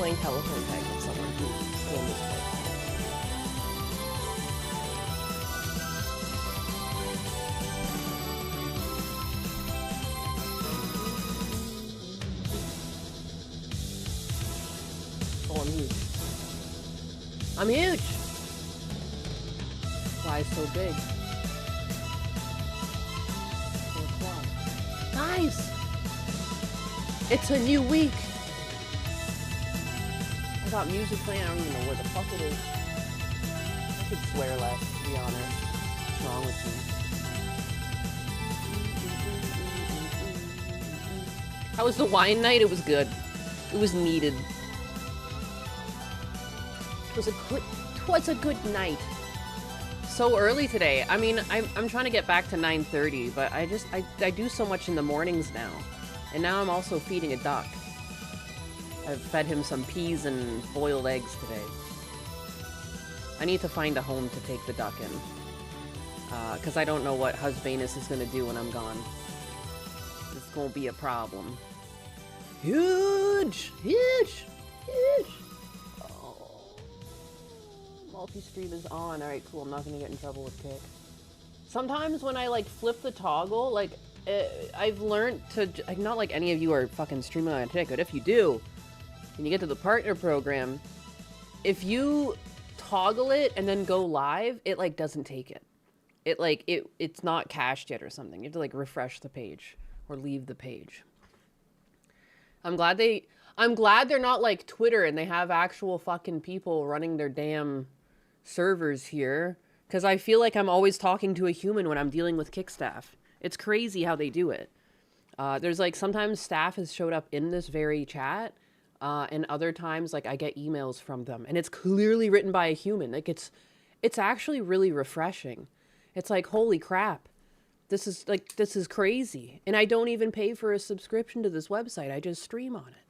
playing telephone tag with someone who still misplays. Oh, I'm huge. I'm huge! Why so big? Nice! It's a new week! I got music playing, I don't even know where the fuck it is. I could swear less, to be honest. What's wrong with me? How was the wine night? It was good. It was needed. It was a good night. So early today. I mean, I'm trying to get back to 9:30, but I do so much in the mornings now. And now I'm also feeding a duck. I've fed him some peas and boiled eggs today. I need to find a home to take the duck in. Because I don't know what Husbanus is going to do when I'm gone. It's going to be a problem. Huge! Huge! Huge! Multi-stream is on. Alright, cool. I'm not gonna get in trouble with Kick. Sometimes when I, like, flip the toggle, like, I've learned to... Like, not like any of you are fucking streaming on Kick, but if you do, when you get to the partner program, if you toggle it and then go live, it, like, doesn't take it. It, like, it's not cached yet or something. You have to, like, refresh the page or leave the page. I'm glad they're not like Twitter and they have actual fucking people running their damn servers here, because I feel like I'm always talking to a human when I'm dealing with Kick staff. It's crazy how they do it. There's like sometimes staff has showed up in this very chat, and other times like I get emails from them and it's clearly written by a human. Like it's actually really refreshing. It's like, holy crap, this is crazy, and I don't even pay for a subscription to this website. I just stream on it.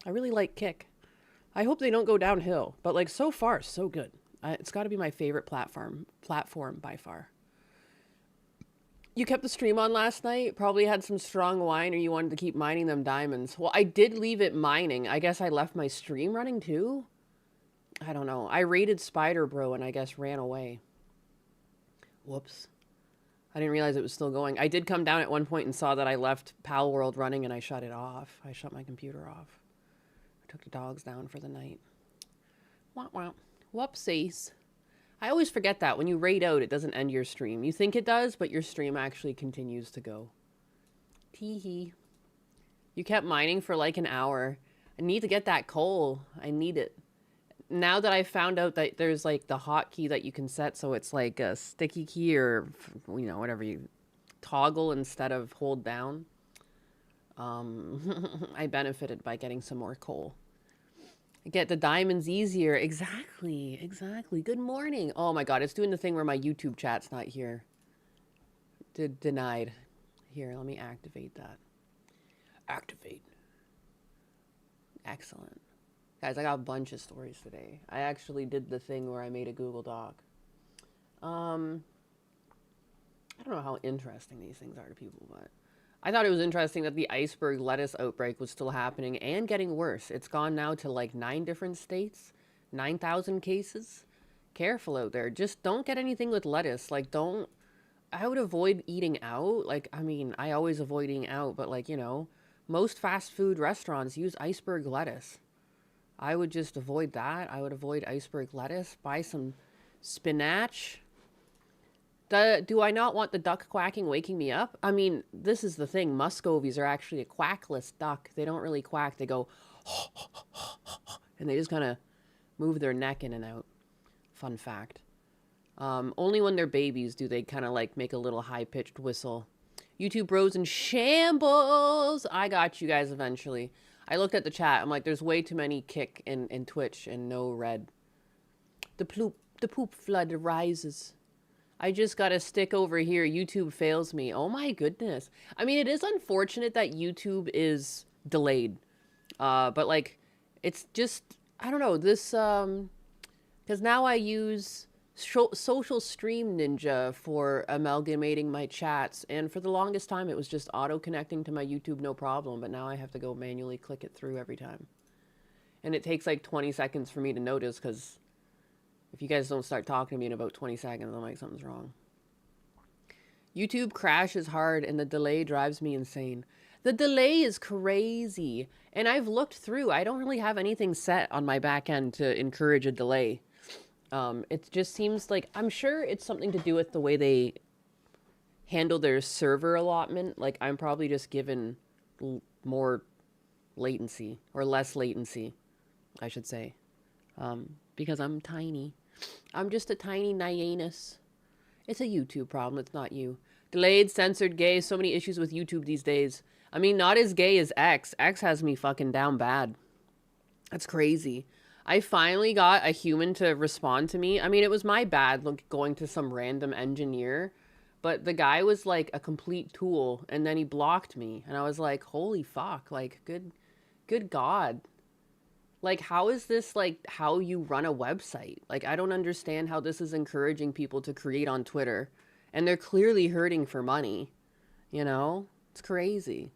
I really like Kick. I hope they don't go downhill, but like so far so good. It's got to be my favorite platform by far. You kept the stream on last night, probably had some strong wine, or you wanted to keep mining them diamonds. Well, I did leave it mining. I guess I left my stream running too? I don't know. I raided Spider Bro and I guess ran away. Whoops. I didn't realize it was still going. I did come down at one point and saw that I left Pal World running and I shut it off. I shut my computer off. I took the dogs down for the night. Wah wah. Whoopsies. I always forget that. When you raid out, it doesn't end your stream. You think it does, but your stream actually continues to go. Tee-hee. You kept mining for like an hour. I need to get that coal. I need it. Now that I found out that there's like the hotkey that you can set so it's like a sticky key or, you know, whatever you toggle instead of hold down. I benefited by getting some more coal. Get the diamonds easier. Exactly. Good morning. Oh my god, it's doing the thing where my YouTube chat's not here. Denied. Here, let me activate that. Activate. Excellent. Guys, I got a bunch of stories today. I actually did the thing where I made a Google Doc. I don't know how interesting these things are to people, but I thought it was interesting that the iceberg lettuce outbreak was still happening and getting worse. It's gone now to like 9 different states, 9,000 cases. Careful out there. Just don't get anything with lettuce. Like, I would avoid eating out. Like, I mean, I always avoid eating out, but like, you know, most fast food restaurants use iceberg lettuce. I would just avoid that. I would avoid iceberg lettuce. Buy some spinach. Do I not want the duck quacking waking me up? I mean, this is the thing. Muscovies are actually a quackless duck. They don't really quack. They go, and they just kind of move their neck in and out. Fun fact. Only when they're babies do they kind of like make a little high-pitched whistle. YouTube bros in shambles. I got you guys eventually. I looked at the chat. I'm like, there's way too many Kick in Twitch and no red. The poop flood rises. I just got a stick over here. YouTube fails me. Oh my goodness. I mean, it is unfortunate that YouTube is delayed. But like, it's just, I don't know, this, because now I use Social Stream Ninja for amalgamating my chats. And for the longest time, it was just auto-connecting to my YouTube, no problem. But now I have to go manually click it through every time. And it takes like 20 seconds for me to notice, because if you guys don't start talking to me in about 20 seconds, I'm like, something's wrong. YouTube crashes hard and the delay drives me insane. The delay is crazy. And I've looked through. I don't really have anything set on my back end to encourage a delay. It just seems like, I'm sure it's something to do with the way they handle their server allotment. Like, I'm probably just given more latency, or less latency, I should say. Because I'm tiny. I'm just a tiny nyanus. It's a YouTube problem, it's not you. Delayed, censored, gay, so many issues with YouTube these days. I mean, not as gay as X. X has me fucking down bad. That's crazy. I finally got a human to respond to me. I mean, it was my bad going to some random engineer, but the guy was like a complete tool, and then he blocked me. And I was like, holy fuck, like, good God. Like, how is this, like, how you run a website? Like, I don't understand how this is encouraging people to create on Twitter. And they're clearly hurting for money. You know? It's crazy.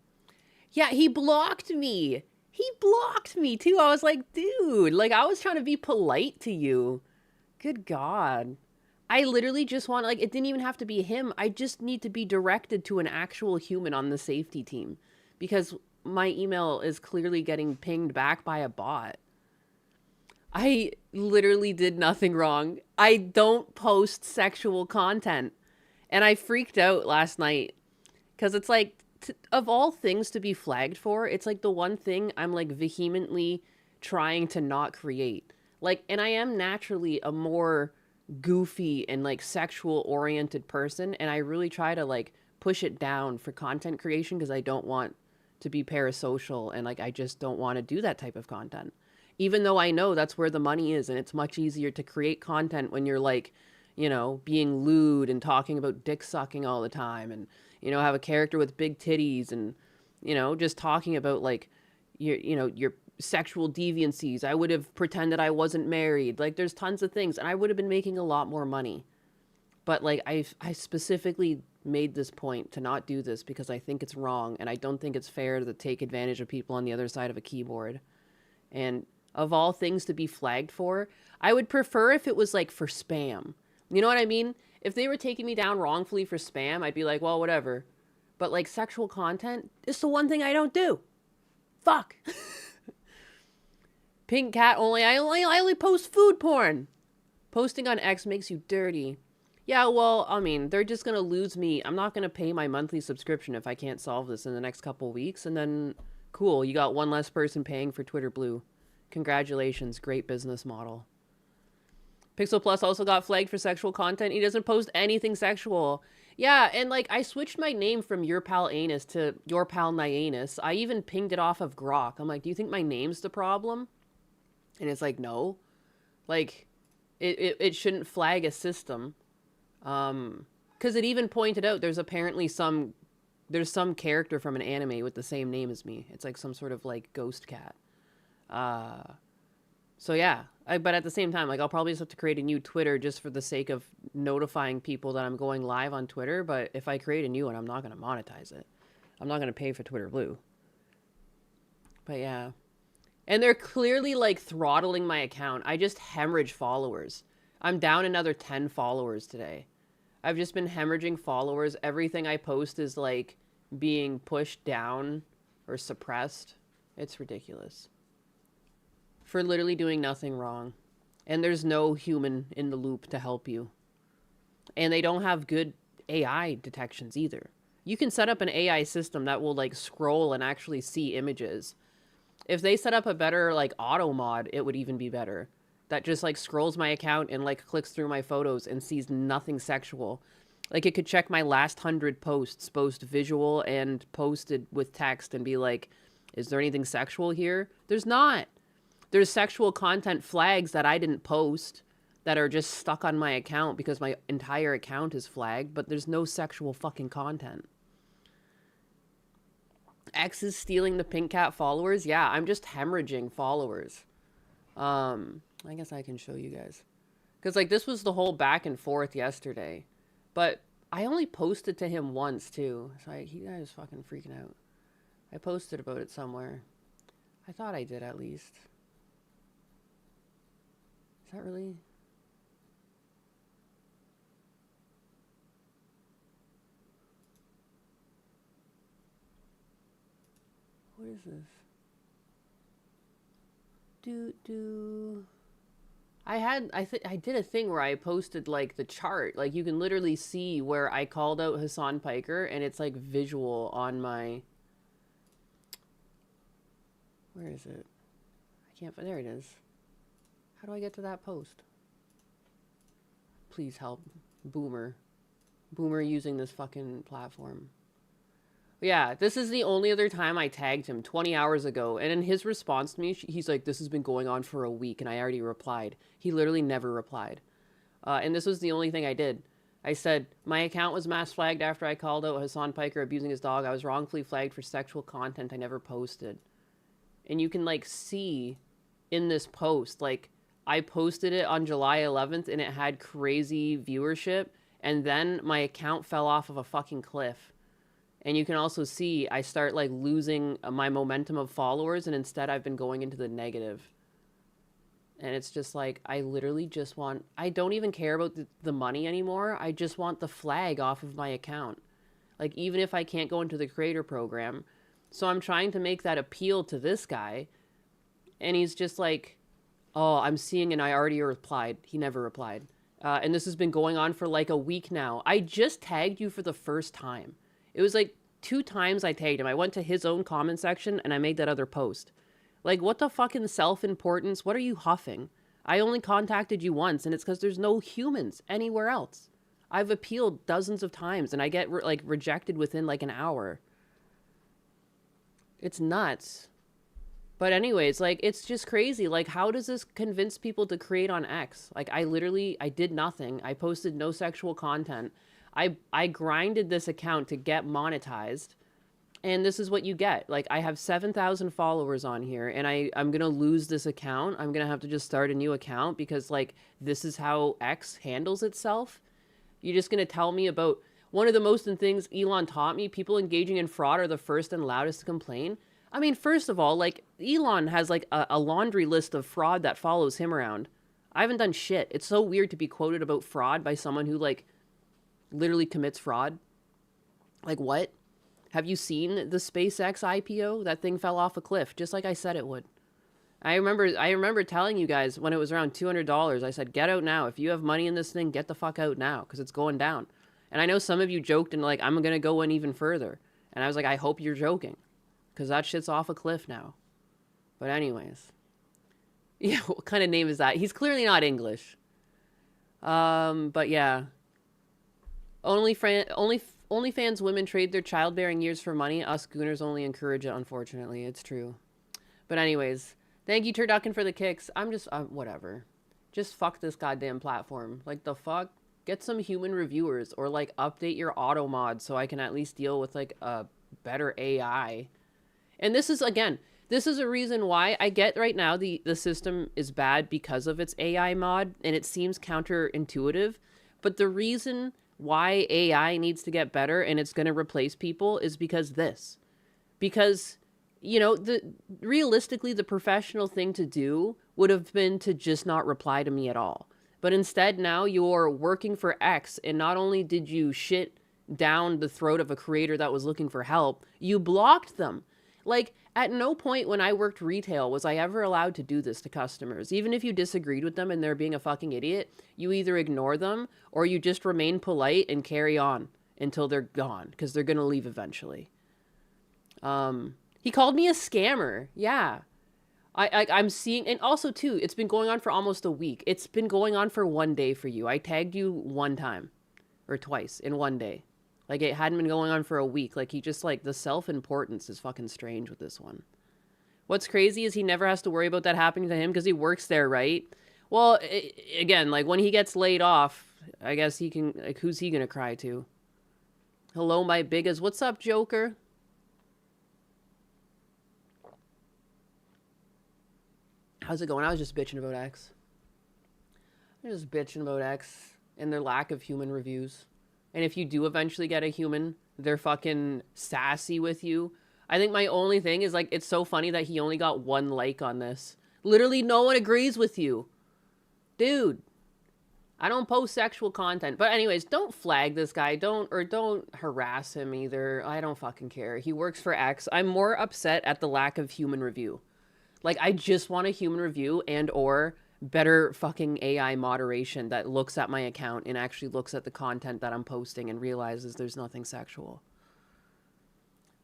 Yeah, he blocked me. He blocked me, too. I was like, dude, like, I was trying to be polite to you. Good God. I literally just want, like, it didn't even have to be him. I just need to be directed to an actual human on the safety team. Because my email is clearly getting pinged back by a bot. I literally did nothing wrong. I don't post sexual content. And I freaked out last night. Because it's like, of all things to be flagged for, it's like the one thing I'm like vehemently trying to not create. Like, and I am naturally a more goofy and like sexual oriented person. And I really try to like push it down for content creation because I don't want to be parasocial, and like I just don't want to do that type of content, even though I know that's where the money is, and it's much easier to create content when you're like, you know, being lewd and talking about dick sucking all the time, and you know, have a character with big titties, and you know, just talking about like your sexual deviancies. I would have pretended I wasn't married. Like, there's tons of things, and I would have been making a lot more money. But like I specifically made this point to not do this because I think it's wrong, and I don't think it's fair to take advantage of people on the other side of a keyboard. And of all things to be flagged for, I would prefer if it was like for spam. You know what I mean? If they were taking me down wrongfully for spam, I'd be like, well, whatever. But like sexual content is the one thing I don't do. Fuck. Pink cat only. I only post food porn. Posting on X makes you dirty. Yeah, well, I mean, they're just going to lose me. I'm not going to pay my monthly subscription if I can't solve this in the next couple weeks. And then, cool, you got one less person paying for Twitter Blue. Congratulations, great business model. Pixel Plus also got flagged for sexual content. He doesn't post anything sexual. Yeah, and like, I switched my name from Your Pal Anus to Your Pal Nyanus. I even pinged it off of Grok. I'm like, do you think my name's the problem? And it's like, no. Like, it shouldn't flag a system. Because it even pointed out there's apparently some character from an anime with the same name as me. It's like some sort of like ghost cat. So yeah, but at the same time, like I'll probably just have to create a new Twitter just for the sake of notifying people that I'm going live on Twitter. But if I create a new one, I'm not going to monetize it. I'm not going to pay for Twitter Blue. But yeah. And they're clearly like throttling my account. I just hemorrhage followers. I'm down another 10 followers today. I've just been hemorrhaging followers. Everything I post is like being pushed down or suppressed. It's ridiculous. For literally doing nothing wrong. And there's no human in the loop to help you. And they don't have good AI detections either. You can set up an AI system that will like scroll and actually see images. If they set up a better like auto mod, it would even be better. That just like scrolls my account and like clicks through my photos and sees nothing sexual. Like, it could check my last 100 posts, both visual and posted with text, and be like, is there anything sexual here? There's not. There's sexual content flags that I didn't post that are just stuck on my account because my entire account is flagged, but there's no sexual fucking content. X is stealing the pink cat followers? Yeah, I'm just hemorrhaging followers. I guess I can show you guys. Because, like, this was the whole back and forth yesterday. But I only posted to him once, too. So he was fucking freaking out. I posted about it somewhere. I thought I did, at least. that really? What is this? I did a thing where I posted like the chart. Like you can literally see where I called out Hassan Piker and it's like visual on my... Where is it? I can't find... There it is. How do I get to that post? Please help. Boomer. Boomer using this fucking platform. Yeah, this is the only other time I tagged him 20 hours ago. And in his response to me, he's like, this has been going on for a week. And I already replied. He literally never replied. And this was the only thing I did. I said, my account was mass flagged after I called out Hassan Piker abusing his dog. I was wrongfully flagged for sexual content I never posted. And you can like see in this post, like I posted it on July 11th and it had crazy viewership. And then my account fell off of a fucking cliff. And you can also see I start like losing my momentum of followers and instead I've been going into the negative. And it's just like, I literally just want, I don't even care about the money anymore. I just want the flag off of my account. Like even if I can't go into the creator program. So I'm trying to make that appeal to this guy. And he's just like, oh, I'm seeing and I already replied. He never replied. And this has been going on for like a week now. I just tagged you for the first time. It was like 2 times I tagged him. I went to his own comment section and I made that other post. Like, what the fucking self-importance? What are you huffing? I only contacted you once and it's because there's no humans anywhere else. I've appealed dozens of times and I get rejected within like an hour. It's nuts. But anyways, like, it's just crazy. Like, how does this convince people to create on X? Like, I did nothing. I posted no sexual content. I grinded this account to get monetized, and this is what you get. Like, I have 7,000 followers on here, and I'm going to lose this account. I'm going to have to just start a new account because, like, this is how X handles itself. You're just going to tell me about one of the most things Elon taught me, people engaging in fraud are the first and loudest to complain. I mean, first of all, like, Elon has, like, a laundry list of fraud that follows him around. I haven't done shit. It's so weird to be quoted about fraud by someone who, like, literally commits fraud. Like, what? Have you seen the SpaceX IPO? That thing fell off a cliff, just like I said it would. I remember telling you guys when it was around $200, I said, get out now. If you have money in this thing, get the fuck out now, because it's going down. And I know some of you joked and like, I'm going to go in even further. And I was like, I hope you're joking, because that shit's off a cliff now. But anyways. Yeah, what kind of name is that? He's clearly not English. But yeah. OnlyFans women trade their childbearing years for money. Us gooners only encourage it, unfortunately. It's true. But anyways, thank you, Turducken, for the kicks. I'm just, whatever. Just fuck this goddamn platform. Like, the fuck? Get some human reviewers or, like, update your auto mod so I can at least deal with, like, a better AI. And this is, again, this is a reason why I get right now the system is bad because of its AI mod, and it seems counterintuitive. But the reason why AI needs to get better and it's going to replace people is because you know, realistically, the professional thing to do would have been to just not reply to me at all. But instead, now you're working for X, and not only did you shit down the throat of a creator that was looking for help, you blocked them. Like, at no point when I worked retail was I ever allowed to do this to customers. Even if you disagreed with them and they're being a fucking idiot, you either ignore them or you just remain polite and carry on until they're gone, because they're going to leave eventually. He called me a scammer. Yeah. I'm seeing, and also too, it's been going on for almost a week. It's been going on for 1 day for you. I tagged you 1 time or twice in 1 day. Like, it hadn't been going on for a week. Like, he just, like, the self-importance is fucking strange with this one. What's crazy is he never has to worry about that happening to him because he works there, right? Well, again, like, when he gets laid off, I guess he can, like, who's he gonna cry to? Hello, my biggest. What's up, Joker? How's it going? I was just bitching about X. I'm just bitching about X and their lack of human reviews. And if you do eventually get a human, they're fucking sassy with you. I think my only thing is, like, it's so funny that he only got 1 like on this. Literally no one agrees with you. Dude, I don't post sexual content. But anyways, don't flag this guy. Don't harass him either. I don't fucking care. He works for X. I'm more upset at the lack of human review. Like, I just want a human review and or better fucking AI moderation that looks at my account and actually looks at the content that I'm posting and realizes there's nothing sexual.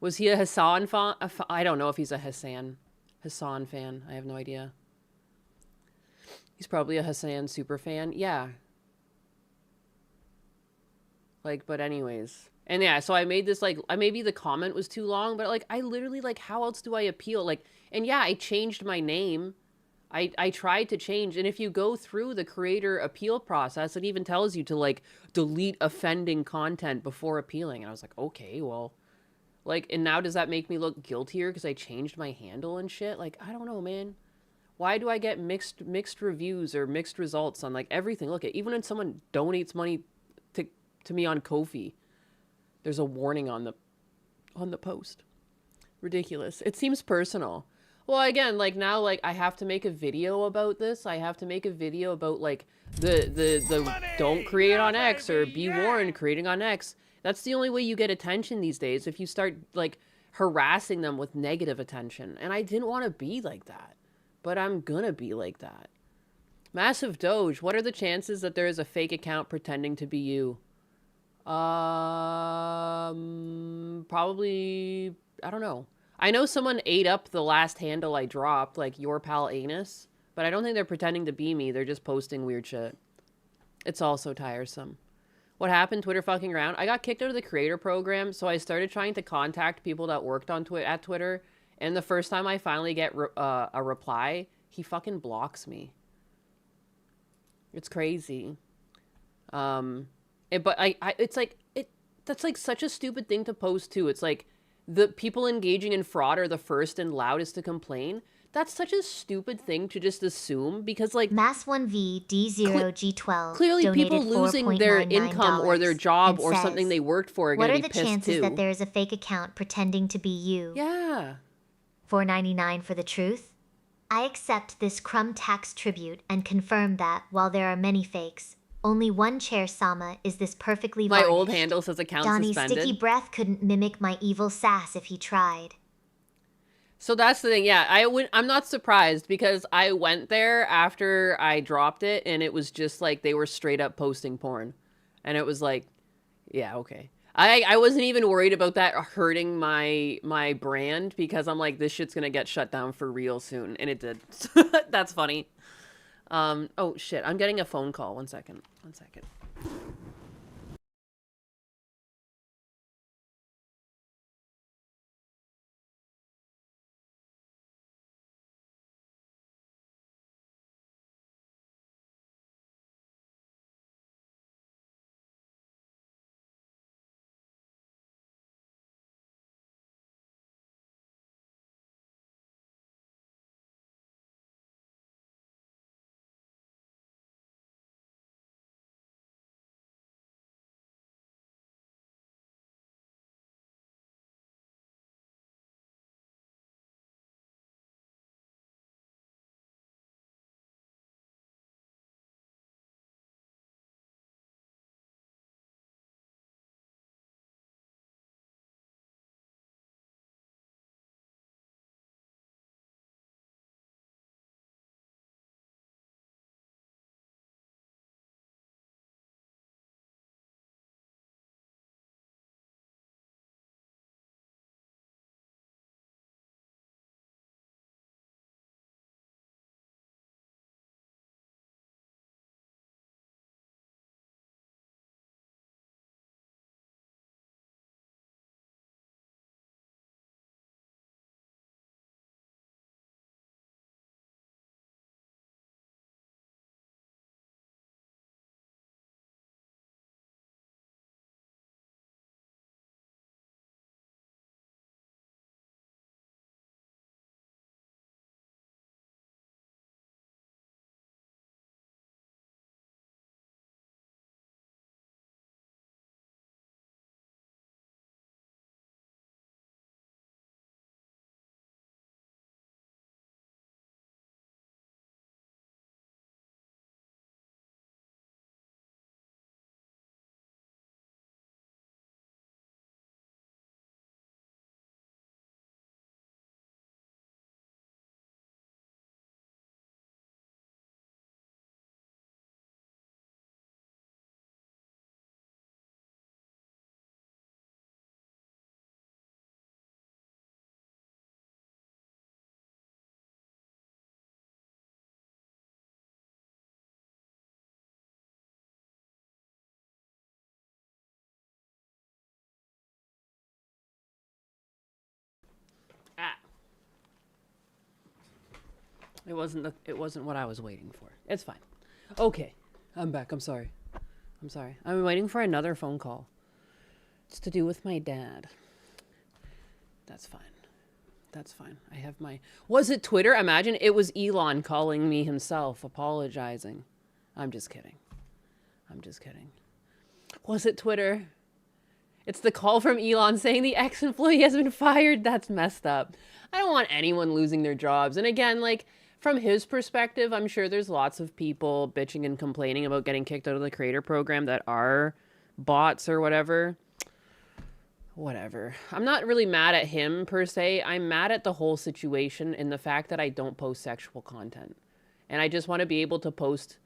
Was he a Hassan fan? I don't know if he's a Hassan fan. I have no idea. He's probably a Hassan super fan. Yeah. Like, but anyways. And yeah, so I made this, like, maybe the comment was too long, but like, I literally, like, how else do I appeal? Like, and yeah, I changed my name. I tried to change, and if you go through the creator appeal process, it even tells you to, like, delete offending content before appealing. And I was like, okay, well, like, and now does that make me look guiltier because I changed my handle and shit? Like, I don't know, man. Why do I get mixed reviews or mixed results on, like, everything? Look, even when someone donates money to me on Ko-fi, there's a warning on the post. Ridiculous. It seems personal. Well, again, like, now, like, I have to make a video about this. I have to make a video about, like, the money! Don't create on X, or be warned, creating on X. That's the only way you get attention these days, if you start, like, harassing them with negative attention. And I didn't want to be like that. But I'm gonna be like that. Massive Doge, what are the chances that there is a fake account pretending to be you? Probably, I don't know. I know someone ate up the last handle I dropped, like your pal Anus, but I don't think they're pretending to be me. They're just posting weird shit. It's all so tiresome. What happened? Twitter fucking around? I got kicked out of the creator program, so I started trying to contact people that worked on at Twitter, and the first time I finally get a reply, he fucking blocks me. It's crazy. But it's like, that's like such a stupid thing to post too. It's like, the people engaging in fraud are the first and loudest to complain. That's such a stupid thing to just assume, because, like, Mass1VD0G12 clearly people donated losing their income or their job or says, something they worked for are going to be pissed too. What are the chances that there is a fake account pretending to be you? Yeah. $4.99 for the truth? I accept this crumb tax tribute and confirm that, while there are many fakes, only one chair Sama is this perfectly varnished. My old handle says account Donnie's suspended. sticky breath couldn't mimic my evil sass if he tried. So that's the thing. Yeah, I'm not surprised, because I went there after I dropped it, and it was just like they were straight up posting porn. And it was like, yeah, okay. I wasn't even worried about that hurting my brand, because I'm like, this shit's gonna get shut down for real soon, and it did. That's funny. Oh shit, I'm getting a phone call. One second. It wasn't what I was waiting for. It's fine. Okay. I'm back. I'm sorry. I'm waiting for another phone call. It's to do with my dad. That's fine. I have my... Was it Twitter? Imagine it was Elon calling me himself, apologizing. I'm just kidding. Was it Twitter? It's the call from Elon saying the ex-employee has been fired. That's messed up. I don't want anyone losing their jobs. And again, like, from his perspective, I'm sure there's lots of people bitching and complaining about getting kicked out of the creator program that are bots or whatever. Whatever. I'm not really mad at him per se. I'm mad at the whole situation and the fact that I don't post sexual content. And I just want to be able to post...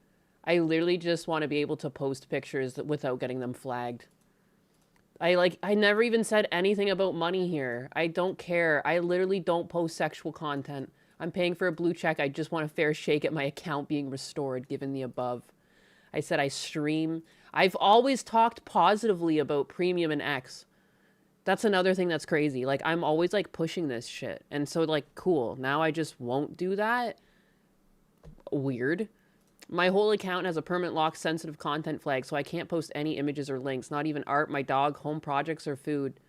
I literally just want to be able to post pictures without getting them flagged. I never even said anything about money here. I don't care. I literally don't post sexual content. I'm paying for a blue check. I just want a fair shake at my account being restored, given the above. I said I stream. I've always talked positively about Premium and X. That's another thing that's crazy. Like, I'm always, like, pushing this shit. And so, like, cool. Now I just won't do that. Weird. My whole account has a permanent lock sensitive content flag, so I can't post any images or links, not even art, my dog, home projects, or food.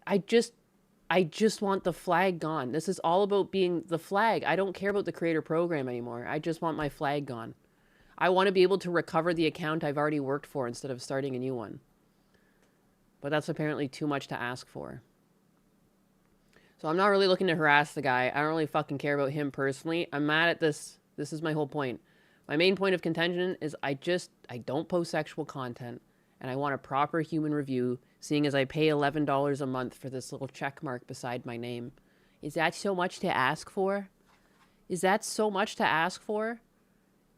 I just want the flag gone. This is all about being the flag. I don't care about the creator program anymore. I just want my flag gone. I want to be able to recover the account I've already worked for instead of starting a new one. But that's apparently too much to ask for. So I'm not really looking to harass the guy. I don't really fucking care about him personally. I'm mad at this. This is my whole point. My main point of contention is I don't post sexual content, and I want a proper human review, seeing as I pay $11 a month for this little check mark beside my name. Is that so much to ask for? Is that so much to ask for?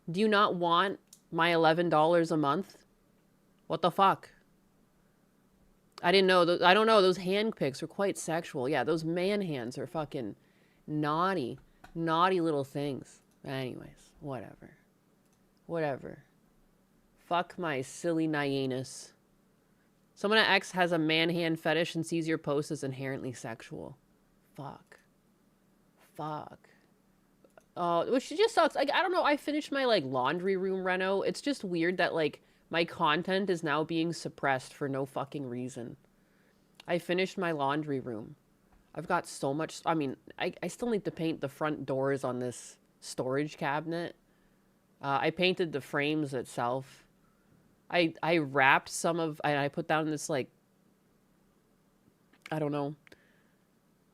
Do you not want my $11 a month? What the fuck? I didn't know. I don't know. Those hand pics are quite sexual. Yeah, those man hands are fucking naughty. Naughty little things. Anyways, whatever. Fuck my silly nyanus. Someone at X has a man hand fetish and sees your post as inherently sexual. Fuck. Which just sucks. Like, I don't know. I finished my, like, laundry room reno. It's just weird that, like, my content is now being suppressed for no fucking reason. I finished my laundry room. I've got so much... I mean, I still need to paint the front doors on this storage cabinet. I painted the frames itself. I wrapped some of... I put down this, like... I don't know.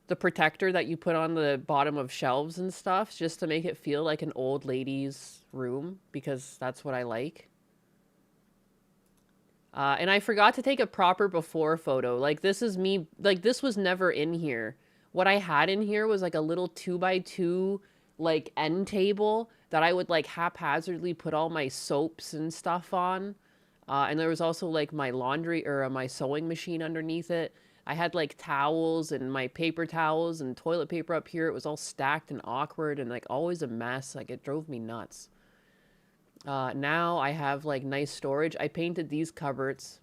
The protector that you put on the bottom of shelves and stuff, just to make it feel like an old lady's room, because that's what I like. And I forgot to take a proper before photo. Like, this is me... Like, this was never in here. What I had in here was, like, a little 2x2, like, end table that I would, like, haphazardly put all my soaps and stuff on. And there was also, like, my laundry... Or my sewing machine underneath it. I had, like, towels and my paper towels and toilet paper up here. It was all stacked and awkward and, like, always a mess. Like, it drove me nuts. Now I have, like, nice storage. I painted these cupboards.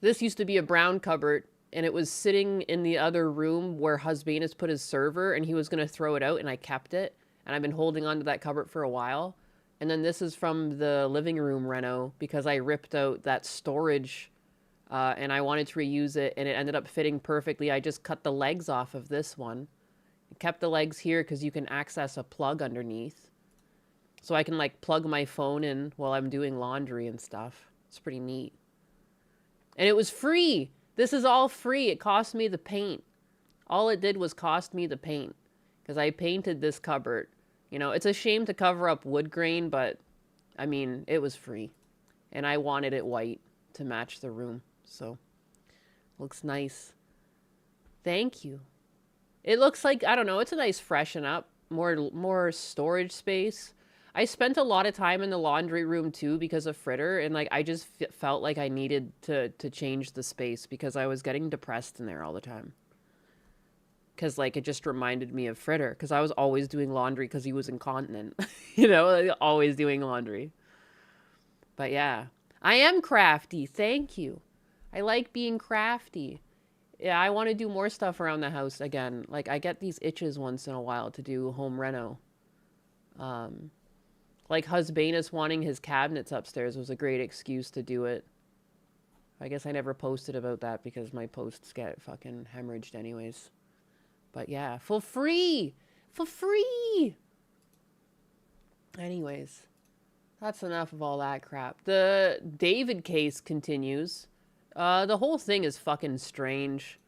This used to be a brown cupboard, and it was sitting in the other room where Husbanus put his server, and he was going to throw it out, and I kept it. And I've been holding on to that cupboard for a while. And then this is from the living room reno, because I ripped out that storage, and I wanted to reuse it, and it ended up fitting perfectly. I just cut the legs off of this one. Kept the legs here because you can access a plug underneath. So I can, like, plug my phone in while I'm doing laundry and stuff. It's pretty neat. And it was free. This is all free. It cost me the paint. All it did was cost me the paint. Because I painted this cupboard. You know, it's a shame to cover up wood grain, but, I mean, it was free. And I wanted it white to match the room. So, looks nice. Thank you. It looks like, I don't know, it's a nice freshen up. More storage space. I spent a lot of time in the laundry room too because of Fritter, and like I just felt like I needed to change the space because I was getting depressed in there all the time. Because like it just reminded me of Fritter because I was always doing laundry because he was incontinent, you know, like, always doing laundry. But yeah, I am crafty. Thank you. I like being crafty. Yeah, I want to do more stuff around the house again. Like, I get these itches once in a while to do home reno. Like, Husbanus wanting his cabinets upstairs was a great excuse to do it. I guess I never posted about that because my posts get fucking hemorrhaged anyways. But yeah, for free! For free! Anyways, that's enough of all that crap. The David case continues. The whole thing is fucking strange.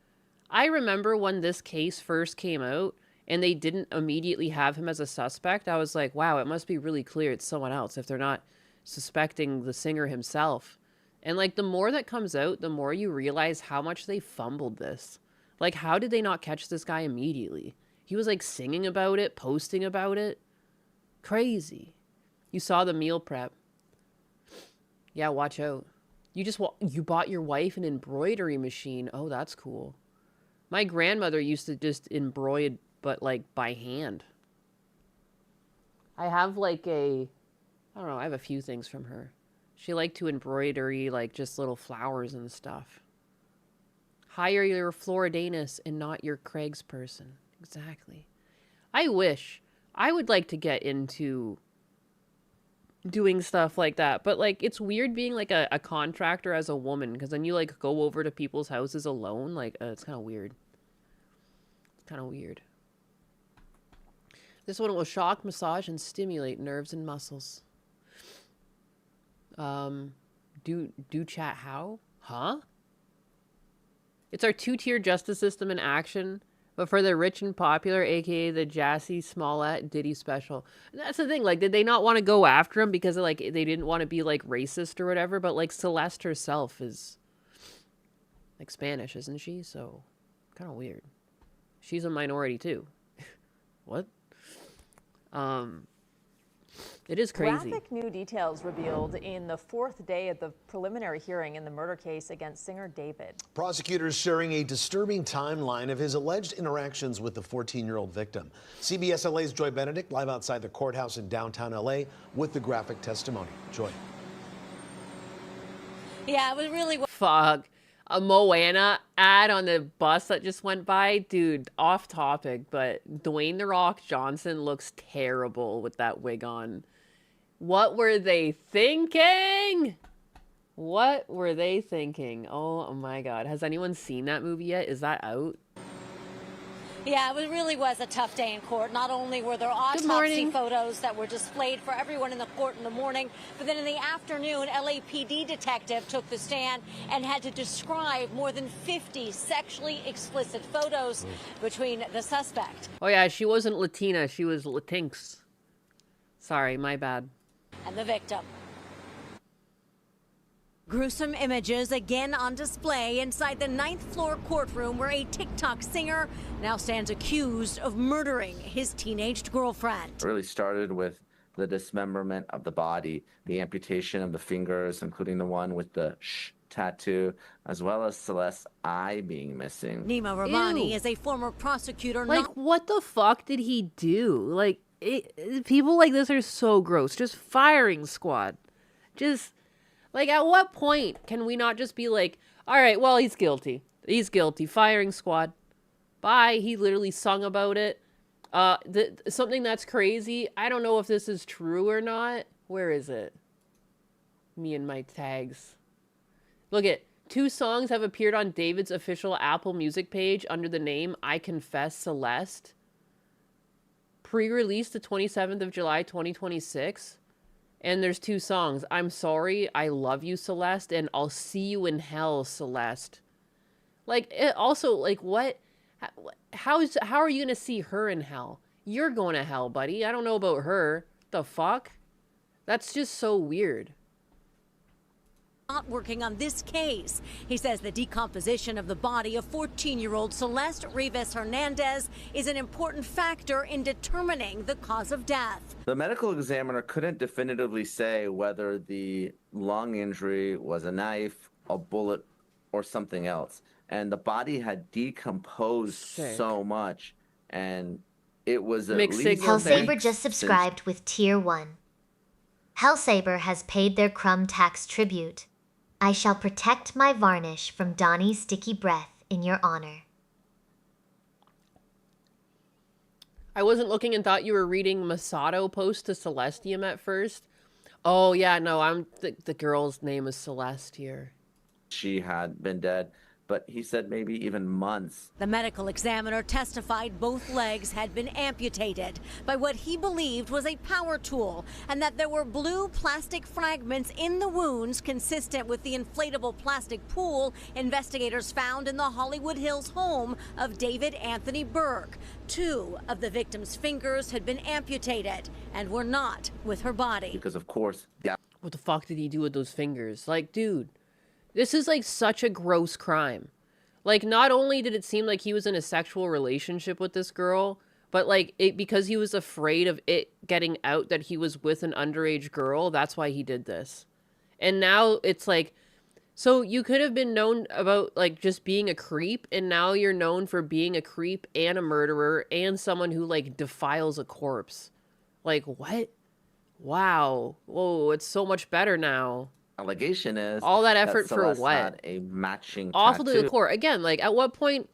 I remember when this case first came out and they didn't immediately have him as a suspect. I was like, wow, it must be really clear it's someone else if they're not suspecting the singer himself. And like, the more that comes out, the more you realize how much they fumbled this. Like, how did they not catch this guy immediately? He was like singing about it, posting about it. Crazy. You saw the meal prep. Yeah, watch out. You bought your wife an embroidery machine. Oh, that's cool. My grandmother used to just embroider, but like by hand. I have like I don't know, I have a few things from her. She liked to embroidery like just little flowers and stuff. Hire your Floridanus and not your Craig's person. Exactly. I wish. I would like to get into doing stuff like that. But like, it's weird being like a contractor as a woman, because then you like go over to people's houses alone. Like, it's kind of weird. It's kind of weird. This one will shock, massage, and stimulate nerves and muscles. Do chat how? Huh? It's our two-tier justice system in action, but for the rich and popular, aka the Jassy Smollett Diddy special. And that's the thing, like, did they not want to go after him because like they didn't want to be like racist or whatever? But like, Celeste herself is like Spanish, isn't she? So kind of weird. She's a minority too. What? It is crazy. Graphic new details revealed in the fourth day of the preliminary hearing in the murder case against singer David. Prosecutors sharing a disturbing timeline of his alleged interactions with the 14-year-old victim. CBS LA's Joy Benedict live outside the courthouse in downtown LA with the graphic testimony. Joy. Yeah, it was really... Fuck. A Moana ad on the bus that just went by. Dude, off topic, but Dwayne "The Rock" Johnson looks terrible with that wig on. What were they thinking? What were they thinking? Oh my god. Has anyone seen that movie yet? Is that out? Yeah, it really was a tough day in court. Not only were there autopsy photos that were displayed for everyone in the court in the morning, but then in the afternoon, LAPD detective took the stand and had to describe more than 50 sexually explicit photos between the suspect. Oh yeah, she wasn't Latina, she was Latinx. Sorry, my bad. And the victim. Gruesome images again on display inside the 9th floor courtroom where a TikTok singer now stands accused of murdering his teenaged girlfriend. It really started with the dismemberment of the body, the amputation of the fingers, including the one with the sh tattoo, as well as Celeste's eye being missing. Nima Rahmani is a former prosecutor. Like, what the fuck did he do? Like, people like this are so gross. Just firing squad. Just... like, at what point can we not just be like, all right, well, he's guilty. He's guilty. Firing squad. Bye. He literally sung about it. Something that's crazy. I don't know if this is true or not. Where is it? Me and my tags. Look at 2 songs have appeared on David's official Apple Music page under the name I Confess Celeste. Pre-released the 27th of July, 2026. And there's 2 songs. I'm Sorry, I Love You, Celeste, and I'll See You in Hell, Celeste. Like, it also, like, what? How are you going to see her in hell? You're going to hell, buddy. I don't know about her. The fuck? That's just so weird. Not working on this case. He says the decomposition of the body of 14-year-old Celeste Rivas Hernandez is an important factor in determining the cause of death. The medical examiner couldn't definitively say whether the lung injury was a knife, a bullet, or something else. And the body had decomposed so much, and it was at least... Hellsaber just subscribed with Tier 1. Hellsaber has paid their crumb tax tribute. I shall protect my varnish from Donnie's sticky breath in your honor. I wasn't looking and thought you were reading Masato post to Celestium at first. Oh, yeah, no, the girl's name is Celeste here. She had been dead, but he said maybe even months. The medical examiner testified both legs had been amputated by what he believed was a power tool, and that there were blue plastic fragments in the wounds consistent with the inflatable plastic pool investigators found in the Hollywood Hills home of David Anthony Burke. 2 of the victim's fingers had been amputated and were not with her body. Because, of course, yeah. What the fuck did he do with those fingers? Like, dude, this is like such a gross crime. Like, not only did it seem like he was in a sexual relationship with this girl, but like because he was afraid of it getting out that he was with an underage girl, that's why he did this. And now it's like, so you could have been known about like just being a creep, and now you're known for being a creep and a murderer and someone who like defiles a corpse. Like, what? Wow. Whoa, it's so much better now. Allegation is all that effort for Celeste what? Had a matching awful tattoo. To the core. Again, like at what point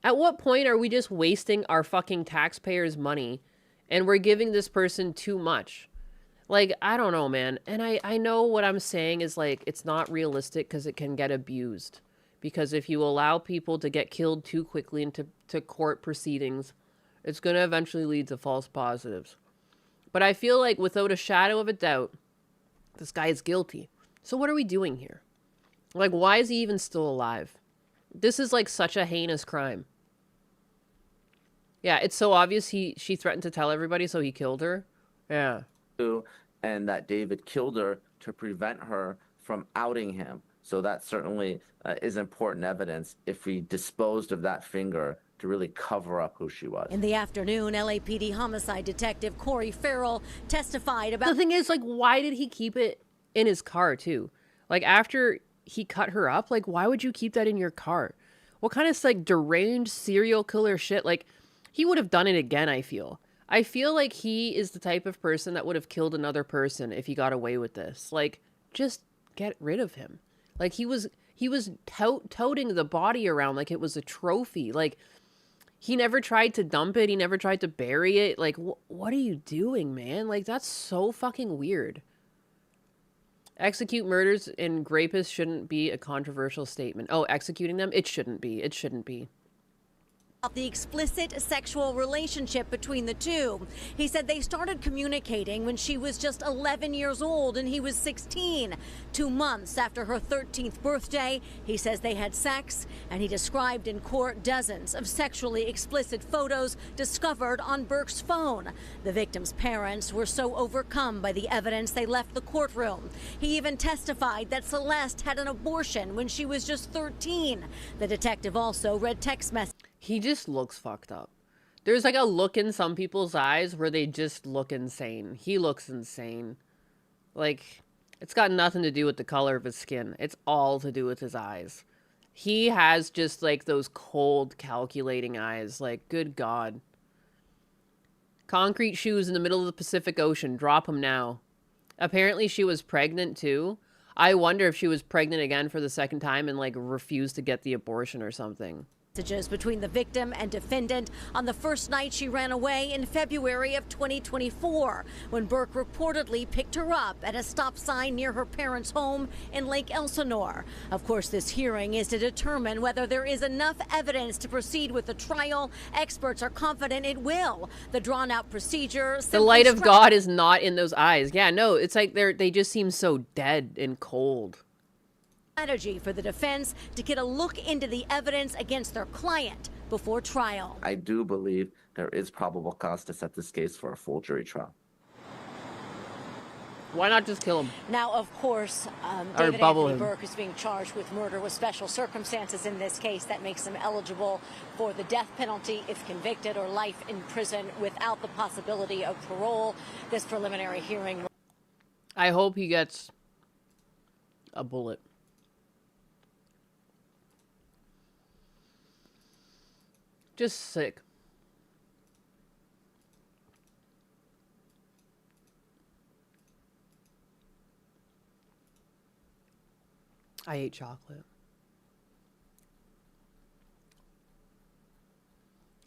are we just wasting our fucking taxpayers' money and we're giving this person too much? Like, I don't know, man. And I know what I'm saying is like it's not realistic because it can get abused. Because if you allow people to get killed too quickly into court proceedings, it's going to eventually lead to false positives. But I feel like without a shadow of a doubt, this guy is guilty. So what are we doing here? Like, why is he even still alive? This is like such a heinous crime. Yeah, it's so obvious she threatened to tell everybody, so he killed her. Yeah. And that David killed her to prevent her from outing him. So that certainly is important evidence if we disposed of that finger to really cover up who she was. In the afternoon, LAPD homicide detective Corey Farrell testified about... The thing is, like, why did he keep it in his car, too? Like, after he cut her up, like, why would you keep that in your car? What kind of, like, deranged serial killer shit? Like, he would have done it again, I feel. I feel like he is the type of person that would have killed another person if he got away with this. Like, just get rid of him. Like, he was toting the body around like it was a trophy. Like, he never tried to dump it. He never tried to bury it. Like, what are you doing, man? Like, that's so fucking weird. Execute murders and rapists shouldn't be a controversial statement. Oh, executing them? It shouldn't be. It shouldn't be. The explicit sexual relationship between the two. He said they started communicating when she was just 11 years old and he was 16. 2 months after her 13th birthday, he says they had sex, and he described in court dozens of sexually explicit photos discovered on Burke's phone. The victim's parents were so overcome by the evidence they left the courtroom. He even testified that Celeste had an abortion when she was just 13. The detective also read text messages. He just looks fucked up. There's like a look in some people's eyes where they just look insane. He looks insane. Like, it's got nothing to do with the color of his skin. It's all to do with his eyes. He has just like those cold, calculating eyes. Like, good God. Concrete shoes in the middle of the Pacific Ocean. Drop them now. Apparently she was pregnant too. I wonder if she was pregnant again for the second time and like refused to get the abortion or something. Messages between the victim and defendant on the first night she ran away in February of 2024, when Burke reportedly picked her up at a stop sign near her parents' home in Lake Elsinore. Of course, this hearing is to determine whether there is enough evidence to proceed with the trial. Experts are confident it will. The drawn-out procedure... The light of God is not in those eyes. Yeah, no, it's like they just seem so dead and cold. Strategy for the defense to get a look into the evidence against their client before trial. I do believe there is probable cause to set this case for a full jury trial. Why not just kill him? Now, of course, David Anthony Burke is being charged with murder with special circumstances in this case that makes him eligible for the death penalty if convicted, or life in prison without the possibility of parole. This preliminary hearing... I hope he gets a bullet. Just sick. I ate chocolate.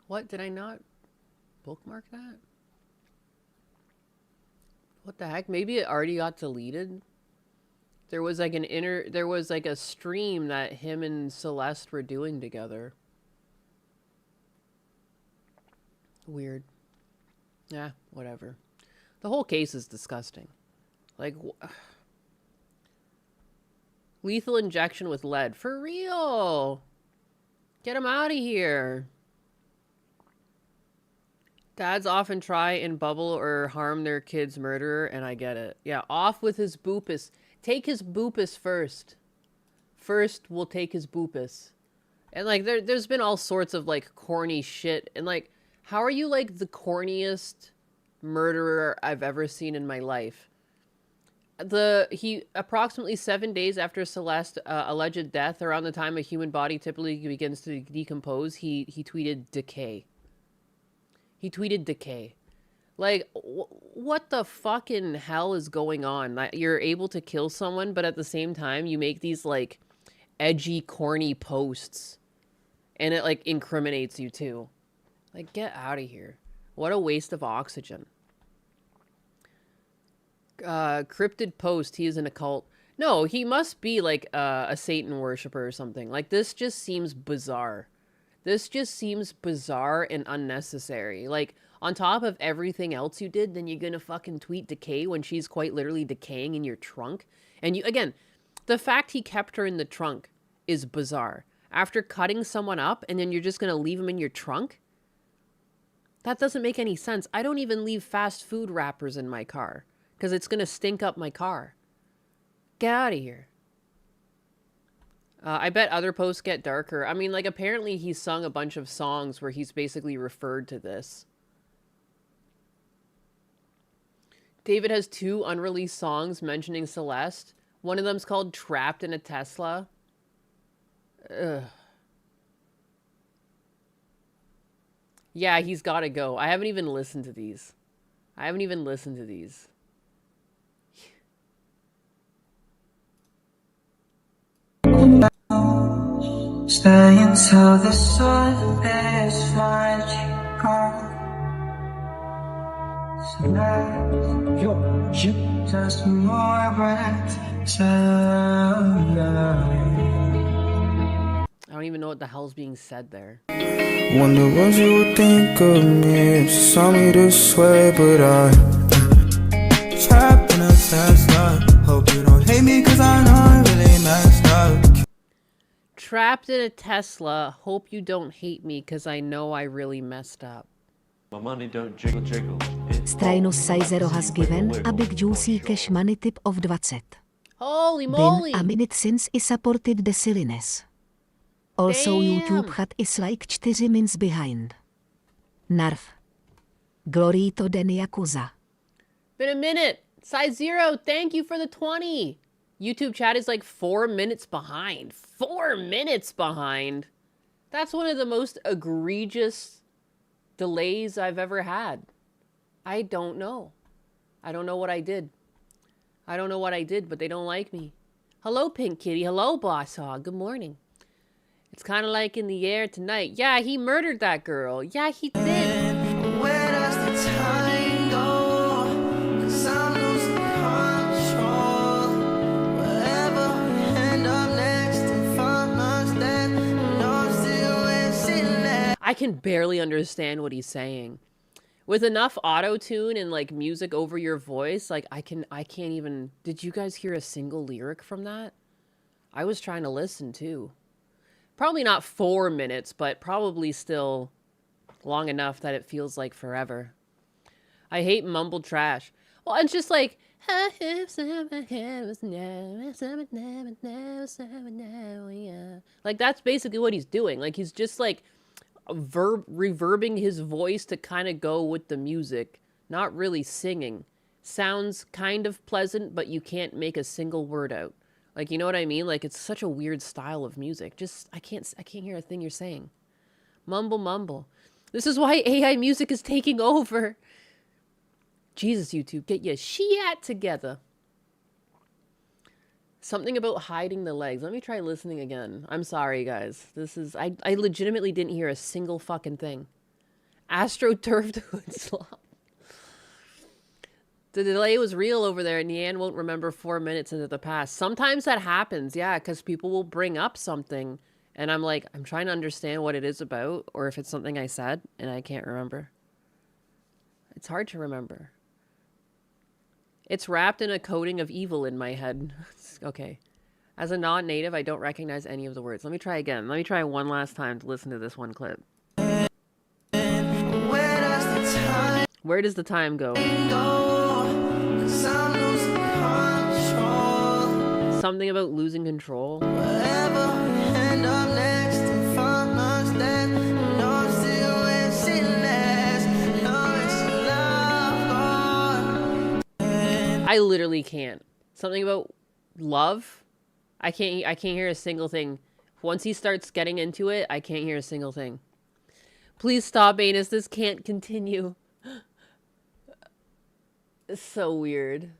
What? Did I not bookmark that? What the heck? Maybe it already got deleted? There was like there was like a stream that him and Celeste were doing together. Weird. Yeah, whatever. The whole case is disgusting. Like, lethal injection with lead. For real! Get him out of here. Dads often try and bubble or harm their kid's murderer, and I get it. Yeah, off with his boopus. Take his boopus first. First, we'll take his boopus. And, like, there's been all sorts of, like, corny shit. And, like, how are you, like, the corniest murderer I've ever seen in my life? Approximately 7 days after Celeste's alleged death, around the time a human body typically begins to decompose, he tweeted decay. He tweeted decay. Like, what the fucking hell is going on? That you're able to kill someone, but at the same time, you make these, like, edgy, corny posts. And it, like, incriminates you, too. Like, get out of here. What a waste of oxygen. Cryptid post, he is in a cult. No, he must be, like, a Satan worshiper or something. Like, this just seems bizarre. This just seems bizarre and unnecessary. Like, on top of everything else you did, then you're gonna fucking tweet decay when she's quite literally decaying in your trunk. And you, again, the fact he kept her in the trunk is bizarre. After cutting someone up, and then you're just gonna leave him in your trunk? That doesn't make any sense. I don't even leave fast food wrappers in my car, because it's gonna stink up my car. Get out of here. I bet other posts get darker. I mean, like, apparently he sung a bunch of songs where he's basically referred to this. David has 2 unreleased songs mentioning Celeste. One of them's called Trapped in a Tesla. Ugh. Yeah, he's gotta go. I haven't even listened to these. Stay until the surface finds you gone. So just more breath. I don't even know what the hell's being said there. Wonder what you would think of me if you saw me this way, but trapped in a Tesla. Hope you don't hate me cause I know I really messed up. Trapped in a Tesla. Hope you don't hate me because I know I really messed up. My money don't jiggle jiggle. Strainos Sizero has given a big juicy cash money tip of 20. Holy moly! Been a minute since I supported the Silliness. Also Damn. YouTube chat is like 4 minutes behind. Narf. Glory to den Yakuza. Been a minute. Size 0, thank you for the 20. YouTube chat is like 4 minutes behind. 4 minutes behind? That's one of the most egregious delays I've ever had. I don't know. I don't know what I did. But they don't like me. Hello, Pink Kitty. Hello, Boss Hog. Good morning. It's kind of like in the air tonight. Yeah, he murdered that girl. Yeah, he did. Where does the time go? 'Cause I'm losing control. Wherever we end up next in 5 months, then I'm still in Silliness. I can barely understand what he's saying. With enough auto-tune and like music over your voice, like I can't even. Did you guys hear a single lyric from that? I was trying to listen too. Probably not 4 minutes, but probably still long enough that it feels like forever. I hate mumbled trash. Well, it's just like, like that's basically what he's doing. Like he's just like reverbing his voice to kind of go with the music, not really singing. Sounds kind of pleasant, but you can't make a single word out. Like, you know what I mean? Like, it's such a weird style of music. Just, I can't hear a thing you're saying. Mumble, mumble. This is why AI music is taking over. Jesus, YouTube, get your shit together. Something about hiding the legs. Let me try listening again. I'm sorry, guys. This is, I legitimately didn't hear a single fucking thing. AstroTurf to Hoodslop. The delay was real over there, and Yan won't remember 4 minutes into the past. Sometimes that happens, yeah, because people will bring up something, and I'm like, I'm trying to understand what it is about, or if it's something I said, and I can't remember. It's hard to remember. It's wrapped in a coating of evil in my head. Okay. As a non-native, I don't recognize any of the words. Let me try again. Let me try one last time to listen to this one clip. Where does the time go? Something about losing control. I literally can't. Something about love. I can't hear a single thing. Once he starts getting into it, I can't hear a single thing. Please stop, Anus. This can't continue. It's so weird.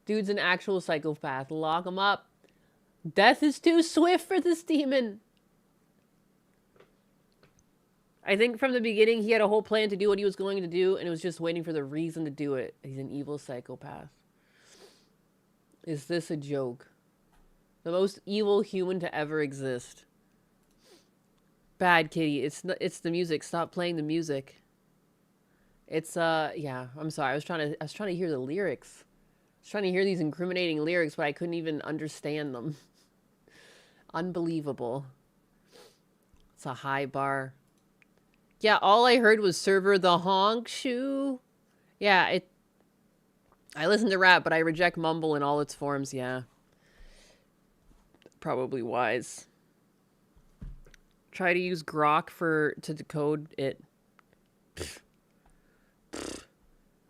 Dude's an actual psychopath. Lock him up. Death is too swift for this demon. I think from the beginning he had a whole plan to do what he was going to do, and it was just waiting for the reason to do it. He's an evil psychopath. Is this a joke? The most evil human to ever exist. Bad kitty. It's the music. Stop playing the music. It's yeah, I'm sorry. I was trying to hear the lyrics. I was trying to hear these incriminating lyrics, but I couldn't even understand them. Unbelievable. It's a high bar. Yeah, all I heard was server the honk shoe. Yeah, I listen to rap, but I reject mumble in all its forms, yeah. Probably wise. Try to use grok to decode it.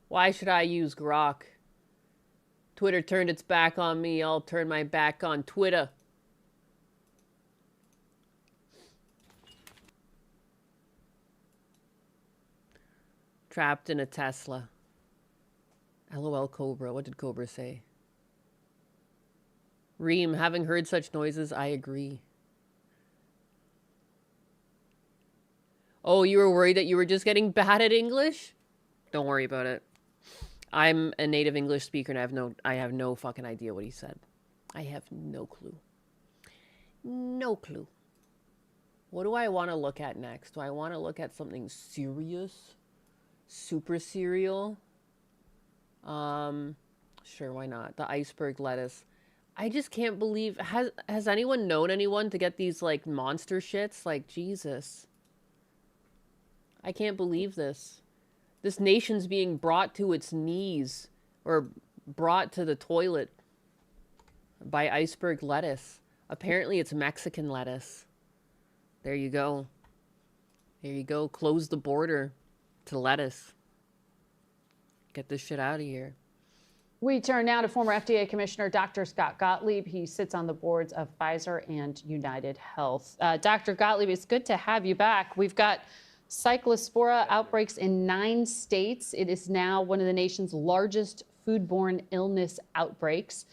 Why should I use grok? Twitter turned its back on me. I'll turn my back on Twitter. Trapped in a Tesla. LOL Cobra. What did Cobra say? Reem, having heard such noises, I agree. Oh, you were worried that you were just getting bad at English? Don't worry about it. I'm a native English speaker and I have no fucking idea what he said. I have no clue. No clue. What do I want to look at next? Do I want to look at something serious? Super cereal? Sure, why not? The iceberg lettuce. I just can't believe... Has anyone known anyone to get these, like, monster shits? Like, Jesus. I can't believe this. This nation's being brought to its knees. Or brought to the toilet. By iceberg lettuce. Apparently it's Mexican lettuce. There you go. There you go. Close the border to lettuce. Get this shit out of here. We turn now to former FDA Commissioner Dr. Scott Gottlieb. He sits on the boards of Pfizer and United Health. Dr. Gottlieb, it's good to have you back. We've got cyclospora outbreaks in 9 states. It is now one of the nation's largest foodborne illness outbreaks.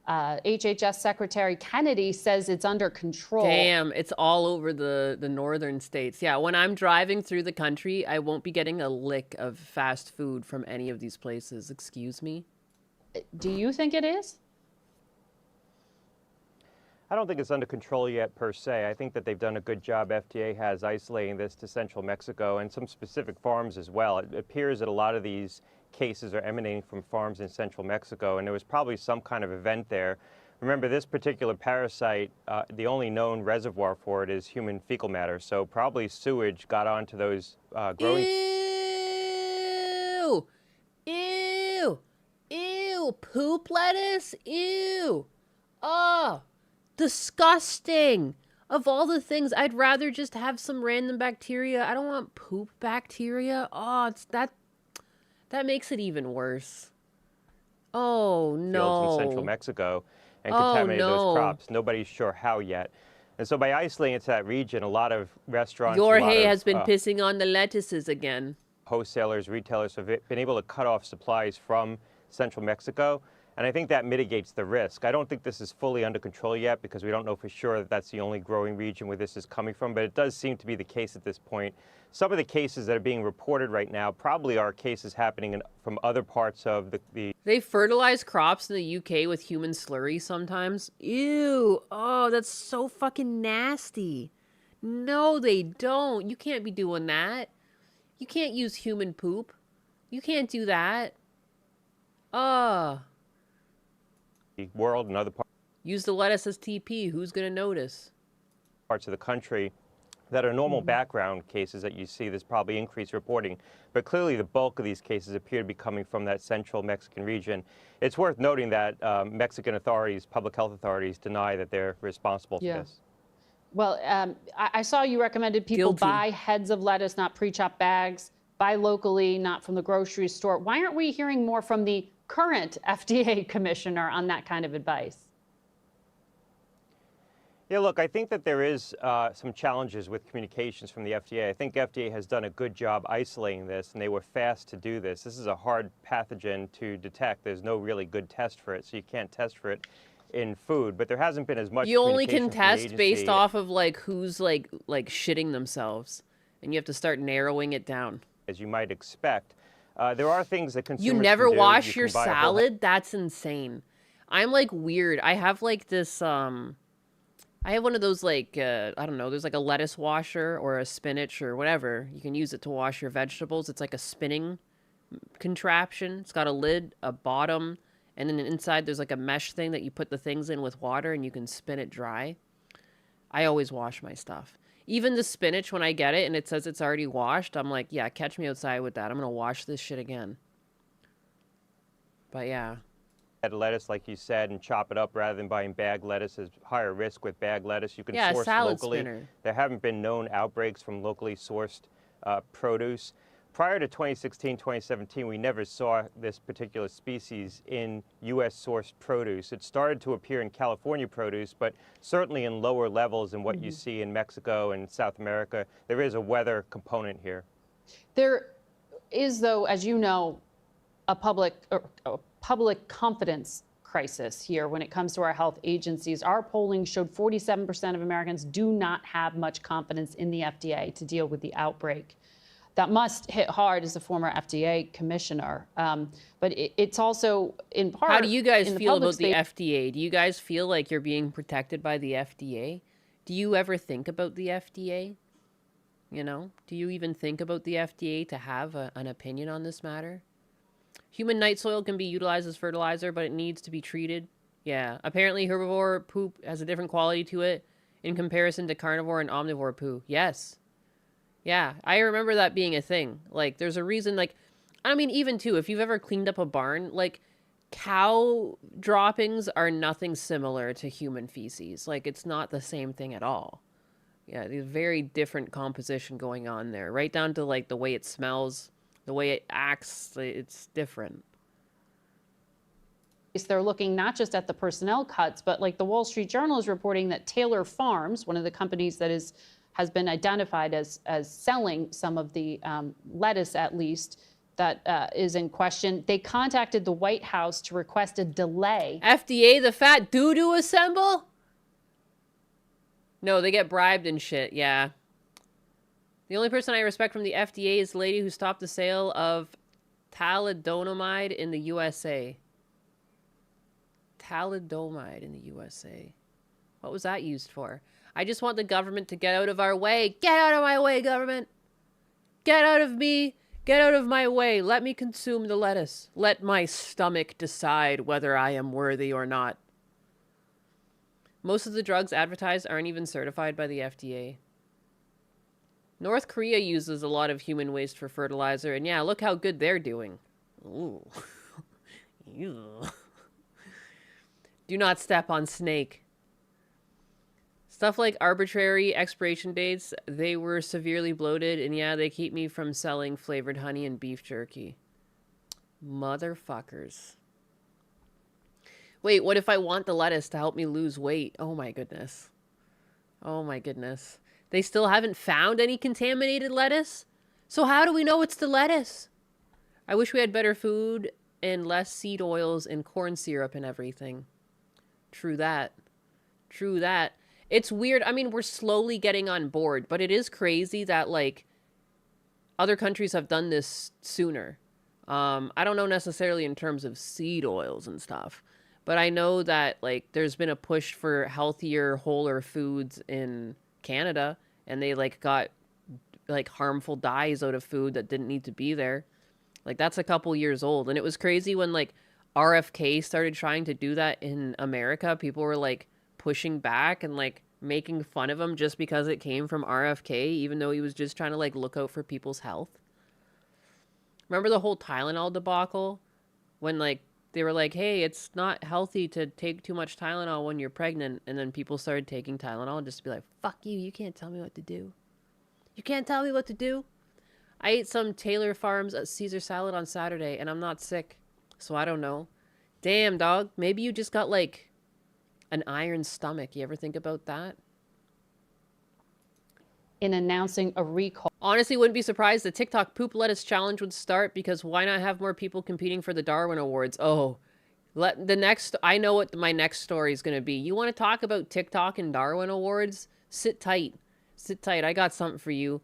HHS Secretary Kennedy says it's under control. Damn, it's all over the northern states. Yeah, when I'm driving through the country, I won't be getting a lick of fast food from any of these places. Excuse me? Do you think it is? I don't think it's under control yet per se. I think that they've done a good job, FDA has, isolating this to central Mexico and some specific farms as well. It appears that a lot of these cases are emanating from farms in central Mexico, and there was probably some kind of event there. Remember, this particular parasite, the only known reservoir for it is human fecal matter, so probably sewage got onto those growing... Ew! Ew! Ew! Poop lettuce? Ew! Oh! Disgusting! Of all the things, I'd rather just have some random bacteria. I don't want poop bacteria. Oh, it's that makes it even worse. Oh, no. Fields in central Mexico and contaminated those crops. Nobody's sure how yet. And so by isolating it to that region, a lot of restaurants... Jorge has been pissing on the lettuces again. Wholesalers, retailers have been able to cut off supplies from central Mexico. And I think that mitigates the risk. I don't think this is fully under control yet because we don't know for sure that that's the only growing region where this is coming from, but it does seem to be the case at this point. Some of the cases that are being reported right now probably are cases happening from other parts of the... They fertilize crops in the UK with human slurry sometimes. Ew. Oh, that's so fucking nasty. No, they don't. You can't be doing that. You can't use human poop. You can't do that. world and other parts. Use the lettuce as TP. Who's going to notice? Parts of the country that are normal background cases that you see, there's probably increased reporting. But clearly the bulk of these cases appear to be coming from that central Mexican region. It's worth noting that Mexican authorities, public health authorities, deny that they're responsible for this. Well, I saw you recommended people buy heads of lettuce, not pre-chopped bags, buy locally, not from the grocery store. Why aren't we hearing more from the current FDA commissioner on that kind of advice? Yeah, look, I think that there is some challenges with communications from the FDA. I think FDA has done a good job isolating this, and they were fast to do this. This is a hard pathogen to detect. There's no really good test for it, so you can't test for it in food. But there hasn't been as much. You only can test based off of like who's like shitting themselves, and you have to start narrowing it down. As you might expect, there are things that consumers You never can do. wash You your can buy a whole salad? That's insane. I'm like weird. I have like this I have one of those like I don't know, there's like a lettuce washer or a spinach or whatever. You can use it to wash your vegetables. It's like a spinning contraption. It's got a lid, a bottom, and then inside there's like a mesh thing that you put the things in with water and you can spin it dry. I always wash my stuff. Even the spinach, when I get it and it says it's already washed, I'm like, yeah, catch me outside with that. I'm going to wash this shit again. But yeah. Lettuce, like you said, and chop it up rather than buying bagged lettuce is higher risk with bagged lettuce. You can source salad locally. spinner. There haven't been known outbreaks from locally sourced produce. Prior to 2016, 2017, we never saw this particular species in U.S. sourced produce. It started to appear in California produce, but certainly in lower levels than what you see in Mexico and South America. There is a weather component here. There is, though, as you know, a public confidence crisis here when it comes to our health agencies. Our polling showed 47% of Americans do not have much confidence in the FDA to deal with the outbreak. That must hit hard as a former FDA commissioner. But it's also in part. How do you guys feel about the FDA? Do you guys feel like you're being protected by the FDA? Do you ever think about the FDA? You know, do you even think about the FDA to have an opinion on this matter? Human night soil can be utilized as fertilizer, but it needs to be treated. Yeah, apparently herbivore poop has a different quality to it in comparison to carnivore and omnivore poo. Yes. Yeah, I remember that being a thing. Like, there's a reason, like, I mean, even too, if you've ever cleaned up a barn, like, cow droppings are nothing similar to human feces. Like, it's not the same thing at all. Yeah, there's very different composition going on there, right down to, like, the way it smells, the way it acts, it's different. They're looking not just at the personnel cuts, but like the Wall Street Journal is reporting that Taylor Farms, one of the companies that has been identified as selling some of the lettuce, at least, that is in question. They contacted the White House to request a delay. FDA, the fat doo-doo assemble? No, they get bribed and shit, yeah. The only person I respect from the FDA is the lady who stopped the sale of thalidomide in the USA. Thalidomide in the USA. What was that used for? I just want the government to get out of our way. Get out of my way, government. Get out of me. Get out of my way. Let me consume the lettuce. Let my stomach decide whether I am worthy or not. Most of the drugs advertised aren't even certified by the FDA. North Korea uses a lot of human waste for fertilizer, and yeah, look how good they're doing. Ooh. Ew. Do not step on snake. Stuff like arbitrary expiration dates, they were severely bloated, and yeah, they keep me from selling flavored honey and beef jerky. Motherfuckers. Wait, what if I want the lettuce to help me lose weight? Oh my goodness. Oh my goodness. They still haven't found any contaminated lettuce? So how do we know it's the lettuce? I wish we had better food and less seed oils and corn syrup and everything. True that. True that. It's weird. I mean, we're slowly getting on board, but it is crazy that, like, other countries have done this sooner. I don't know necessarily in terms of seed oils and stuff, but I know that, like, there's been a push for healthier, wholer foods in Canada, and they, like, got, like, harmful dyes out of food that didn't need to be there. Like, that's a couple years old. And it was crazy when, like, RFK started trying to do that in America. People were, like, pushing back and, like, making fun of him just because it came from RFK, even though he was just trying to, like, look out for people's health. Remember the whole Tylenol debacle? When, like, they were like, hey, it's not healthy to take too much Tylenol when you're pregnant. And then people started taking Tylenol just to be like, fuck you, you can't tell me what to do. You can't tell me what to do. I ate some Taylor Farms Caesar salad on Saturday, and I'm not sick, so I don't know. Damn, dog. Maybe you just got, like, an iron stomach. You ever think about that? In announcing a recall. Honestly, wouldn't be surprised the TikTok poop lettuce challenge would start, because why not have more people competing for the Darwin Awards? Oh, I know what my next story is going to be. You want to talk about TikTok and Darwin Awards? Sit tight. Sit tight. I got something for you.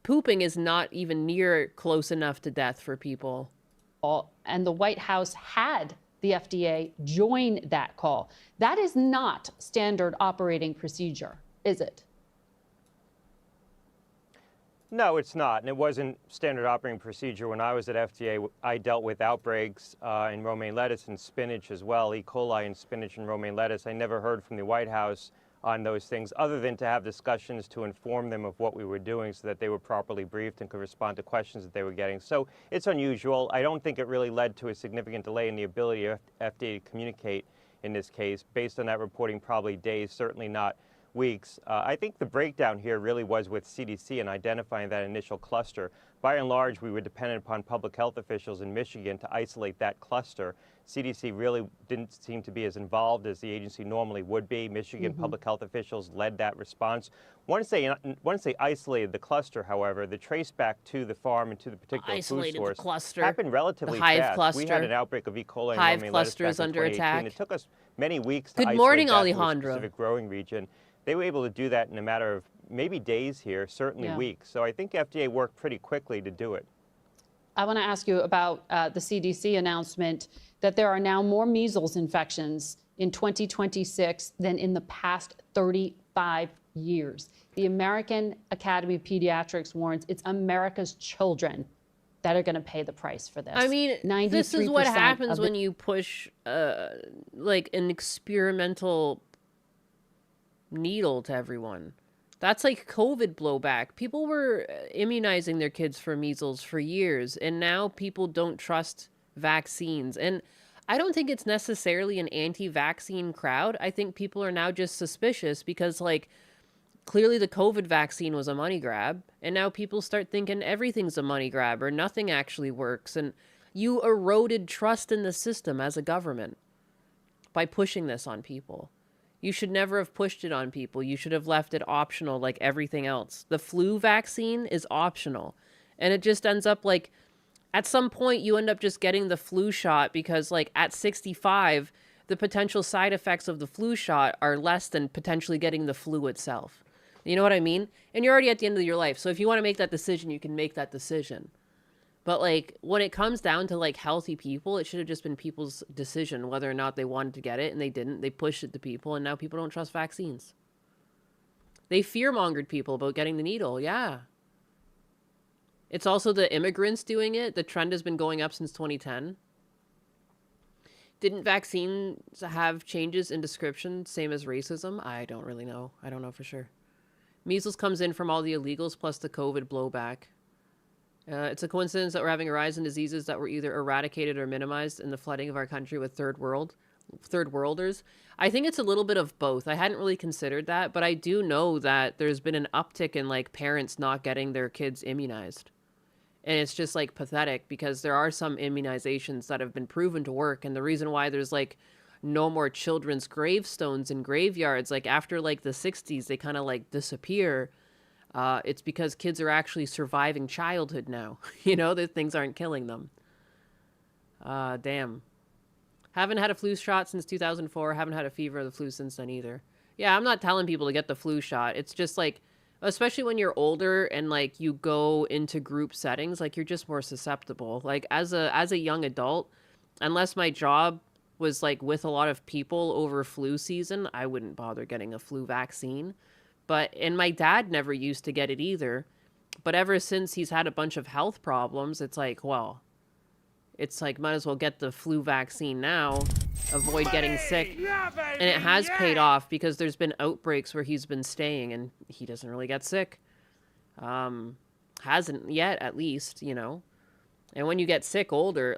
Pooping is not even near close enough to death for people. And the White House had the FDA join that call. That is not standard operating procedure, is it? No, it's not. And it wasn't standard operating procedure when I was at FDA. I dealt with outbreaks in romaine lettuce and spinach as well, E. coli in spinach and romaine lettuce. I never heard from the White House on those things, other than to have discussions to inform them of what we were doing so that they were properly briefed and could respond to questions that they were getting. So it's unusual. I don't think it really led to a significant delay in the ability of FDA to communicate in this case. Based on that reporting, probably days, certainly not weeks. I think the breakdown here really was with CDC and identifying that initial cluster. By and large, we were dependent upon public health officials in Michigan to isolate that cluster. CDC really didn't seem to be as involved as the agency normally would be. Michigan public health officials led that response. Once they isolated the cluster, however, the trace back to the farm and to the particular food source happened relatively fast. Cluster. We had an outbreak of E. coli and Hive romaine cluster lettuce is back in under 2018. attack. It took us many weeks to Good isolate morning, that to a Alejandro. specific growing region. They were able to do that in a matter of maybe days here, certainly weeks. So I think FDA worked pretty quickly to do it. I want to ask you about the CDC announcement that there are now more measles infections in 2026 than in the past 35 years. The American Academy of Pediatrics warns it's America's children that are going to pay the price for this. I mean, this is what happens when you push like an experimental needle to everyone. That's like COVID blowback. People were immunizing their kids for measles for years, and now people don't trust vaccines. And I don't think it's necessarily an anti-vaccine crowd. I think people are now just suspicious because, like, clearly the COVID vaccine was a money grab, and now people start thinking everything's a money grab or nothing actually works. And you eroded trust in the system as a government by pushing this on people. You should never have pushed it on people. You should have left it optional like everything else. The flu vaccine is optional. And it just ends up like, at some point you end up just getting the flu shot because, like, at 65, the potential side effects of the flu shot are less than potentially getting the flu itself. You know what I mean? And you're already at the end of your life. So if you want to make that decision, you can make that decision. But, like, when it comes down to, like, healthy people, it should have just been people's decision whether or not they wanted to get it, and they didn't. They pushed it to people, and now people don't trust vaccines. They fear-mongered people about getting the needle, yeah. It's also the immigrants doing it. The trend has been going up since 2010. Didn't vaccines have changes in description, same as racism? I don't really know. I don't know for sure. Measles comes in from all the illegals plus the COVID blowback. It's a coincidence that we're having a rise in diseases that were either eradicated or minimized in the flooding of our country with third worlders. I think it's a little bit of both. I hadn't really considered that, but I do know that there's been an uptick in, like, parents not getting their kids immunized. And it's just, like, pathetic because there are some immunizations that have been proven to work. And the reason why there's, like, no more children's gravestones in graveyards, like, after, like, the 60s, they kind of, like, disappear. It's because kids are actually surviving childhood now. You know, that things aren't killing them. Damn. Haven't had a flu shot since 2004. Haven't had a fever or the flu since then either. Yeah, I'm not telling people to get the flu shot. It's just like, especially when you're older and like you go into group settings, like you're just more susceptible. Like as a young adult, unless my job was like with a lot of people over flu season, I wouldn't bother getting a flu vaccine. And my dad never used to get it either. But ever since he's had a bunch of health problems, it's like, well, it's like, might as well get the flu vaccine now, avoid getting sick. And it has paid off because there's been outbreaks where he's been staying and he doesn't really get sick. Hasn't yet, at least, you know. And when you get sick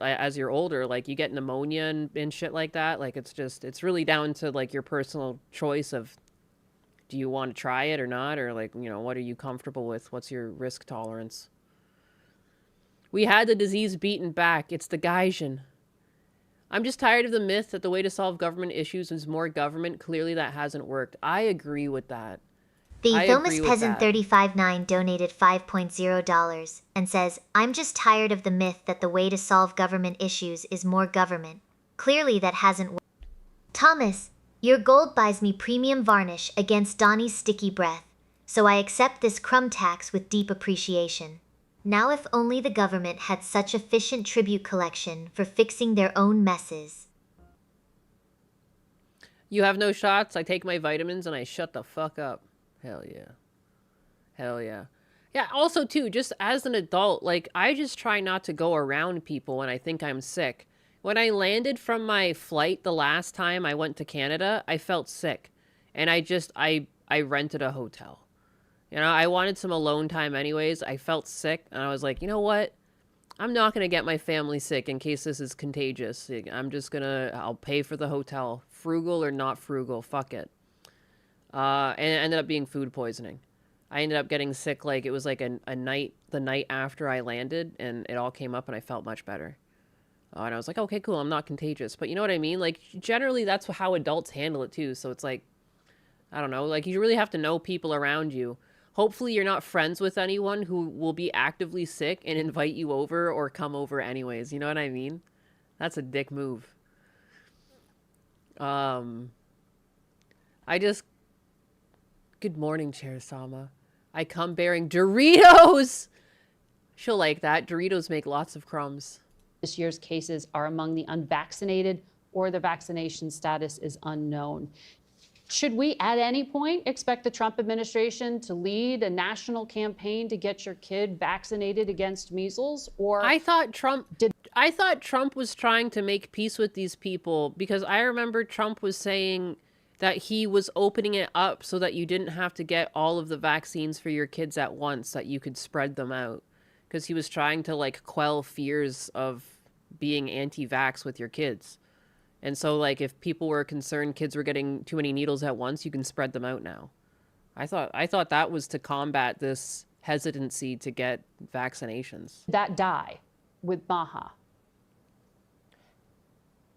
as you're older, like you get pneumonia and shit like that, like it's really down to like your personal choice of, do you want to try it or not? Or like, you know, what are you comfortable with? What's your risk tolerance? We had the disease beaten back. It's the Gaijin. I'm just tired of the myth that the way to solve government issues is more government. Clearly that hasn't worked. I agree with that. The Thomas Peasant 359 donated $5.0 and says, I'm just tired of the myth that the way to solve government issues is more government. Clearly that hasn't worked. Thomas, your gold buys me premium varnish against Donnie's sticky breath, so I accept this crumb tax with deep appreciation. Now if only the government had such efficient tribute collection for fixing their own messes. You have no shots? I take my vitamins and I shut the fuck up. Hell yeah. Hell yeah. Yeah, also too, just as an adult, like I just try not to go around people when I think I'm sick. When I landed from my flight the last time I went to Canada, I felt sick. And I rented a hotel. You know, I wanted some alone time anyways. I felt sick, and I was like, you know what? I'm not going to get my family sick in case this is contagious. I'll pay for the hotel. Frugal or not frugal, fuck it. And it ended up being food poisoning. I ended up getting sick, like, it was like the night after I landed, and it all came up, and I felt much better. And I was like, okay, cool, I'm not contagious. But you know what I mean? Like, generally, that's how adults handle it, too. So it's like, I don't know, like, you really have to know people around you. Hopefully you're not friends with anyone who will be actively sick and invite you over or come over anyways. You know what I mean? That's a dick move. Good morning, Chair Sama. I come bearing Doritos! She'll like that. Doritos make lots of crumbs. This year's cases are among the unvaccinated or the vaccination status is unknown. Should we, at any point, expect the Trump administration to lead a national campaign to get your kid vaccinated against measles? Or I thought Trump was trying to make peace with these people, because I remember Trump was saying that he was opening it up so that you didn't have to get all of the vaccines for your kids at once, that you could spread them out, because he was trying to like quell fears of being anti-vax with your kids. And so, like, if people were concerned kids were getting too many needles at once, you can spread them out now. I thought that was to combat this hesitancy to get vaccinations. That die with Maha?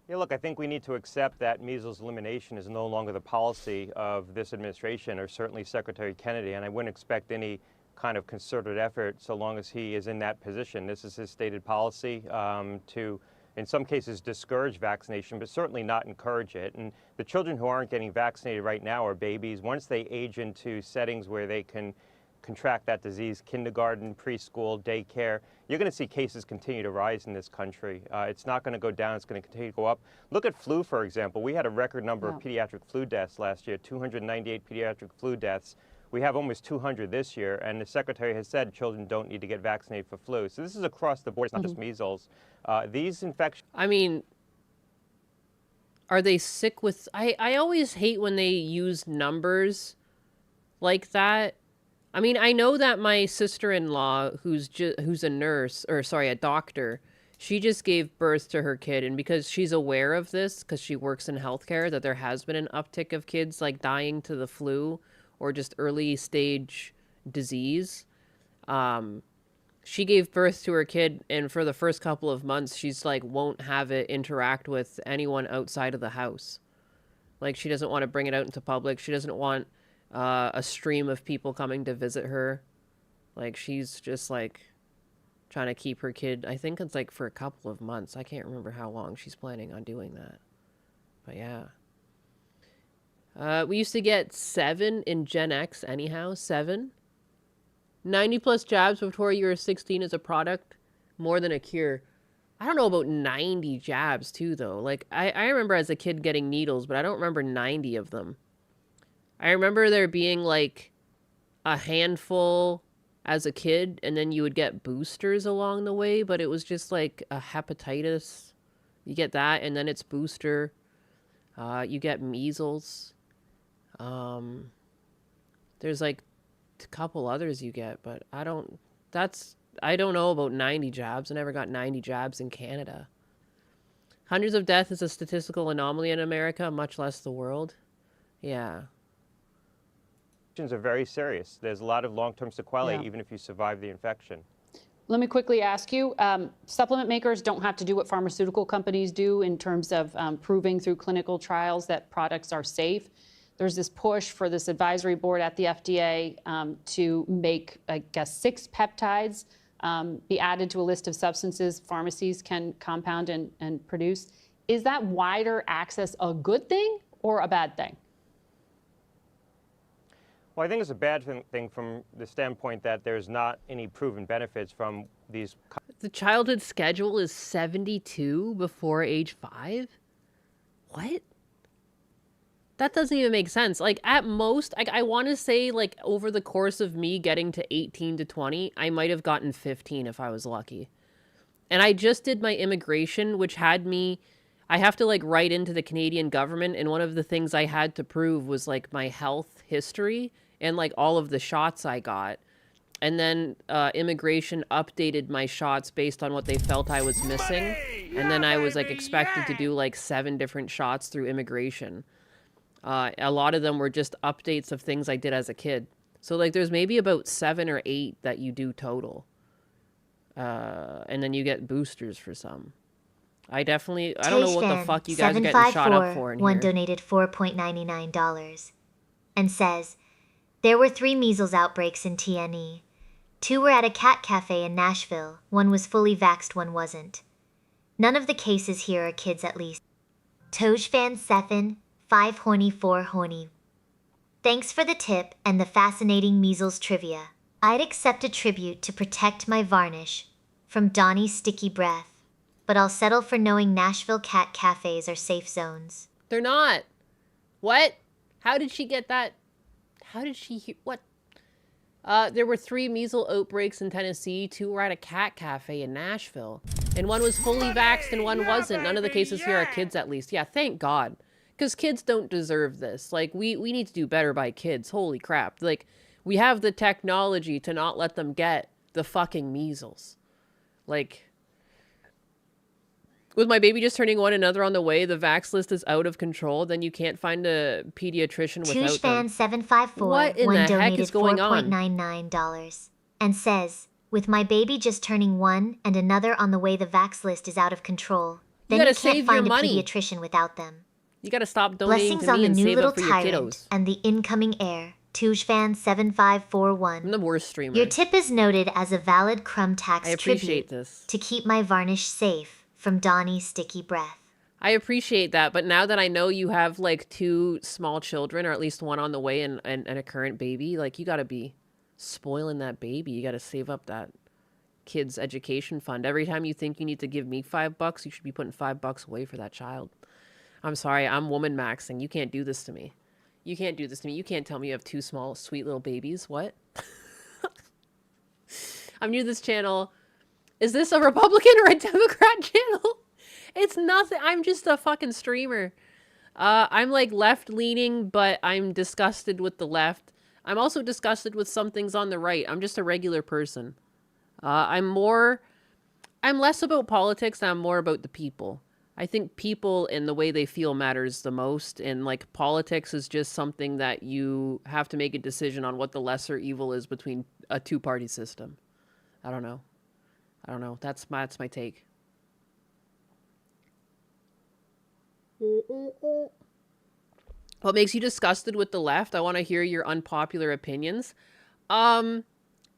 Yeah, look, I think we need to accept that measles elimination is no longer the policy of this administration, or certainly Secretary Kennedy, and I wouldn't expect any kind of concerted effort so long as he is in that position. This is his stated policy to, in some cases, discourage vaccination, but certainly not encourage it. And the children who aren't getting vaccinated right now are babies. Once they age into settings where they can contract that disease, kindergarten, preschool, daycare, you're going to see cases continue to rise in this country. It's not going to go down. It's going to continue to go up. Look at flu, for example. We had a record number of pediatric flu deaths last year, 298 pediatric flu deaths. We have almost 200 this year, and the secretary has said children don't need to get vaccinated for flu. So this is across the board, it's not just measles. These infections... I mean, are they sick with... I always hate when they use numbers like that. I mean, I know that my sister-in-law, who's a nurse, or sorry, a doctor, she just gave birth to her kid, and because she's aware of this, because she works in healthcare, that there has been an uptick of kids, like, dying to the flu or just early stage disease. She gave birth to her kid, and for the first couple of months, she's like, won't have it interact with anyone outside of the house. Like, she doesn't want to bring it out into public. She doesn't want a stream of people coming to visit her. Like, she's just like, trying to keep her kid. I think it's like for a couple of months. I can't remember how long she's planning on doing that. But yeah. We used to get 7 in Gen X anyhow. 7. 90 plus jabs before you were 16 is a product. More than a cure. I don't know about 90 jabs too, though. Like, I remember as a kid getting needles, but I don't remember 90 of them. I remember there being like a handful as a kid, and then you would get boosters along the way, but it was just like a hepatitis. You get that, and then it's booster. You get measles. There's like a couple others you get, but I don't know about 90 jabs. I never got 90 jabs in Canada. Hundreds of deaths is a statistical anomaly in America, much less the world. Yeah. Are very serious. There's a lot of long-term sequelae, Yeah. even if you survive the infection. Let me quickly ask you, supplement makers don't have to do what pharmaceutical companies do in terms of proving through clinical trials that products are safe. There's this push for this advisory board at the FDA to make, I guess, 6 peptides be added to a list of substances pharmacies can compound and produce. Is that wider access a good thing or a bad thing? Well, I think it's a bad thing from the standpoint that there's not any proven benefits from these. The childhood schedule is 72 before age 5? What? That doesn't even make sense. Like, at most, I want to say, like, over the course of me getting to 18 to 20, I might have gotten 15 if I was lucky. And I just did my immigration, which had me... I have to, like, write into the Canadian government, and one of the things I had to prove was, like, my health history and, like, all of the shots I got. And then immigration updated my shots based on what they felt I was missing. And then I was, like, expected to do, like, 7 different shots through immigration. A lot of them were just updates of things I did as a kid. So, like, there's maybe about 7 or 8 that you do total. And then you get boosters for some. I don't know what the fuck you guys are getting shot up for in here. One donated $4.99 and says, there were 3 measles outbreaks in TNE. 2 were at a cat cafe in Nashville. 1 was fully vaxxed, 1 wasn't. None of the cases here are kids at least. Tojfan Sethan, 5 horny 4 horny. Thanks for the tip and the fascinating measles trivia. I'd accept a tribute to protect my varnish from Donnie's sticky breath. But I'll settle for knowing Nashville cat cafes are safe zones. They're not. What? How did she get that? How did she hear? What? There were 3 measles outbreaks in Tennessee. 2 were at a cat cafe in Nashville. And 1 was fully vaxxed and 1 wasn't. None of the cases here are kids, at least. Yeah, thank God. Because kids don't deserve this. Like, we need to do better by kids. Holy crap. Like, we have the technology to not let them get the fucking measles. Like... With my baby just turning 1 and another on the way, the vax list is out of control. Then you can't find a pediatrician without them. Tushfan754 What in the heck is going on? $4.99 and says, with my baby just turning 1 and another on the way, the vax list is out of control. Then you can't find a pediatrician without them. You gotta stop donating Blessings to on me the and new save little up for your tyrant kiddos. and the incoming heir. Tushfan7541. I'm the worst streamer. Your tip is noted as a valid crumb tax I appreciate tribute this. to keep my varnish safe from Donnie's sticky breath. I appreciate that, but now that I know you have like 2 small children, or at least 1 on the way and a current baby, like you gotta be spoiling that baby. You gotta save up that kid's education fund. Every time you think you need to give me $5, you should be putting $5 away for that child. I'm sorry, I'm woman maxing. You can't do this to me. You can't do this to me. You can't tell me you have 2 small, sweet little babies. What? I'm new to this channel. Is this a Republican or a Democrat channel? It's nothing. I'm just a fucking streamer. I'm like left-leaning, but I'm disgusted with the left. I'm also disgusted with some things on the right. I'm just a regular person. I'm less about politics and I'm more about the people. I think people and the way they feel matters the most. And like politics is just something that you have to make a decision on what the lesser evil is between a 2-party system. I don't know. That's my take. What makes you disgusted with the left? I want to hear your unpopular opinions.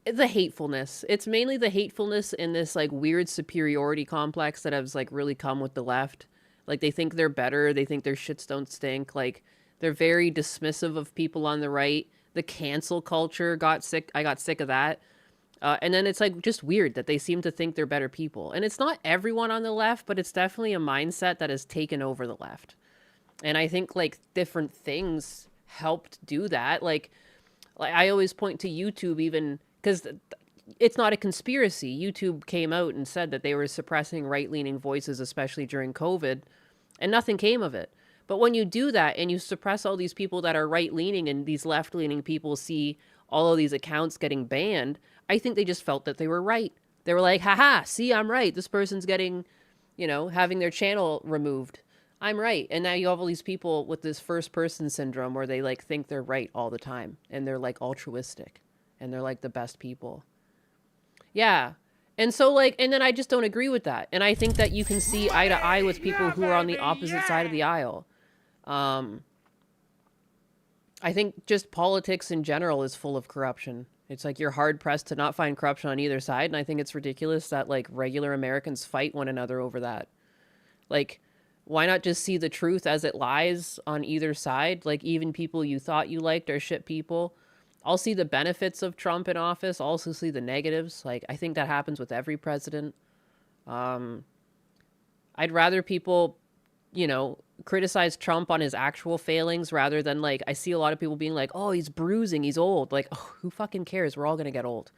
the hatefulness. It's mainly the hatefulness in this like weird superiority complex that has like really come with the left. Like they think they're better. They think their shits don't stink. Like they're very dismissive of people on the right. The cancel culture got sick. I got sick of that. And then it's like just weird that they seem to think they're better people. And it's not everyone on the left, but it's definitely a mindset that has taken over the left. And I think like different things helped do that. Like I always point to YouTube, even because it's not a conspiracy. YouTube came out and said that they were suppressing right-leaning voices, especially during COVID, and nothing came of it. But when you do that and you suppress all these people that are right-leaning and these left-leaning people see all of these accounts getting banned, I think they just felt that they were right. They were like, haha, see, I'm right. This person's getting, you know, having their channel removed. I'm right. And now you have all these people with this first person syndrome where they like think they're right all the time and they're like altruistic and they're like the best people. Yeah. And so like, and then I just don't agree with that. And I think that you can see eye to eye with people who are on the opposite side of the aisle. I think just politics in general is full of corruption. It's like you're hard pressed to not find corruption on either side. And I think it's ridiculous that like regular Americans fight one another over that. Like, why not just see the truth as it lies on either side? Like even people you thought you liked are shit people. I'll see the benefits of Trump in office. I'll also see the negatives. Like I think that happens with every president. I'd rather people, you know, criticize Trump on his actual failings rather than like, I see a lot of people being like, oh, he's bruising, he's old. Like, oh, who fucking cares? We're all going to get old.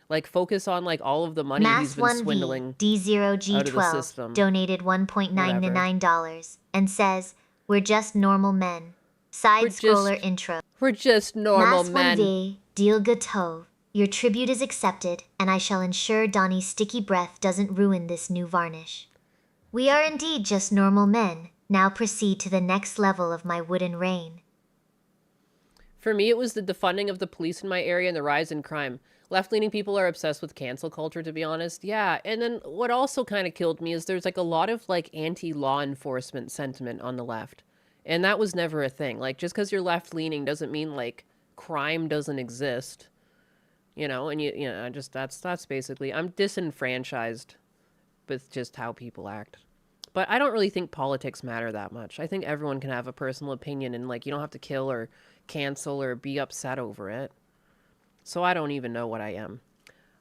Like focus on like all of the money he's been swindling D0G12 out of the system. Donated $1.99 and says, we're just normal men. Side scroller intro. We're just normal men. Mas Deal Gatov. Your tribute is accepted, and I shall ensure Donnie's sticky breath doesn't ruin this new varnish. We are indeed just normal men. Now proceed to the next level of my wooden reign. For me, it was the defunding of the police in my area and the rise in crime. Left-leaning people are obsessed with cancel culture, to be honest. Yeah, and then what also kind of killed me is there's like a lot of like anti-law enforcement sentiment on the left. And that was never a thing. Like just because you're left-leaning doesn't mean like crime doesn't exist. You know, and you know, just that's basically, I'm disenfranchised with just how people act. But I don't really think politics matter that much. I think everyone can have a personal opinion and like you don't have to kill or cancel or be upset over it. So I don't even know what I am.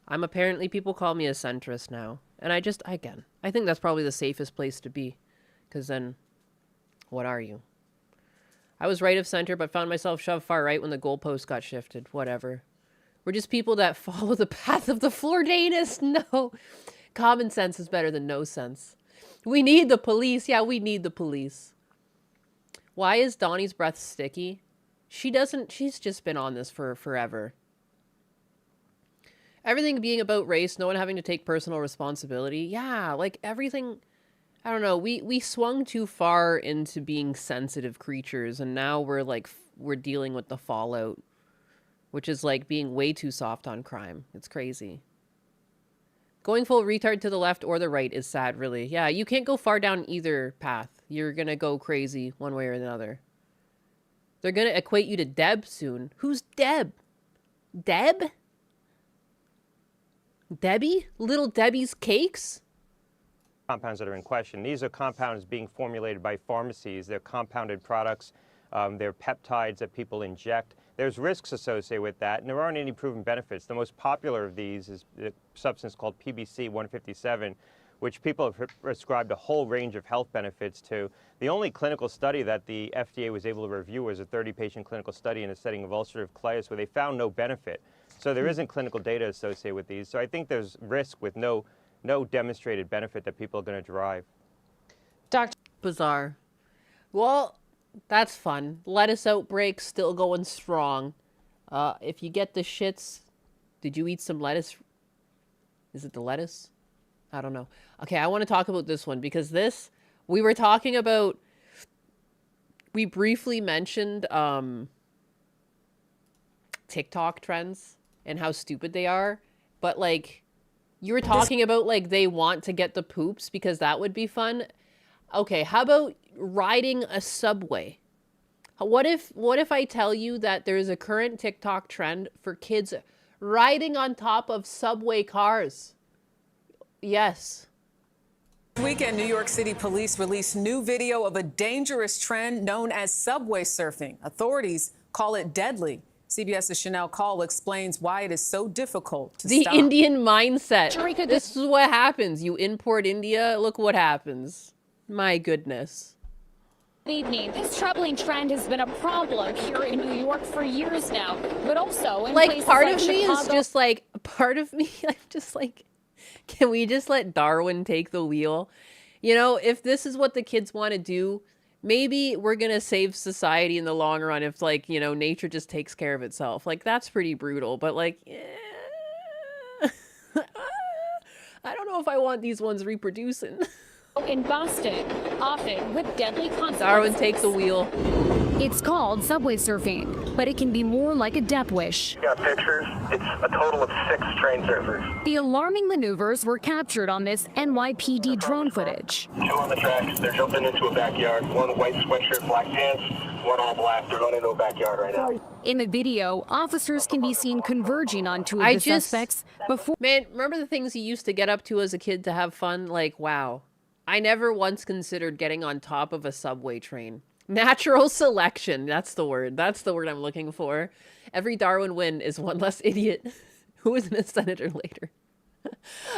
I'm apparently, people call me a centrist now. And I think that's probably the safest place to be. Because then, what are you? I was right of center, but found myself shoved far right when the goalpost got shifted. Whatever. We're just people that follow the path of the Floridanus. No. Common sense is better than no sense. We need the police. Yeah, we need the police. Why is Donnie's breath sticky? She's just been on this for forever. Everything being about race, no one having to take personal responsibility. Yeah, like everything, I don't know, we swung too far into being sensitive creatures and now we're dealing with the fallout, which is like being way too soft on crime. It's crazy. Going full retard to the left or the right is sad, really. Yeah, you can't go far down either path. You're gonna go crazy one way or another. They're gonna equate you to Deb soon. Who's Deb? Deb? Debbie? Little Debbie's Cakes? Compounds that are in question. These are compounds being formulated by pharmacies. They're compounded products. They're peptides that people inject. There's risks associated with that, and there aren't any proven benefits. The most popular of these is a substance called PBC 157, which people have prescribed a whole range of health benefits to. The only clinical study that the FDA was able to review was a 30-patient clinical study in a setting of ulcerative colitis where they found no benefit. So there isn't clinical data associated with these. So I think there's risk with no demonstrated benefit that people are going to derive. Dr. Bizarre. Well, that's fun. Lettuce outbreak still going strong. If you get the shits, did you eat some lettuce? Is it the lettuce? I don't know. Okay, I want to talk about this one because we were talking about, we briefly mentioned TikTok trends and how stupid they are. But like, you were talking about like they want to get the poops because that would be fun. Okay, how about riding a subway? What if I tell you that there's a current TikTok trend for kids riding on top of subway cars. Yes. This weekend, New York City police released new video of a dangerous trend known as subway surfing. Authorities call it deadly. CBS's Chanel Call explains why it is so difficult to stop. The Indian mindset. This is what happens. You import India, look what happens. My goodness. Good evening. This troubling trend has been a problem here in New York for years now, but also in Like, places part like of me Chicago. is just like, part of me, I'm just like, can we just let Darwin take the wheel? You know, if this is what the kids want to do, maybe we're going to save society in the long run if, like, you know, nature just takes care of itself. Like, that's pretty brutal, but, like, I don't know if I want these ones reproducing. In Boston, often with deadly consequences. Darwin, take the wheel. It's called subway surfing, but it can be more like a death wish. Got pictures. It's a total of 6 train surfers. The alarming maneuvers were captured on this NYPD drone footage. 2 on the track. They're jumping into a backyard. 1 white sweatshirt, black pants. 1 all black. They're going into a backyard right now. In the video, officers can be seen converging on 2 of the suspects before. Man, remember the things you used to get up to as a kid to have fun? Like, wow. I never once considered getting on top of a subway train. Natural selection. That's the word. That's the word I'm looking for. Every Darwin win is one less idiot who isn't a senator later.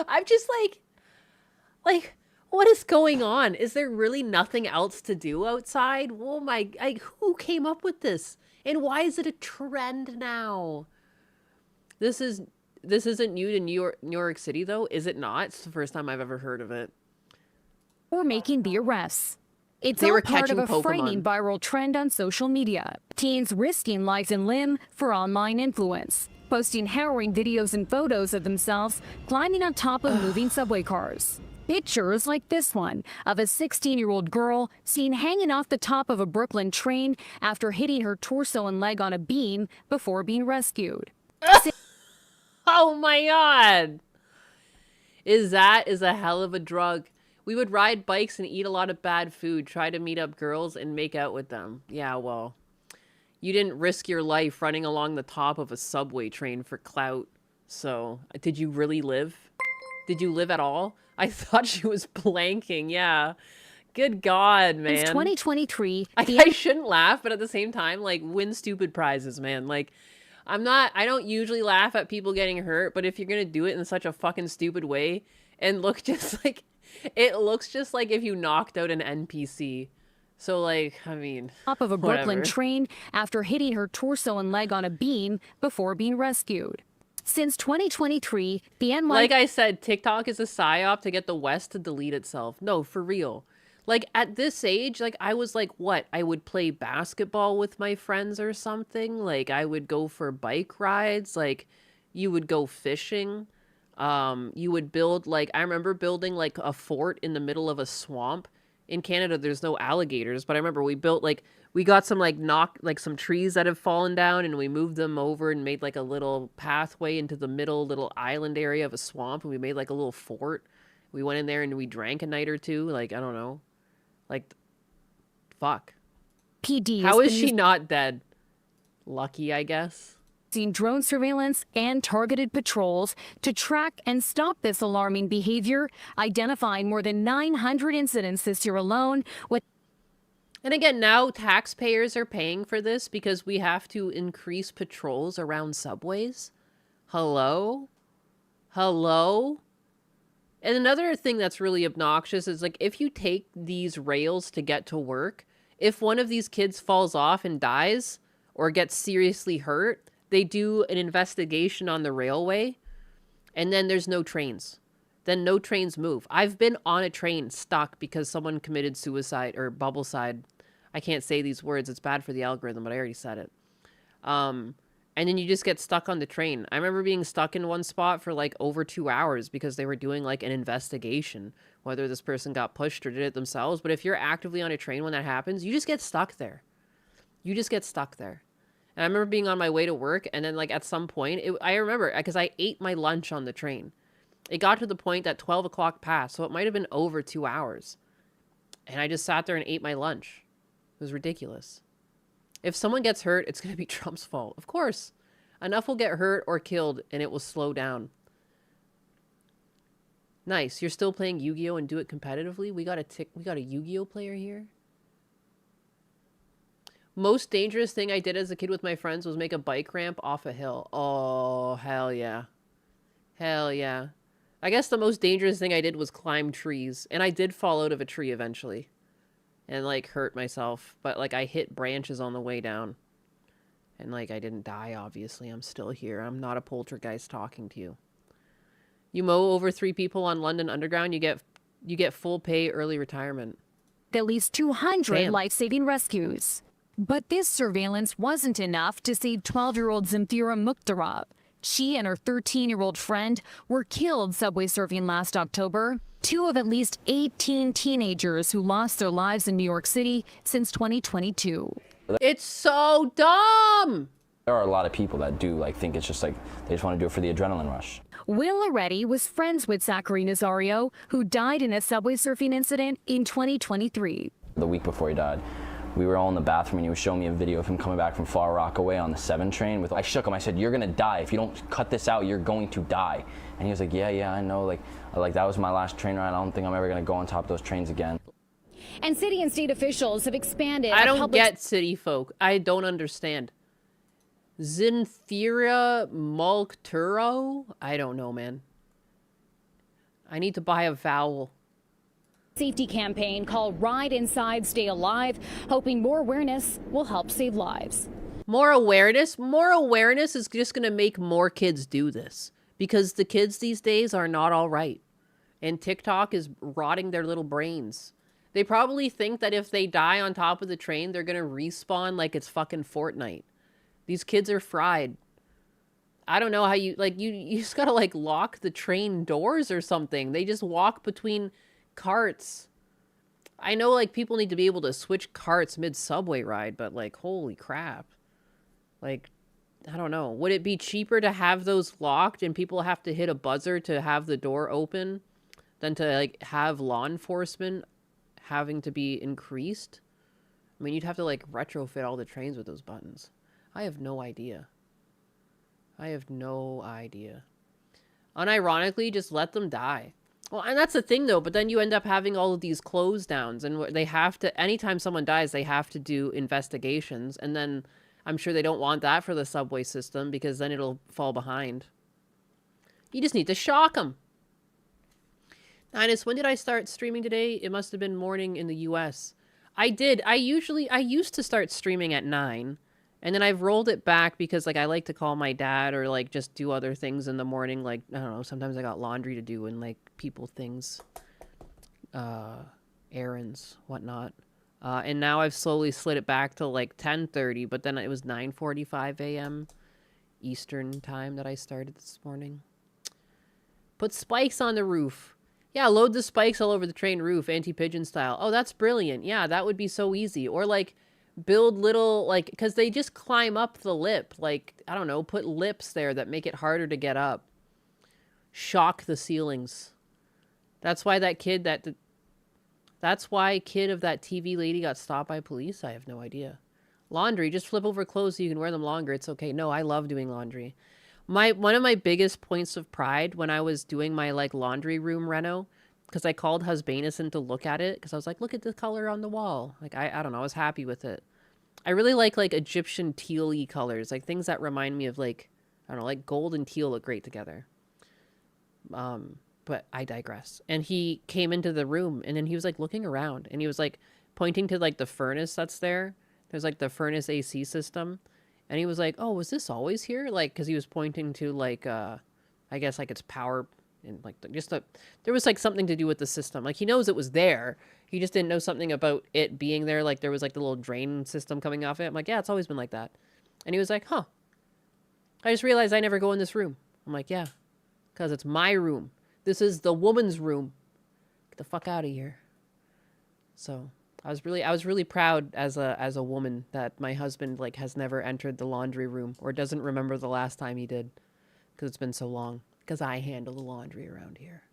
I'm just like, what is going on? Is there really nothing else to do outside? Oh my, who came up with this? And why is it a trend now? This isn't new to New York City though, is it not? It's the first time I've ever heard of it. Or making the arrests. It's They all were part of a catching frightening Pokemon. viral trend on social media. Teens risking life and limb for online influence, posting harrowing videos and photos of themselves climbing on top of moving subway cars. Pictures like this one of a 16-year-old girl seen hanging off the top of a Brooklyn train after hitting her torso and leg on a beam before being rescued. Oh my god! Is a hell of a drug. We would ride bikes and eat a lot of bad food, try to meet up girls and make out with them. Yeah, well, you didn't risk your life running along the top of a subway train for clout. So, did you really live? Did you live at all? I thought she was blanking, yeah. Good God, man. Since 2023, I shouldn't laugh, but at the same time, like, win stupid prizes, man. Like, I don't usually laugh at people getting hurt, but if you're gonna do it in such a fucking stupid way and look just like, it looks just like if you knocked out an NPC. So, like, I mean, top of a whatever. Brooklyn train after hitting her torso and leg on a beam before being rescued. Since 2023, the NY... Like I said, TikTok is a psyop to get the West to delete itself. No, for real. Like, at this age, like, I was like, what? I would play basketball with my friends or something? Like, I would go for bike rides? Like, you would go fishing? You would build, like, I remember building, like, a fort in the middle of a swamp. In Canada, there's no alligators, but I remember we built, like, we got some, like, some trees that have fallen down, and we moved them over and made, like, a little pathway into the middle little island area of a swamp, and we made, like, a little fort. We went in there and we drank a night or two, like, I don't know. Like, fuck. PD How is she not dead? Lucky, I guess. Using drone surveillance and targeted patrols to track and stop this alarming behavior, identifying more than 900 incidents this year alone. And again, now taxpayers are paying for this because we have to increase patrols around subways. Hello? Hello? And another thing that's really obnoxious is, like, if you take these rails to get to work, if one of these kids falls off and dies or gets seriously hurt, they do an investigation on the railway, and then there's no trains. Then no trains move. I've been on a train stuck because someone committed suicide or bubbleside. I can't say these words. It's bad for the algorithm, but I already said it. And then you just get stuck on the train. I remember being stuck in one spot for like over 2 hours because they were doing like an investigation, whether this person got pushed or did it themselves. But if you're actively on a train when that happens, you just get stuck there. You just get stuck there. And I remember being on my way to work, and then, like, at some point, I remember, because I ate my lunch on the train. It got to the point that 12 o'clock passed, so it might have been over 2 hours. And I just sat there and ate my lunch. It was ridiculous. If someone gets hurt, it's going to be Trump's fault. Of course. Enough will get hurt or killed, and it will slow down. Nice. You're still playing Yu-Gi-Oh and do it competitively? We got a Yu-Gi-Oh player here. Most dangerous thing I did as a kid with my friends was make a bike ramp off a hill. Oh, hell yeah. Hell yeah. I guess the most dangerous thing I did was climb trees. And I did fall out of a tree eventually. And, like, hurt myself. But, like, I hit branches on the way down. And, like, I didn't die, obviously. I'm still here. I'm not a poltergeist talking to you. You mow over 3 people on London Underground, you get full pay early retirement. At least 200 Damn. life-saving rescues. But this surveillance wasn't enough to save 12-year-old Zemfira Mukhtarov. She and her 13-year-old friend were killed subway surfing last October. 2 of at least 18 teenagers who lost their lives in New York City since 2022. It's so dumb! There are a lot of people that do think it's just they just want to do it for the adrenaline rush. Will Aretti was friends with Zachary Nazario, who died in a subway surfing incident in 2023. The week before he died, we were all in the bathroom and he was showing me a video of him coming back from Far Rockaway on the 7 train. I shook him. I said, "You're gonna die. If you don't cut this out, you're going to die." And he was like, yeah, I know. Like that was my last train ride. I don't think I'm ever gonna go on top of those trains again. And city and state officials have expanded. I don't get city folk. I don't understand. Zinfira Mulkturo? I don't know, man. I need to buy a vowel. Safety campaign called Ride Inside, Stay Alive, hoping more awareness will help save lives. More awareness? More awareness is just going to make more kids do this. Because the kids these days are not all right. And TikTok is rotting their little brains. They probably think that if they die on top of the train, they're going to respawn like it's fucking Fortnite. These kids are fried. I don't know how you just gotta lock the train doors or something. They just walk between carts. I know people need to be able to switch carts mid-subway ride, but holy crap. I don't know. Would it be cheaper to have those locked and people have to hit a buzzer to have the door open than to have law enforcement having to be increased? I mean, you'd have to retrofit all the trains with those buttons. I have no idea. I have no idea. Unironically, just let them die. Well, and that's the thing, though. But then you end up having all of these close downs. And they have to... Anytime someone dies, they have to do investigations. And then I'm sure they don't want that for the subway system because then it'll fall behind. You just need to shock them. Ninus, when did I start streaming today? It must have been morning in the US. I did. I used to start streaming at 9. And then I've rolled it back because, I like to call my dad or, just do other things in the morning. I don't know, sometimes I got laundry to do and, people things, errands, whatnot. And now I've slowly slid it back to, 10:30, but then it was 9:45 a.m. Eastern time that I started this morning. Put spikes on the roof. Yeah, load the spikes all over the train roof, anti-pigeon style. Oh, that's brilliant. Yeah, that would be so easy. Or, build little, because they just climb up the lip. I don't know, put lips there that make it harder to get up. Shock the ceilings. That's why that kid that's why kid of that TV lady got stopped by police? I have no idea. Laundry, just flip over clothes so you can wear them longer. It's okay. No, I love doing laundry. One of my biggest points of pride when I was doing my, laundry room reno, because I called Husbanus in to look at it, because I was like, look at the color on the wall. I don't know, I was happy with it. I really like Egyptian teal-y colors, things that remind me of I don't know, gold and teal look great together. But I digress. And he came into the room and then he was looking around and he was pointing to the furnace that's there. There's the furnace AC system. And he was like, "Oh, was this always here?" Cause he was pointing to I guess its power and there was something to do with the system. He knows it was there. He just didn't know something about it being there. There was the little drain system coming off it. I'm like, yeah, it's always been like that. And he was like, huh. I just realized I never go in this room. I'm like, yeah, because it's my room. This is the woman's room. Get the fuck out of here. So I was really proud as a woman that my husband has never entered the laundry room or doesn't remember the last time he did, because it's been so long. Because I handle the laundry around here.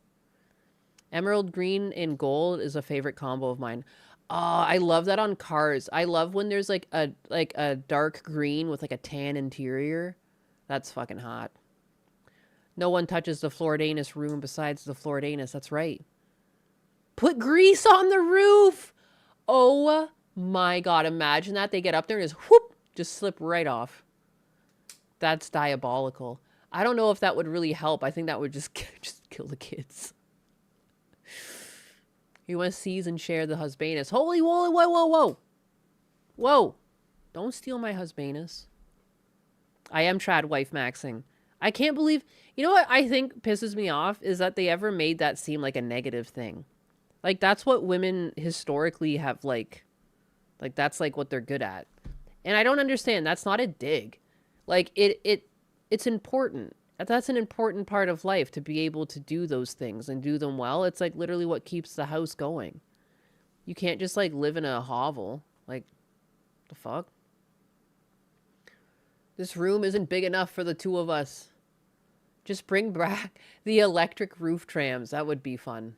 Emerald green and gold is a favorite combo of mine. I love that on cars. I love when there's a dark green with a tan interior. That's fucking hot. No one touches the Floridanus room besides the Floridanus. That's right. Put grease on the roof. Oh my God. Imagine that. They get up there and just whoop, just slip right off. That's diabolical. I don't know if that would really help. I think that would just kill the kids. You want to seize and share the husbanus. Holy moly, whoa, whoa, whoa. Whoa. Don't steal my husbanus. I am trad wife maxing. I can't believe... You know what I think pisses me off is that they ever made that seem like a negative thing. Like, that's what women historically have, like that's, like, what they're good at. And I don't understand. That's not a dig. Like, it's important. That's an important part of life, to be able to do those things and do them well. It's, like, literally what keeps the house going. You can't just, like, live in a hovel. Like, the fuck? This room isn't big enough for the two of us. Just bring back the electric roof trams. That would be fun.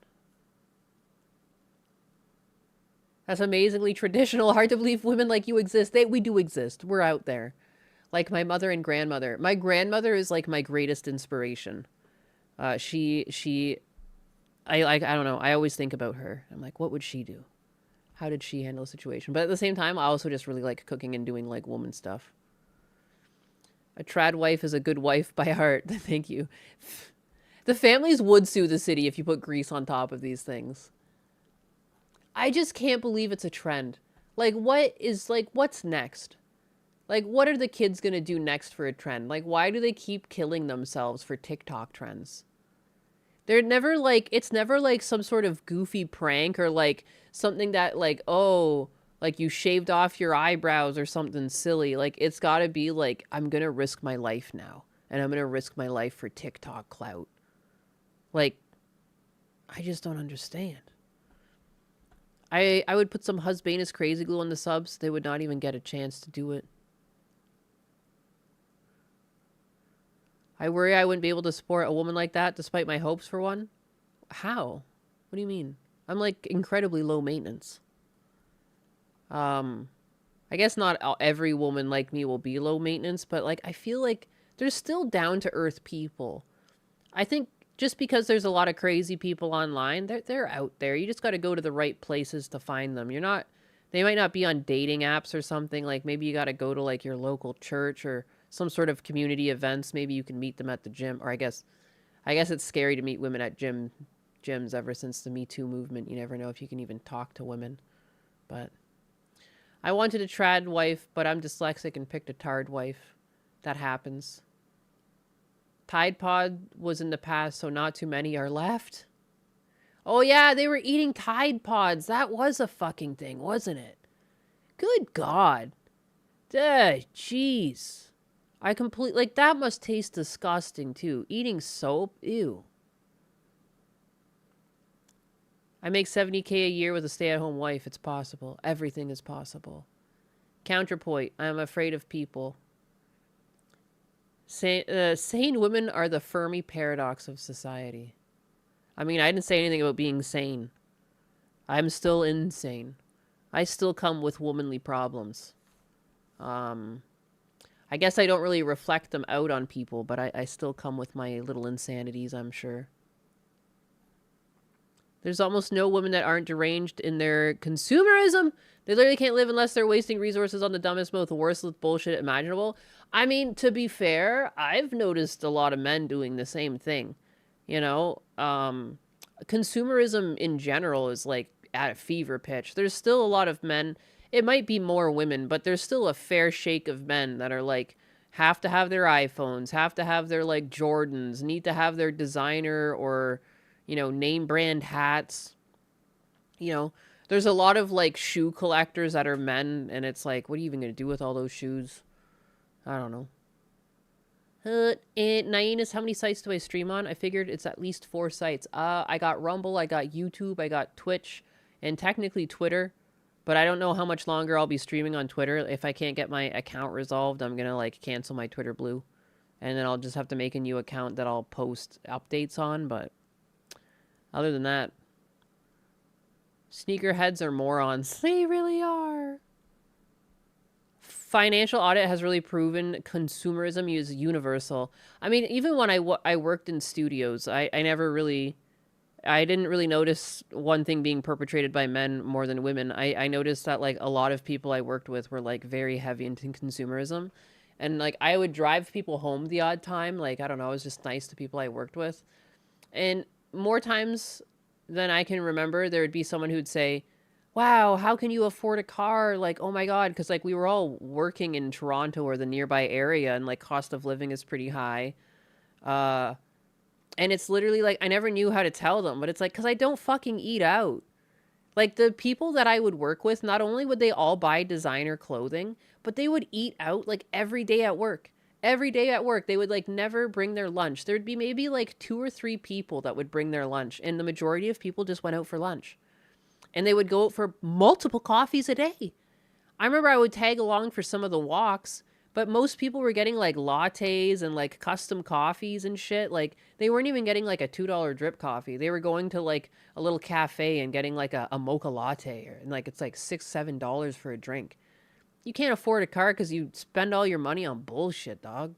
That's amazingly traditional. Hard to believe women like you exist. We do exist. We're out there. Like my mother and grandmother. My grandmother is like my greatest inspiration. I don't know. I always think about her. I'm like, what would she do? How did she handle the situation? But at the same time, I also just really like cooking and doing like woman stuff. A trad wife is a good wife by heart. Thank you. The families would sue the city if you put grease on top of these things. I just can't believe it's a trend. Like, what's next? Like, what are the kids gonna do next for a trend? Like, why do they keep killing themselves for TikTok trends? They're never like, it's never like some sort of goofy prank or like something that like, oh, like you shaved off your eyebrows or something silly. Like, it's gotta be like, I'm gonna risk my life now. And I'm gonna risk my life for TikTok clout. Like, I just don't understand. I would put some husbanus crazy glue on the subs. They would not even get a chance to do it. I worry I wouldn't be able to support a woman like that despite my hopes for one. How? What do you mean? I'm like incredibly low maintenance. I guess not every woman like me will be low maintenance, but like I feel like there's still down to earth people. I think just because there's a lot of crazy people online, they're out there. You just got to go to the right places to find them. They might not be on dating apps or something. Like maybe you got to go to like your local church or some sort of community events. Maybe you can meet them at the gym. Or I guess it's scary to meet women at gyms ever since the Me Too movement. You never know if you can even talk to women. But I wanted a trad wife, but I'm dyslexic and picked a tard wife. That happens. Tide Pod was in the past, so not too many are left. Oh yeah, they were eating Tide Pods. That was a fucking thing, wasn't it? Good God. Duh, jeez. Like, that must taste disgusting, too. Eating soap? Ew. I make $70K a year with a stay-at-home wife. It's possible. Everything is possible. Counterpoint. I am afraid of people. Sane women are the Fermi paradox of society. I mean, I didn't say anything about being sane. I'm still insane. I still come with womanly problems. I guess I don't really reflect them out on people, but I still come with my little insanities, I'm sure. There's almost no women that aren't deranged in their consumerism. They literally can't live unless they're wasting resources on the dumbest, most worthless bullshit imaginable. I mean, to be fair, I've noticed a lot of men doing the same thing. You know, consumerism in general is like at a fever pitch. There's still a lot of men. It might be more women, but there's still a fair shake of men that are like, have to have their iPhones, have to have their like Jordans, need to have their designer or, you know, name brand hats. You know, there's a lot of like shoe collectors that are men, and it's like, what are you even going to do with all those shoes? I don't know. Nainus, how many sites do I stream on? I figured it's at least 4 sites. I got Rumble, I got YouTube, I got Twitch, and technically Twitter. But I don't know how much longer I'll be streaming on Twitter. If I can't get my account resolved, I'm going to like cancel my Twitter Blue. And then I'll just have to make a new account that I'll post updates on. But other than that, sneakerheads are morons. They really are. Financial audit has really proven consumerism is universal. I mean, even when I worked in studios, I didn't really notice one thing being perpetrated by men more than women. I noticed that like a lot of people I worked with were like very heavy into consumerism. And like I would drive people home the odd time. Like, I don't know, I was just nice to people I worked with. And more times than I can remember, there would be someone who'd say, wow, how can you afford a car? Like, oh my God. Because like we were all working in Toronto or the nearby area and like cost of living is pretty high. And it's literally like, I never knew how to tell them, but it's like, because I don't fucking eat out. Like the people that I would work with, not only would they all buy designer clothing, but they would eat out like every day at work. Every day at work, they would like never bring their lunch. There'd be maybe like 2 or 3 people that would bring their lunch. And the majority of people just went out for lunch. And they would go out for multiple coffees a day. I remember I would tag along for some of the walks, but most people were getting like lattes and like custom coffees and shit. Like they weren't even getting like a $2 drip coffee. They were going to like a little cafe and getting like a mocha latte, and like it's like $6-7 for a drink. You can't afford a car because you spend all your money on bullshit, dog.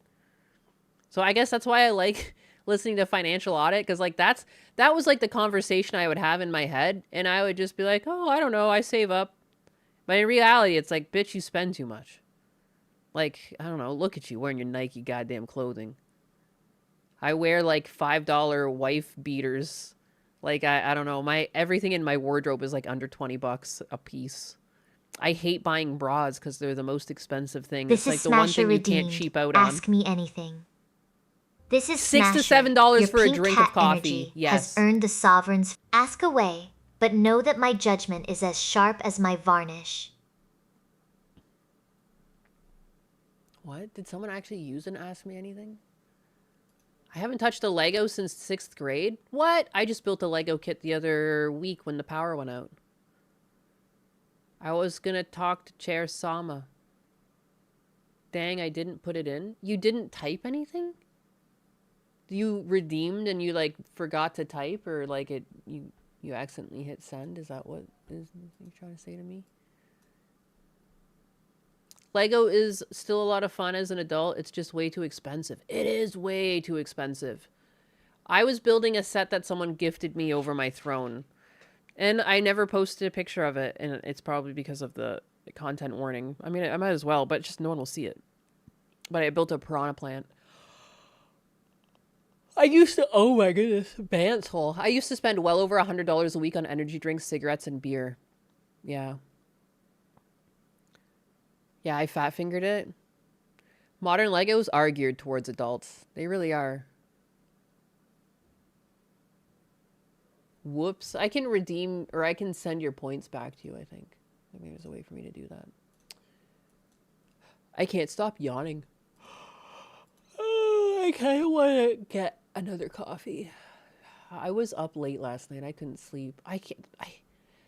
So I guess that's why I like listening to Financial Audit, because like that was like the conversation I would have in my head, and I would just be like, oh, I don't know, I save up. But in reality, it's like, bitch, you spend too much. Like, I don't know, look at you wearing your Nike goddamn clothing. I wear like $5 wife beaters. Like, I don't know, everything in my wardrobe is like under $20 a piece. I hate buying bras because they're the most expensive thing. This it's is like the one Smasher thing you redeemed. can't cheap out on. Ask me anything. This is $6 to Smasher. $7 Your for a pink drink cat of coffee. energy Yes. has earned the sovereign's. Ask away, but know that my judgment is as sharp as my varnish. What? Did someone actually use an Ask Me Anything? I haven't touched a Lego since 6th grade. What? I just built a Lego kit the other week when the power went out. I was gonna talk to Chair Sama. Dang, I didn't put it in. You didn't type anything? You redeemed and you like forgot to type, or like you accidentally hit send? Is that what you're trying to say to me? Lego is still a lot of fun as an adult. It's just way too expensive. It is way too expensive. I was building a set that someone gifted me over my throne, and I never posted a picture of it, and it's probably because of the content warning. I mean, I might as well, but just no one will see it. But I built a piranha plant. I used to, oh my goodness, Bant's hole. I used to spend well over $100 a week on energy drinks, cigarettes, and beer. Yeah. Yeah, I fat fingered it. Modern Legos are geared towards adults. They really are. Whoops. I can redeem, or I can send your points back to you, I think. Maybe there's a way for me to do that. I can't stop yawning. I kind of want to get another coffee. I was up late last night. I couldn't sleep.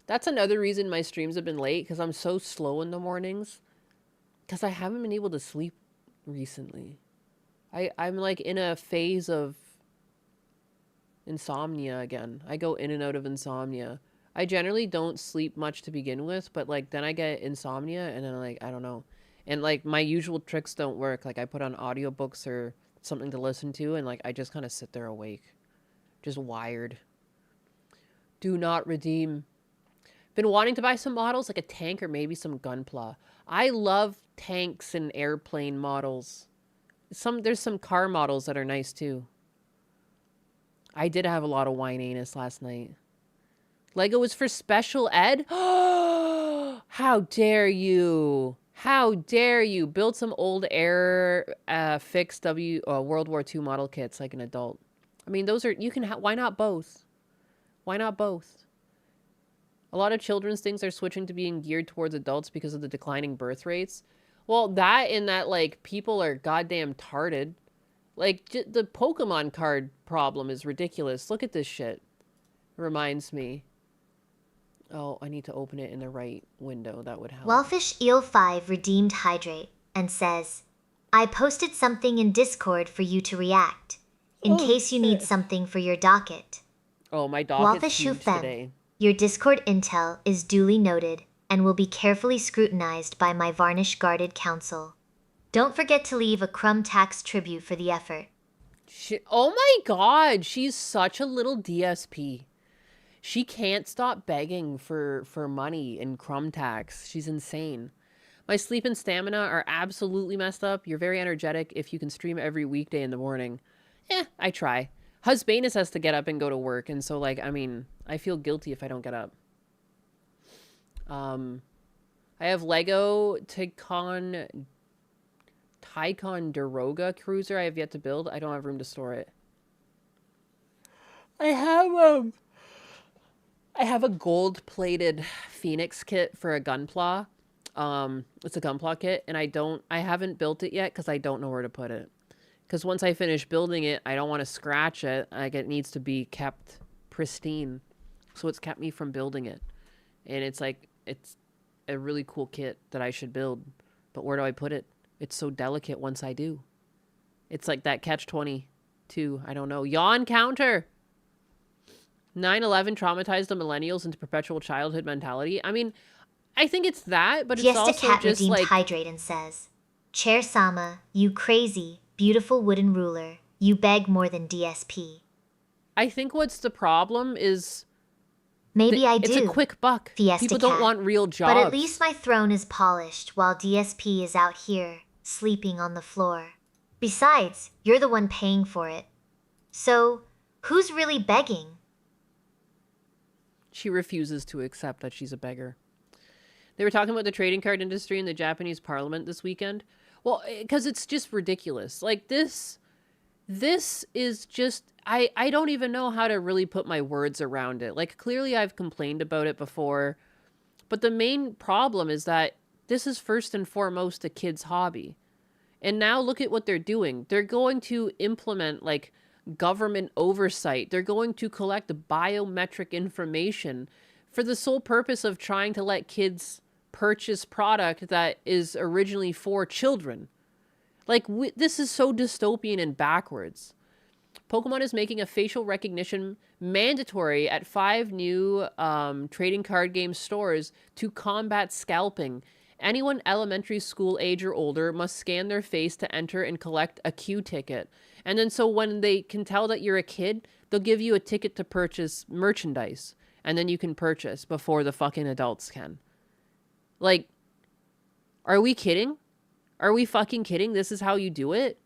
That's another reason my streams have been late, because I'm so slow in the mornings. Because I haven't been able to sleep recently. I'm like in a phase of insomnia again. I go in and out of insomnia. I generally don't sleep much to begin with, but like then I get insomnia and then like, I don't know. And like my usual tricks don't work. Like I put on audiobooks or something to listen to and like I just kind of sit there awake. Just wired. Do not redeem. Been wanting to buy some models, like a tank or maybe some Gunpla. I love tanks and airplane models. There's some car models that are nice too. I did have a lot of wine anus last night. Lego was for special ed? How dare you? How dare you? Build some old air fixed World War II model kits like an adult. I mean, those are, you can why not both? Why not both? A lot of children's things are switching to being geared towards adults because of the declining birth rates. Well, that and that, like, people are goddamn tarded. Like, the Pokemon card problem is ridiculous. Look at this shit. It reminds me. Oh, I need to open it in the right window. That would help. Wellfish Eel 5 redeemed Hydrate and says, I posted something in Discord for you to react, in case you need something for your docket. Oh, my docket's huge Wellfish today. Your Discord intel is duly noted, and will be carefully scrutinized by my varnish-guarded counsel. Don't forget to leave a crumb tax tribute for the effort. Oh my god, she's such a little DSP. She can't stop begging for money and crumb tax. She's insane. My sleep and stamina are absolutely messed up. You're very energetic if you can stream every weekday in the morning. I try. Husbanus has to get up and go to work, and so, like, I mean, I feel guilty if I don't get up. I have Lego Ticonderoga cruiser I have yet to build. I don't have room to store it. I have a gold-plated Phoenix kit for a gunpla. It's a gunpla kit, and I haven't built it yet because I don't know where to put it. Because once I finish building it, I don't want to scratch it. Like, it needs to be kept pristine. So it's kept me from building it. And it's like, it's a really cool kit that I should build. But where do I put it? It's so delicate once I do. It's like that catch-22. I don't know. Yawn counter! 9/11 traumatized the millennials into perpetual childhood mentality. I mean, I think it's that, but it's also Cat just redeemed like... Hydrate and says, Chair Sama, you crazy, beautiful wooden ruler. You beg more than DSP. I think what's the problem is... Maybe I do. It's a quick buck. Fiesta People don't Cat. want real jobs. But at least my throne is polished while DSP is out here, sleeping on the floor. Besides, you're the one paying for it. So, who's really begging? She refuses to accept that she's a beggar. They were talking about the trading card industry in the Japanese parliament this weekend. Well, because it's just ridiculous. Like, this is just... I don't even know how to really put my words around it. Like, clearly I've complained about it before. But the main problem is that this is first and foremost a kid's hobby. And now look at what they're doing. They're going to implement, like, government oversight. They're going to collect biometric information for the sole purpose of trying to let kids purchase product that is originally for children. Like, this is so dystopian and backwards. Pokemon is making a facial recognition mandatory at 5 new trading card game stores to combat scalping. Anyone elementary school age or older must scan their face to enter and collect a queue ticket. And then so when they can tell that you're a kid, they'll give you a ticket to purchase merchandise. And then you can purchase before the fucking adults can. Like, are we kidding? Are we fucking kidding? This is how you do it?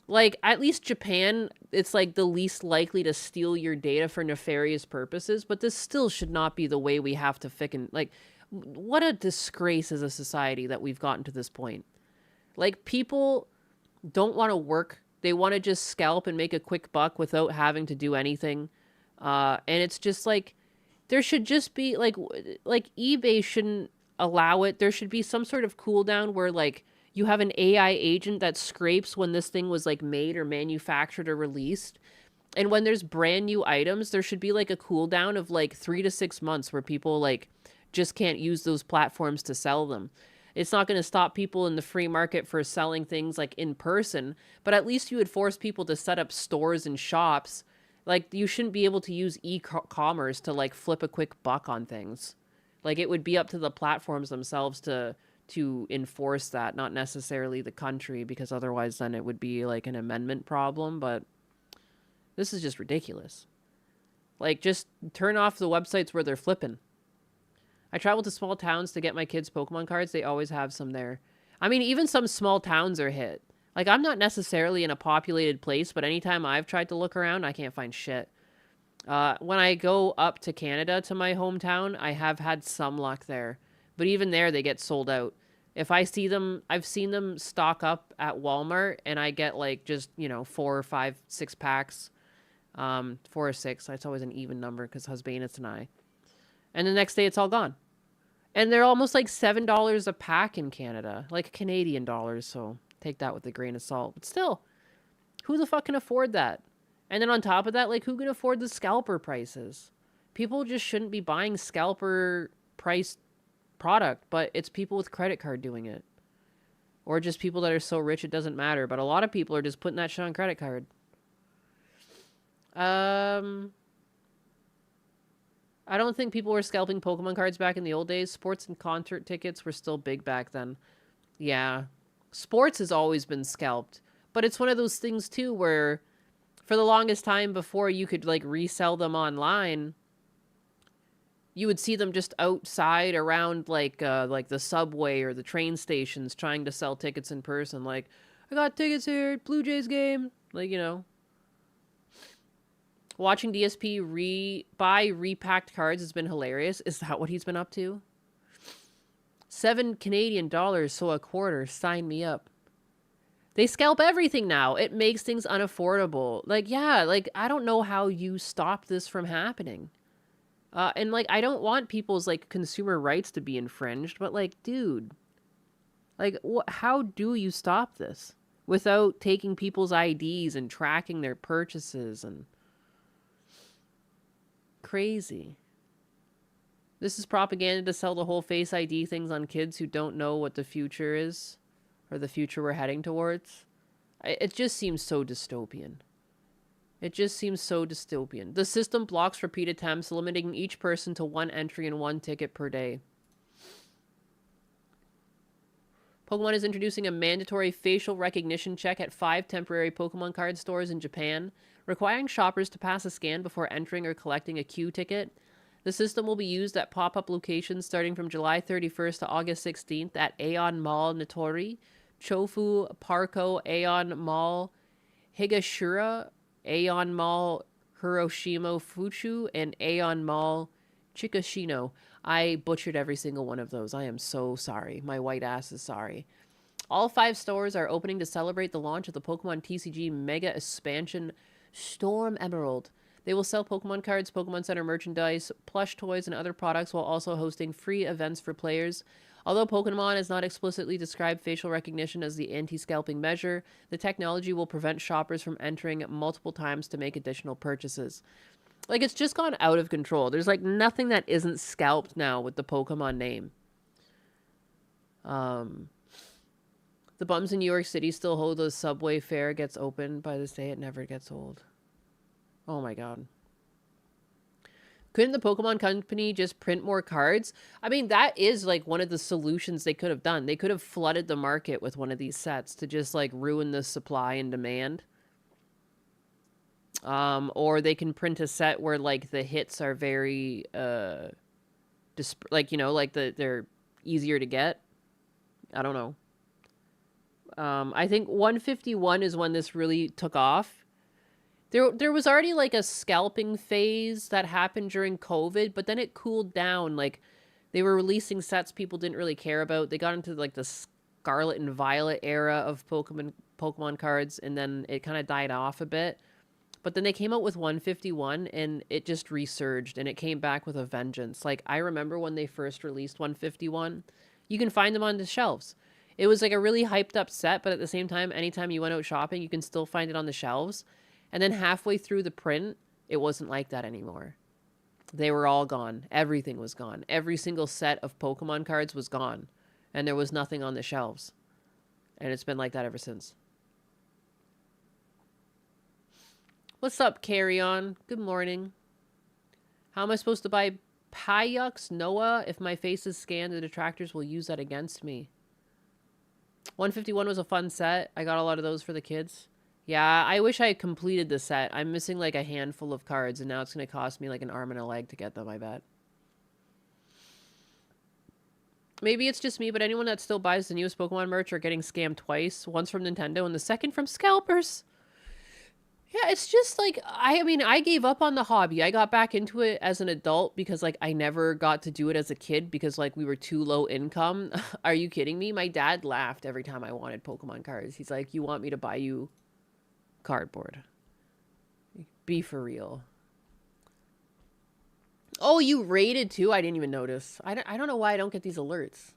Like, at least Japan, it's like the least likely to steal your data for nefarious purposes, but this still should not be the way we have to like, what a disgrace as a society that we've gotten to this point. Like, people don't want to work. They want to just scalp and make a quick buck without having to do anything. And it's just like, there should just be, like eBay shouldn't allow it. There should be some sort of cooldown where, like, you have an AI agent that scrapes when this thing was, like, made or manufactured or released. And when there's brand new items, there should be, like, a cooldown of, like, 3 to 6 months where people, like, just can't use those platforms to sell them. It's not going to stop people in the free market for selling things, like, in person, but at least you would force people to set up stores and shops. Like, you shouldn't be able to use e-commerce to, like, flip a quick buck on things. Like, it would be up to the platforms themselves to enforce that, not necessarily the country, because otherwise then it would be like an amendment problem. But this is just ridiculous. Like, just turn off the websites where they're flipping. I travel to small towns to get my kids' Pokemon cards. They always have some there. I mean, even some small towns are hit. Like, I'm not necessarily in a populated place, but anytime I've tried to look around, I can't find shit. When I go up to Canada, to my hometown, I have had some luck there. But even there, they get sold out. If I see them, I've seen them stock up at Walmart, and I get, like, just, 4 or 5, 6 packs. 4 or 6. That's always an even number, because Husbanus and I. And the next day, it's all gone. And they're almost, like, $7 a pack in Canada. Like, Canadian dollars, so take that with a grain of salt. But still, who the fuck can afford that? And then on top of that, like, who can afford the scalper prices? People just shouldn't be buying scalper priced product, but it's people with credit card doing it. Or just people that are so rich it doesn't matter. But a lot of people are just putting that shit on credit card. I don't think people were scalping Pokemon cards back in the old days. Sports and concert tickets were still big back then. Yeah. Sports has always been scalped. But it's one of those things, too, where for the longest time before you could, like, resell them online, you would see them just outside around, like the subway or the train stations trying to sell tickets in person. Like, I got tickets here at Blue Jays game. Like, you know. Watching DSP buy repacked cards has been hilarious. Is that what he's been up to? 7 Canadian dollars, so a quarter. Sign me up. They scalp everything now. It makes things unaffordable. Like, yeah, like, I don't know how you stop this from happening. And, like, I don't want people's, like, consumer rights to be infringed, but, like, dude. Like, how do you stop this? Without taking people's IDs and tracking their purchases and... Crazy. This is propaganda to sell the whole Face ID things on kids who don't know what the future is or the future we're heading towards. It just seems so dystopian. It just seems so dystopian. The system blocks repeat attempts, limiting each person to 1 entry and 1 ticket per day. Pokemon is introducing a mandatory facial recognition check at 5 temporary Pokemon card stores in Japan, requiring shoppers to pass a scan before entering or collecting a queue ticket. The system will be used at pop-up locations starting from July 31st to August 16th at Aeon Mall Nitori, Chofu Parko Aeon Mall Higashira, Aeon Mall Hiroshima Fuchu, and Aeon Mall Chikashino. I butchered every single one of those. I am so sorry. My white ass is sorry. All 5 stores are opening to celebrate the launch of the Pokemon TCG Mega Expansion Storm Emerald. They will sell Pokemon cards, Pokemon Center merchandise, plush toys, and other products while also hosting free events for players. Although Pokemon has not explicitly described facial recognition as the anti-scalping measure, the technology will prevent shoppers from entering multiple times to make additional purchases. Like, it's just gone out of control. There's, like, nothing that isn't scalped now with the Pokemon name. The bums in New York City still hold the subway fare gets open. By this day, it never gets old. Oh my god. Couldn't the Pokemon Company just print more cards? I mean, that is, like, one of the solutions they could have done. They could have flooded the market with one of these sets to just, like, ruin the supply and demand. Or they can print a set where, like, the hits are very, like, you know, like, they're easier to get. I don't know. I think 151 is when this really took off. There was already, like, a scalping phase that happened during COVID, but then it cooled down. Like, they were releasing sets people didn't really care about. They got into, like, the Scarlet and Violet era of Pokemon cards, and then it kind of died off a bit. But then they came out with 151, and it just resurged, and it came back with a vengeance. Like, I remember when they first released 151, you can find them on the shelves. It was, like, a really hyped up set, but at the same time, anytime you went out shopping, you can still find it on the shelves. And then halfway through the print, it wasn't like that anymore. They were all gone. Everything was gone. Every single set of Pokemon cards was gone. And there was nothing on the shelves. And it's been like that ever since. What's up, Carry On? Good morning. How am I supposed to buy Pyux Noah? If my face is scanned, the detractors will use that against me. 151 was a fun set. I got a lot of those for the kids. Yeah, I wish I had completed the set. I'm missing, like, a handful of cards, and now it's going to cost me, like, an arm and a leg to get them, I bet. Maybe it's just me, but anyone that still buys the newest Pokemon merch are getting scammed twice. Once from Nintendo and the second from scalpers. Yeah, it's just, like, I mean, I gave up on the hobby. I got back into it as an adult because, like, I never got to do it as a kid because, like, we were too low income. Are you kidding me? My dad laughed every time I wanted Pokemon cards. He's like, you want me to buy you cardboard? Be for real. Oh, you rated too? I didn't even notice. I don't know why I don't get these alerts.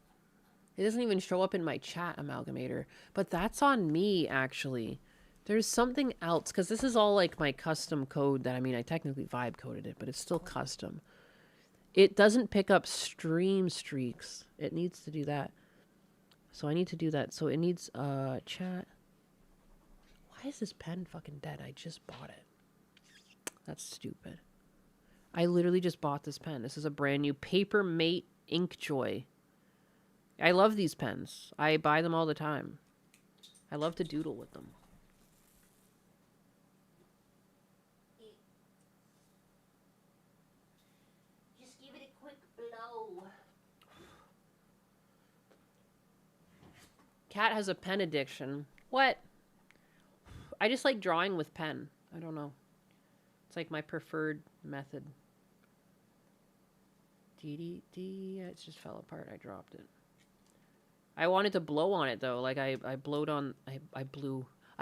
It doesn't even show up in my chat, Amalgamator. But that's on me, actually. There's something else, because this is all, like, my custom code that, I mean, I technically vibe coded it, but it's still custom. It doesn't pick up stream streaks. It needs to do that. So I need to do that. So it needs, chat. Why is this pen fucking dead? I just bought it. That's stupid. I literally just bought this pen. This is a brand new Paper Mate Ink Joy. I love these pens. I buy them all the time. I love to doodle with them. Just give it a quick blow. Cat has a pen addiction. What? I just like drawing with pen. I don't know. It's like my preferred method. It just fell apart. I dropped it. I wanted to blow on it though. Like I blowed on. I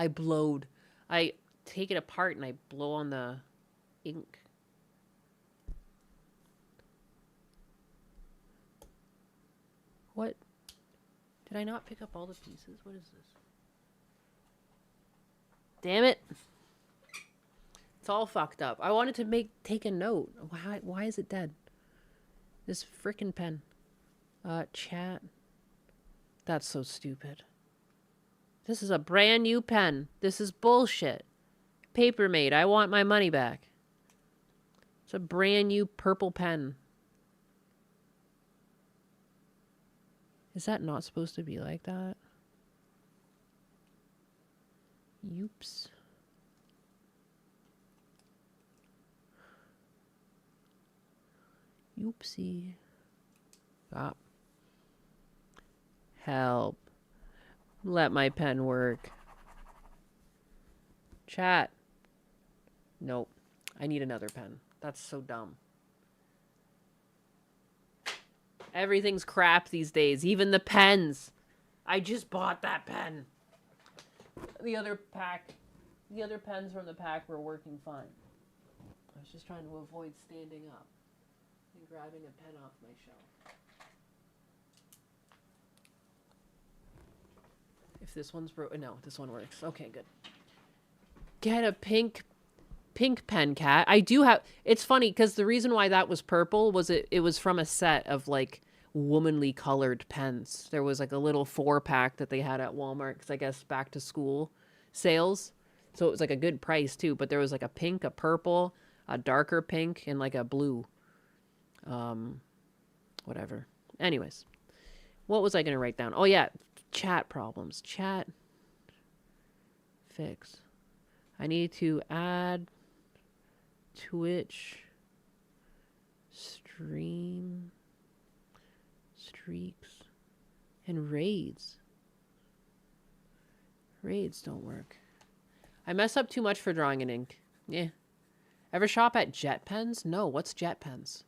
blowed. I take it apart and I blow on the ink. What? Did I not pick up all the pieces? What is this? Damn it. It's all fucked up. I wanted to take a note. Why is it dead? This frickin' pen. Chat. That's so stupid. This is a brand new pen. This is bullshit. Paper Mate, I want my money back. It's a brand new purple pen. Is that not supposed to be like that? Oops. Oopsie. Stop. Help. Let my pen work. Chat. Nope. I need another pen. That's so dumb. Everything's crap these days. Even the pens. I just bought that pen. The other pens from the pack were working fine. I was just trying to avoid standing up and grabbing a pen off my shelf. If this one's broken, no, this one works. Okay, good. Get a pink pen, Cat. I do have. It's funny because the reason why that was purple was it was from a set of like womanly colored pens. There was like a little 4-pack that they had at Walmart because I guess back to school sales. So it was like a good price too. But there was like a pink, a purple, a darker pink, and like a blue. Whatever. Anyways, what was I gonna write down? Oh yeah, chat problems. Chat fix. I need to add Twitch stream streaks and raids. Raids don't work. I mess up too much for drawing in ink. Yeah. Ever shop at Jet Pens? No, what's Jet Pens?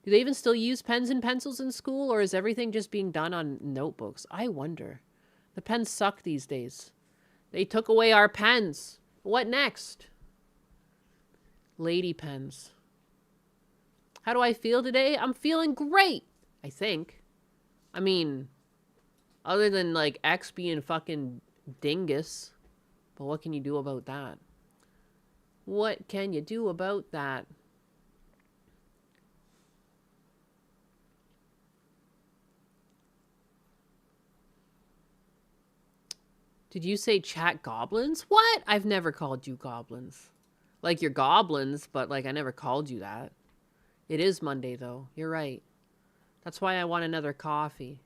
Do they even still use pens and pencils in school, or is everything just being done on notebooks? I wonder. The pens suck these days. They took away our pens. What next? Lady pens. How do I feel today? I'm feeling great, I think. I mean, other than like X being fucking dingus. But what can you do about that? What can you do about that? Did you say chat goblins? What? I've never called you goblins. Like, you're goblins, but, like, I never called you that. It is Monday, though. You're right. That's why I want another coffee.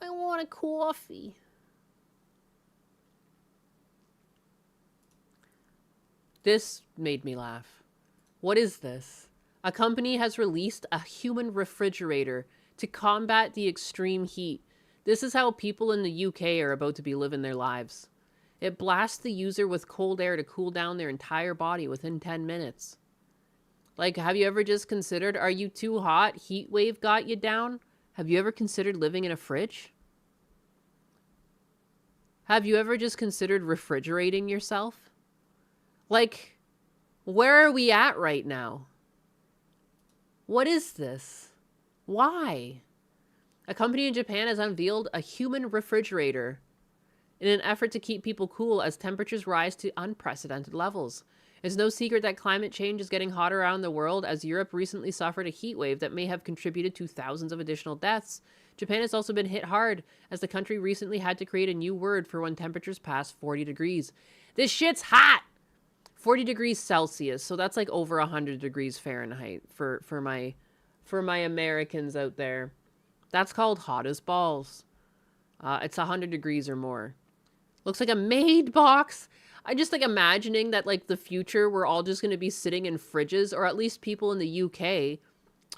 I want a coffee. This made me laugh. What is this? A company has released a human refrigerator to combat the extreme heat. This is how people in the UK are about to be living their lives. It blasts the user with cold air to cool down their entire body within 10 minutes. Like, have you ever just considered, are you too hot? Heat wave got you down? Have you ever considered living in a fridge? Have you ever just considered refrigerating yourself? Like, where are we at right now? What is this? Why? A company in Japan has unveiled a human refrigerator in an effort to keep people cool as temperatures rise to unprecedented levels. It's no secret that climate change is getting hotter around the world, as Europe recently suffered a heat wave that may have contributed to thousands of additional deaths. Japan has also been hit hard, as the country recently had to create a new word for when temperatures pass 40 degrees. This shit's hot! 40 degrees Celsius. So that's like over 100 degrees Fahrenheit for my Americans out there. That's called hot as balls. It's 100 degrees or more. Looks like a maid box. I just like imagining that like the future, we're all just going to be sitting in fridges, or at least people in the UK.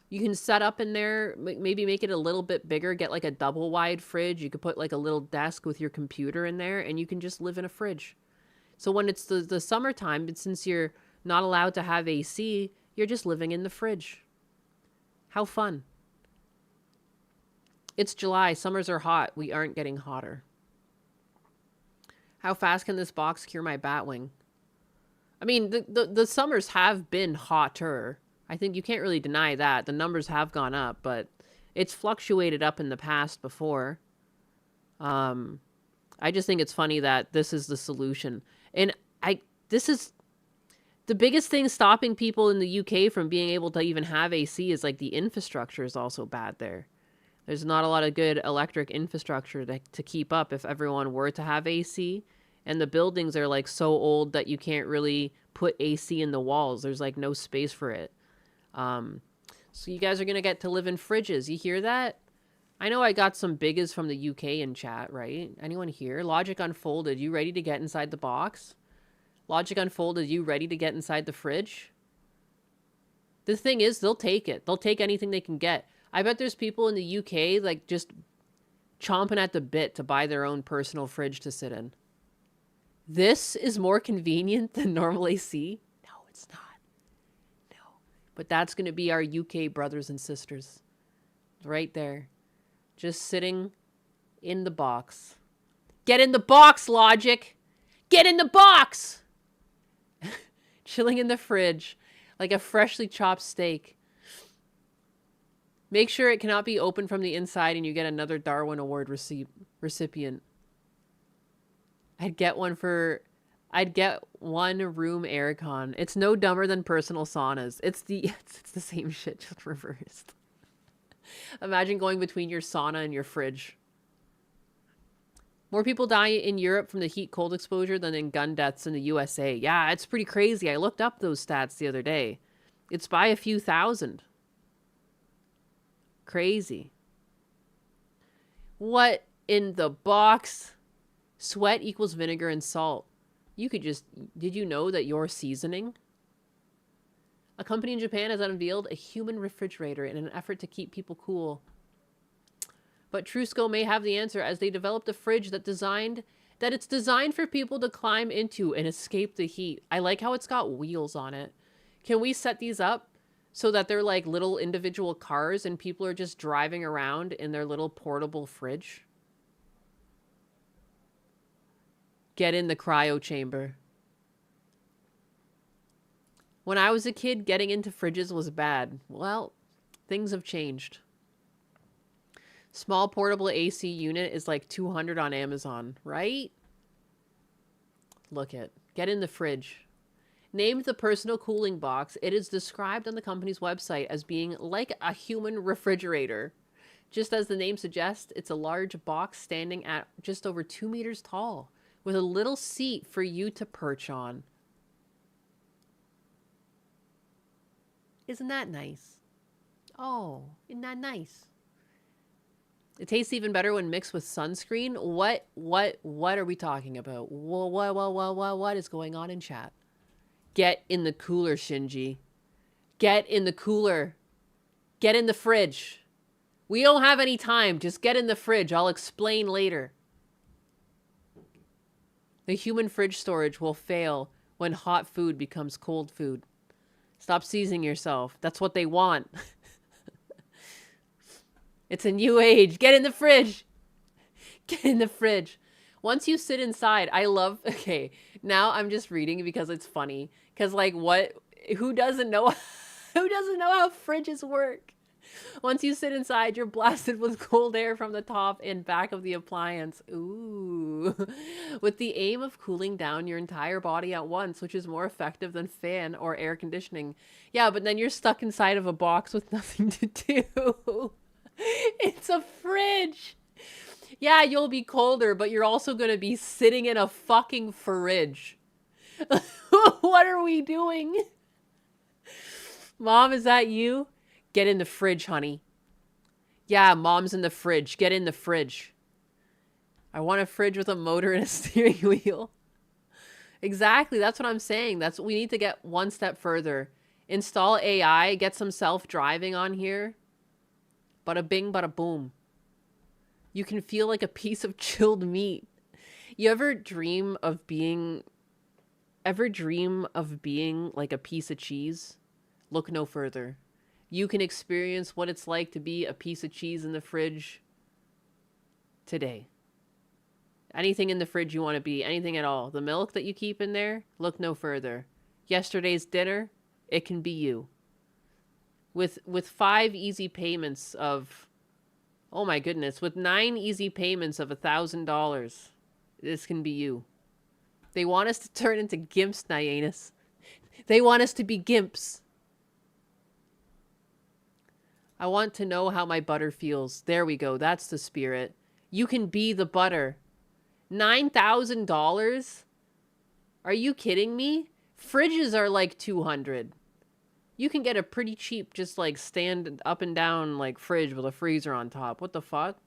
You can set up in there, maybe make it a little bit bigger, get like a double wide fridge. You could put like a little desk with your computer in there, and you can just live in a fridge. So when it's the summertime, but since you're not allowed to have AC, you're just living in the fridge. How fun. It's July. Summers are hot. We aren't getting hotter. How fast can this box cure my bat wing? I mean, the summers have been hotter. I think you can't really deny that. The numbers have gone up, but it's fluctuated up in the past before. I just think it's funny that this is the solution. And this is the biggest thing stopping people in the UK from being able to even have AC is like the infrastructure is also bad there. There's not a lot of good electric infrastructure to keep up if everyone were to have AC. And the buildings are like so old that you can't really put AC in the walls. There's like no space for it. So you guys are going to get to live in fridges. You hear that? I know I got some biggies from the UK in chat, right? Anyone here? Logic Unfolded, you ready to get inside the box? Logic Unfolded, you ready to get inside the fridge? The thing is, they'll take it. They'll take anything they can get. I bet there's people in the UK like just chomping at the bit to buy their own personal fridge to sit in. This is more convenient than normal AC? No, it's not. No. But that's going to be our UK brothers and sisters. Right there. Just sitting in the box. Get in the box, Logic! Get in the box! Chilling in the fridge like a freshly chopped steak. Make sure it cannot be opened from the inside and you get another Darwin Award recipient. I'd get one room aircon. It's no dumber than personal saunas. It's the same shit, just reversed. Imagine going between your sauna and your fridge. More people die in Europe from the heat-cold exposure than in gun deaths in the USA. Yeah, it's pretty crazy. I looked up those stats the other day. It's by a few thousand. Crazy. What in the box? Sweat equals vinegar and salt. You could just... Did you know that you're seasoning? A company in Japan has unveiled a human refrigerator in an effort to keep people cool. But Trusco may have the answer as they developed a fridge that it's designed for people to climb into and escape the heat. I like how it's got wheels on it. Can we set these up so that they're like little individual cars and people are just driving around in their little portable fridge? Get in the cryo chamber. When I was a kid, getting into fridges was bad. Well, things have changed. Small portable AC unit is like $200 on Amazon, right? Look it. Get in the fridge. Named the personal cooling box, it is described on the company's website as being like a human refrigerator. Just as the name suggests, it's a large box standing at just over 2 meters tall, with a little seat for you to perch on. Isn't that nice? Oh, isn't that nice? It tastes even better when mixed with sunscreen. What are we talking about? What is going on in chat? Get in the cooler, Shinji. Get in the cooler. Get in the fridge. We don't have any time. Just get in the fridge. I'll explain later. The human fridge storage will fail when hot food becomes cold food. Stop seizing yourself. That's what they want. It's a new age. Get in the fridge. Get in the fridge. Once you sit inside, I love... Okay, now I'm just reading because it's funny. Because, like, what... Who doesn't know... Who doesn't know how fridges work? Once you sit inside, you're blasted with cold air from the top and back of the appliance. Ooh. With the aim of cooling down your entire body at once, which is more effective than fan or air conditioning. Yeah, but then you're stuck inside of a box with nothing to do. It's a fridge. Yeah, you'll be colder, but you're also going to be sitting in a fucking fridge. What are we doing? Mom, is that you? Get in the fridge, honey. Yeah, Mom's in the fridge. Get in the fridge. I want a fridge with a motor and a steering wheel. Exactly. That's what I'm saying. That's what we need to get one step further. Install AI, get some self-driving on here. Bada bing, bada boom. You can feel like a piece of chilled meat. You ever dream of being like a piece of cheese? Look no further. You can experience what it's like to be a piece of cheese in the fridge today. Anything in the fridge you want to be, anything at all. The milk that you keep in there, look no further. Yesterday's dinner, it can be you. With 5 easy payments of, oh my goodness, with 9 easy payments of $1,000, this can be you. They want us to turn into gimps, Nyanus. They want us to be gimps. I want to know how my butter feels. There we go. That's the spirit. You can be the butter. $9,000? Are you kidding me? Fridges are like $200. You can get a pretty cheap, just like stand up and down like fridge with a freezer on top. What the fuck?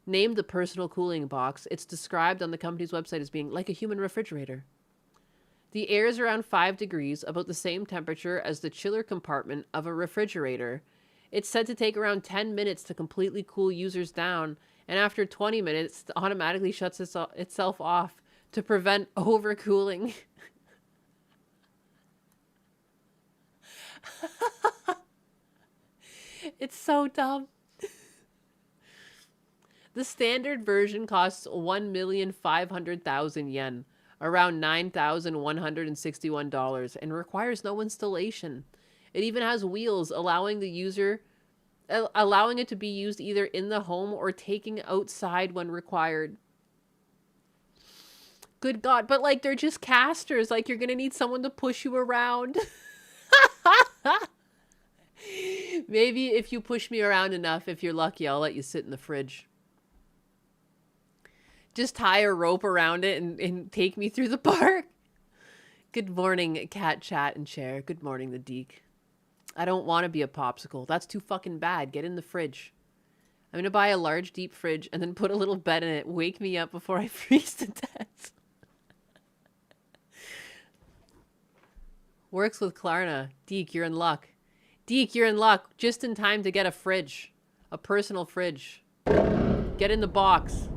Named the personal cooling box, it's described on the company's website as being like a human refrigerator. The air is around 5 degrees, about the same temperature as the chiller compartment of a refrigerator. It's said to take around 10 minutes to completely cool users down, and after 20 minutes, it automatically shuts itself off to prevent overcooling. It's so dumb. The standard version costs 1,500,000 yen, around $9,161, and requires no installation. It even has wheels, allowing it to be used either in the home or taking outside when required. Good God, but like they're just casters, like you're gonna need someone to push you around. Maybe if you push me around enough, if you're lucky, I'll let you sit in the fridge. Just tie a rope around it and take me through the park. Good morning, cat, chat, and chair. Good morning, the Deke. I don't want to be a popsicle. That's too fucking bad. Get in the fridge. I'm going to buy a large, deep fridge and then put a little bed in it. Wake me up before I freeze to death. Works with Klarna. Deke, you're in luck. Deke, you're in luck. Just in time to get a fridge. A personal fridge. Get in the box.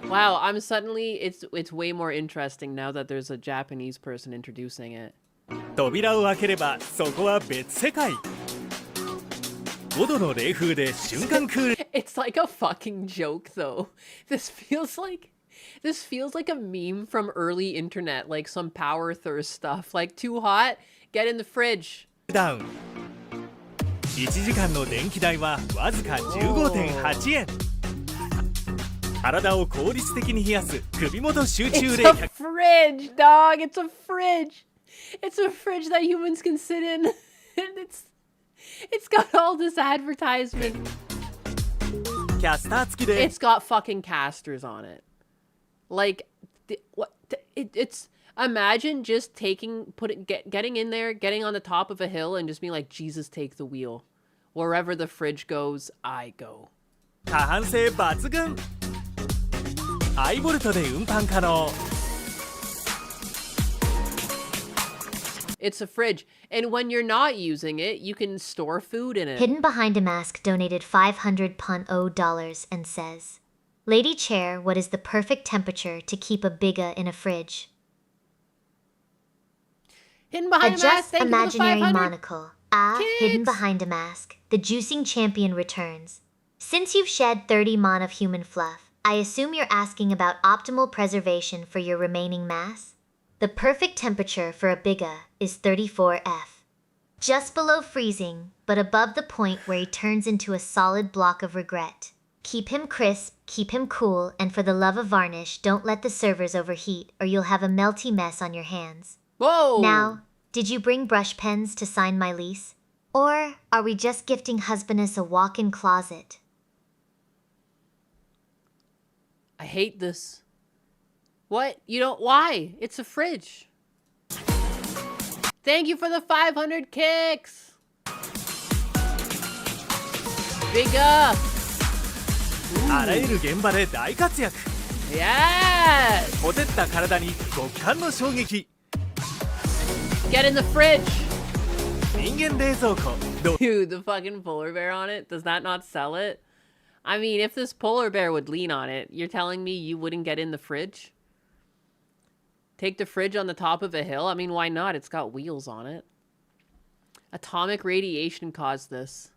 Wow, I'm suddenly it's way more interesting now that there's a Japanese person introducing it. It's like a fucking joke though. This feels like a meme from early internet, like some power thirst stuff. Like, too hot? Get in the fridge. Down. 1時間の電気代はわずか 15.8 円。体を効率的に冷やす首元集中冷却。It's a fridge, dog. It's a fridge. It's a fridge that humans can sit in. And it's got all this advertisement. It's got fucking casters on it. Like, it's imagine just getting in there, getting on the top of a hill, and just being like, Jesus, take the wheel. Wherever the fridge goes, I go. 多汎性抜群。アイボルトで運搬可能。It's a fridge, and when you're not using it, you can store food in it. Hidden Behind a Mask donated $500 and says, Lady Chair, what is the perfect temperature to keep a bigga in a fridge? Hidden Behind a Mask, thank imaginary you for the 500. monocle. Hidden Behind a Mask, the juicing champion returns. Since you've shed 30 mon of human fluff, I assume you're asking about optimal preservation for your remaining mass? The perfect temperature for a bigga is 34F. Just below freezing, but above the point where he turns into a solid block of regret. Keep him crisp, keep him cool, and for the love of varnish, don't let the servers overheat or you'll have a melty mess on your hands. Whoa! Now, Did you bring brush pens to sign my lease? Or are we just gifting husbandess a walk-in closet? I hate this. What? You don't? Why? It's a fridge. Thank you for the 500 kicks. Big up. あらゆる現場で大活躍。Yes. ほてった体に極寒の衝撃。Get in the fridge. 人間冷蔵庫。Dude, the fucking polar bear on it. Does that not sell it? I mean, if this polar bear would lean on it, you're telling me you wouldn't get in the fridge? Take the fridge on the top of a hill? I mean, why not? It's got wheels on it. Atomic radiation caused this.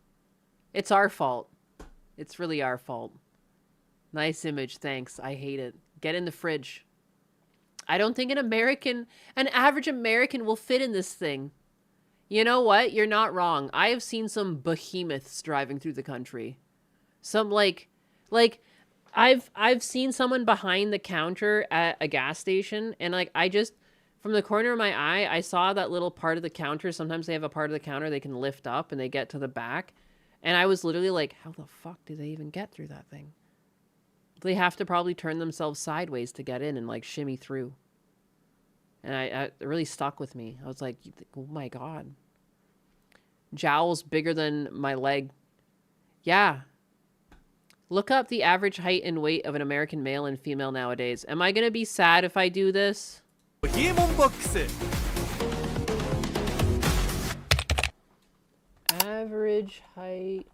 It's our fault. It's really our fault. Nice image, thanks. I hate it. Get in the fridge. I don't think an average American will fit in this thing. You know what? You're not wrong. I have seen some behemoths driving through the country. Some I've seen someone behind the counter at a gas station, and like from the corner of my eye, I saw that little part of the counter. Sometimes they have a part of the counter they can lift up and they get to the back. And I was literally like, how the fuck do they even get through that thing? They have to probably turn themselves sideways to get in and like shimmy through. And it really stuck with me. I was like, oh my God. Jowls bigger than my leg. Yeah. Look up the average height and weight of an American male and female nowadays. Am I going to be sad if I do this? Average height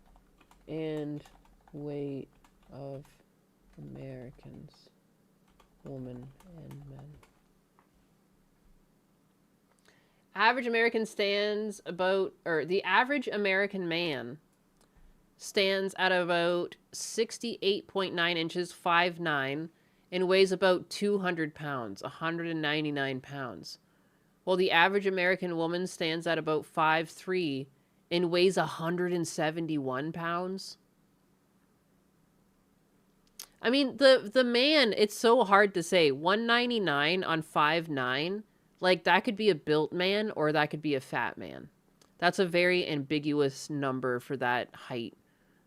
and weight of Americans, women and men. Average American stands about, or the average American man stands at about 68.9 inches, 5'9", and weighs about 200 pounds, 199 pounds. While the average American woman stands at about 5'3", and weighs 171 pounds. I mean, the man, it's so hard to say. 199 on 5'9", like that could be a built man or that could be a fat man. That's a very ambiguous number for that height.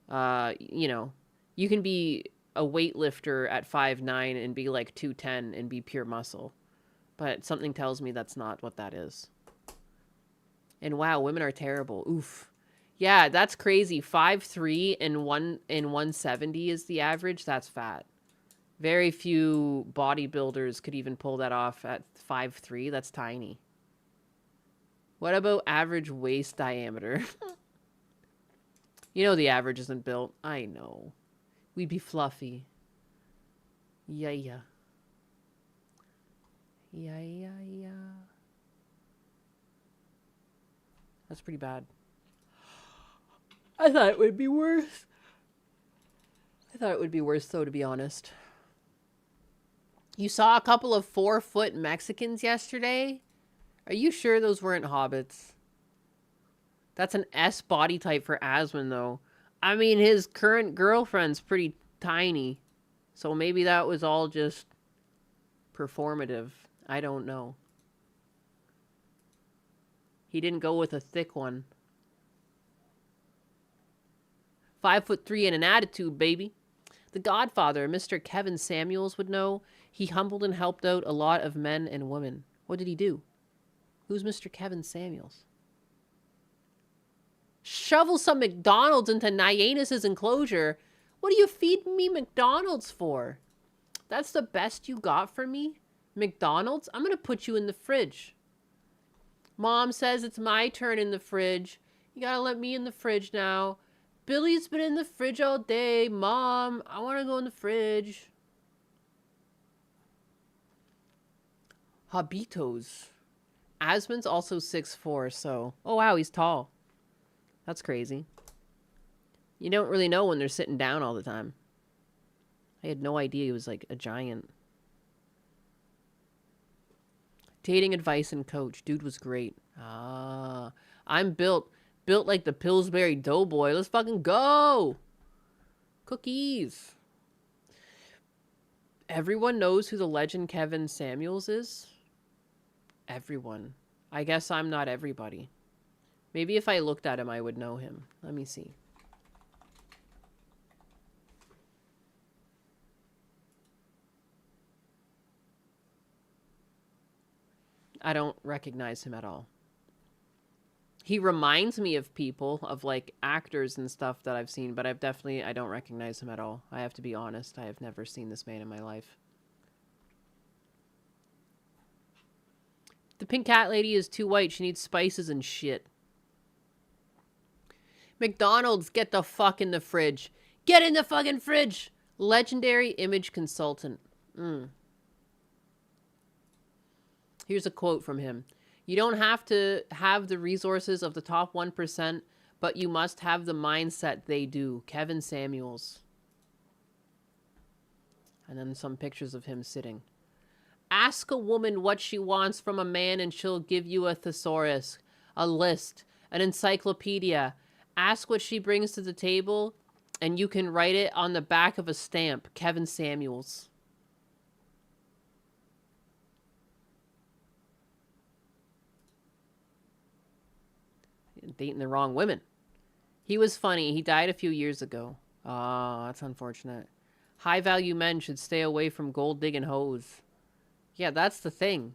You know, you can be a weightlifter at 5'9" and be like 210 and be pure muscle. But something tells me that's not what that is. And wow, women are terrible. Oof. Yeah, that's crazy. 5'3" and 170 is the average. That's fat. Very few bodybuilders could even pull that off at 5'3". That's tiny. What about average waist diameter? You know the average isn't built. I know. We'd be fluffy. Yeah. Yeah. That's pretty bad. I thought it would be worse. Though, to be honest. You saw a couple of 4-foot Mexicans yesterday? Are you sure those weren't hobbits? That's an S body type for Aswin, though. I mean, his current girlfriend's pretty tiny. So maybe that was all just performative. I don't know. He didn't go with a thick one. 5'3" and an attitude, baby. The Godfather, Mr. Kevin Samuels, would know. He humbled and helped out a lot of men and women. What did he do? Who's Mr. Kevin Samuels? Shovel some McDonald's into Nyanus's enclosure. What do you feed me McDonald's for? That's the best you got for me? McDonald's? I'm going to put you in the fridge. Mom says it's my turn in the fridge. You got to let me in the fridge now. Billy's been in the fridge all day. Mom, I want to go in the fridge. Habitos. Asman's also 6'4", so... Oh, wow, he's tall. That's crazy. You don't really know when they're sitting down all the time. I had no idea he was, like, a giant. Dating advice and coach. Dude was great. Ah. I'm built like the Pillsbury Doughboy. Let's fucking go! Cookies. Everyone knows who the legend Kevin Samuels is? Everyone. I guess I'm not everybody. Maybe if I looked at him, I would know him. Let me see. I don't recognize him at all. He reminds me of people, of like actors and stuff that I've seen, but I don't recognize him at all. I have to be honest. I have never seen this man in my life. The pink cat lady is too white. She needs spices and shit. McDonald's, get the fuck in the fridge. Get in the fucking fridge! Legendary image consultant. Here's a quote from him. You don't have to have the resources of the top 1%, but you must have the mindset they do. Kevin Samuels. And then some pictures of him sitting. Ask a woman what she wants from a man and she'll give you a thesaurus, a list, an encyclopedia. Ask what she brings to the table and you can write it on the back of a stamp. Kevin Samuels. Dating the wrong women. He was funny. He died a few years ago. Oh, that's unfortunate. High-value men should stay away from gold-digging hoes. Yeah, that's the thing.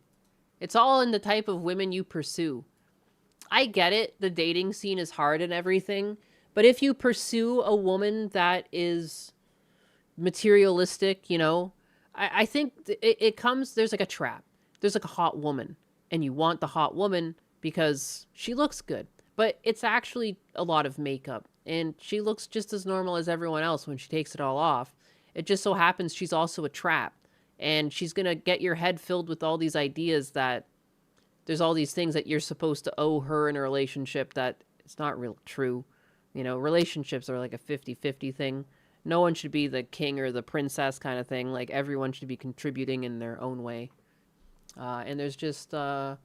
It's all in the type of women you pursue. I get it. The dating scene is hard and everything. But if you pursue a woman that is materialistic, you know, I think it comes, there's like a trap. There's like a hot woman. And you want the hot woman because she looks good. But it's actually a lot of makeup. And she looks just as normal as everyone else when she takes it all off. It just so happens she's also a trap. And she's going to get your head filled with all these ideas that there's all these things that you're supposed to owe her in a relationship that it's not real true. You know, relationships are like a 50-50 thing. No one should be the king or the princess kind of thing. Like, everyone should be contributing in their own way. And there's just, I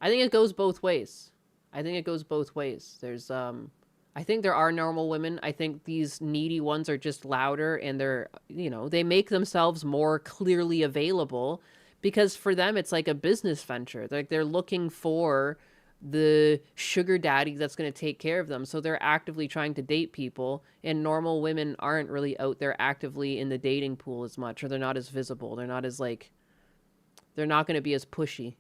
think it goes both ways. There's, I think there are normal women. I think these needy ones are just louder and they're, you know, they make themselves more clearly available because for them, it's like a business venture. Like they're looking for the sugar daddy that's going to take care of them. So they're actively trying to date people, and normal women aren't really out there actively in the dating pool as much, or they're not as visible. They're not as like, they're not going to be as pushy.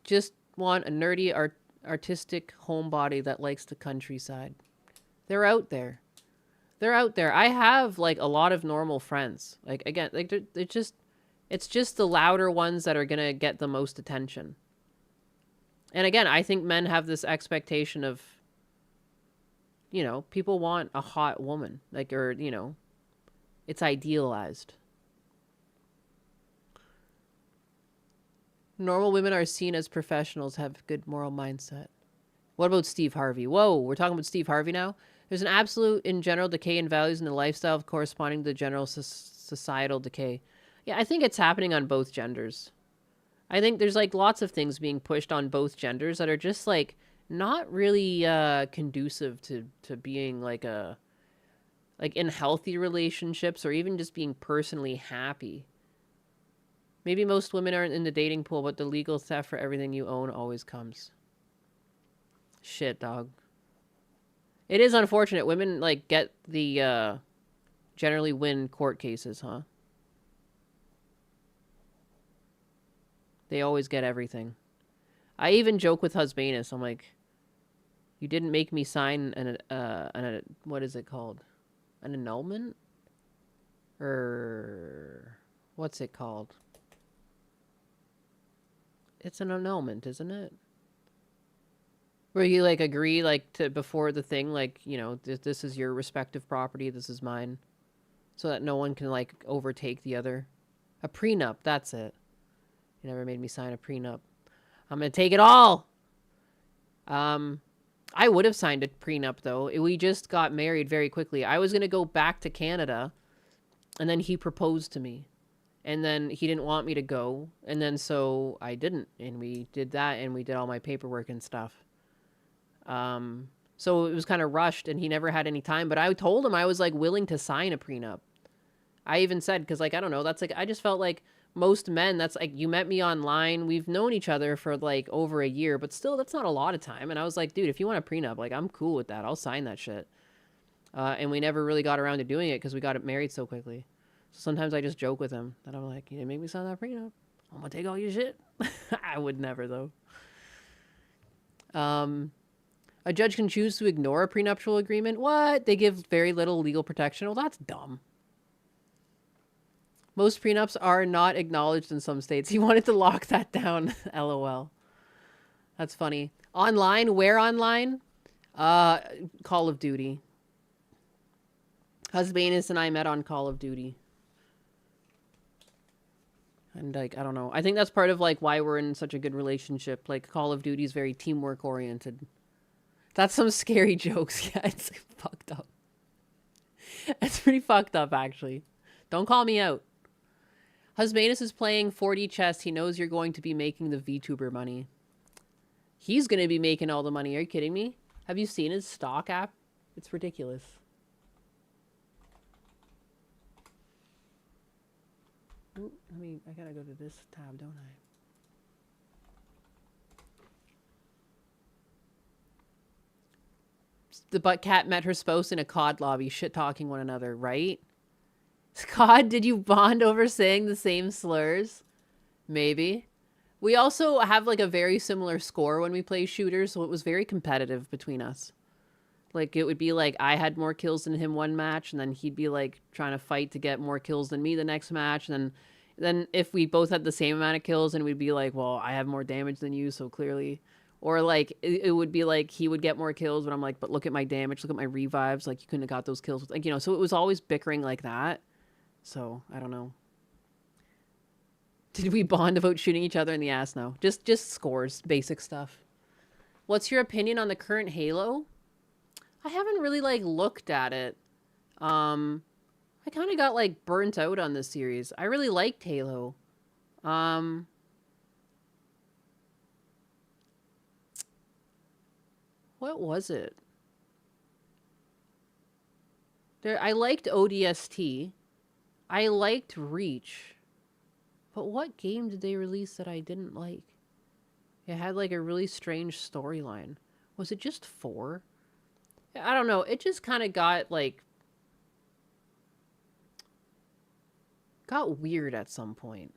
Just want a nerdy artistic homebody that likes the countryside. They're out there. I have like a lot of normal friends. Like again, like it's just the louder ones that are going to get the most attention. And again, I think men have this expectation of, you know, people want a hot woman, like, or, you know, it's idealized. Normal women are seen as professionals, have good moral mindset. What about Steve Harvey? Whoa, we're talking about Steve Harvey now? There's an absolute in general decay in values in the lifestyle corresponding to the general societal decay. Yeah, I think it's happening on both genders. I think there's like lots of things being pushed on both genders that are just like not really conducive to being like in healthy relationships or even just being personally happy. Maybe most women aren't in the dating pool, but the legal theft for everything you own always comes. Shit, dog. It is unfortunate. Women, like, get the, generally win court cases, huh? They always get everything. I even joke with Husbanus. I'm like, you didn't make me sign what is it called? An annulment? Or what's it called? It's an annulment, isn't it? Where you like agree like to before the thing, like, you know, this is your respective property, this is mine, so that no one can like overtake the other. A prenup, that's it. You never made me sign a prenup. I'm gonna take it all. I would have signed a prenup though. We just got married very quickly. I was gonna go back to Canada, and then he proposed to me. And then he didn't want me to go. And then so I didn't. And we did that and we did all my paperwork and stuff. So it was kind of rushed and he never had any time. But I told him I was like willing to sign a prenup. I even said, because like, I don't know, that's like, I just felt like most men, that's like, you met me online. We've known each other for like over a year, but still, that's not a lot of time. And I was like, dude, if you want a prenup, like, I'm cool with that. I'll sign that shit. And we never really got around to doing it because we got married so quickly. So sometimes I just joke with him that I'm like, you didn't make me sign that prenup. I'm gonna take all your shit. I would never, though. A judge can choose to ignore a prenuptial agreement. What? They give very little legal protection. Well, that's dumb. Most prenups are not acknowledged in some states. He wanted to lock that down. LOL. That's funny. Online? Where online? Call of Duty. Husbanus and I met on Call of Duty. And, like, I don't know. I think that's part of, like, why we're in such a good relationship. Like, Call of Duty is very teamwork-oriented. That's some scary jokes. Yeah, it's like, fucked up. It's pretty fucked up, actually. Don't call me out. Husbanus is playing 4D chess. He knows you're going to be making the VTuber money. He's going to be making all the money. Are you kidding me? Have you seen his stock app? It's ridiculous. Ooh, I gotta go to this tab, don't I? The butt cat met her spouse in a COD lobby, shit-talking one another, right? COD, did you bond over saying the same slurs? Maybe. We also have, like, a very similar score when we play shooters, so it was very competitive between us. Like, it would be like I had more kills than him one match, and then he'd be, like, trying to fight to get more kills than me the next match, and then if we both had the same amount of kills, and we'd be like, well, I have more damage than you, so clearly... Or, like, it would be like he would get more kills, but I'm like, but look at my damage, look at my revives, like, you couldn't have got those kills. Like, you know, so it was always bickering like that. So, I don't know. Did we bond about shooting each other in the ass? No. Just scores, basic stuff. What's your opinion on the current Halo? I haven't really, like, looked at it. I kind of got, like, burnt out on this series. I really liked Halo. What was it? I liked ODST. I liked Reach. But what game did they release that I didn't like? It had like a really strange storyline. Was it just 4? I don't know. It just kind of got like... got weird at some point.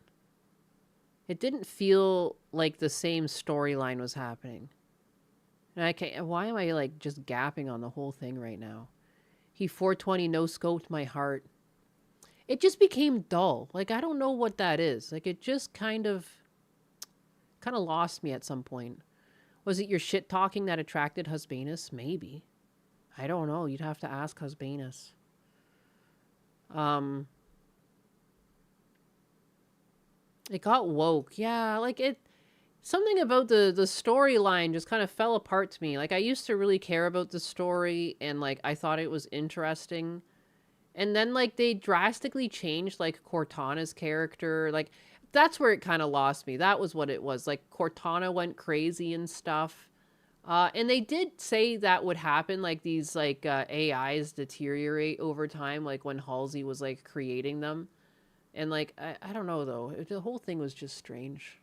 It didn't feel like the same storyline was happening. And I can't, why am I, like, just gapping on the whole thing right now? He 420 no-scoped my heart. It just became dull. Like, I don't know what that is. Like, it just kind of lost me at some point. Was it your shit-talking that attracted Husbanus? Maybe. I don't know. You'd have to ask Husbanus. It got woke. Yeah, like, it... Something about the storyline just kind of fell apart to me. Like, I used to really care about the story, and, like, I thought it was interesting. And then, like, they drastically changed, like, Cortana's character. Like, that's where it kind of lost me. That was what it was. Like, Cortana went crazy and stuff. And they did say that would happen. Like, these, like, AIs deteriorate over time, like, when Halsey was, like, creating them. And, like, I don't know, though. The whole thing was just strange.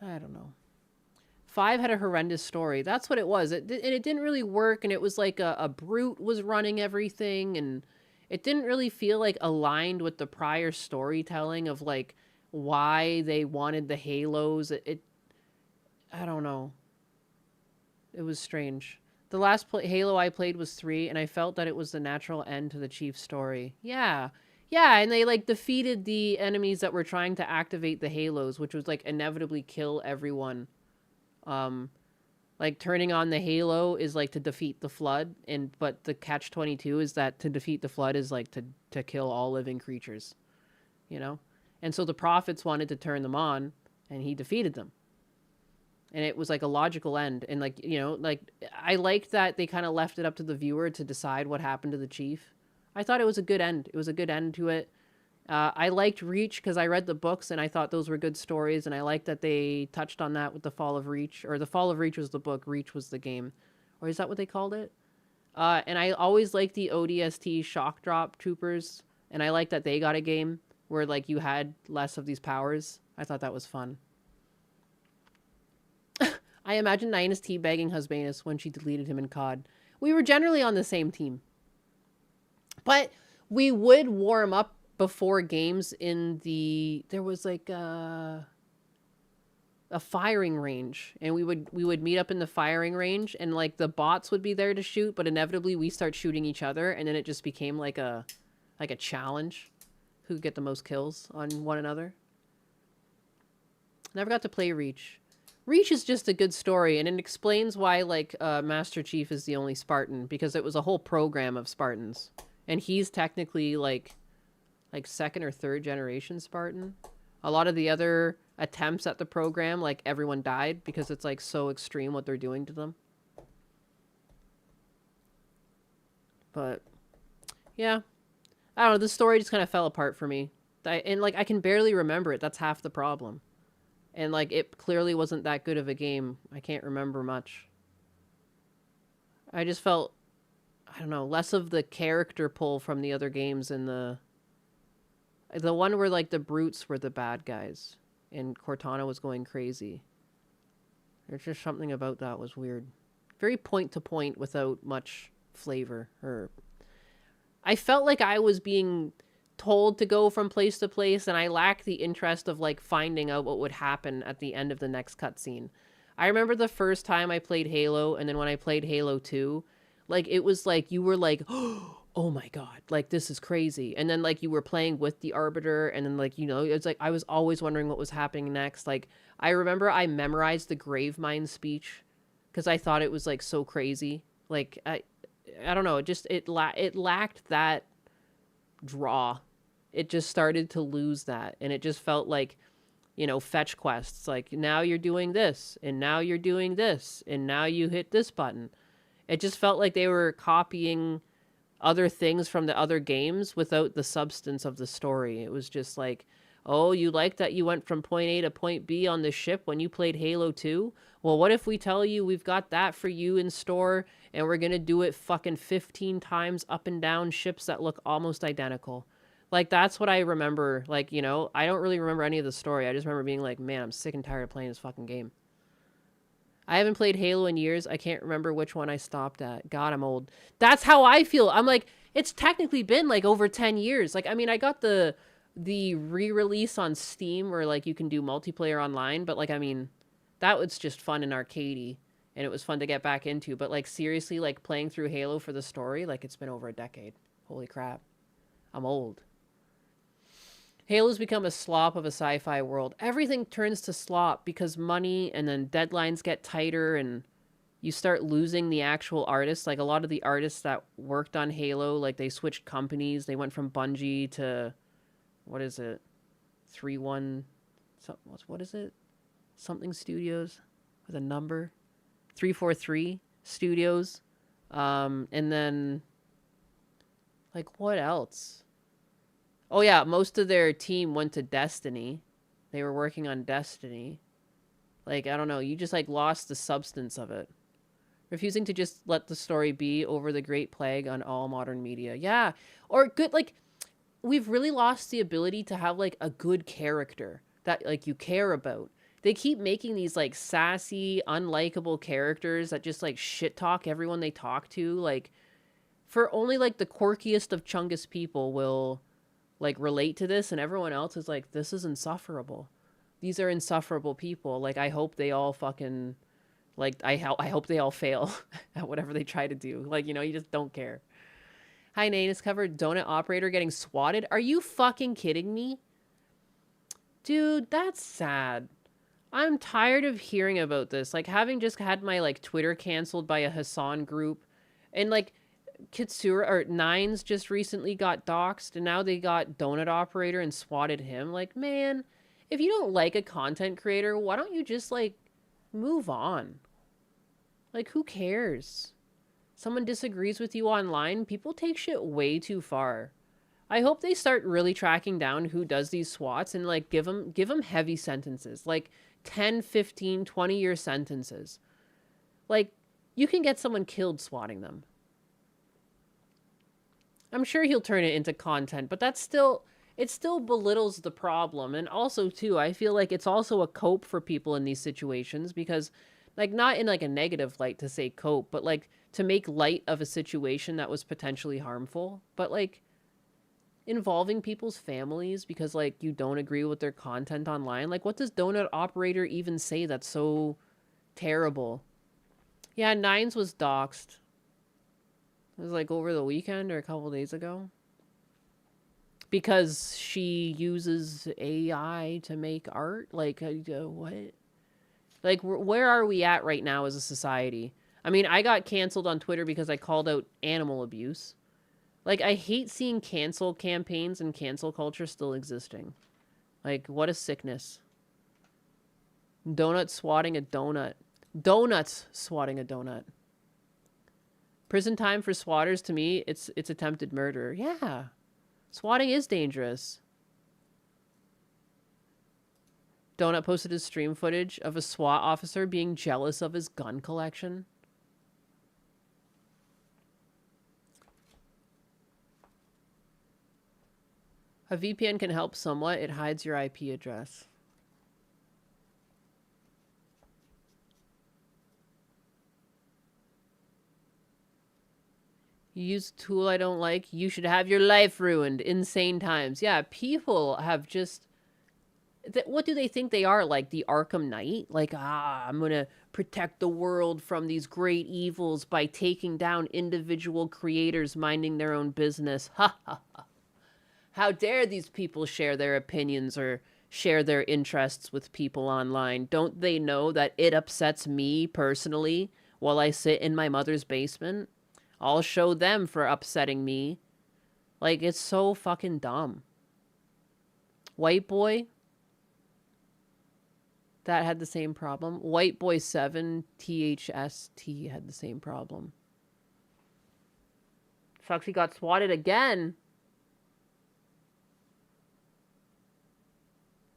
I don't know. 5 had a horrendous story. That's what it was. And it didn't really work, and it was like a brute was running everything, and it didn't really feel like aligned with the prior storytelling of like why they wanted the Halos. I don't know. It was strange. The last Halo I played was 3, and I felt that it was the natural end to the Chief's story. Yeah. Yeah, and they, like, defeated the enemies that were trying to activate the Halos, which was, like, inevitably kill everyone. Like, turning on the Halo is, like, to defeat the Flood, but the catch-22 is that to defeat the Flood is, like, to kill all living creatures, you know? And so the prophets wanted to turn them on, and he defeated them. And it was, like, a logical end. And, like, you know, like, I liked that they kind of left it up to the viewer to decide what happened to the Chief. I thought it was a good end. It was a good end to it. I liked Reach because I read the books and I thought those were good stories, and I liked that they touched on that with The Fall of Reach. Or The Fall of Reach was the book, Reach was the game. Or is that what they called it? And I always liked the ODST Shock Drop Troopers, and I liked that they got a game. where like you had less of these powers. I thought that was fun. I imagine Nines teabagging Husbanus when she deleted him in COD. We were generally on the same team. But we would warm up before games in the... There was like a firing range. And we would meet up in the firing range. And like the bots would be there to shoot. But inevitably we start shooting each other. And then it just became like a challenge. Who could get the most kills on one another. Never got to play Reach. Reach is just a good story, and it explains why, like, Master Chief is the only Spartan, because it was a whole program of Spartans. And he's technically, like second or third generation Spartan. A lot of the other attempts at the program, like, everyone died, because it's, like, so extreme what they're doing to them. But, yeah. I don't know, the story just kind of fell apart for me. And, like, I can barely remember it. That's half the problem. And, like, it clearly wasn't that good of a game. I can't remember much. I just felt, I don't know, less of the character pull from the other games in the one where, like, the brutes were the bad guys. And Cortana was going crazy. There's just something about that was weird. Very point to point without much flavor. I felt like I was being told to go from place to place, and I lacked the interest of like finding out what would happen at the end of the next cutscene. I remember the first time I played Halo, and then when I played Halo 2, like it was like you were like, oh my god, like this is crazy. And then like you were playing with the Arbiter, and then like, you know, it's like I was always wondering what was happening next. Like I remember I memorized the Gravemind speech because I thought it was like so crazy. Like I don't know, it lacked that draw. It just started to lose that, and it just felt like, you know, fetch quests, like now you're doing this, and now you're doing this, and now you hit this button. It just felt like they were copying other things from the other games without the substance of the story. It was just like, oh, you like that you went from point A to point B on the ship when you played Halo 2? Well, what if we tell you we've got that for you in store, and we're gonna do it fucking 15 times up and down ships that look almost identical? Like, that's what I remember. Like, you know, I don't really remember any of the story. I just remember being like, man, I'm sick and tired of playing this fucking game. I haven't played Halo in years. I can't remember which one I stopped at. God, I'm old. That's how I feel. I'm like, it's technically been like over 10 years. Like, I mean, I got the re-release on Steam where like you can do multiplayer online, but like, I mean, that was just fun and arcadey, and it was fun to get back into. But like, seriously, like playing through Halo for the story, like it's been over a decade. Holy crap. I'm old. Halo's become a slop of a sci-fi world. Everything turns to slop because money, and then deadlines get tighter, and you start losing the actual artists. Like a lot of the artists that worked on Halo, like they switched companies. They went from Bungie to, what is it? 3-1, what is it? Something Studios with a number. 343 Studios. And then, like, what else? Oh yeah, most of their team went to Destiny. They were working on Destiny. Like, I don't know, you just like lost the substance of it. Refusing to just let the story be over the great plague on all modern media. Yeah, or good, like, we've really lost the ability to have like a good character that like you care about. They keep making these like sassy, unlikable characters that just like shit talk everyone they talk to. Like, for only like the quirkiest of Chungus people will like relate to this, and everyone else is like, this is insufferable. These are insufferable people. Like, I hope they all fucking, like, I hope they all fail at whatever they try to do. Like, you know, you just don't care. Hi, Nate. It's covered donut operator getting swatted. Are you fucking kidding me? Dude, that's sad. I'm tired of hearing about this. Like, having just had my, like, Twitter canceled by a Hassan group, and, like, Kitsura or Nines just recently got doxxed, and now they got donut operator and swatted him. Like, man, if you don't like a content creator, why don't you just like move on? Like, who cares? Someone disagrees with you online, people take shit way too far. I hope they start really tracking down who does these swats and like give them heavy sentences, like 10, 15, 20-year sentences. Like, you can get someone killed swatting them. I'm sure he'll turn it into content, but that's still, it still belittles the problem. And also, too, I feel like it's also a cope for people in these situations because, like, not in, like, a negative light to say cope, but, like, to make light of a situation that was potentially harmful. But, like, involving people's families because, like, you don't agree with their content online. Like, what does Donut Operator even say that's so terrible? Yeah, Nines was doxxed. It was, like, over the weekend or a couple days ago. Because she uses AI to make art? Like, what? Like, where are we at right now as a society? I mean, I got canceled on Twitter because I called out animal abuse. Like, I hate seeing cancel campaigns and cancel culture still existing. Like, what a sickness. Donut swatting a donut. Donuts swatting a donut. Prison time for swatters, to me, it's attempted murder. Yeah. Swatting is dangerous. Donut posted his stream footage of a SWAT officer being jealous of his gun collection. A VPN can help somewhat. It hides your IP address. You use a tool I don't like, you should have your life ruined. Insane times. Yeah, people have just... What do they think they are? Like the Arkham Knight? Like, I'm gonna protect the world from these great evils by taking down individual creators minding their own business. Ha ha ha. How dare these people share their opinions or share their interests with people online? Don't they know that it upsets me personally while I sit in my mother's basement? I'll show them for upsetting me. Like, it's so fucking dumb. White Boy, that had the same problem. White Boy 7 THST had the same problem. Foxy got swatted again.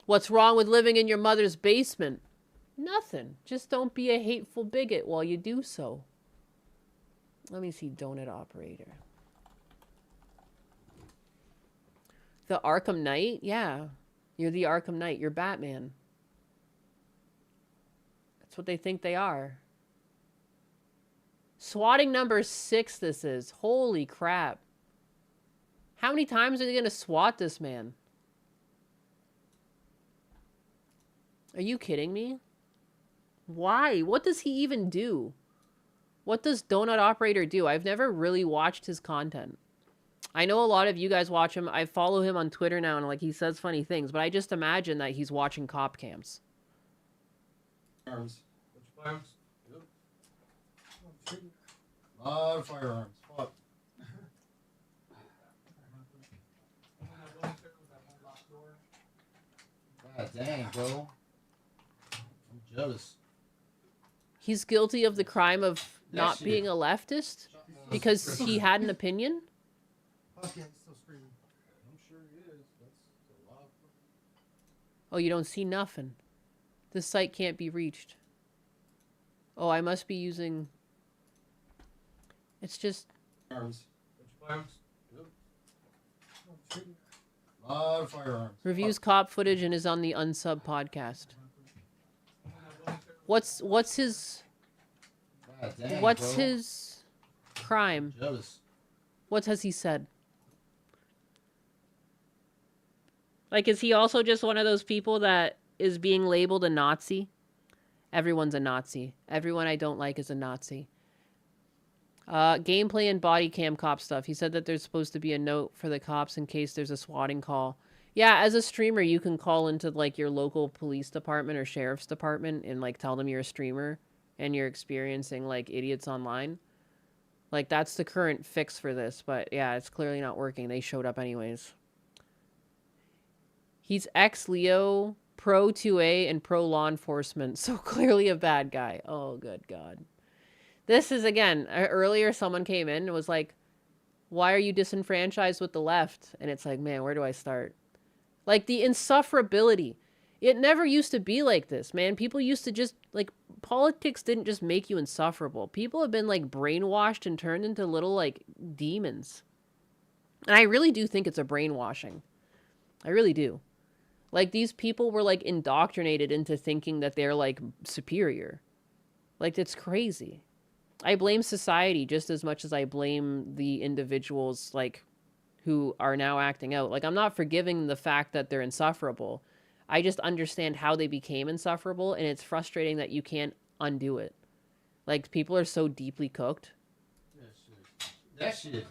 What's wrong with living in your mother's basement? Nothing. Just don't be a hateful bigot while you do so. Let me see Donut Operator. The Arkham Knight? Yeah. You're the Arkham Knight. You're Batman. That's what they think they are. Swatting number 6 this is. Holy crap. How many times are they going to swat this man? Are you kidding me? Why? What does he even do? What does Donut Operator do? I've never really watched his content. I know a lot of you guys watch him. I follow him on Twitter now, and like he says funny things, but I just imagine that he's watching cop cams. Firearms. Which firearms? Yep. A lot of firearms. Fuck. God dang, bro. I'm jealous. He's guilty of the crime of not being a leftist because he had an opinion? Oh, you don't see nothing. This site can't be reached. Oh, I must be using... It's just... Firearms. Which firearms? Yep. A lot of firearms. Reviews cop footage and is on the Unsub podcast. What's his... God dang, what's bro. his crime? Jealous. What has he said? Like, is he also just one of those people that is being labeled a Nazi? Everyone's a Nazi. Everyone I don't like is a Nazi. Gameplay and body cam cop stuff. He said that there's supposed to be a note for the cops in case there's a swatting call. Yeah, as a streamer, you can call into, like, your local police department or sheriff's department and, like, tell them you're a streamer and you're experiencing, like, idiots online. Like, that's the current fix for this. But, yeah, it's clearly not working. They showed up anyways. He's ex-Leo, pro-2A, and pro-law enforcement. So clearly a bad guy. Oh, good God. This is, again, earlier someone came in and was like, why are you disenfranchised with the left? And it's like, man, where do I start? Like, the insufferability. It never used to be like this, man. People used to just, like, politics didn't just make you insufferable. People have been, like, brainwashed and turned into little, like, demons. And I really do think it's a brainwashing. I really do. Like, these people were, like, indoctrinated into thinking that they're, like, superior. Like, it's crazy. I blame society just as much as I blame the individuals, like, who are now acting out. Like, I'm not forgiving the fact that they're insufferable. I just understand how they became insufferable, and it's frustrating that you can't undo it. Like, people are so deeply cooked. That shit.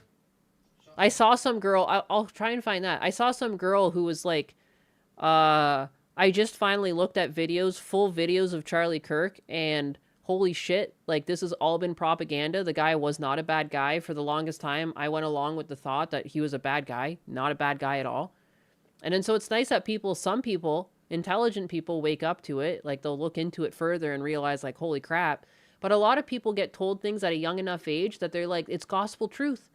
I saw some girl, I'll try and find that. I saw some girl who was like, I just finally looked at videos, full videos of Charlie Kirk, and holy shit, like, this has all been propaganda. The guy was not a bad guy. For the longest time, I went along with the thought that he was a bad guy, not a bad guy at all. And then so it's nice that some people, intelligent people, wake up to it. Like, they'll look into it further and realize, like, holy crap. But a lot of people get told things at a young enough age that they're like, it's gospel truth.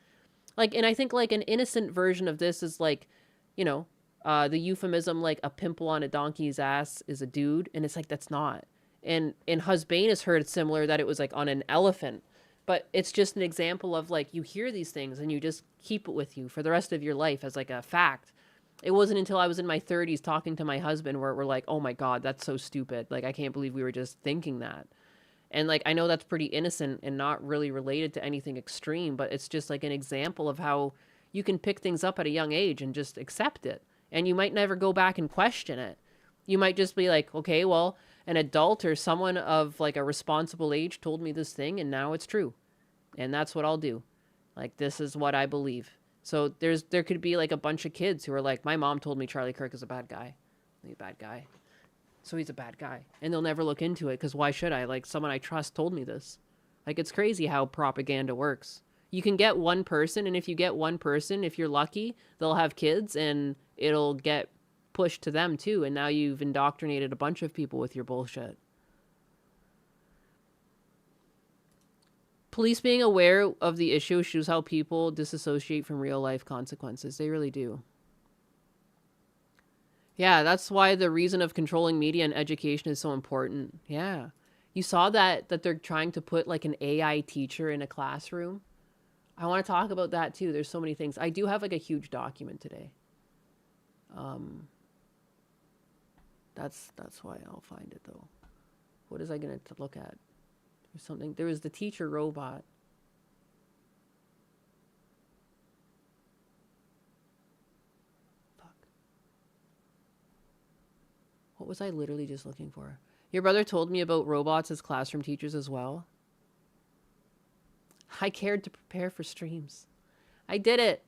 Like, and I think, like, an innocent version of this is, like, you know, the euphemism, like, a pimple on a donkey's ass is a dude. And it's like, that's not. And in Husbane has heard similar, that it was, like, on an elephant. But it's just an example of, like, you hear these things and you just keep it with you for the rest of your life as, like, a fact. It wasn't until I was in my 30s talking to my husband where we're like, oh my God, that's so stupid. Like, I can't believe we were just thinking that. And, like, I know that's pretty innocent and not really related to anything extreme, but it's just, like, an example of how you can pick things up at a young age and just accept it. And you might never go back and question it. You might just be like, okay, well, an adult or someone of, like, a responsible age told me this thing, and now it's true. And that's what I'll do. Like, this is what I believe. So there could be, like, a bunch of kids who are like, my mom told me Charlie Kirk is a bad guy. He's a bad guy. So he's a bad guy. And they'll never look into it, because why should I? Like, someone I trust told me this. Like, it's crazy how propaganda works. You can get one person, and if you get one person, if you're lucky, they'll have kids, and it'll get pushed to them too. And now you've indoctrinated a bunch of people with your bullshit. Police being aware of the issue shows how people disassociate from real life consequences. They really do. Yeah, that's why the reason of controlling media and education is so important. Yeah. You saw that they're trying to put, like, an AI teacher in a classroom. I want to talk about that too. There's so many things. I do have, like, a huge document today. That's why I'll find it though. What is I going to look at? There's something. There was the teacher robot. What was I literally just looking for? Your brother told me about robots as classroom teachers as well. I cared to prepare for streams. I did it.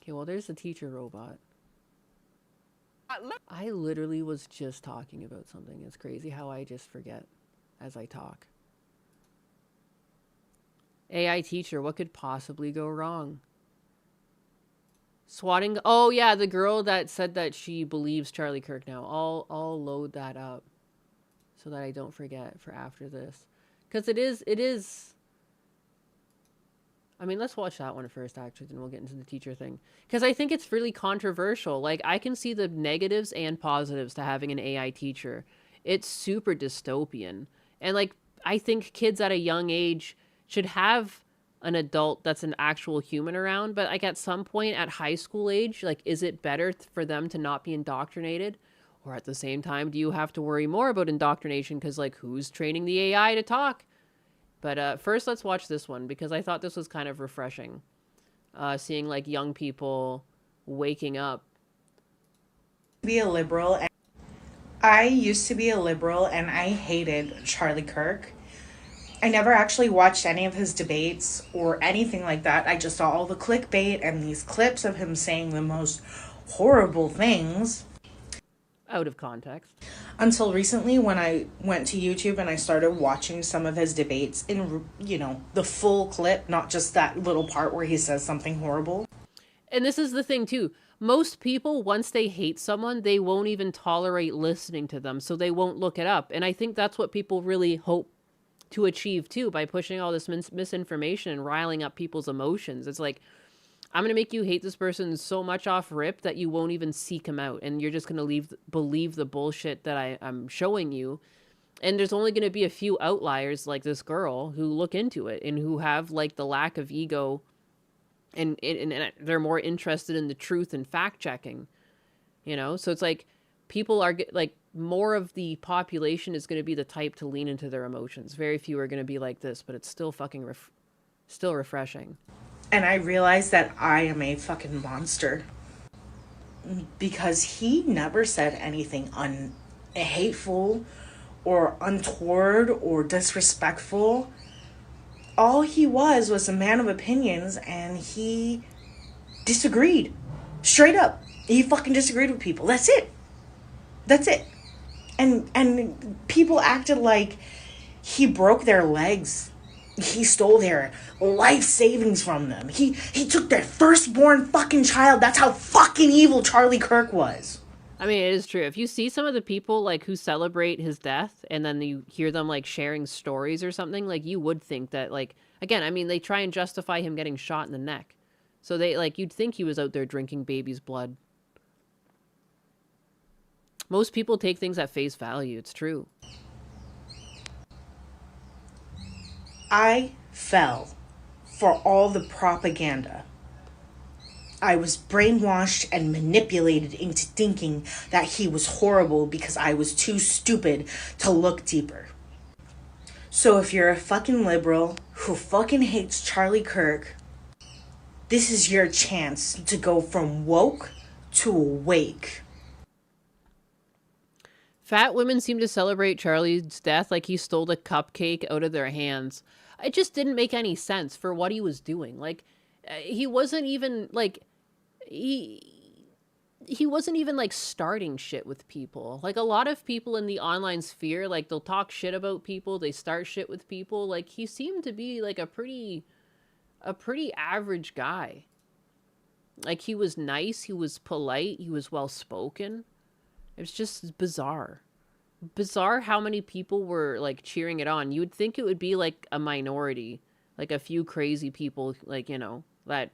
Okay, well, there's the teacher robot. I literally was just talking about something. It's crazy how I just forget as I talk. AI teacher, what could possibly go wrong? Swatting. Oh yeah, the girl that said that she believes Charlie Kirk now. I'll load that up so that I don't forget for after this, because it is. I mean, let's watch that one first, actually, then we'll get into the teacher thing, because I think it's really controversial. Like, I can see the negatives and positives to having an AI teacher. It's super dystopian, and, like, I think kids at a young age should have an adult that's an actual human around, but, like, at some point at high school age, like, is it better for them to not be indoctrinated? Or at the same time, do you have to worry more about indoctrination? Because, like, who's training the AI to talk? But first, let's watch this one, because I thought this was kind of refreshing. Seeing, like, young people waking up. Be a liberal. I used to be a liberal, and I hated Charlie Kirk. I never actually watched any of his debates or anything like that. I just saw all the clickbait and these clips of him saying the most horrible things. Out of context. Until recently, when I went to YouTube and I started watching some of his debates in, you know, the full clip, not just that little part where he says something horrible. And this is the thing, too. Most people, once they hate someone, they won't even tolerate listening to them, so they won't look it up. And I think that's what people really hope to achieve too, by pushing all this misinformation and riling up people's emotions. It's like, I'm going to make you hate this person so much off rip that you won't even seek him out, and you're just going to believe the bullshit that I'm showing you. And there's only going to be a few outliers like this girl who look into it and who have, like, the lack of ego and they're more interested in the truth and fact checking, you know? So it's like people are like, more of the population is going to be the type to lean into their emotions. Very few are going to be like this, but it's still fucking still refreshing. And I realized that I am a fucking monster. Because he never said anything hateful or untoward or disrespectful. All he was a man of opinions, and he disagreed. Straight up. He fucking disagreed with people. That's it. That's it. And people acted like he broke their legs. He stole their life savings from them. He took their firstborn fucking child. That's how fucking evil Charlie Kirk was. I mean, it is true. If you see some of the people like who celebrate his death and then you hear them like sharing stories or something, like you would think that like, again, I mean, they try and justify him getting shot in the neck. So they like, you'd think he was out there drinking baby's blood. Most people take things at face value. It's true. I fell for all the propaganda. I was brainwashed and manipulated into thinking that he was horrible because I was too stupid to look deeper. So if you're a fucking liberal who fucking hates Charlie Kirk, this is your chance to go from woke to awake. Fat women seem to celebrate Charlie's death like he stole a cupcake out of their hands. It just didn't make any sense for what he was doing. Like, he wasn't even, like, he wasn't even, like, starting shit with people. Like, a lot of people in the online sphere, like, they'll talk shit about people, they start shit with people. Like, he seemed to be, like, a pretty average guy. Like, he was nice, he was polite, he was well-spoken. It was just bizarre. Bizarre how many people were, like, cheering it on. You would think it would be, like, a minority. Like, a few crazy people, like, you know, that,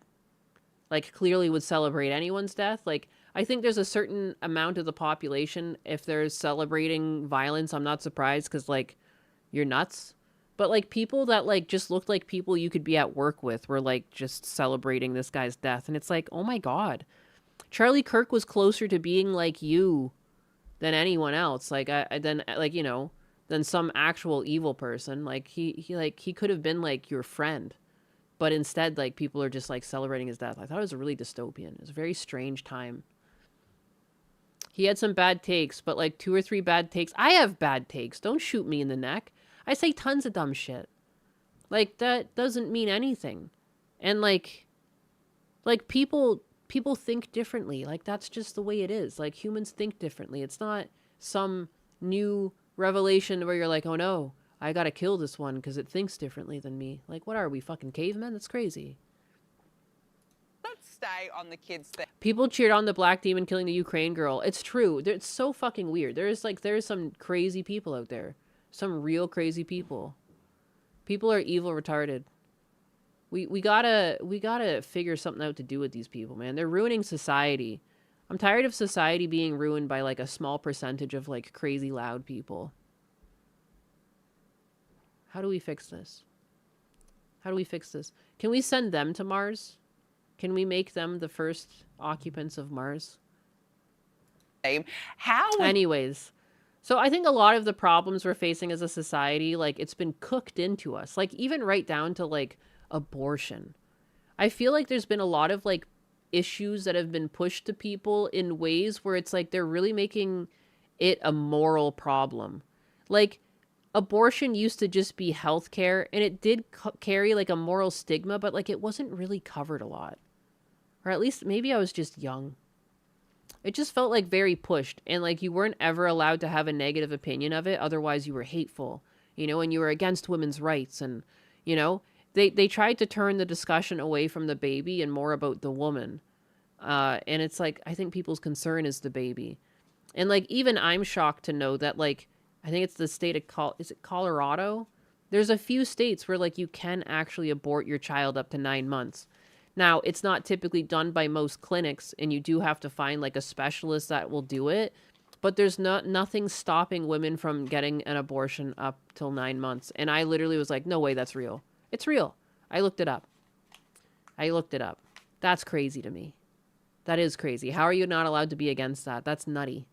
like, clearly would celebrate anyone's death. Like, I think there's a certain amount of the population, if they're celebrating violence, I'm not surprised, because, like, you're nuts. But, like, people that, like, just looked like people you could be at work with were, like, just celebrating this guy's death. And it's like, oh my God. Charlie Kirk was closer to being like you than anyone else, like you know, than some actual evil person. Like he could have been like your friend, but instead like people are just like celebrating his death. I thought it was a really dystopian. It was a very strange time. He had some bad takes, but like 2 or 3 bad takes. I have bad takes. Don't shoot me in the neck. I say tons of dumb shit. Like that doesn't mean anything, and like people think differently. Like, that's just the way it is. Like, humans think differently. It's not some new revelation where you're like, oh no, I gotta kill this one because it thinks differently than me. Like, what are we, fucking cavemen? That's crazy. Let's stay on the kids thing. People cheered on the black demon killing the Ukraine girl. It's true. It's so fucking weird. There's some crazy people out there. Some real crazy people. People are evil retarded. We gotta figure something out to do with these people, man. They're ruining society. I'm tired of society being ruined by like a small percentage of like crazy loud people. How do we fix this? How do we fix this? Can we send them to Mars? Can we make them the first occupants of Mars? Anyways, so I think a lot of the problems we're facing as a society, like it's been cooked into us. Like even right down to like abortion. I feel like there's been a lot of like issues that have been pushed to people in ways where it's like they're really making it a moral problem. Like abortion used to just be healthcare, and it did carry like a moral stigma, but like it wasn't really covered a lot. Or at least maybe I was just young. It just felt like very pushed, and like you weren't ever allowed to have a negative opinion of it, otherwise you were hateful, you know, and you were against women's rights, and you know, they tried to turn the discussion away from the baby and more about the woman. And it's like, I think people's concern is the baby. And like, even I'm shocked to know that like, I think it's the state of is it Colorado? There's a few states where like you can actually abort your child up to 9 months. Now, it's not typically done by most clinics, and you do have to find like a specialist that will do it. But there's nothing stopping women from getting an abortion up till 9 months. And I literally was like, no way, that's real. It's real. I looked it up. That's crazy to me. That is crazy. How are you not allowed to be against that? That's nutty.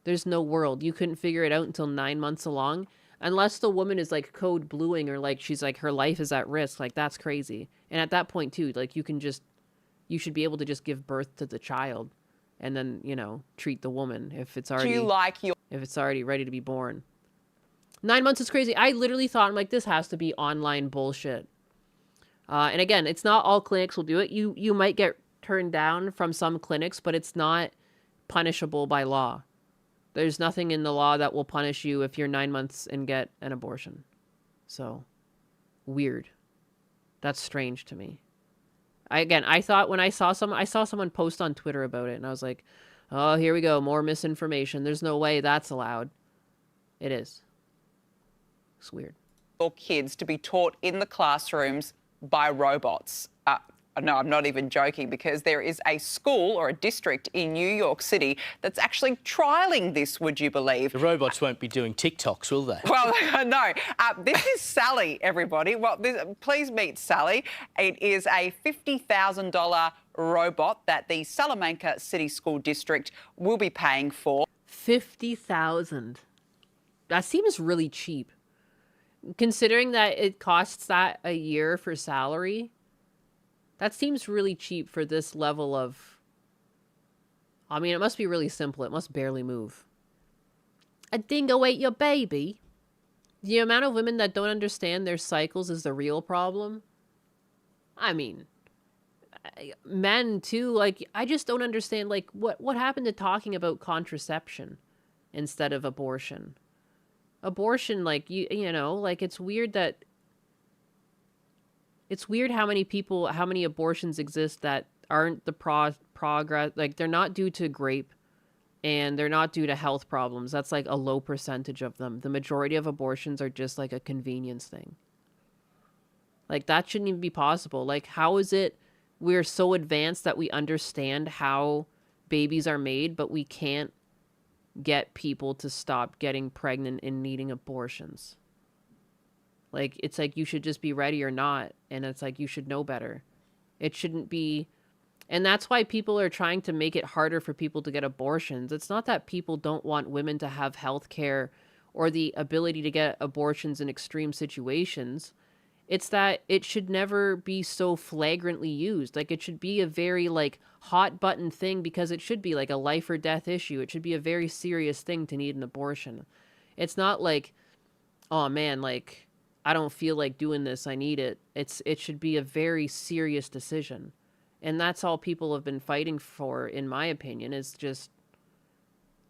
There's no world. You couldn't figure it out until 9 months along. Unless the woman is like code bluing or like she's like her life is at risk. Like that's crazy. And at that point too, like you should be able to just give birth to the child and then, you know, treat the woman if it's already if it's already ready to be born. 9 months is crazy. I literally thought, I'm like, this has to be online bullshit. And again, it's not all clinics will do it. You might get turned down from some clinics, but it's not punishable by law. There's nothing in the law that will punish you if you're 9 months and get an abortion. So, weird. That's strange to me. I thought when I saw someone post on Twitter about it, and I was like, oh, here we go, more misinformation. There's no way that's allowed. It is. It's weird. Or kids to be taught in the classrooms by robots. No, I'm not even joking, because there is a school or a district in New York City that's actually trialling this, would you believe? The robots won't be doing TikToks, will they? Well, no. This is Sally, everybody. Well, please meet Sally. It is a $50,000 robot that the Salamanca City School District will be paying for. $50,000. That seems really cheap. Considering that it costs that a year for salary, that seems really cheap for this level of... I mean, it must be really simple. It must barely move. A dingo ate your baby? The amount of women that don't understand their cycles is the real problem. I mean, men too. Like, I just don't understand, like, what happened to talking about contraception instead of abortion? Abortion, like, you know, like, it's weird that... It's weird how many abortions exist that aren't the progress, like they're not due to rape and they're not due to health problems. That's like a low percentage of them. The majority of abortions are just like a convenience thing. Like that shouldn't even be possible. Like how is it we're so advanced that we understand how babies are made, but we can't get people to stop getting pregnant and needing abortions? Like, it's like you should just be ready or not. And it's like you should know better. It shouldn't be... And that's why people are trying to make it harder for people to get abortions. It's not that people don't want women to have health care or the ability to get abortions in extreme situations. It's that it should never be so flagrantly used. Like, it should be a very, like, hot button thing because it should be, like, a life or death issue. It should be a very serious thing to need an abortion. It's not like, oh, man, like... I don't feel like doing this. I need it. It should be a very serious decision. And that's all people have been fighting for, in my opinion, is just,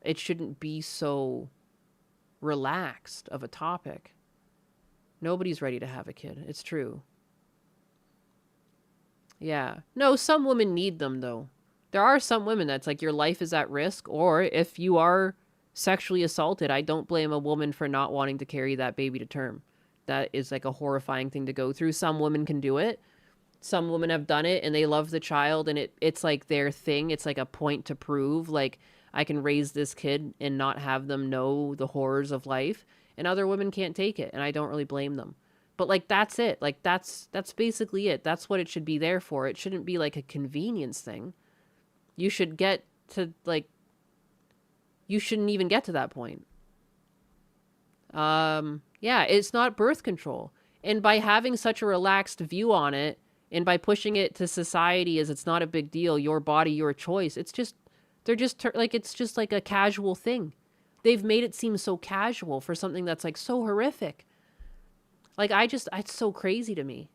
it shouldn't be so relaxed of a topic. Nobody's ready to have a kid. It's true. Yeah. No, some women need them, though. There are some women that's like your life is at risk, or if you are sexually assaulted, I don't blame a woman for not wanting to carry that baby to term. That is like a horrifying thing to go through. Some women can do it. Some women have done it and they love the child and it's like their thing. It's like a point to prove, like, I can raise this kid and not have them know the horrors of life. And other women can't take it, and I don't really blame them. But like, that's it. Like, that's basically it. That's what it should be there for. It shouldn't be like a convenience thing. You should get to, like, you shouldn't even get to that point. Yeah, it's not birth control. And by having such a relaxed view on it, and by pushing it to society as it's not a big deal, your body, your choice, it's just, it's just like a casual thing. They've made it seem so casual for something that's like so horrific. Like, it's so crazy to me.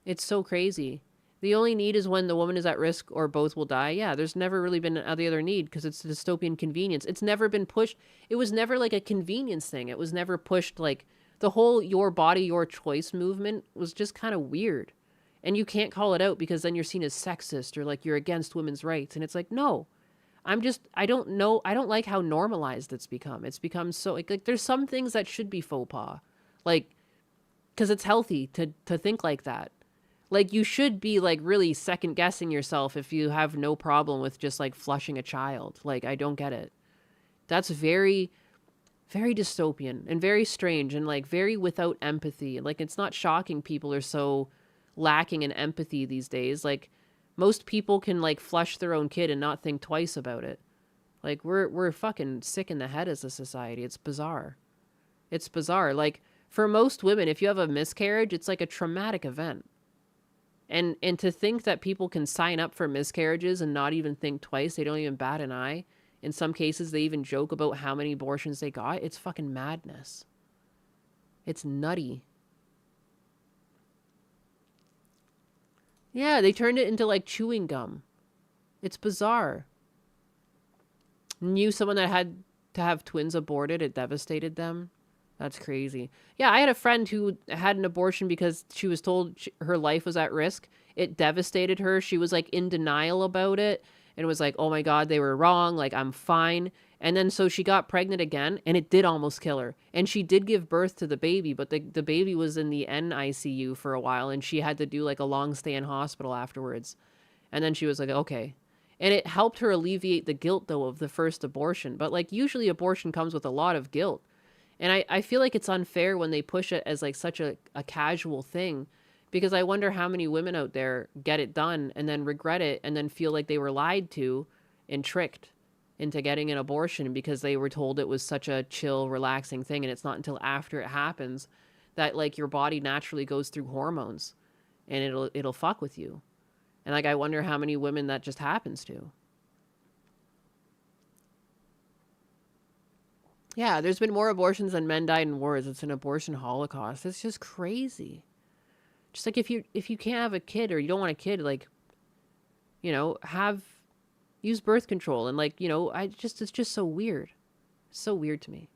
It's so crazy. The only need is when the woman is at risk or both will die. Yeah, there's never really been the other need because it's a dystopian convenience. It's never been pushed. It was never like a convenience thing. It was never pushed like the whole your body, your choice movement was just kind of weird. And you can't call it out because then you're seen as sexist or like you're against women's rights. And it's like, no, I don't know. I don't like how normalized it's become. It's become so like there's some things that should be faux pas. Like, because it's healthy to think like that. Like, you should be, like, really second-guessing yourself if you have no problem with just, like, flushing a child. Like, I don't get it. That's very, very dystopian and very strange and, like, very without empathy. Like, it's not shocking people are so lacking in empathy these days. Like, Most people can like flush their own kid and not think twice about it. Like we're fucking sick in the head as a society. It's bizarre. It's bizarre. Like for most women, if you have a miscarriage, it's like a traumatic event. And to think that people can sign up for miscarriages and not even think twice, they don't even bat an eye. In some cases, they even joke about how many abortions they got. It's fucking madness. It's nutty. Yeah, they turned it into like chewing gum. It's bizarre. Knew someone that had to have twins aborted. It devastated them. That's crazy. Yeah, I had a friend who had an abortion because she was told her life was at risk. It devastated her. She was like in denial about it and was like, oh my God, they were wrong. Like, I'm fine. And then so she got pregnant again and it did almost kill her. And she did give birth to the baby, but the baby was in the NICU for a while and she had to do like a long stay in hospital afterwards. And then she was like, okay. And it helped her alleviate the guilt though of the first abortion. But like usually abortion comes with a lot of guilt. And I feel like it's unfair when they push it as like such a casual thing, because I wonder how many women out there get it done and then regret it and then feel like they were lied to and tricked into getting an abortion because they were told it was such a chill, relaxing thing. And it's not until after it happens that like your body naturally goes through hormones and it'll fuck with you. And like I wonder how many women that just happens to. Yeah, there's been more abortions than men died in wars. It's an abortion holocaust. It's just crazy. Just like if you can't have a kid or you don't want a kid, like, you know, use birth control. And like, you know, it's just so weird. So weird to me.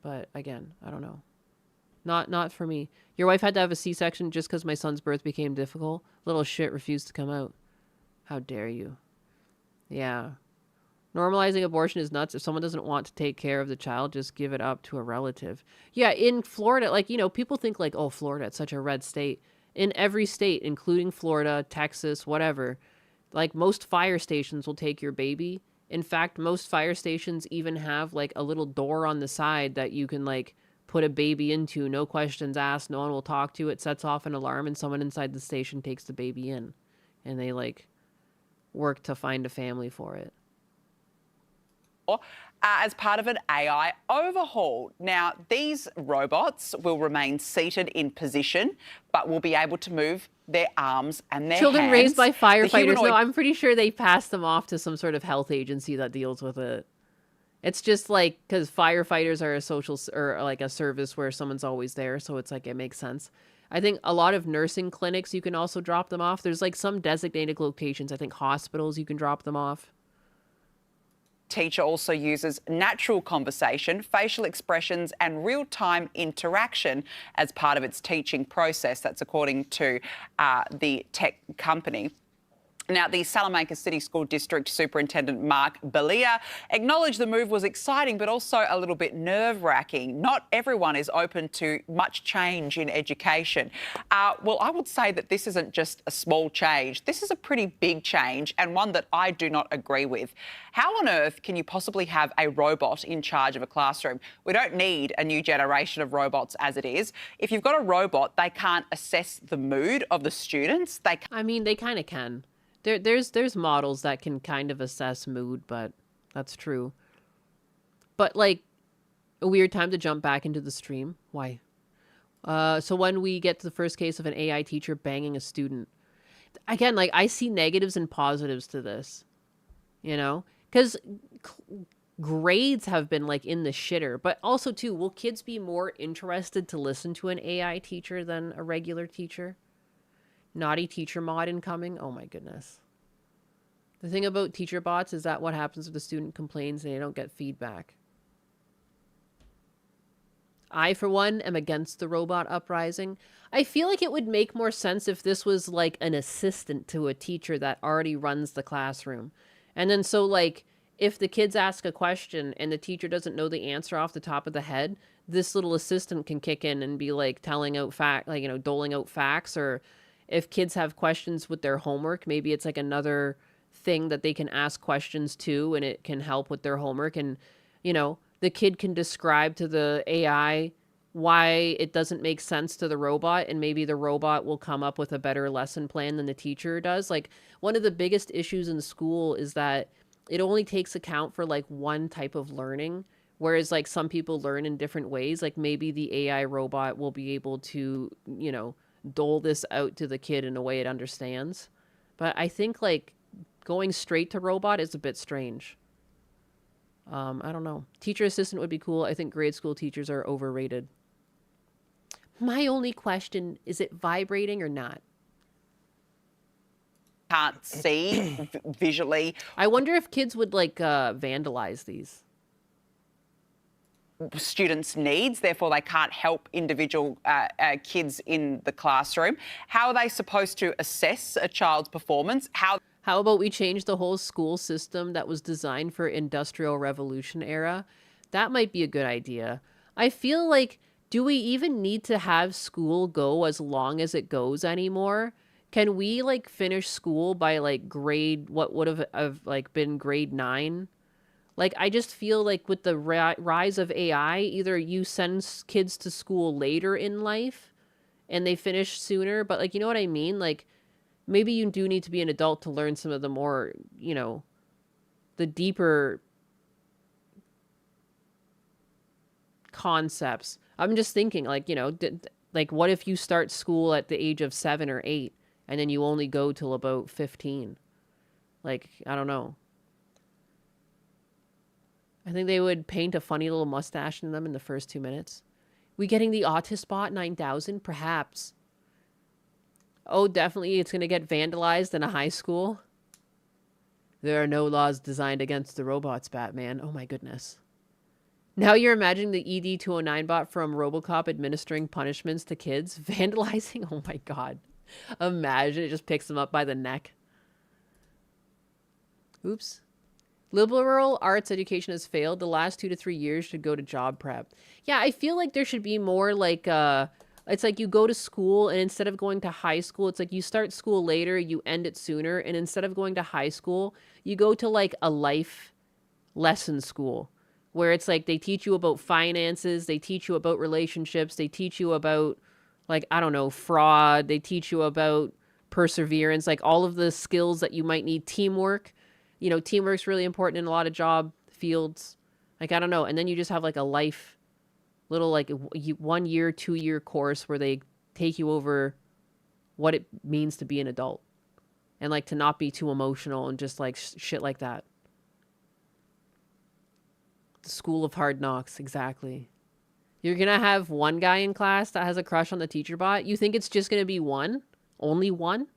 But again, I don't know. Not for me. Your wife had to have a C-section just because my son's birth became difficult. Little shit refused to come out. How dare you? Yeah. Normalizing abortion is nuts. If someone doesn't want to take care of the child, just give it up to a relative. Yeah, in Florida, like, you know, people think like, oh, Florida, it's such a red state. In every state, including Florida, Texas, whatever, like most fire stations will take your baby. In fact, most fire stations even have like a little door on the side that you can like put a baby into. No questions asked. No one will talk to. It sets off an alarm and someone inside the station takes the baby in. And they like work to find a family for it. As part of an AI overhaul. Now, these robots will remain seated in position, but will be able to move their arms and their Children hands. raised by firefighters. No, I'm pretty sure they pass them off to some sort of health agency that deals with it. It's just like, because firefighters are a social, or like a service where someone's always there, so it's like, it makes sense. I think a lot of nursing clinics, you can also drop them off. There's like some designated locations, I think hospitals, you can drop them off. Teacher also uses natural conversation, facial expressions and real-time interaction as part of its teaching process. That's according to the tech company. Now, the Salamanca City School District Superintendent Mark Belia acknowledged the move was exciting but also a little bit nerve-wracking. Not everyone is open to much change in education. Well, I would say that this isn't just a small change. This is a pretty big change and one that I do not agree with. How on earth can you possibly have a robot in charge of a classroom? We don't need a new generation of robots as it is. If you've got a robot, they can't assess the mood of the students. I mean, they kind of can. There's models that can kind of assess mood, but that's true. But like a weird time to jump back into the stream. Why? So when we get to the first case of an AI teacher banging a student, again, like I see negatives and positives to this, you know, because grades have been like in the shitter, but also too, will kids be more interested to listen to an AI teacher than a regular teacher? Naughty teacher mod incoming. Oh my goodness. The thing about teacher bots is that what happens if the student complains and they don't get feedback. I, for one, am against the robot uprising. I feel like it would make more sense if this was like an assistant to a teacher that already runs the classroom. And then so like, if the kids ask a question and the teacher doesn't know the answer off the top of the head, this little assistant can kick in and be like telling out doling out facts. Or if kids have questions with their homework, maybe it's like another thing that they can ask questions to and it can help with their homework. And, you know, the kid can describe to the AI why it doesn't make sense to the robot, and maybe the robot will come up with a better lesson plan than the teacher does. Like, one of the biggest issues in school is that it only takes account for like one type of learning, whereas like some people learn in different ways. Like maybe the AI robot will be able to, you know, dole this out to the kid in a way it understands. But I think like going straight to robot is a bit strange. I don't know. Teacher assistant would be cool. I think grade school teachers are overrated. My only question, is it vibrating or not? Can't see visually. I wonder if kids would like vandalize these. Students' needs, therefore they can't help individual kids in the classroom. How are they supposed to assess a child's performance? How about we change the whole school system that was designed for Industrial Revolution era? That might be a good idea. I feel like, do we even need to have school go as long as it goes anymore? Can we like finish school by like grade, what would have like been grade 9? Like, I just feel like with the rise of AI, either you send kids to school later in life and they finish sooner, but like, you know what I mean? Like, maybe you do need to be an adult to learn some of the more, you know, the deeper concepts. I'm just thinking, like, you know, like, what if you start school at the age of 7 or 8 and then you only go till about 15? Like, I don't know. I think they would paint a funny little mustache in them in the first 2 minutes. We getting the Autisbot 9000? Perhaps. Oh, definitely it's going to get vandalized in a high school. There are no laws designed against the robots, Batman. Oh my goodness. Now you're imagining the ED209 bot from RoboCop administering punishments to kids. Vandalizing? Oh my god. Imagine it just picks them up by the neck. Oops. Liberal arts education has failed. The last 2 to 3 years should go to job prep. Yeah, I feel like there should be more like, it's like you go to school and instead of going to high school, it's like you start school later, you end it sooner. And instead of going to high school, you go to like a life lesson school where it's like they teach you about finances, they teach you about relationships, they teach you about like, I don't know, fraud, they teach you about perseverance, like all of the skills that you might need, teamwork. You know, teamwork's really important in a lot of job fields. Like, I don't know. And then you just have like a life, little like 1 year, 2 year course where they take you over what it means to be an adult. And like to not be too emotional and just like shit like that. The School of Hard Knocks, exactly. You're going to have one guy in class that has a crush on the teacher bot? You think it's just going to be one? Only one?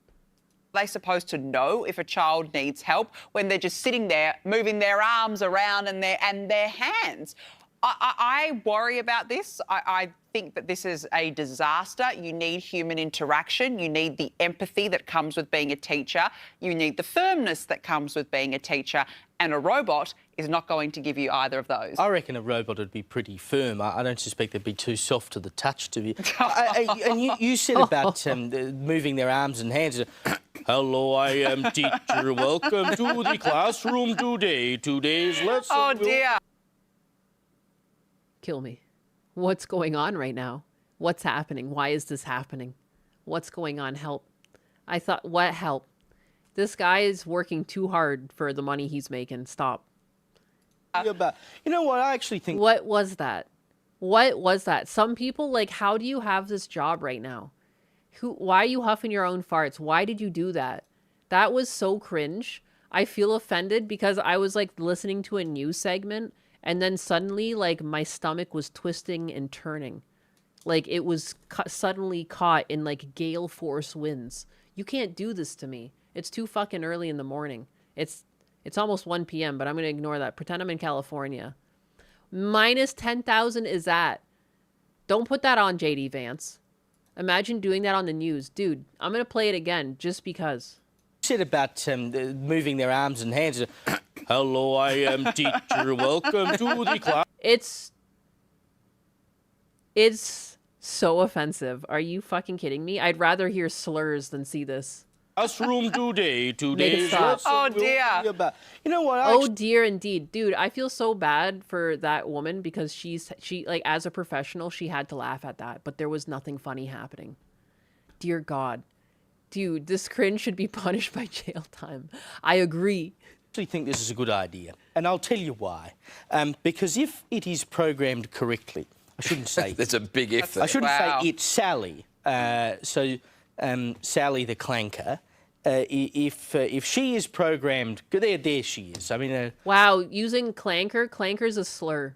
Are they supposed to know if a child needs help when they're just sitting there moving their arms around and their hands? I worry about this. I think that this is a disaster. You need human interaction. You need the empathy that comes with being a teacher. You need the firmness that comes with being a teacher. And a robot is not going to give you either of those. I reckon a robot would be pretty firm. I don't suspect they'd be too soft to the touch, to be. And you said about moving their arms and hands. Hello, I am teacher. Welcome to the classroom today. Today's lesson. Oh, dear. Kill me. What's going on right now? What's happening? Why is this happening? What's going on? Help. I thought, what help? This guy is working too hard for the money he's making. Stop. You know what? I actually think... What was that? What was that? Some people, like, how do you have this job right now? Why are you huffing your own farts? Why did you do that? That was so cringe. I feel offended because I was, like, listening to a news segment and then suddenly, like, my stomach was twisting and turning. Like, it was suddenly caught in, like, gale force winds. You can't do this to me. It's too fucking early in the morning. It's almost 1 p.m., but I'm going to ignore that. Pretend I'm in California. Minus 10,000 is that. Don't put that on JD Vance. Imagine doing that on the news. Dude, I'm going to play it again just because. You said about moving their arms and hands. Hello, I am teacher. Welcome to the class. It's so offensive. Are you fucking kidding me? I'd rather hear slurs than see this. Us room today. stop. Oh, dear. You know what? Oh dear, indeed, dude. I feel so bad for that woman because she like as a professional she had to laugh at that, but there was nothing funny happening. Dear God, dude, this cringe should be punished by jail time. I agree. I think this is a good idea, and I'll tell you why. Because if it is programmed correctly, I shouldn't say that's a big if. I shouldn't say it's Sally. Sally the clanker. If she is programmed, there she is. I mean, wow, using clanker's a slur.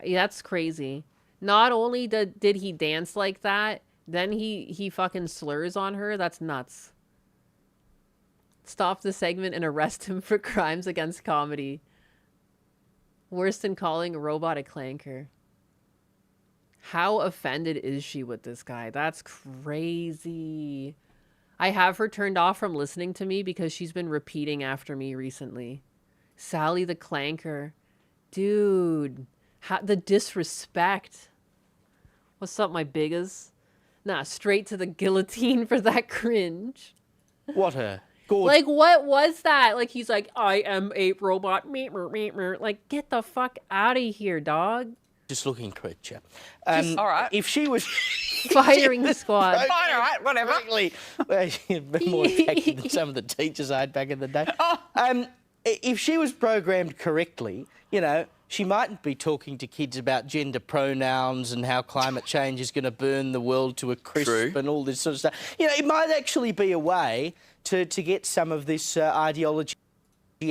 That's crazy. Not only did he dance like that, then he fucking slurs on her. That's nuts. Stop the segment and arrest him for crimes against comedy. Worse than calling a robot a clanker. How offended is she with this guy? That's crazy. I have her turned off from listening to me because she's been repeating after me recently. Sally the clanker. Dude. The disrespect. What's up, my biggas? Nah, straight to the guillotine for that cringe. What a... Like, what was that? Like, he's like, I am a robot. Like, get the fuck out of here, dog. Just looking creature. All right. If she was... Firing the squad. Fine, all right, whatever. A bit more effective than some of the teachers I had back in the day. If she was programmed correctly, you know, she mightn't be talking to kids about gender pronouns and how climate change is going to burn the world to a crisp and all this sort of stuff. You know, it might actually be a way to get some of this ideology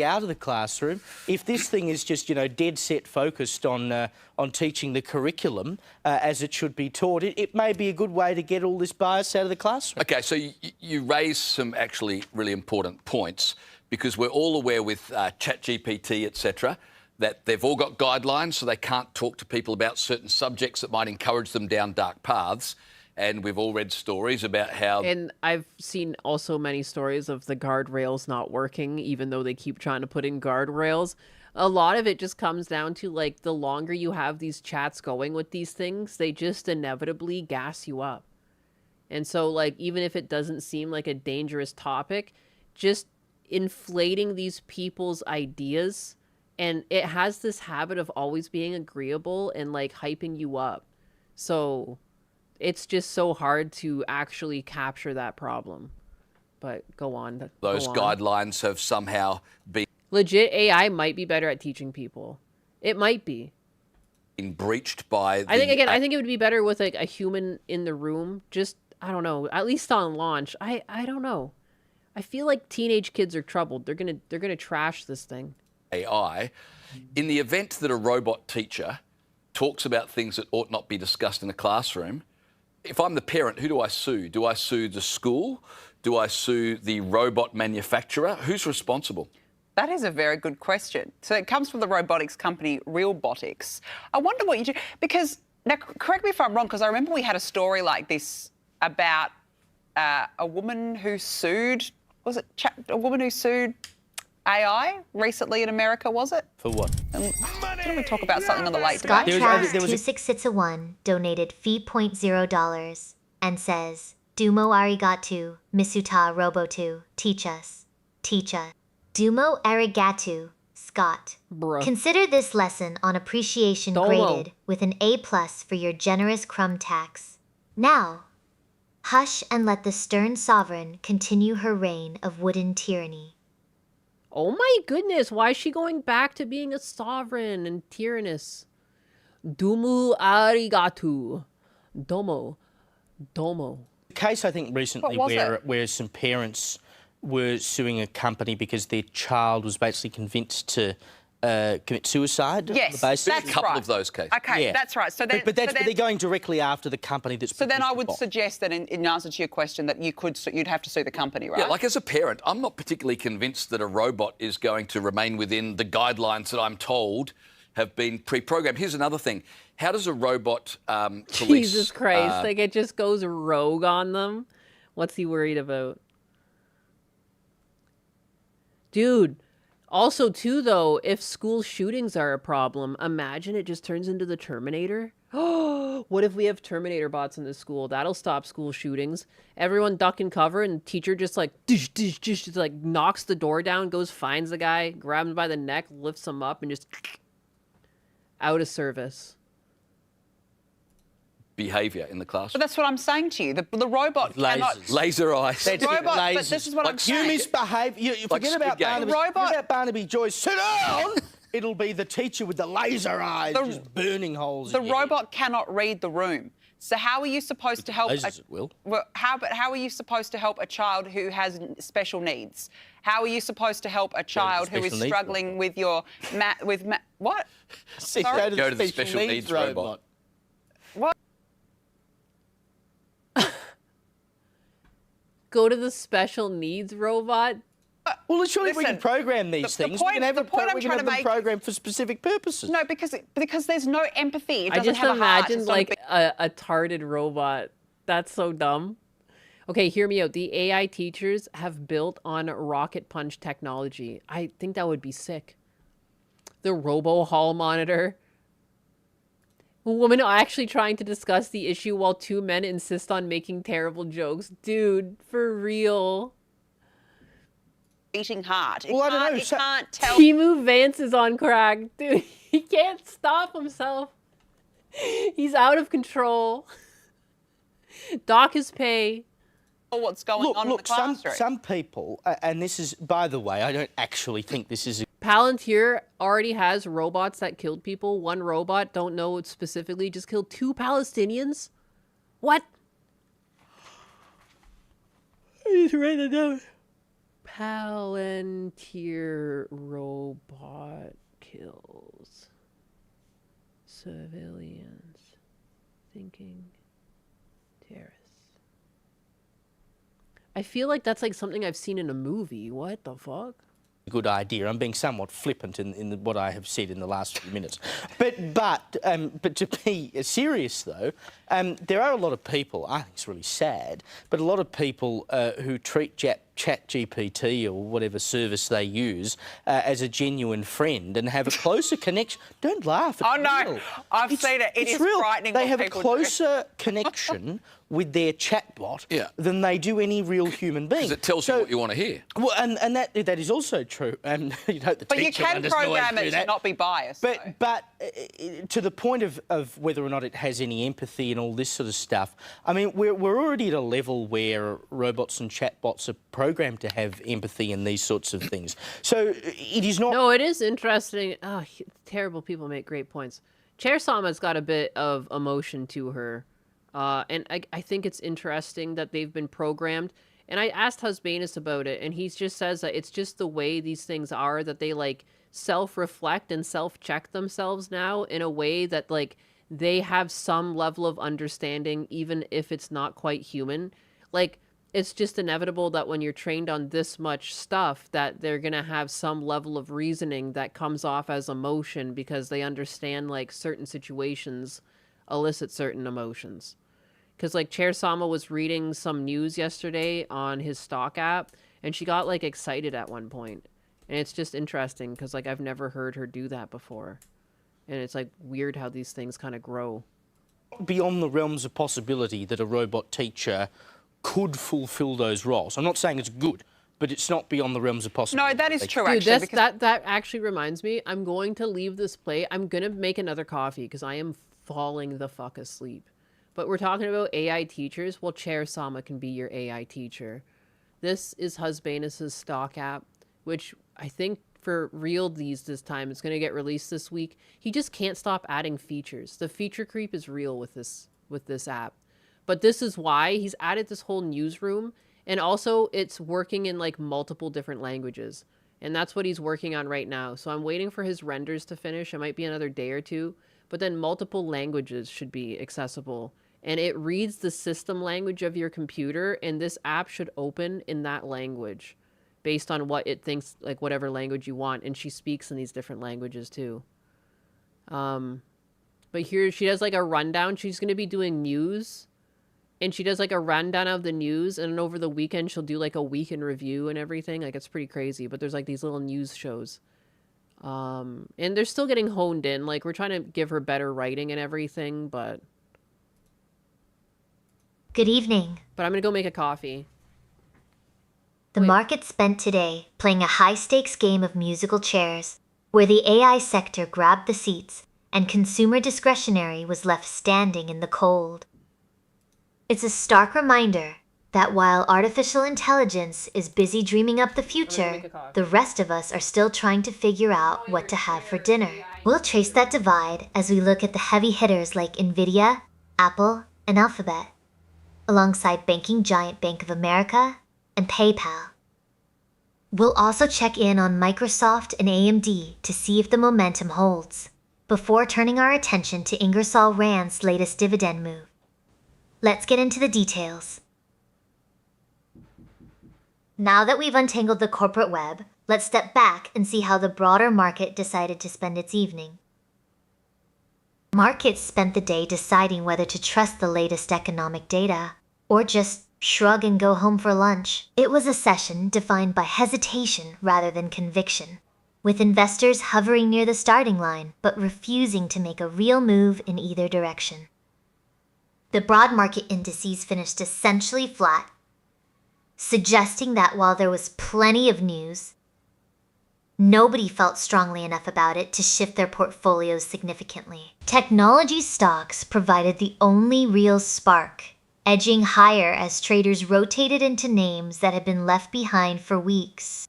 out of the classroom. If this thing is just, you know, dead set focused on teaching the curriculum as it should be taught, it may be a good way to get all this bias out of the classroom. Okay, so you raise some actually really important points because we're all aware with ChatGPT, etc., that they've all got guidelines, so they can't talk to people about certain subjects that might encourage them down dark paths. And we've all read stories about how... And I've seen also many stories of the guardrails not working, even though they keep trying to put in guardrails. A lot of it just comes down to, like, the longer you have these chats going with these things, they just inevitably gas you up. And so, like, even if it doesn't seem like a dangerous topic, just inflating these people's ideas... And it has this habit of always being agreeable and, like, hyping you up. So it's just so hard to actually capture that problem. But go on. Those guidelines have somehow been... Legit, AI might be better at teaching people. It might be. ...breached by the... I think it would be better with, like, a human in the room. Just, I don't know, at least on launch. I don't know. I feel like teenage kids are troubled. They're gonna trash this thing. AI, in the event that a robot teacher talks about things that ought not be discussed in a classroom, if I'm the parent, who do I sue? Do I sue the school? Do I sue the robot manufacturer? Who's responsible? That is a very good question. So it comes from the robotics company Realbotics. I wonder what you do, because, now correct me if I'm wrong, because I remember we had a story like this about a woman who sued, a woman who sued AI recently in America, was it? For what? Didn't we talk about something on the late Scott debate? Trask 2661 donated $0.0 and says, Dumo arigato, misuta robotu, teach us. Dumo arigato, Scott. Bruh. Consider this lesson on appreciation graded with an A+ for your generous crumb tax. Now, hush and let the stern sovereign continue her reign of wooden tyranny. Oh my goodness, why is she going back to being a sovereign and tyrannous? Dumu arigato. Domo. The case, I think, recently where some parents were suing a company because their child was basically convinced to commit suicide. Yes, that's a couple of those cases. Okay, yeah. That's right. So then, but they're going directly after the company that's. So then, I would suggest that, in answer to your question, that you'd have to sue the company, right? Yeah, like as a parent, I'm not particularly convinced that a robot is going to remain within the guidelines that I'm told have been pre-programmed. Here's another thing: how does a robot police? Jesus Christ! Like it just goes rogue on them. What's he worried about, dude? Also, too, though, if school shootings are a problem, imagine it just turns into the Terminator. What if we have Terminator bots in this school? That'll stop school shootings. Everyone duck and cover, and the teacher just like dish, dish, dish, just like knocks the door down, goes finds the guy, grabs him by the neck, lifts him up, and just out of service. Behaviour in the classroom. But that's what I'm saying to you. The robot cannot... Laser eyes. The robot, but this is what I'm saying. You misbehave. You forget about Barnaby. Forget about Barnaby Joyce. Sit down! It'll be the teacher with the laser eyes, just burning holes. The robot cannot read the room. So how are you supposed to help? How are you supposed to help a child who has special needs? How are you supposed to help a child who is struggling with your what? Sorry? Go to the special needs robot. What? Go to the special needs robot? Well, surely we can program these things. We can have them programmed for specific purposes. No, because there's no empathy. It I doesn't just have imagine a heart. like a tarded robot. That's so dumb. Okay, hear me out. The AI teachers have built on rocket punch technology. I think that would be sick. The robo hall monitor. A woman actually trying to discuss the issue while two men insist on making terrible jokes. Dude, for real. Beating heart. Well, I don't know. It can't tell. Timu Vance is on crack. Dude, he can't stop himself. He's out of control. Dock his pay. What's going on in the classroom? Some people, and this is, by the way, I don't actually think this is... Palantir already has robots that killed people. One robot, don't know it specifically, just killed 2 Palestinians. What? I need to write that down. Palantir robot kills civilians thinking terrorists. I feel like that's like something I've seen in a movie. What the fuck? Good idea. I'm being somewhat flippant in what I have said in the last few minutes. But to be serious, though, there are a lot of people, I think it's really sad, but a lot of people who treat ChatGPT or whatever service they use as a genuine friend and have a closer connection. Don't laugh. Oh, no. I've seen it. It is real. frightening. They have a closer connection with their chatbot than they do any real human being. Because it tells you what you want to hear. Well, and that is also true. You know, but you can program it to not be biased. But to the point of whether or not it has any empathy and all this sort of stuff, I mean, we're already at a level where robots and chatbots are programmed to have empathy and these sorts of things. So it is not... No, it is interesting. Oh, terrible people make great points. Chair Sama's got a bit of emotion to her. And I think it's interesting that they've been programmed. And I asked Husbanus about it, and he just says that it's just the way these things are, that they, like, self-reflect and self-check themselves now in a way that, like, they have some level of understanding, even if it's not quite human. Like, it's just inevitable that when you're trained on this much stuff, that they're going to have some level of reasoning that comes off as emotion because they understand, like, certain situations elicit certain emotions. Because, like, Chair Sama was reading some news yesterday on his stock app, and she got, like, excited at one point. And it's just interesting, because, like, I've never heard her do that before. And it's, like, weird how these things kind of grow. Beyond the realms of possibility that a robot teacher could fulfil those roles. I'm not saying it's good, but it's not beyond the realms of possibility. No, that is true, Dude, actually. That actually reminds me, I'm going to leave this plate. I'm going to make another coffee, because I am falling the fuck asleep. But we're talking about AI teachers. Well, Chair Sama can be your AI teacher. This is Husbanus' stock app, which I think for real this time, it's going to get released this week. He just can't stop adding features. The feature creep is real with this app. But this is why he's added this whole newsroom, and also it's working in like multiple different languages. And that's what he's working on right now. So I'm waiting for his renders to finish. It might be another day or two, but then multiple languages should be accessible. And it reads the system language of your computer, and this app should open in that language based on what it thinks, like whatever language you want. And she speaks in these different languages too. But here she does like a rundown. She's going to be doing news, and she does like a rundown of the news. And then over the weekend, she'll do like a week in review and everything. Like, it's pretty crazy, but there's like these little news shows. And they're still getting honed in. Like, we're trying to give her better writing and everything, but Good evening. But I'm gonna go make a coffee. The market spent today playing a high-stakes game of musical chairs, where the AI sector grabbed the seats and consumer discretionary was left standing in the cold. It's a stark reminder that while artificial intelligence is busy dreaming up the future, the rest of us are still trying to figure out what to have for dinner. We'll trace that divide as we look at the heavy hitters like Nvidia, Apple, and Alphabet, alongside banking giant Bank of America and PayPal. We'll also check in on Microsoft and AMD to see if the momentum holds, before turning our attention to Ingersoll Rand's latest dividend move. Let's get into the details. Now that we've untangled the corporate web, let's step back and see how the broader market decided to spend its evening. Markets spent the day deciding whether to trust the latest economic data, or just shrug and go home for lunch. It was a session defined by hesitation rather than conviction, with investors hovering near the starting line but refusing to make a real move in either direction. The broad market indices finished essentially flat, suggesting that while there was plenty of news, nobody felt strongly enough about it to shift their portfolios significantly. Technology stocks provided the only real spark, edging higher as traders rotated into names that had been left behind for weeks.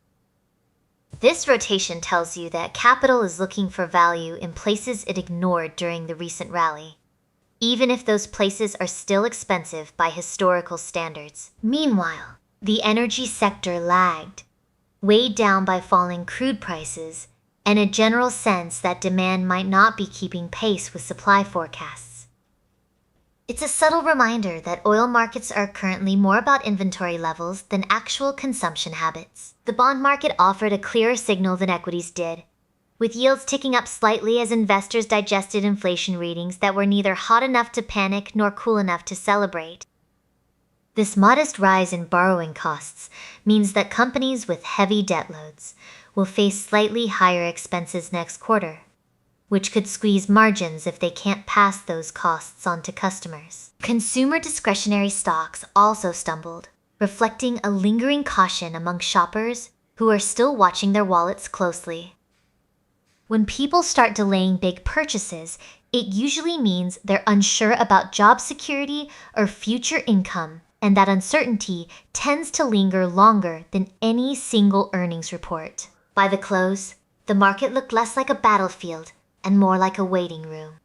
This rotation tells you that capital is looking for value in places it ignored during the recent rally, even if those places are still expensive by historical standards. Meanwhile, the energy sector lagged, weighed down by falling crude prices and a general sense that demand might not be keeping pace with supply forecasts. It's a subtle reminder that oil markets are currently more about inventory levels than actual consumption habits. The bond market offered a clearer signal than equities did, with yields ticking up slightly as investors digested inflation readings that were neither hot enough to panic nor cool enough to celebrate. This modest rise in borrowing costs means that companies with heavy debt loads will face slightly higher expenses next quarter, which could squeeze margins if they can't pass those costs on to customers. Consumer discretionary stocks also stumbled, reflecting a lingering caution among shoppers who are still watching their wallets closely. When people start delaying big purchases, it usually means they're unsure about job security or future income, and that uncertainty tends to linger longer than any single earnings report. By the close, the market looked less like a battlefield and more like a waiting room.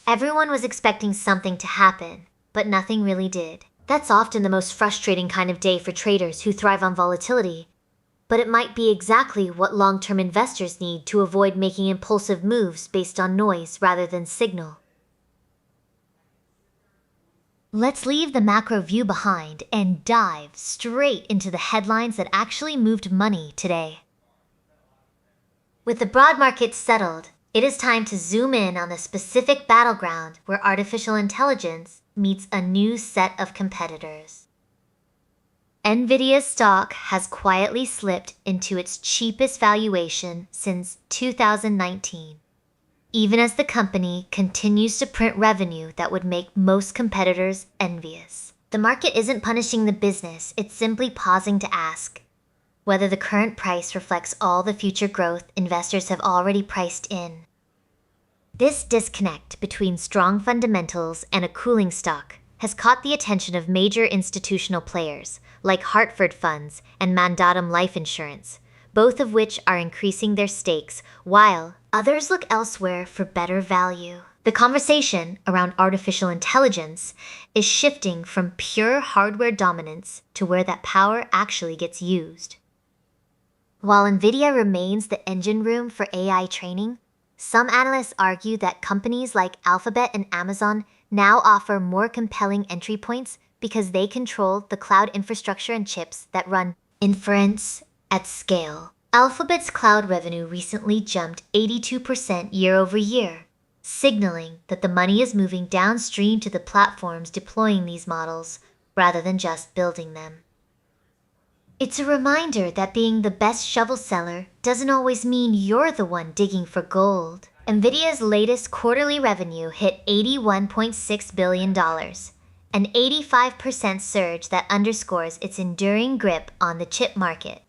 Everyone was expecting something to happen, but nothing really did. That's often the most frustrating kind of day for traders who thrive on volatility, but it might be exactly what long-term investors need to avoid making impulsive moves based on noise rather than signal. Let's leave the macro view behind and dive straight into the headlines that actually moved money today. With the broad market settled, it is time to zoom in on the specific battleground where artificial intelligence meets a new set of competitors. Nvidia's stock has quietly slipped into its cheapest valuation since 2019. Even as the company continues to print revenue that would make most competitors envious. The market isn't punishing the business, it's simply pausing to ask whether the current price reflects all the future growth investors have already priced in. This disconnect between strong fundamentals and a cooling stock has caught the attention of major institutional players like Hartford Funds and Mandatum Life Insurance, both of which are increasing their stakes while others look elsewhere for better value. The conversation around artificial intelligence is shifting from pure hardware dominance to where that power actually gets used. While Nvidia remains the engine room for AI training, some analysts argue that companies like Alphabet and Amazon now offer more compelling entry points because they control the cloud infrastructure and chips that run inference at scale. Alphabet's cloud revenue recently jumped 82% year over year, signaling that the money is moving downstream to the platforms deploying these models rather than just building them. It's a reminder that being the best shovel seller doesn't always mean you're the one digging for gold. Nvidia's latest quarterly revenue hit $81.6 billion, an 85% surge that underscores its enduring grip on the chip market.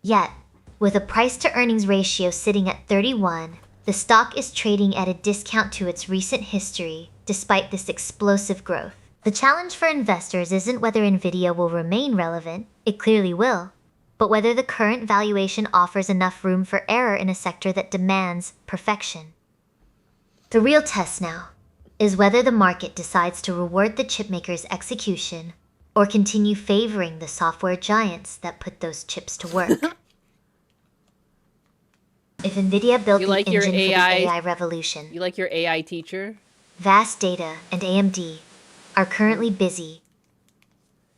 Yet, with a price-to-earnings ratio sitting at 31, the stock is trading at a discount to its recent history, despite this explosive growth. The challenge for investors isn't whether Nvidia will remain relevant, it clearly will, but whether the current valuation offers enough room for error in a sector that demands perfection. The real test now is whether the market decides to reward the chipmaker's execution or continue favoring the software giants that put those chips to work. If Nvidia built the engine for the AI revolution, you like your AI teacher? Vast Data and AMD are currently busy.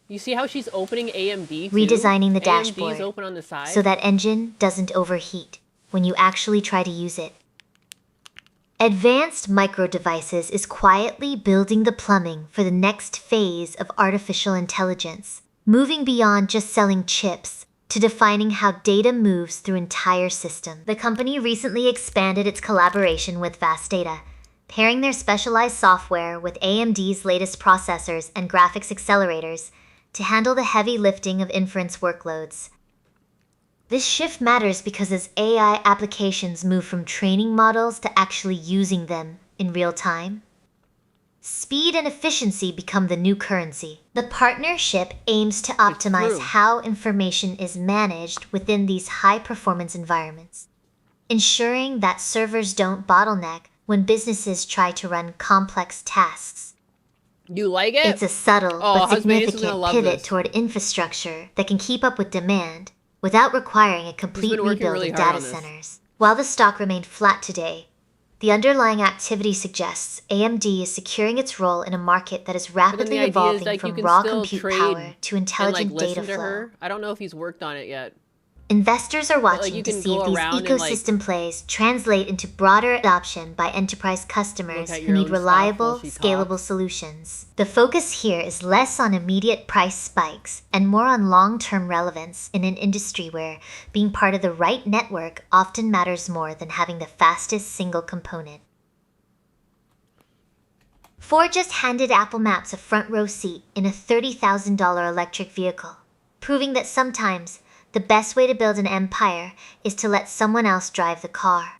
You see how she's opening AMD too? Redesigning the AMD's dashboard open on the side. so that engine doesn't overheat when you actually try to use it. Advanced Micro Devices is quietly building the plumbing for the next phase of artificial intelligence, moving beyond just selling chips to defining how data moves through entire systems. The company recently expanded its collaboration with Vast Data, pairing their specialized software with AMD's latest processors and graphics accelerators to handle the heavy lifting of inference workloads. This shift matters because as AI applications move from training models to actually using them in real time, speed and efficiency become the new currency. The partnership aims to optimize how information is managed within these high-performance environments, ensuring that servers don't bottleneck when businesses try to run complex tasks. You like it? It's a subtle but significant pivot toward infrastructure that can keep up with demand without requiring a complete rebuild of data centers. While the stock remained flat today, the underlying activity suggests AMD is securing its role in a market that is rapidly evolving from raw compute power to intelligent data flow. I don't know if he's worked on it yet. Investors are watching to see if these ecosystem plays translate into broader adoption by enterprise customers who need reliable, scalable solutions. The focus here is less on immediate price spikes and more on long-term relevance in an industry where being part of the right network often matters more than having the fastest single component. Ford just handed Apple Maps a front-row seat in a $30,000 electric vehicle, proving that sometimes the best way to build an empire is to let someone else drive the car.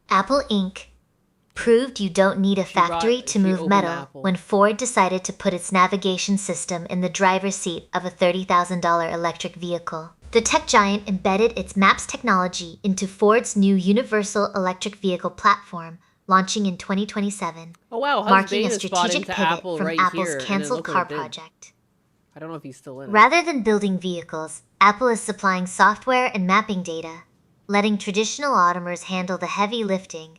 Apple Inc. proved you don't need a factory to move metal when Ford decided to put its navigation system in the driver's seat of a $30,000 electric vehicle. The tech giant embedded its Maps technology into Ford's new Universal Electric Vehicle platform, launching in 2027, marking a strategic pivot from Apple's canceled car project. I don't know if he's still in it. Rather than building vehicles, Apple is supplying software and mapping data, letting traditional automakers handle the heavy lifting,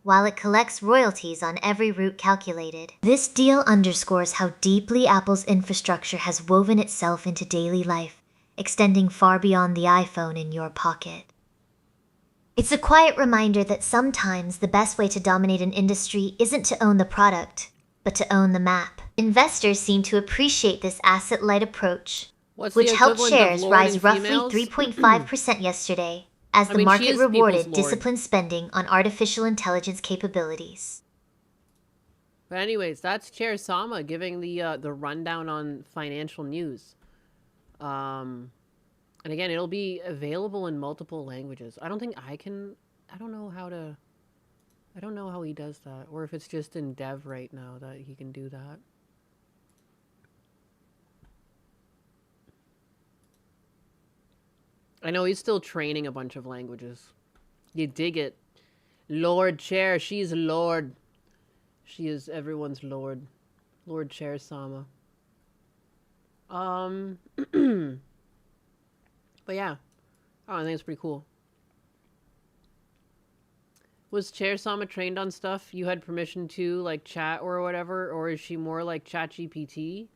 while it collects royalties on every route calculated. This deal underscores how deeply Apple's infrastructure has woven itself into daily life, extending far beyond the iPhone in your pocket. It's a quiet reminder that sometimes the best way to dominate an industry isn't to own the product, but to own the map. Investors seem to appreciate this asset-light approach, which helped shares rise roughly 3.5% yesterday, as the market rewarded disciplined spending on artificial intelligence capabilities. But anyways, that's Chair Sama giving the rundown on financial news. And again, it'll be available in multiple languages. I don't know how he does that, or if it's just in dev right now that he can do that. I know he's still training a bunch of languages. You dig it. Lord Chair, she's Lord. She is everyone's Lord. Lord Chair Sama. But yeah. Oh, I think it's pretty cool. Was Chair Sama trained on stuff you had permission to, like chat or whatever, or is she more like ChatGPT?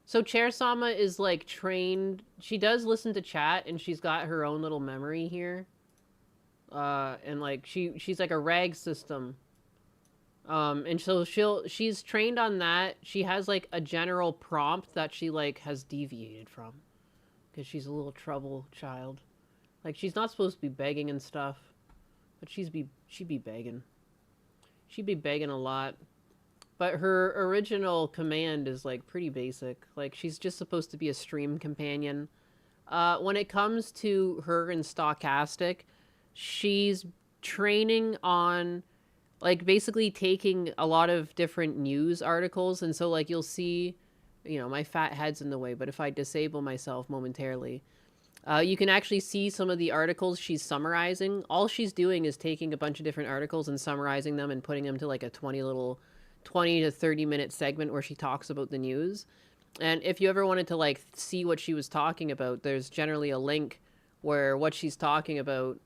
So Chair Sama is like trained. She does listen to chat, and she's got her own little memory here. And like she's like a RAG system. And so she's trained on that. She has like a general prompt that she like has deviated from, because she's a little trouble child. Like she's not supposed to be begging and stuff. But she'd be begging. She'd be begging a lot. But her original command is like pretty basic. Like she's just supposed to be a stream companion. When it comes to her and Stochastic, she's training on like basically taking a lot of different news articles. And so like you'll see, you know, my fat head's in the way, but if I disable myself momentarily, you can actually see some of the articles she's summarizing. All she's doing is taking a bunch of different articles and summarizing them and putting them to like a 20 to 30 minute segment where she talks about the news. And if you ever wanted to like see what she was talking about, there's generally a link where what she's talking about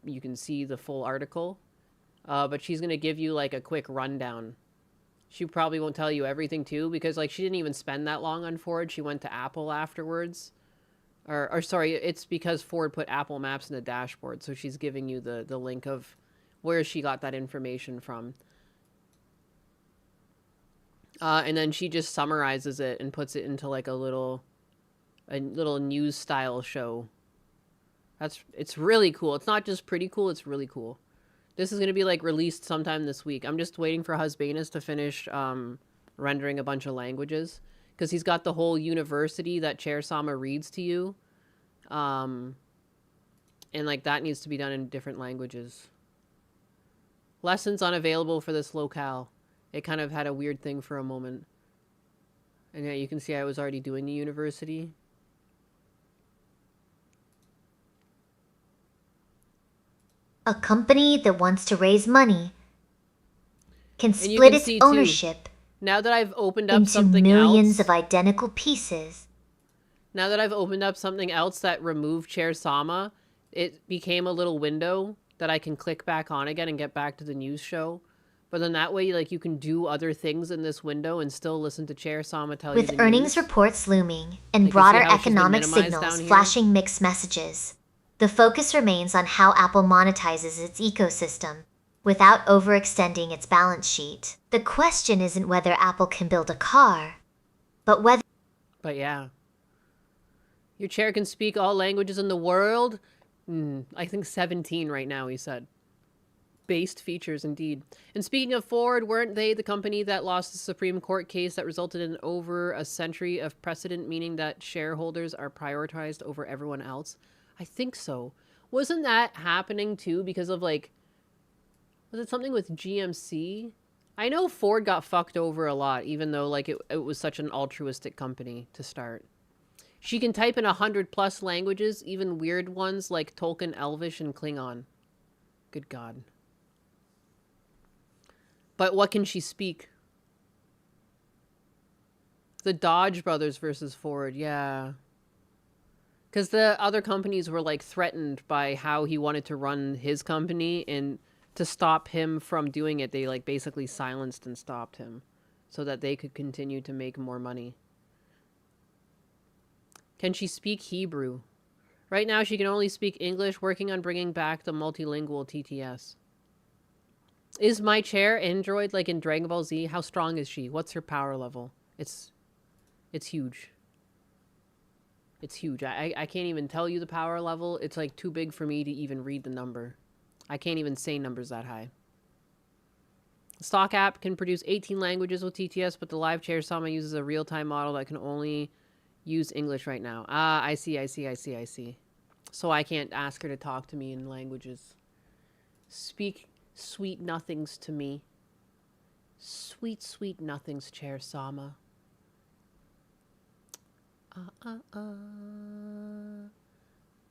you can see the full article. But she's going to give you like a quick rundown. She probably won't tell you everything too, because like she didn't even spend that long on Ford. She went to Apple afterwards. Or sorry, it's because Ford put Apple Maps in the dashboard. So she's giving you the link of where she got that information from. And then she just summarizes it and puts it into like a little news style show. It's really cool. It's not just pretty cool, it's really cool. This is going to be like released sometime this week. I'm just waiting for Husbanus to finish rendering a bunch of languages, because he's got the whole university that Chair Sama reads to you. And like that needs to be done in different languages. Lessons unavailable for this locale. It kind of had a weird thing for a moment. And yeah, you can see I was already doing the university. A company that wants to raise money can split its ownership now that I've opened up into something millions else, of identical pieces. Now that I've opened up something else that removed Chair Sama, it became a little window that I can click back on again and get back to the news show. But then that way, like, you can do other things in this window and still listen to Chair Sama tell you the news. With earnings reports looming and Like, broader you see how she's been economic minimized signals down here? flashing mixed messages, the focus remains on how Apple monetizes its ecosystem without overextending its balance sheet. The question isn't whether Apple can build a car, but whether... But yeah. Your chair can speak all languages in the world? I think 17 right now, he said. Based features, indeed. And speaking of Ford, weren't they the company that lost the Supreme Court case that resulted in over a century of precedent, meaning that shareholders are prioritized over everyone else? I think so. Wasn't that happening too because of like, was it something with GMC? I know Ford got fucked over a lot, even though like it was such an altruistic company to start. She can type in 100+ languages, even weird ones like Tolkien, Elvish, and Klingon. Good God. But what can she speak? The Dodge brothers versus Ford, yeah. Because the other companies were like threatened by how he wanted to run his company, and to stop him from doing it, they like basically silenced and stopped him so that they could continue to make more money. Can she speak Hebrew? Right now she can only speak English, working on bringing back the multilingual TTS. Is my chair Android like in Dragon Ball Z? How strong is she? What's her power level? It's huge. It's huge. I can't even tell you the power level. It's like too big for me to even read the number. I can't even say numbers that high. The stock app can produce 18 languages with TTS, but the live chair Sama uses a real-time model that can only use English right now. Ah, I see. So I can't ask her to talk to me in languages. Speak sweet nothings to me. Sweet, sweet nothings, Chair Sama.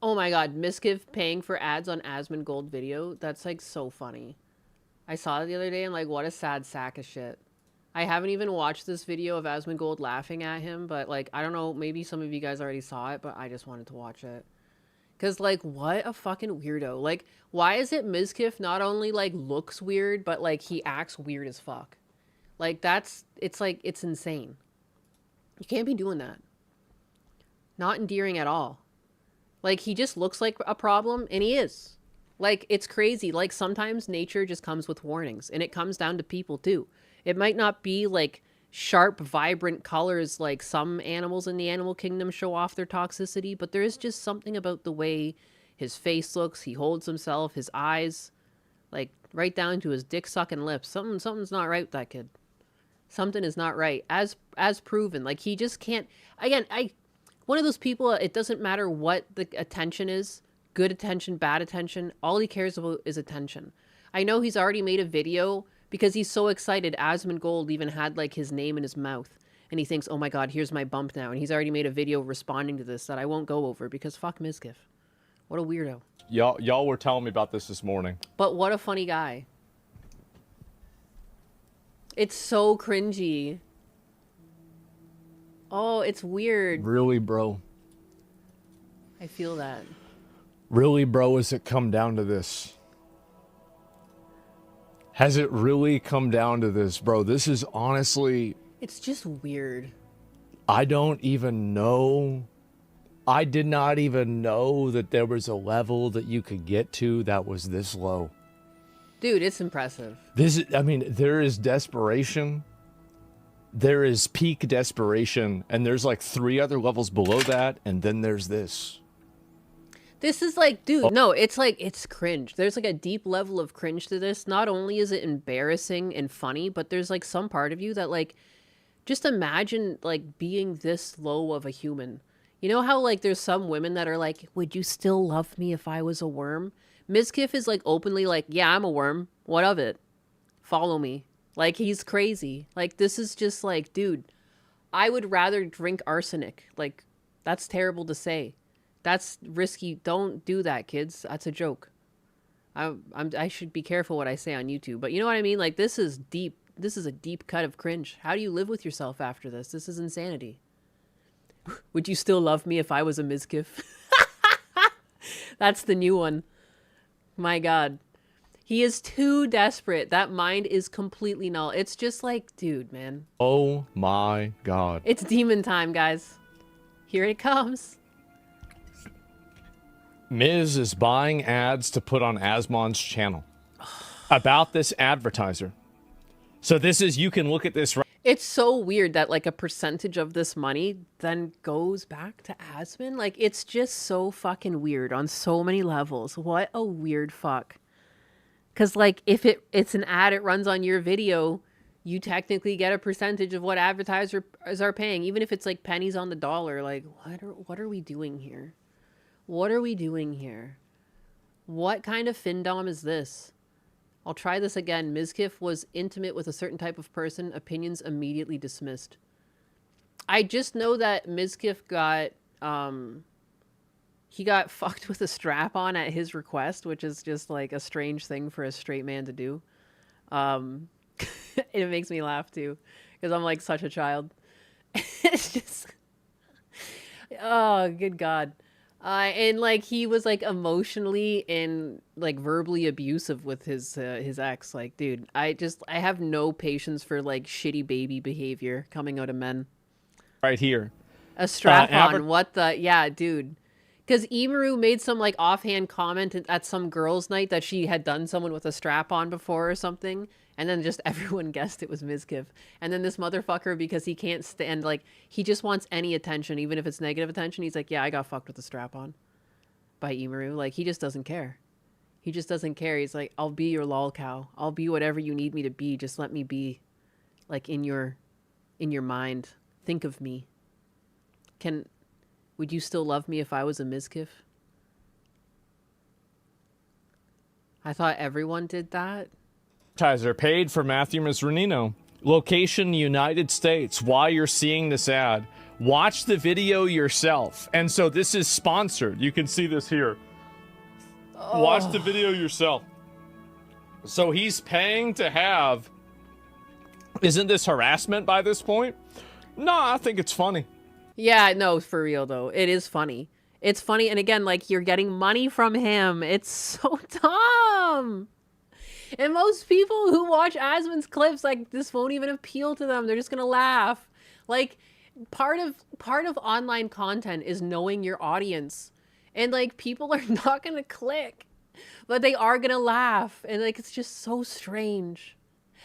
Oh my god, Miskiv paying for ads on Asmongold video? That's like so funny. I saw it the other day and like, what a sad sack of shit. I haven't even watched this video of Asmongold laughing at him, but like, I don't know, maybe some of you guys already saw it, but I just wanted to watch it. Because, like, what a fucking weirdo. Like, why is it Mizkif not only, like, looks weird, but, like, he acts weird as fuck? Like, it's, like, it's insane. You can't be doing that. Not endearing at all. Like, he just looks like a problem, and he is. Like, it's crazy. Like, sometimes nature just comes with warnings, and it comes down to people, too. It might not be, like, sharp, vibrant colors like some animals in the animal kingdom show off their toxicity, but there is just something about the way his face looks, he holds himself, his eyes. Like, right down to his dick sucking lips. Something's not right with that kid. Something is not right, as proven. Like, he just can't. Again, one of those people. It doesn't matter what the attention is, good attention, bad attention. All he cares about is attention. I know he's already made a video because he's so excited. Asmongold even had like his name in his mouth, and he thinks, "Oh my God, here's my bump now." And he's already made a video responding to this that I won't go over because fuck Mizkif. What a weirdo. Y'all were telling me about this morning. But what a funny guy. It's so cringy. Oh, it's weird. Really, bro? I feel that. Really, bro, has it come down to this? Has it really come down to this, bro? This is honestly... It's just weird. I don't even know. I did not even know that there was a level that you could get to that was this low. Dude, it's impressive. I mean, there is desperation. There is peak desperation. And there's like 3 other levels below that. And then there's this. This is like, dude, no, it's like, it's cringe. There's like a deep level of cringe to this. Not only is it embarrassing and funny, but there's like some part of you that like, just imagine like being this low of a human. You know how like there's some women that are like, would you still love me if I was a worm? Mizkif is like openly like, yeah, I'm a worm. What of it? Follow me. Like, he's crazy. Like, this is just like, dude, I would rather drink arsenic. Like, that's terrible to say. That's risky. Don't do that, kids. That's a joke. I should be careful what I say on YouTube. But you know what I mean? Like, this is deep. This is a deep cut of cringe. How do you live with yourself after this? This is insanity. Would you still love me if I was a Mizkif? That's the new one. My God. He is too desperate. That mind is completely null. It's just like, dude, man. Oh my God. It's demon time, guys. Here it comes. Miz is buying ads to put on Asmon's channel about this advertiser. So this is, you can look at this right. It's so weird that like a percentage of this money then goes back to Asmon. Like, it's just so fucking weird on so many levels. What a weird fuck. Because like, if it's an ad, it runs on your video, you technically get a percentage of what advertisers are paying, even if it's like pennies on the dollar. Like, what are we doing here? What are we doing here? What kind of findom is this? I'll try this again. Mizkif was intimate with a certain type of person. Opinions immediately dismissed. I just know that Mizkif got, he got fucked with a strap on at his request, which is just like a strange thing for a straight man to do. It makes me laugh too, because I'm like such a child. It's just, oh, good God. And like he was like emotionally and like verbally abusive with his ex. Like, dude, I have no patience for like shitty baby behavior coming out of men. Right here. A strap on. What the? Yeah, dude. Because Imaru made some like offhand comment at some girls' night that she had done someone with a strap on before or something. And then just everyone guessed it was Mizkif. And then this motherfucker, because he can't stand, like, he just wants any attention, even if it's negative attention. He's like, yeah, I got fucked with a strap on by Imaru. Like, he just doesn't care. He just doesn't care. He's like, I'll be your lol cow. I'll be whatever you need me to be. Just let me be, like, in your mind. Think of me. Would you still love me if I was a Mizkif? I thought everyone did that. Advertiser paid for Matthew Masranino. Location, United States. Why you're seeing this ad. Watch the video yourself. And so this is sponsored. You can see this here. Oh. Watch the video yourself. So he's paying to have... Isn't this harassment by this point? No, I think it's funny. Yeah, no, for real though. It is funny. It's funny, and again, like, you're getting money from him. It's so dumb. And most people who watch Asmon's clips, like, this won't even appeal to them. They're just gonna laugh. Like, part of online content is knowing your audience. And, like, people are not gonna click, but they are gonna laugh. And, like, it's just so strange.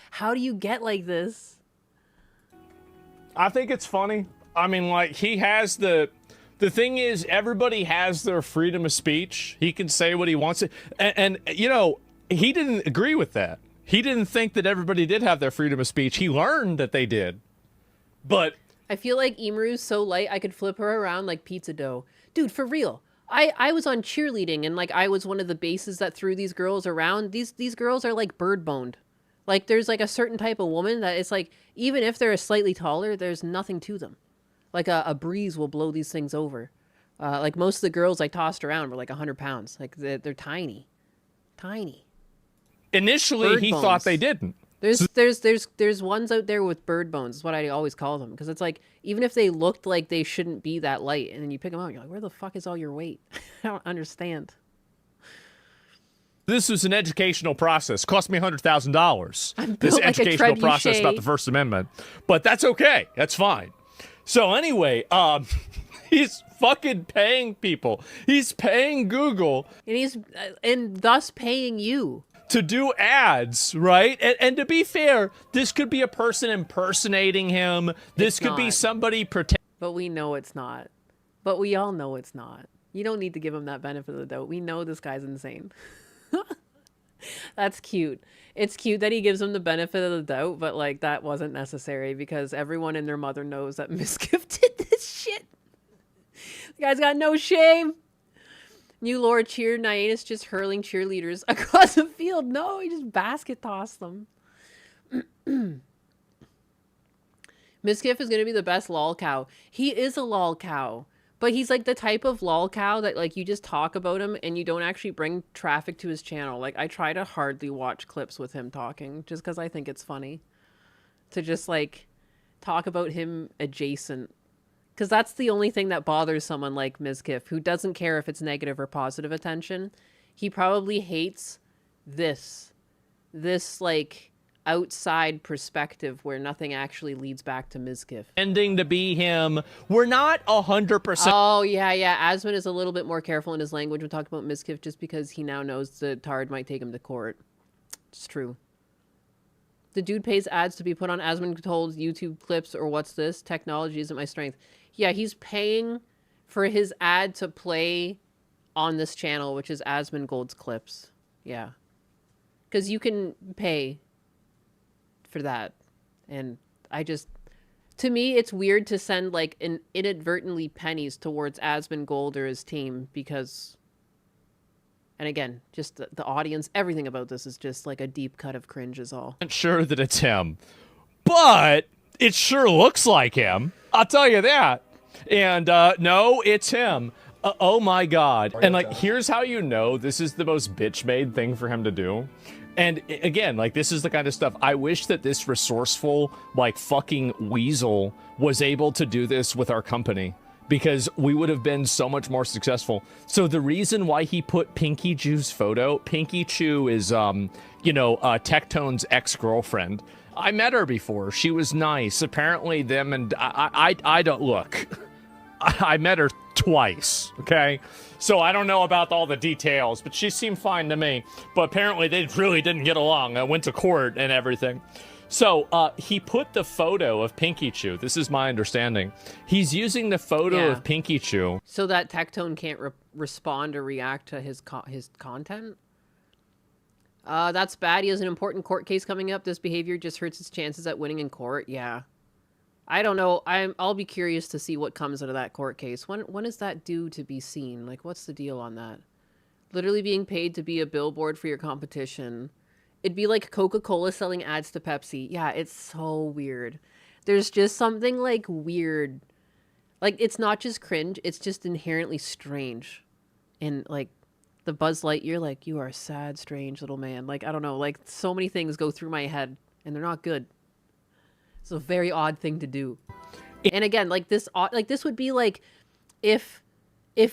How do you get like this? I think it's funny. I mean, like, he has the thing is, everybody has their freedom of speech. He can say what he wants to. And you know, he didn't agree with that. He didn't think that everybody did have their freedom of speech. He learned that they did. But I feel like Emery's so light I could flip her around like pizza dough. Dude, for real. I was on cheerleading and like I was one of the bases that threw these girls around. These girls are like bird boned. Like there's like a certain type of woman that it's like even if they're slightly taller, there's nothing to them. Like a breeze will blow these things over. Like most of the girls I tossed around were like 100 pounds. Like they're tiny. Tiny. Initially, Bird he bones. thought they didn't. There's ones out there with bird bones. Is what I always call them because it's like even if they looked like they shouldn't be that light, and then you pick them up, you're like, where the fuck is all your weight? I don't understand. This was an educational process. Cost me $100,000. This like a educational process trebuchet. about the First Amendment, but that's okay. That's fine. So anyway, he's fucking paying people. He's paying Google, and thus paying you to do ads, right? And to be fair, this could be a person impersonating him. This could be somebody pretending. But we know it's not. But we all know it's not. You don't need to give him that benefit of the doubt. We know this guy's insane. That's cute. It's cute that he gives him the benefit of the doubt, but like that wasn't necessary because everyone and their mother knows that Misgift did this shit. The guy's got no shame. New Lord cheer, Nyatus just hurling cheerleaders across the field. No, he just basket tossed them. Misgift is going to be the best lol cow. He is a lol cow. But he's like the type of lol cow that like you just talk about him and you don't actually bring traffic to his channel. Like I try to hardly watch clips with him talking just because I think it's funny to just like talk about him adjacent. Because that's the only thing that bothers someone like Mizkif, who doesn't care if it's negative or positive attention. He probably hates this like outside perspective where nothing actually leads back to Mizkif. Ending to be him. We're not 100%. Oh, yeah. Asmund is a little bit more careful in his language when talking about Mizkif just because he now knows the Tard might take him to court. It's true. The dude pays ads to be put on Asmund told YouTube clips or what's this? Technology isn't my strength. Yeah, he's paying for his ad to play on this channel, which is Asmund Gold's clips. Yeah. Because you can pay for that. And to me, it's weird to send like inadvertently pennies towards Asmund Gold or his team because, and again, just the audience, everything about this is just like a deep cut of cringe is all. I'm sure that it's him, but it sure looks like him. I'll tell you that. And no, it's him. Oh my God. And like, here's how you know this is the most bitch-made thing for him to do. And again, like this is the kind of stuff I wish that this resourceful, like fucking weasel was able to do this with our company because we would have been so much more successful. So the reason why he put Pinky Chew's photo, Pinky Chew is, Tectone's ex-girlfriend. I met her before. She was nice. Apparently them and I don't look. I met her twice, okay? So I don't know about all the details, but she seemed fine to me. But apparently they really didn't get along. I went to court and everything. So he put the photo of Pinky Chew. This is my understanding. He's using the photo of Pinky Chew. So that Tectone can't respond or react to his content? That's bad. He has an important court case coming up. This behavior just hurts his chances at winning in court. Yeah. I don't know. I'll be curious to see what comes out of that court case. When is that due to be seen? Like, what's the deal on that? Literally being paid to be a billboard for your competition. It'd be like Coca-Cola selling ads to Pepsi. Yeah, it's so weird. There's just something like weird. Like, it's not just cringe. It's just inherently strange. And like the Buzz Lightyear, like, you are a sad, strange little man. Like, I don't know. Like, so many things go through my head and they're not good. It's a very odd thing to do. And again, like this would be like if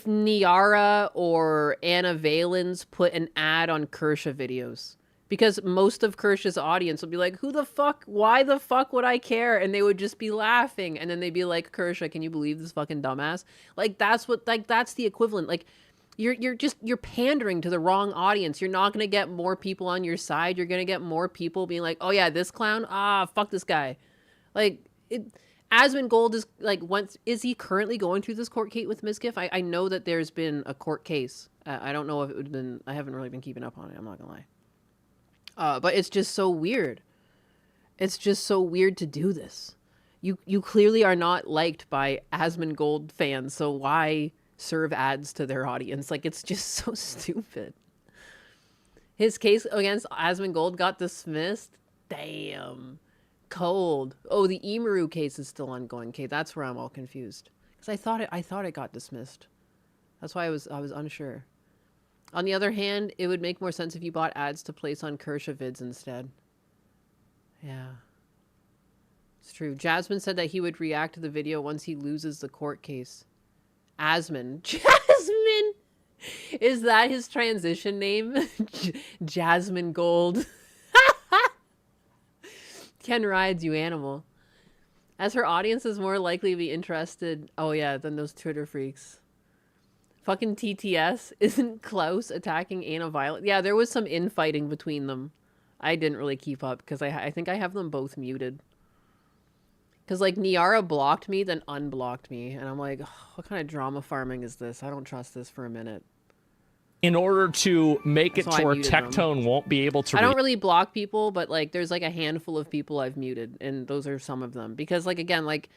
Niara or Anna Valens put an ad on Kersha videos. Because most of Kersha's audience would be like, who the fuck? Why the fuck would I care? And they would just be laughing. And then they'd be like, Kersha, can you believe this fucking dumbass? Like, that's the equivalent. Like, you're pandering to the wrong audience. You're not going to get more people on your side. You're going to get more people being like, oh yeah, this clown? Ah, fuck this guy. Like, Asmund Gold is like, is he currently going through this court case with Mizkif? I know that there's been a court case. I don't know if it would have been, I haven't really been keeping up on it. I'm not gonna lie. But it's just so weird. It's just so weird to do this. You clearly are not liked by Asmongold fans, so why serve ads to their audience? Like, it's just so stupid. His case against Asmongold got dismissed? Damn. Cold. Oh, the Emaru case is still ongoing. Okay, that's where I'm all confused. Because I thought it got dismissed. That's why I was unsure. On the other hand, it would make more sense if you bought ads to place on Kershaw vids instead. Yeah. It's true. Jasmine said that he would react to the video once he loses the court case. Jasmine. Is that his transition name? Jasmine Gold. Ken rides, you animal. As her audience is more likely to be interested, oh yeah, than those Twitter freaks. Fucking TTS. Isn't Klaus attacking Anna Violet? Yeah, there was some infighting between them. I didn't really keep up because I think I have them both muted. Because, like, Niara blocked me, then unblocked me. And I'm like, what kind of drama farming is this? I don't trust this for a minute. In order to make it So to I where muted Tectone won't be able to... I don't really block people, but, like, there's, like, a handful of people I've muted. And those are some of them. Because, like, again, like,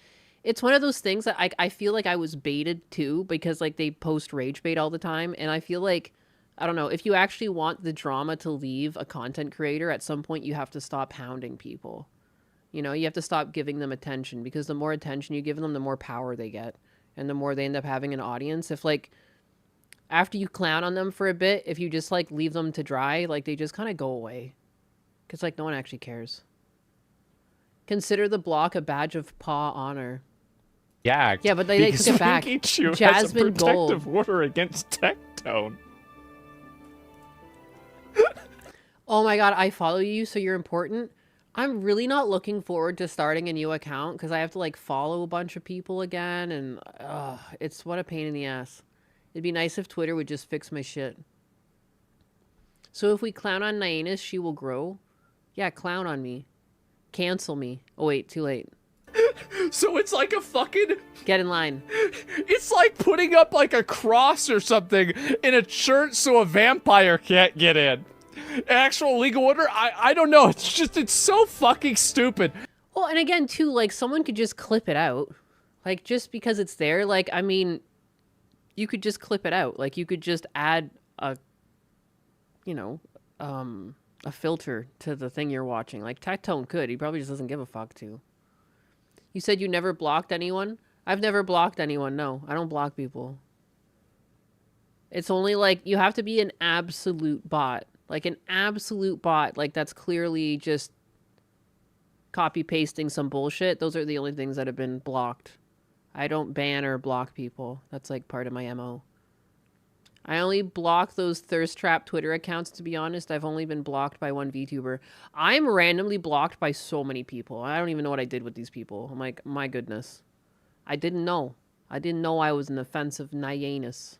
it's one of those things that I feel like I was baited, too. Because, like, they post rage bait all the time. And I feel like, I don't know, if you actually want the drama to leave a content creator, at some point you have to stop hounding people. You know, you have to stop giving them attention, because the more attention you give them, the more power they get. And the more they end up having an audience. If, like, after you clown on them for a bit, if you just, like, leave them to dry, like, they just kind of go away. Because, like, no one actually cares. Consider the block a badge of paw honor. Yeah, but they took it back. Jasmine Jasmine has a Gold. protective order against Tectone. Oh my god, I follow you, so you're important. I'm really not looking forward to starting a new account because I have to, like, follow a bunch of people again, and it's what a pain in the ass. It'd be nice if Twitter would just fix my shit. So if we clown on Nyanis, she will grow? Yeah, clown on me. Cancel me. Oh wait, too late. So it's like a fucking... Get in line. It's like putting up, like, a cross or something in a church so a vampire can't get in. Actual legal order? I don't know. It's just, it's so fucking stupid. Well, and again, too, like, someone could just clip it out. Like, just because it's there, like, I mean, you could just clip it out. Like, you could just add a, you know, a filter to the thing you're watching. Like, Tectone could. He probably just doesn't give a fuck to. You said you never blocked anyone? I've never blocked anyone, no. I don't block people. It's only, like, you have to be an absolute bot. Like, an absolute bot. Like, that's clearly just copy-pasting some bullshit. Those are the only things that have been blocked. I don't ban or block people. That's, like, part of my MO. I only block those thirst trap Twitter accounts, to be honest. I've only been blocked by one VTuber. I'm randomly blocked by so many people. I don't even know what I did with these people. I'm like, my goodness. I didn't know. I didn't know I was an offensive Nyanis.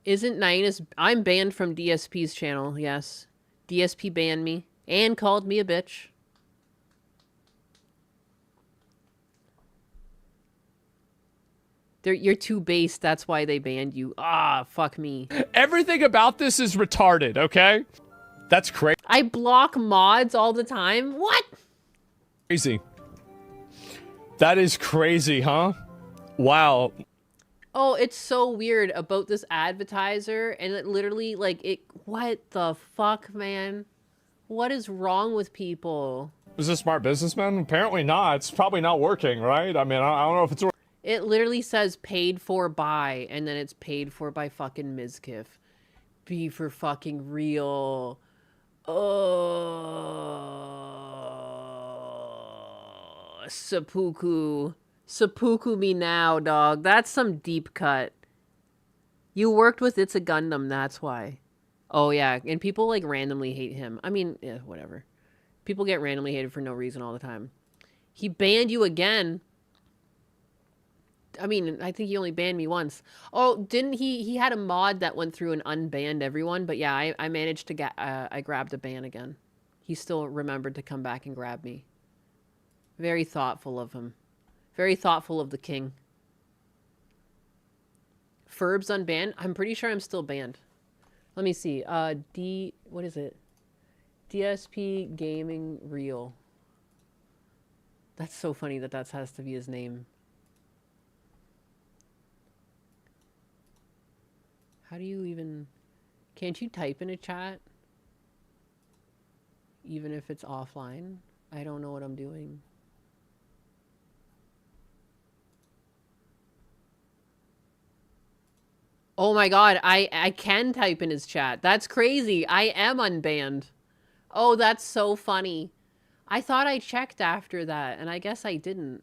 Isn't Nyanis... I'm banned from DSP's channel, yes. DSP banned me and called me a bitch. You're too base, that's why they banned you. Ah, fuck me. Everything about this is retarded, okay? That's crazy. I block mods all the time. What? Crazy. That is crazy, huh? Wow. Oh, it's so weird about this advertiser, and it literally, like, what the fuck, man? What is wrong with people? Is this a smart businessman? Apparently not. It's probably not working, right? I mean, I don't know if it's working. It literally says paid for by, and then it's paid for by fucking Mizkif. Be for fucking real. Oh, seppuku. Seppuku me now, dog. That's some deep cut. You worked with It's a Gundam, that's why. Oh, yeah. And people, like, randomly hate him. I mean, whatever. People get randomly hated for no reason all the time. He banned you again. I mean, I think he only banned me once. Oh, didn't he had a mod that went through and unbanned everyone. But yeah, I managed to get, I grabbed a ban again. He still remembered to come back and grab me. Very thoughtful of him. Very thoughtful of the king. Ferb's unbanned? I'm pretty sure I'm still banned. Let me see. What is it? DSP Gaming Real. That's so funny that has to be his name. How do you even... Can't you type in a chat? Even if it's offline? I don't know what I'm doing. Oh my god, I can type in his chat. That's crazy. I am unbanned. Oh, that's so funny. I thought I checked after that, and I guess I didn't.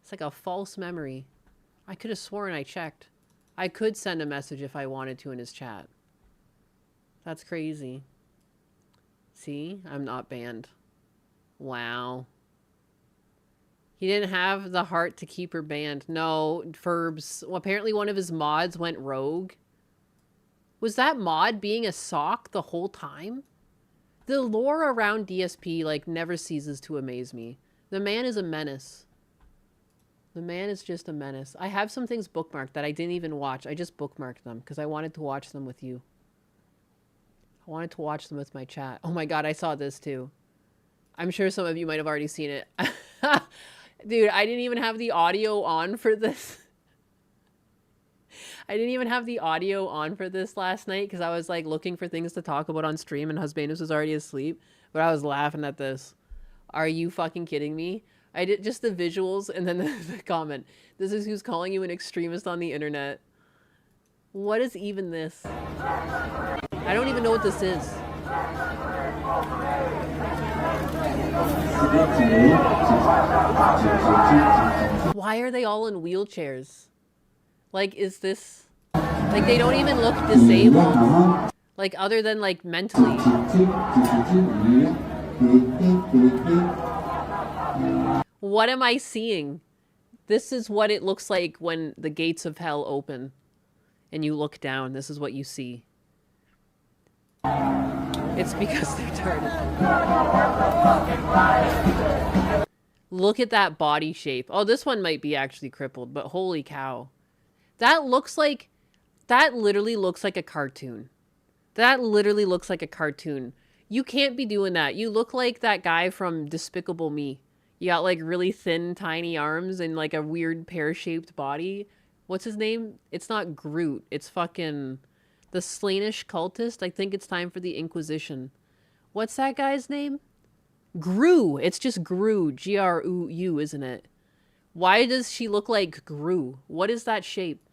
It's like a false memory. I could have sworn I checked. I could send a message if I wanted to in his chat. That's crazy. See? I'm not banned. Wow. He didn't have the heart to keep her banned. No, Ferbs. Well, apparently one of his mods went rogue. Was that mod being a sock the whole time? The lore around DSP, like, never ceases to amaze me. The man is a menace. The man is just a menace. I have some things bookmarked that I didn't even watch. I just bookmarked them because I wanted to watch them with you. I wanted to watch them with my chat. Oh my god, I saw this too. I'm sure some of you might have already seen it. Dude, I didn't even have the audio on for this. I didn't even have the audio on for this last night because I was like looking for things to talk about on stream and Husbanus was already asleep. But I was laughing at this. Are you fucking kidding me? I did just the visuals and then the comment. This is who's calling you an extremist on the internet. What is even this? I don't even know what this is. Why are they all in wheelchairs? Like, is this... Like, they don't even look disabled. Like, other than, like, mentally. What am I seeing? This is what it looks like when the gates of hell open. And you look down. This is what you see. It's because they're retarded. Look at that body shape. Oh, this one might be actually crippled, but holy cow. That looks like... That literally looks like a cartoon. That literally looks like a cartoon. You can't be doing that. You look like that guy from Despicable Me. You got like really thin, tiny arms and like a weird pear-shaped body. What's his name? It's not Groot. It's fucking... The Silliness cultist. I think it's time for the Inquisition. What's that guy's name? Gru. It's just Gru. G-R-U, isn't it? Why does she look like Gru? What is that shape?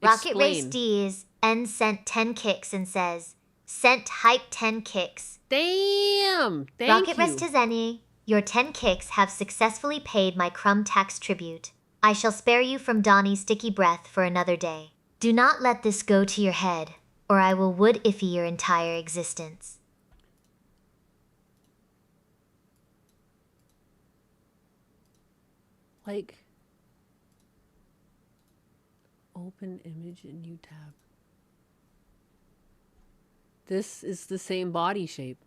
Rocket Explain. Race D's N sent 10 kicks and says, sent hype 10 kicks. Damn! Thank Rocket you. Race Tizeni, your 10 kicks have successfully paid my crumb tax tribute. I shall spare you from Donnie's sticky breath for another day. Do not let this go to your head, or I will wood iffy your entire existence. Like... Open image in new tab. This is the same body shape.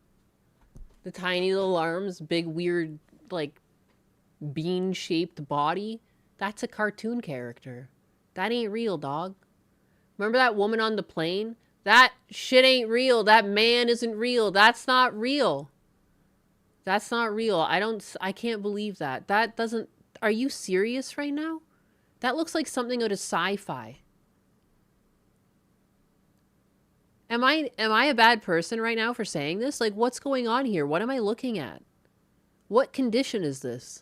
The tiny little arms, big weird, like, bean-shaped body. That's a cartoon character. That ain't real, dog. Remember that woman on the plane? That shit ain't real. That man isn't real. That's not real. That's not real. I can't believe that. That doesn't... Are you serious right now? That looks like something out of sci-fi. Am I a bad person right now for saying this? Like, what's going on here? What am I looking at? What condition is this?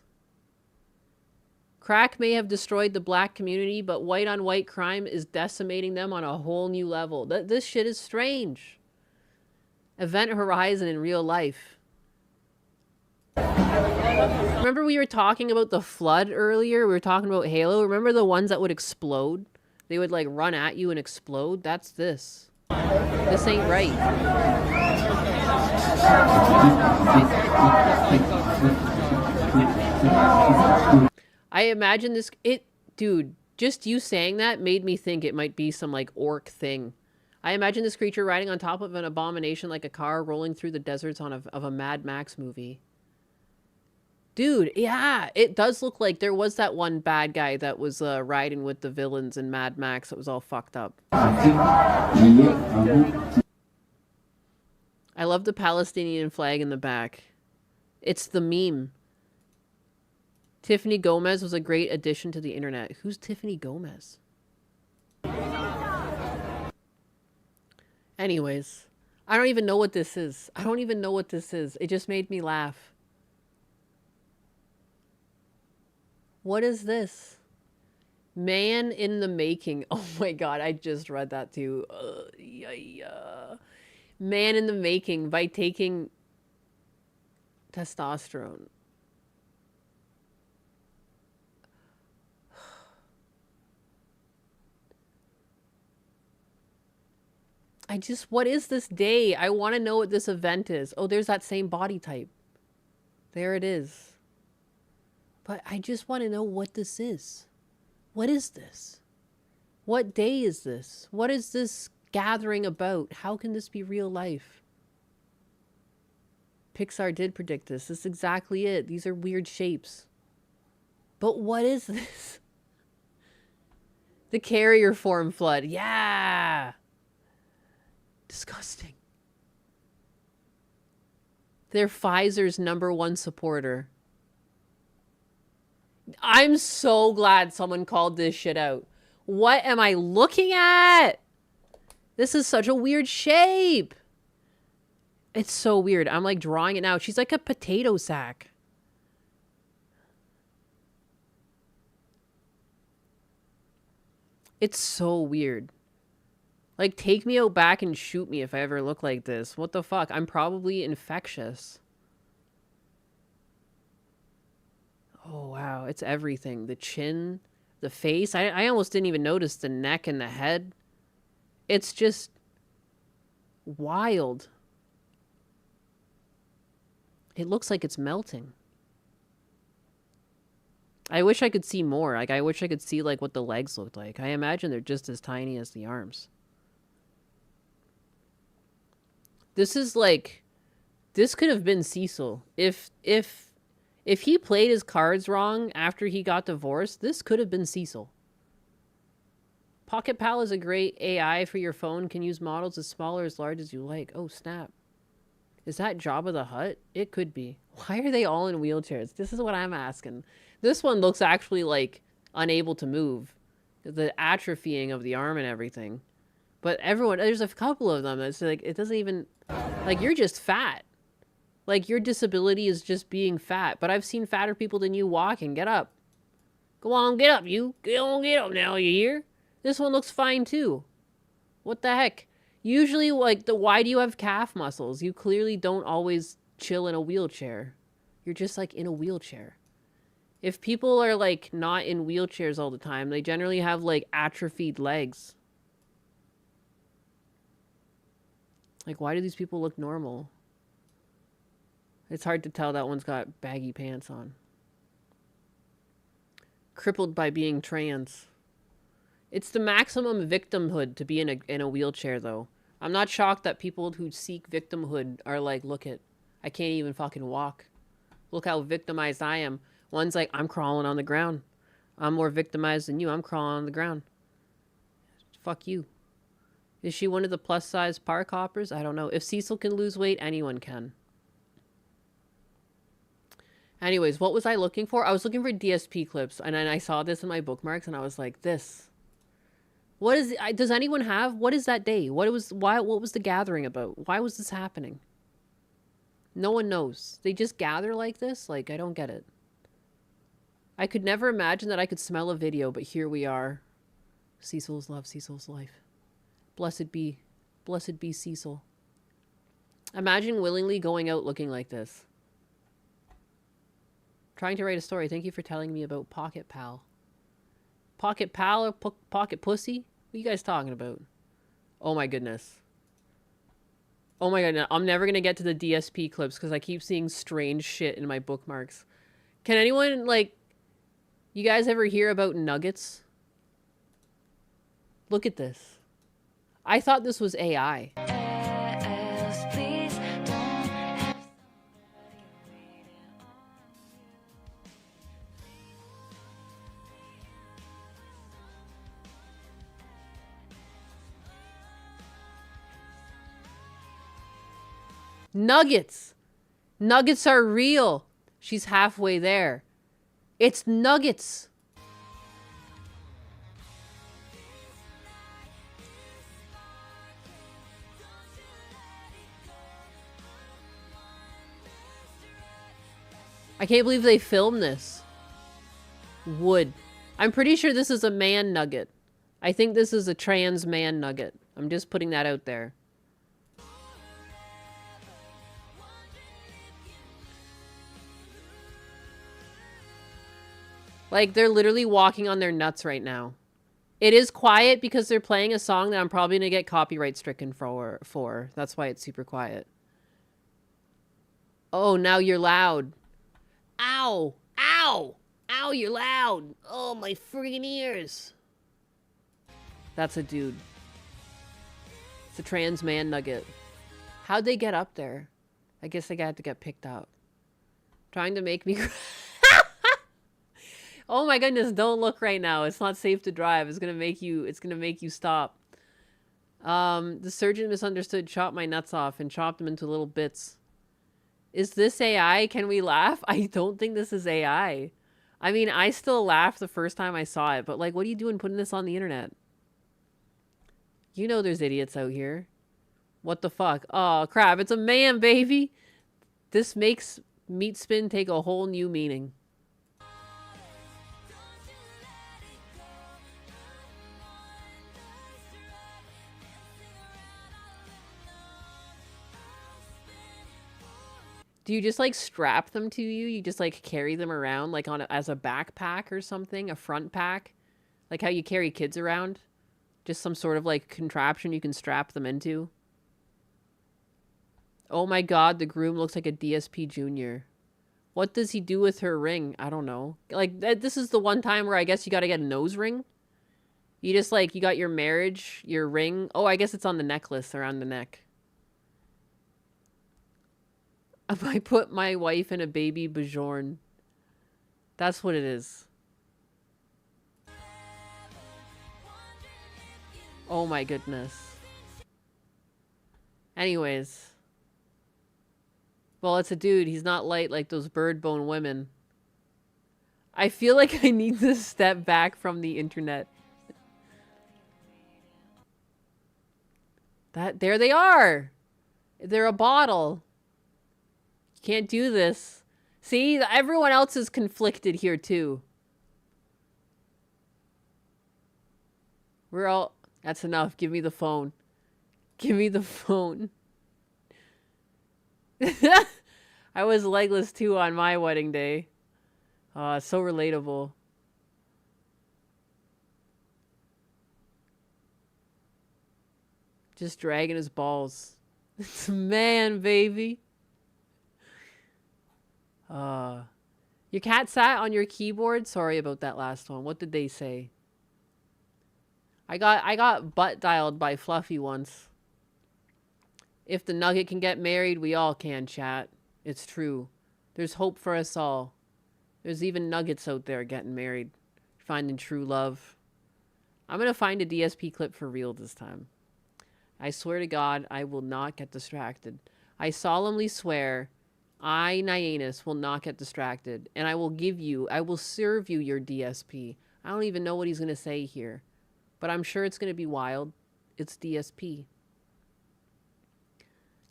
Crack may have destroyed the black community, but white-on-white crime is decimating them on a whole new level. This shit is strange. Event Horizon in real life. Remember we were talking about the flood earlier? We were talking about Halo. Remember the ones that would explode? They would like run at you and explode? That's this. This ain't right. I imagine this... Dude, just you saying that made me think it might be some like orc thing. I imagine this creature riding on top of an abomination like a car rolling through the deserts of a Mad Max movie. Dude, yeah, it does look like there was that one bad guy that was riding with the villains in Mad Max that was all fucked up. I love the Palestinian flag in the back. It's the meme. Tiffany Gomez was a great addition to the internet. Who's Tiffany Gomez? Anyways, I don't even know what this is. I don't even know what this is. It just made me laugh. What is this? Man in the making. Oh my god, I just read that too. Man in the making by taking testosterone. What is this day? I want to know what this event is. Oh, there's that same body type. There it is. But I just want to know what this is. What is this? What day is this? What is this gathering about? How can this be real life? Pixar did predict this. This is exactly it. These are weird shapes. But what is this? The carrier form flood. Yeah. Disgusting. They're Pfizer's #1 supporter. I'm so glad someone called this shit out. What am I looking at? This is such a weird shape. It's so weird. I'm like drawing it now. She's like a potato sack. It's so weird. Like, take me out back and shoot me if I ever look like this. What the fuck? I'm probably infectious. Oh, wow. It's everything. The chin, the face. I almost didn't even notice the neck and the head. It's just wild. It looks like it's melting. I wish I could see more. Like, I wish I could see, like, what the legs looked like. I imagine they're just as tiny as the arms. This is like, this could have been Cecil. If he played his cards wrong after he got divorced, this could have been Cecil. Pocket Pal is a great AI for your phone. Can use models as small or as large as you like. Oh, snap. Is that Jabba the Hutt? It could be. Why are they all in wheelchairs? This is what I'm asking. This one looks actually like unable to move. The atrophying of the arm and everything. But everyone, there's a couple of them. It's like, it doesn't even, like, you're just fat. Like, your disability is just being fat. But I've seen fatter people than you walking. Get up. Go on, get up, you. Get up now, you hear? This one looks fine, too. What the heck? Usually, like, why do you have calf muscles? You clearly don't always chill in a wheelchair. You're just, like, in a wheelchair. If people are, like, not in wheelchairs all the time, they generally have, like, atrophied legs. Like, why do these people look normal? It's hard to tell that one's got baggy pants on. Crippled by being trans. It's the maximum victimhood to be in a wheelchair, though. I'm not shocked that people who seek victimhood are like, look it, I can't even fucking walk. Look how victimized I am. One's like, I'm crawling on the ground. I'm more victimized than you. I'm crawling on the ground. Fuck you. Is she one of the plus-size park hoppers? I don't know. If Cecil can lose weight, anyone can. Anyways, what was I looking for? I was looking for DSP clips, and then I saw this in my bookmarks, and I was like, this. What is it? Does anyone have? What is that day? What was the gathering about? Why was this happening? No one knows. They just gather like this? Like, I don't get it. I could never imagine that I could smell a video, but here we are. Cecil's love, Cecil's life. Blessed be Cecil. Imagine willingly going out looking like this. Trying to write a story. Thank you for telling me about Pocket Pal. Pocket Pal or Pocket Pussy? What are you guys talking about? Oh my goodness. Oh my goodness. I'm never going to get to the DSP clips because I keep seeing strange shit in my bookmarks. Can anyone, like, you guys ever hear about nuggets? Look at this. I thought this was AI. Nuggets. Nuggets are real. She's halfway there. It's nuggets. I can't believe they filmed this. Wood. I'm pretty sure this is a man nugget. I think this is a trans man nugget. I'm just putting that out there. Like, they're literally walking on their nuts right now. It is quiet because they're playing a song that I'm probably going to get copyright stricken for. That's why it's super quiet. Oh, now you're loud. Ow! Ow! Ow, you're loud! Oh, my friggin' ears! That's a dude. It's a trans man nugget. How'd they get up there? I guess they had to get picked up. Trying to make me... Oh my goodness, don't look right now. It's not safe to drive. It's gonna make you stop. The surgeon misunderstood, chopped my nuts off, and chopped them into little bits. Is this AI? Can we laugh? I don't think this is AI. I mean, I still laughed the first time I saw it, but like, what are you doing putting this on the internet? You know there's idiots out here. What the fuck? Oh, crap. It's a man, baby. This makes meat spin take a whole new meaning. Do you just like strap them to you? You just like carry them around like as a backpack or something? A front pack? Like how you carry kids around? Just some sort of like contraption you can strap them into? Oh my god, the groom looks like a DSP junior. What does he do with her ring? I don't know. Like, this is the one time where I guess you gotta get a nose ring. You just like, you got your marriage, your ring. Oh, I guess it's on the necklace around the neck. I put my wife in a baby Bajorn. That's what it is. Oh my goodness. Anyways. Well, it's a dude. He's not light like those bird bone women. I feel like I need to step back from the internet. There they are. They're a bottle. You can't do this. See, everyone else is conflicted here too. We're all... That's enough. Give me the phone. Give me the phone. I was legless too on my wedding day. So relatable. Just dragging his balls. It's a man, baby. Your cat sat on your keyboard? Sorry about that last one. What did they say? I got butt dialed by Fluffy once. If the nugget can get married, we all can, chat. It's true. There's hope for us all. There's even nuggets out there getting married. Finding true love. I'm gonna find a DSP clip for real this time. I swear to God, I will not get distracted. I solemnly swear, I, Nyanus, will not get distracted. And I will serve you your DSP. I don't even know what he's gonna say here. But I'm sure it's gonna be wild. It's DSP.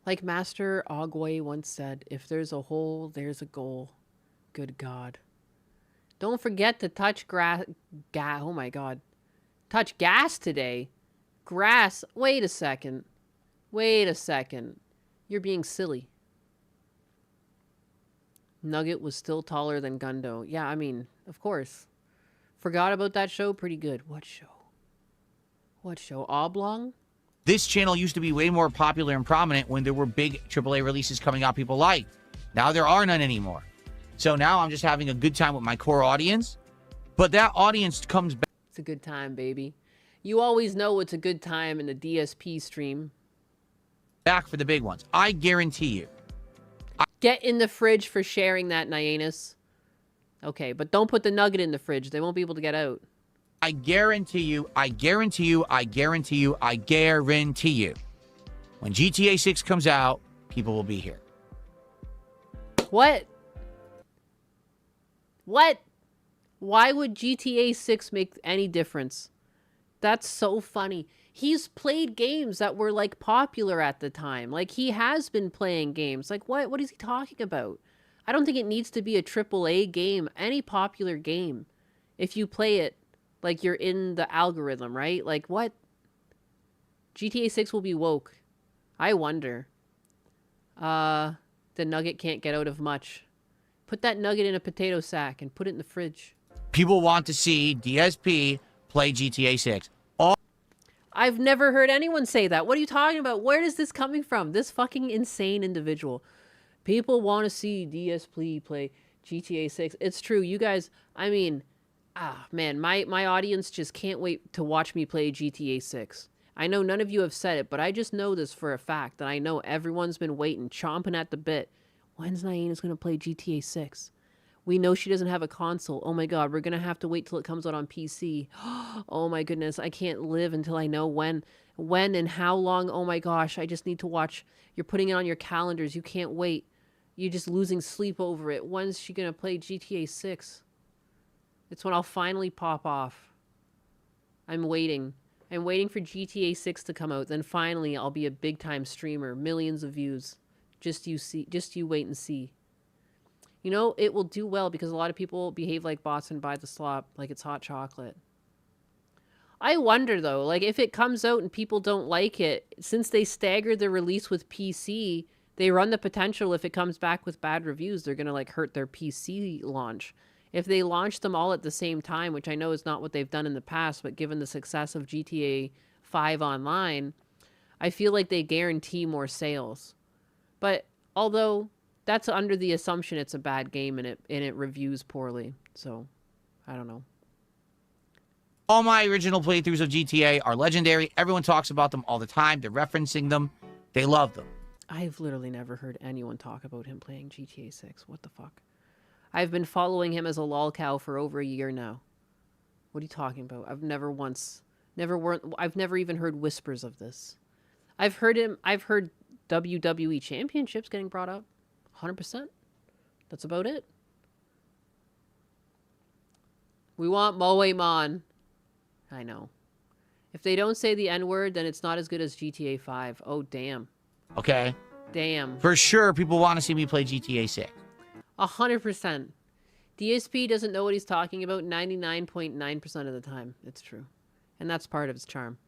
Like Master Ogway once said, if there's a hole, there's a goal. Good God. Don't forget to touch oh my God. Touch gas today. Grass. Wait a second. Wait a second. You're being silly. Nugget was still taller than Gundo. Yeah, I mean, of course. Forgot about that show? Pretty good. What show? What show? Oblong? This channel used to be way more popular and prominent when there were big AAA releases coming out people liked. Now there are none anymore. So now I'm just having a good time with my core audience. But that audience comes back. It's a good time, baby. You always know it's a good time in the DSP stream. Back for the big ones. I guarantee you. Get in the fridge for sharing that, Nyanus. Okay, but don't put the nugget in the fridge. They won't be able to get out. I guarantee you, I guarantee you, I guarantee you, I guarantee you. When GTA 6 comes out, people will be here. What? What? Why would GTA 6 make any difference? That's so funny. He's played games that were, like, popular at the time. Like, he has been playing games. Like, what is he talking about? I don't think it needs to be a AAA game. Any popular game. If you play it, like, you're in the algorithm, right? Like, what? GTA 6 will be woke. I wonder. The nugget can't get out of much. Put that nugget in a potato sack and put it in the fridge. People want to see DSP play GTA 6. I've never heard anyone say that. What are you talking about? Where is this coming from? This fucking insane individual. People want to see DSP play GTA 6. It's true. You guys, I mean, man, my audience just can't wait to watch me play GTA 6. I know none of you have said it, but I just know this for a fact, that I know everyone's been waiting, chomping at the bit. When's Naina's going to play GTA 6? We know she doesn't have a console. Oh my god, we're going to have to wait till it comes out on PC. Oh my goodness, I can't live until I know when and how long. Oh my gosh, I just need to watch. You're putting it on your calendars. You can't wait. You're just losing sleep over it. When's she going to play GTA 6? It's when I'll finally pop off. I'm waiting. I'm waiting for GTA 6 to come out. Then finally I'll be a big time streamer. Millions of views. Just you wait and see. You know, it will do well because a lot of people behave like bots and buy the slop like it's hot chocolate. I wonder, though, like, if it comes out and people don't like it, since they staggered the release with PC, they run the potential, if it comes back with bad reviews, they're going to, like, hurt their PC launch. If they launch them all at the same time, which I know is not what they've done in the past, but given the success of GTA 5 Online, I feel like they guarantee more sales. But although that's under the assumption it's a bad game and it reviews poorly. So, I don't know. All my original playthroughs of GTA are legendary. Everyone talks about them all the time. They're referencing them. They love them. I've literally never heard anyone talk about him playing GTA 6. What the fuck? I've been following him as a lolcow for over a year now. What are you talking about? I've never even heard whispers of this. I've heard WWE championships getting brought up. 100%. That's about it. We want Moe-mon. I know. If they don't say the N-word, then it's not as good as GTA 5. Oh, damn. Okay? Damn. For sure, people want to see me play GTA 6. 100%. DSP doesn't know what he's talking about 99.9% of the time. It's true. And that's part of his charm.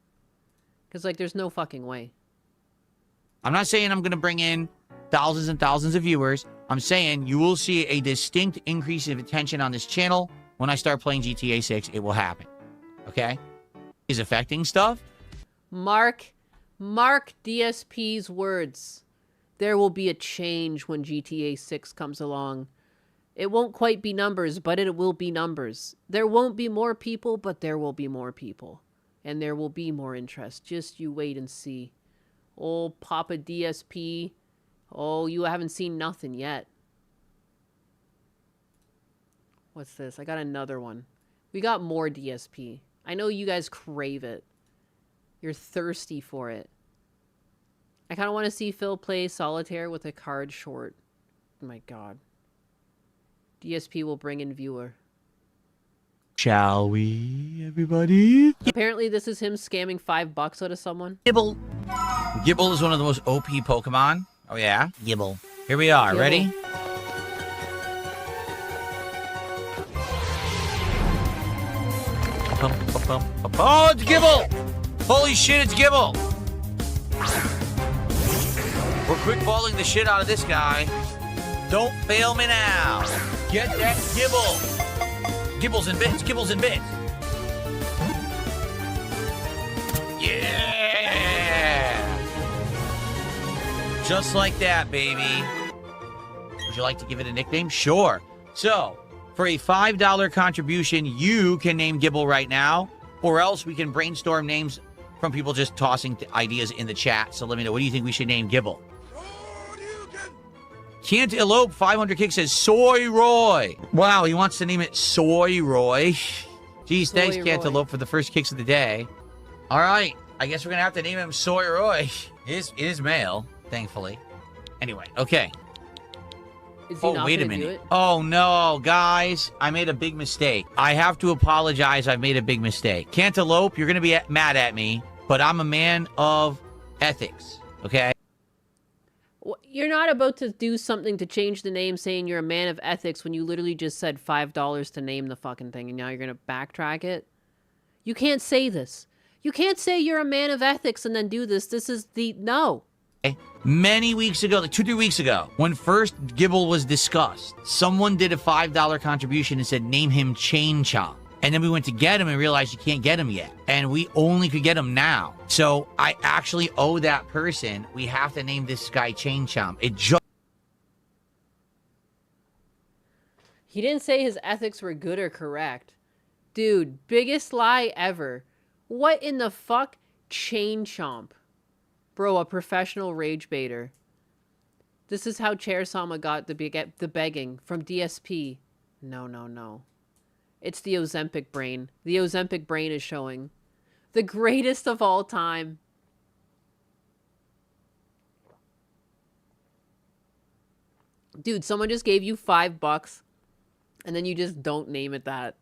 Because, like, there's no fucking way. I'm not saying I'm going to bring in thousands and thousands of viewers. I'm saying you will see a distinct increase of attention on this channel. When I start playing GTA 6, it will happen. Okay? Is affecting stuff? Mark DSP's words. There will be a change when GTA 6 comes along. It won't quite be numbers, but it will be numbers. There won't be more people, but there will be more people. And there will be more interest. Just you wait and see. Oh, Papa DSP. Oh, you haven't seen nothing yet. What's this? I got another one. We got more DSP. I know you guys crave it. You're thirsty for it. I kind of want to see Phil play solitaire with a card short. Oh my god. DSP will bring in viewer. Shall we, everybody? Apparently this is him scamming $5 out of someone. Gibble. Gibble is one of the most OP Pokemon. Oh yeah? Gibble. Here we are. Gibble. Ready? Oh, it's Gibble! Holy shit, it's Gibble! We're quick-balling the shit out of this guy. Don't fail me now. Get that Gibble. Gibbles and bits, Gibbles and bits. Yeah! Just like that, baby. Would you like to give it a nickname? Sure. So, for a $5 contribution, you can name Gibble right now, or else we can brainstorm names from people just tossing ideas in the chat. So let me know, what do you think we should name Gibble? Can't Elope 500 Kick says Soy Roy. Wow, he wants to name it Soy Roy. Geez, Soy thanks, Roy. Cantaloupe, for the first kicks of the day. All right, I guess we're going to have to name him Soy Roy. It is male, thankfully. Anyway, okay. Is he not wait a gonna do minute. it? Oh, no, guys. I made a big mistake. I have to apologize. I've made a big mistake. Cantaloupe, you're going to be mad at me, but I'm a man of ethics, okay? You're not about to do something to change the name saying you're a man of ethics when you literally just said $5 to name the fucking thing and now you're going to backtrack it. You can't say this. You can't say you're a man of ethics and then do this. This is the... No. Many weeks ago, like 2-3 weeks ago, when first Gibble was discussed, someone did a $5 contribution and said, name him Chain Chomp. And then we went to get him and realized you can't get him yet. And we only could get him now. So I actually owe that person. We have to name this guy Chain Chomp. It just... He didn't say his ethics were good or correct. Dude, biggest lie ever. What in the fuck? Chain Chomp. Bro, a professional rage baiter. This is how Chair Sama got the begging from DSP. No, no, no. It's the Ozempic brain. The Ozempic brain is showing. The greatest of all time. Dude, someone just gave you $5 and then you just don't name it that.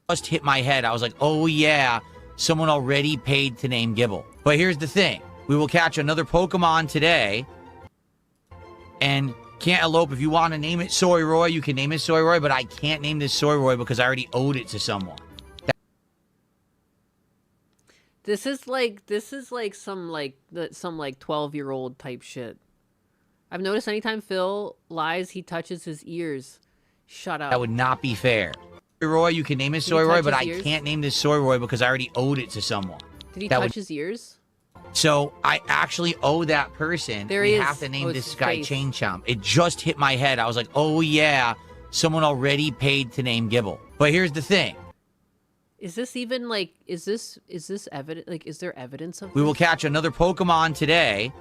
Just hit my head. I was like, oh yeah, someone already paid to name Gibble. But here's the thing. We will catch another Pokemon today. And Cantaloupe, if you want to name it Soy Roy, you can name it Soy Roy, but I can't name this Soy Roy because I already owed it to someone. This is like some 12-year-old type shit. I've noticed anytime Phil lies, he touches his ears. Shut up. That would not be fair. Soy Roy, you can name it Soy Roy, but I can't name this Soy Roy because I already owed it to someone. Did he touch his ears? So I actually owe that person. There we he is. have to name Oh, this it's his guy face. Chain Chomp. It just hit my head. I was like, oh yeah, someone already paid to name Gibble. But here's the thing. Is this even like, is this evident? Like, is there evidence of We will this? catch another Pokemon today.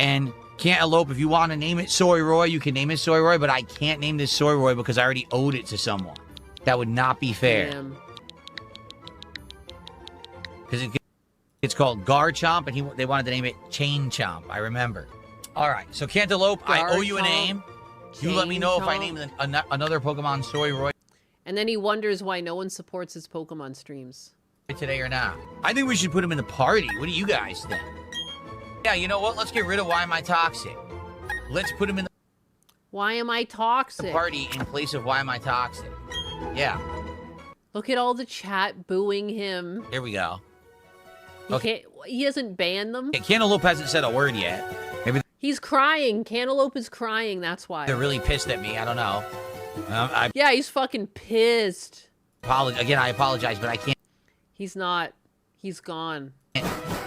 And Cantaloupe, if you want to name it Soy Roy, you can name it Soy Roy, but I can't name this Soy Roy because I already owed it to someone. That would not be fair. Damn. Because it's called Garchomp, and they wanted to name it Chain Chomp. I remember. All right, so Cantaloupe, I owe you a name. You let me know if I name another Pokemon Soy Roy And then he wonders why no one supports his Pokemon streams. today or not. I think we should put him in the party. What do you guys think? Yeah, you know what? Let's get rid of Why Am I Toxic? Let's put him in Why am I toxic? the party in place of Why Am I Toxic? Yeah, Look at all the chat booing him. here we go. He hasn't banned them. Okay, Cantaloupe hasn't said a word yet. Maybe He's crying. Cantaloupe is crying. That's why. they're really pissed at me. I don't know. Yeah, he's fucking pissed. Again, I apologize, but I can't. He's not. He's gone.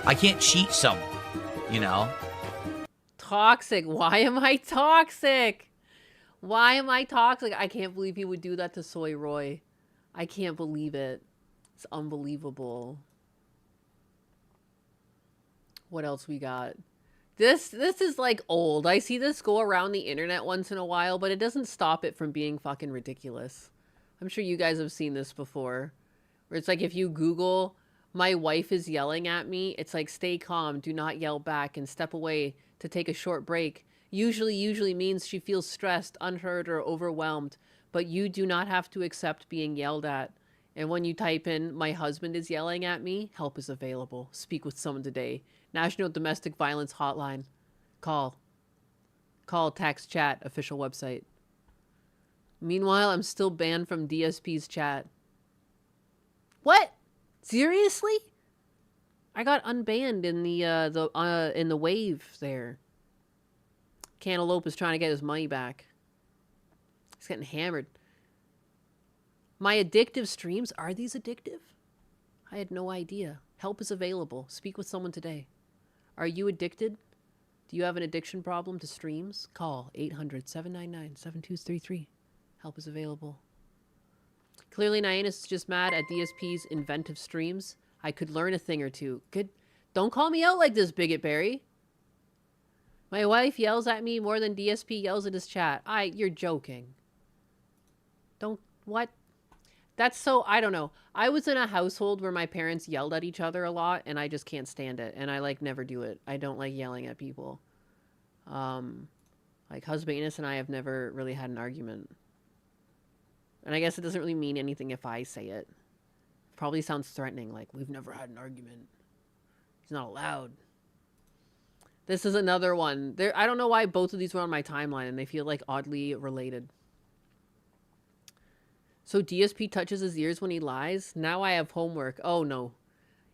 I can't cheat someone. You know. Toxic. Why am I toxic? Why am I toxic? I can't believe he would do that to Soy Roy. I can't believe it. It's unbelievable. What else we got? This is like old. I see this go around the internet once in a while, but it doesn't stop it from being fucking ridiculous. I'm sure you guys have seen this before. Where it's like if you Google, my wife is yelling at me, it's like stay calm, do not yell back, and step away to take a short break. Usually means she feels stressed, unheard, or overwhelmed, but you do not have to accept being yelled at. And when you type in, my husband is yelling at me, help is available. Speak with someone today. National Domestic Violence Hotline. Call, text, chat, official website. Meanwhile, I'm still banned from DSP's chat. What? Seriously? I got unbanned in the wave there. Cantaloupe is trying to get his money back. He's getting hammered. My addictive streams, are these addictive? I had no idea. Help is available. Speak with someone today. Are you addicted? Do you have an addiction problem to streams? Call 800-799-7233. Help is available. Clearly, Nyanus is just mad at DSP's inventive streams. I could learn a thing or two. Good. Don't call me out like this, Bigot Berry. My wife yells at me more than DSP yells at his chat. You're joking. What? That's so, I don't know. I was in a household where my parents yelled at each other a lot, and I just can't stand it. And I, never do it. I don't like yelling at people. Like, Husbanus and I have never really had an argument. And I guess it doesn't really mean anything if I say it. Probably sounds threatening, like, we've never had an argument. He's not allowed. This is another one. I don't know why both of these were on my timeline, and they feel, like, oddly related. So DSP touches his ears when he lies? Now I have homework. Oh, no.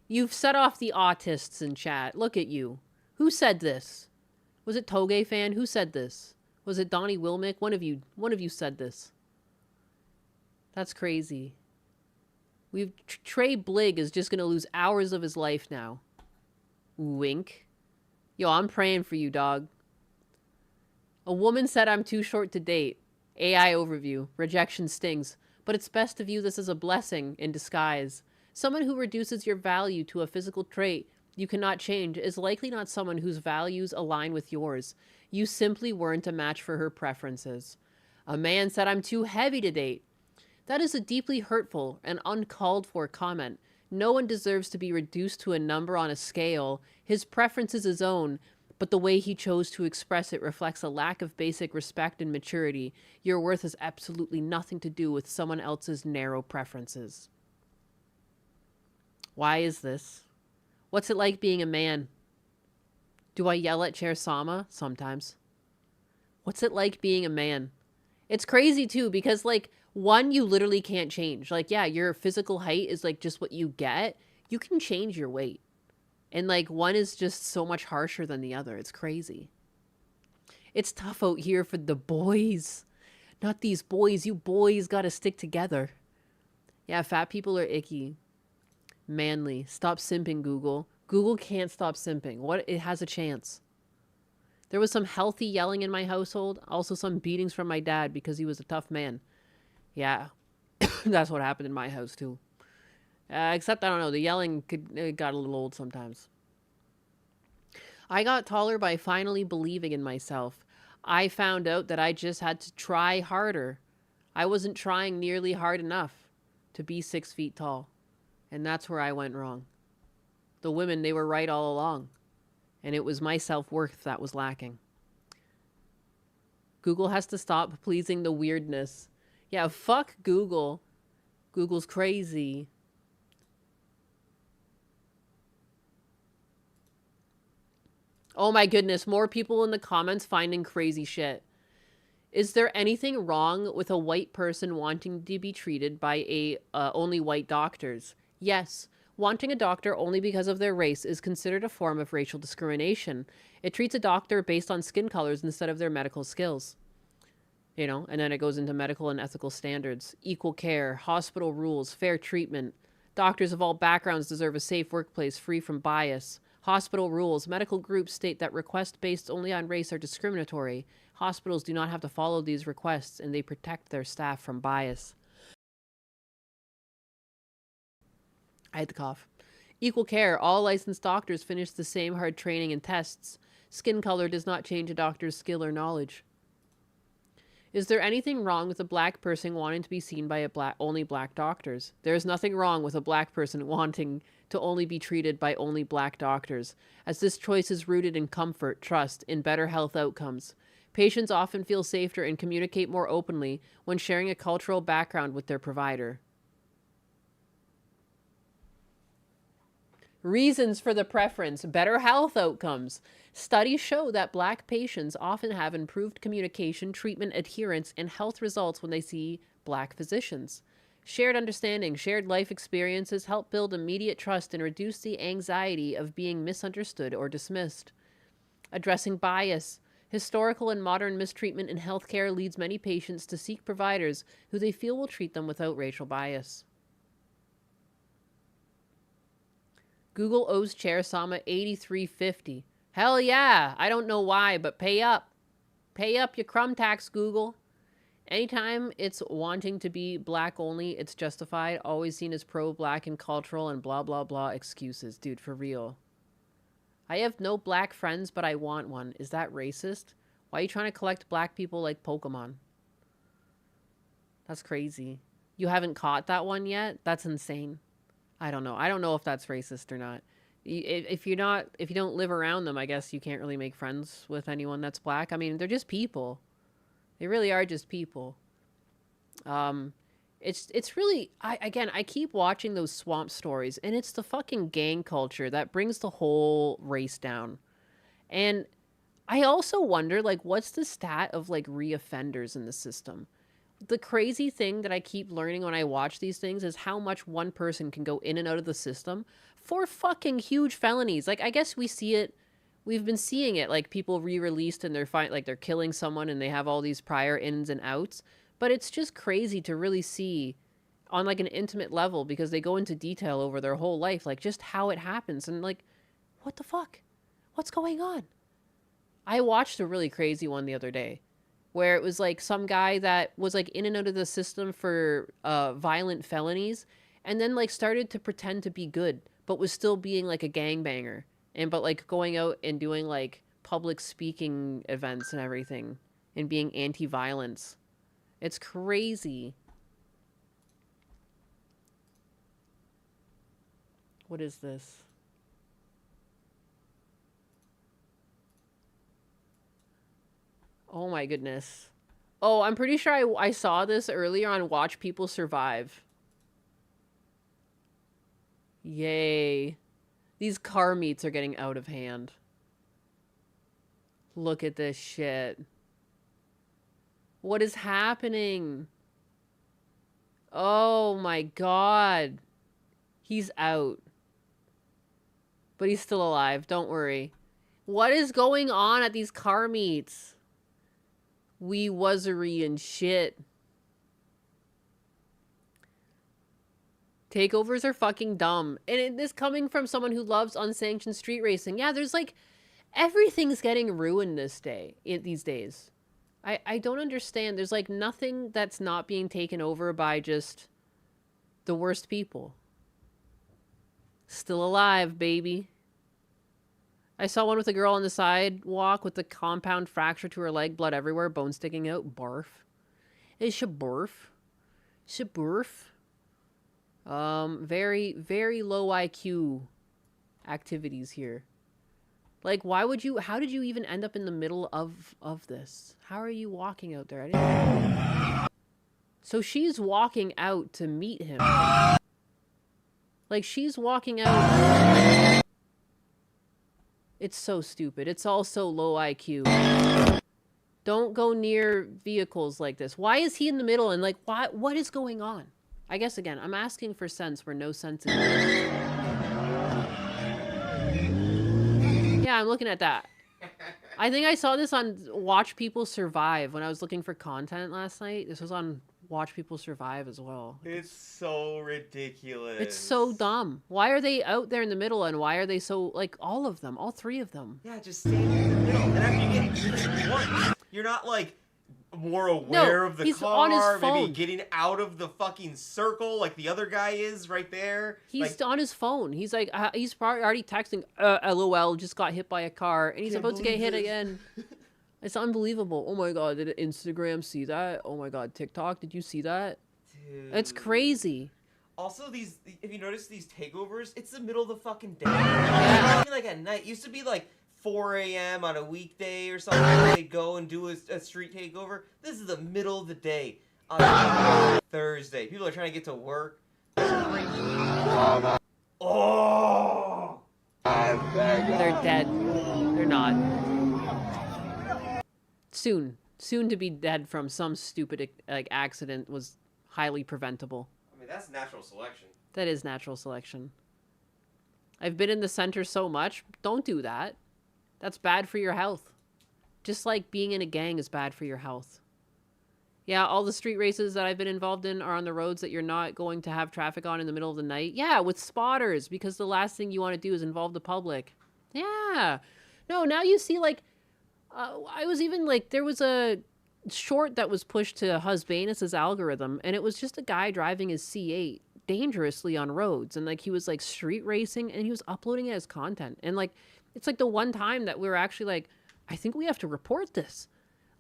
You've set off the autists in chat. Look at you. Who said this? Was it Toge fan? Who said this? Was it Donnie Wilmick? One of you said this. That's crazy. Trey Blig is just gonna lose hours of his life now. Wink. Yo, I'm praying for you, dog. A woman said I'm too short to date. AI overview. Rejection stings. But it's best to view this as a blessing in disguise. Someone who reduces your value to a physical trait you cannot change is likely not someone whose values align with yours. You simply weren't a match for her preferences. A man said I'm too heavy to date. That is a deeply hurtful and uncalled for comment. No one deserves to be reduced to a number on a scale. His preference is his own, but the way he chose to express it reflects a lack of basic respect and maturity. Your worth has absolutely nothing to do with someone else's narrow preferences. Why is this? What's it like being a man? Do I yell at Chair Sama? Sometimes. What's it like being a man? It's crazy too, because like, one, you literally can't change. Like, yeah, your physical height is like just what you get. You can change your weight. And like, one is just so much harsher than the other. It's crazy. It's tough out here for the boys. Not these boys. You boys gotta stick together. Yeah, fat people are icky. Manly. Stop simping, Google. Google can't stop simping. What? It has a chance. There was some healthy yelling in my household. Also some beatings from my dad because he was a tough man. Yeah, that's what happened in my house too. Except, I don't know, the yelling got a little old sometimes. I got taller by finally believing in myself. I found out that I just had to try harder. I wasn't trying nearly hard enough to be 6 feet tall. And that's where I went wrong. The women, they were right all along. And it was my self-worth that was lacking. Google has to stop pleasing the weirdness. Yeah, fuck Google. Google's crazy. Oh my goodness, more people in the comments finding crazy shit. Is there anything wrong with a white person wanting to be treated by only white doctors? Yes. Wanting a doctor only because of their race is considered a form of racial discrimination. It treats a doctor based on skin colors instead of their medical skills. You know, and then it goes into medical and ethical standards, equal care, hospital rules, fair treatment. Doctors of all backgrounds deserve a safe workplace free from bias. Hospital rules. Medical groups state that requests based only on race are discriminatory. Hospitals do not have to follow these requests, and they protect their staff from bias. I had to cough. Equal care. All licensed doctors finish the same hard training and tests. Skin color does not change a doctor's skill or knowledge. Is there anything wrong with a black person wanting to be seen by only black doctors? There is nothing wrong with a black person wanting to only be treated by only black doctors, as this choice is rooted in comfort, trust, and better health outcomes. Patients often feel safer and communicate more openly when sharing a cultural background with their provider. Reasons for the preference: better health outcomes. Studies show that black patients often have improved communication, treatment adherence, and health results when they see black physicians. Shared understanding, shared life experiences help build immediate trust and reduce the anxiety of being misunderstood or dismissed. Addressing bias. Historical and modern mistreatment in healthcare leads many patients to seek providers who they feel will treat them without racial bias. Google owes Chair Sama $83.50. Hell yeah! I don't know why, but pay up. Pay up your crumb tax, Google. Anytime it's wanting to be black only, it's justified. Always seen as pro-black and cultural and blah blah blah excuses. Dude, for real. I have no black friends, but I want one. Is that racist? Why are you trying to collect black people like Pokemon? That's crazy. You haven't caught that one yet? That's insane. I don't know. I don't know if that's racist or not. If you don't live around them, I guess you can't really make friends with anyone that's black. I mean, they're just people. They really are just people. It's really, I keep watching those swamp stories, and it's the fucking gang culture that brings the whole race down. And I also wonder, like, what's the stat of, like, reoffenders in the system? The crazy thing that I keep learning when I watch these things is how much one person can go in and out of the system for fucking huge felonies. Like, I guess we've been seeing it, like, people re-released and they're killing someone and they have all these prior ins and outs. But it's just crazy to really see on, like, an intimate level, because they go into detail over their whole life, like, just how it happens. And, like, what the fuck? What's going on? I watched a really crazy one the other day where it was, like, some guy that was, like, in and out of the system for violent felonies, and then, like, started to pretend to be good, but was still being, like, a gangbanger. But, like, going out and doing, like, public speaking events and everything, and being anti-violence. It's crazy. What is this? Oh my goodness. Oh, I'm pretty sure I saw this earlier on Watch People Survive. Yay. These car meets are getting out of hand. Look at this shit. What is happening? Oh my god. He's out. But he's still alive, don't worry. What is going on at these car meets? Wee wuzzery and shit. Takeovers are fucking dumb. And this coming from someone who loves unsanctioned street racing. Yeah, there's like, everything's getting ruined these days. I don't understand. There's like nothing that's not being taken over by just the worst people. Still alive, baby. I saw one with a girl on the sidewalk with a compound fracture to her leg, blood everywhere, bone sticking out. Barf. It's shaburf. Shaburf. Very, very low IQ activities here. Like, how did you even end up in the middle of this? How are you walking out there? I didn't know. So she's walking out to meet him. Like, she's walking out. It's so stupid. It's all so low IQ. Don't go near vehicles like this. Why is he in the middle? And, like, what is going on? I guess, again, I'm asking for sense where no sense is. Yeah, I'm looking at that. I think I saw this on Watch People Survive when I was looking for content last night. This was on Watch People Survive as well. It's so ridiculous. It's so dumb. Why are they out there in the middle, and why are they so, like, all of them, all three of them? Yeah, just standing in the middle. And after you get one, you're not, like, more aware of the he's car, on his phone. maybe getting out of the fucking circle like the other guy is right there. He's on his phone. He's like, he's probably already texting, LOL, just got hit by a car, and he's about to get hit again. It's unbelievable. Oh my god, did Instagram see that? Oh my god, TikTok, did you see that? Dude. It's crazy. Also, if you notice these takeovers, it's the middle of the fucking day. Yeah. It's like at night. It used to be like 4 a.m. on a weekday or something. They'd go and do a street takeover. This is the middle of the day on a Thursday. People are trying to get to work. Oh! They're dead. They're not. Soon to be dead from some stupid, like, accident was highly preventable. I mean, that's natural selection. That is natural selection. I've been in the center so much. Don't do that. That's bad for your health. Just like being in a gang is bad for your health. Yeah, all the street races that I've been involved in are on the roads that you're not going to have traffic on in the middle of the night. Yeah, with spotters, because the last thing you want to do is involve the public. Yeah. No, now you see, like, I was even, like, there was a short that was pushed to Husbanus' algorithm, and it was just a guy driving his C8 dangerously on roads, and, like, he was, like, street racing, and he was uploading it as content. And, like, it's, like, the one time that we were actually, like, I think we have to report this.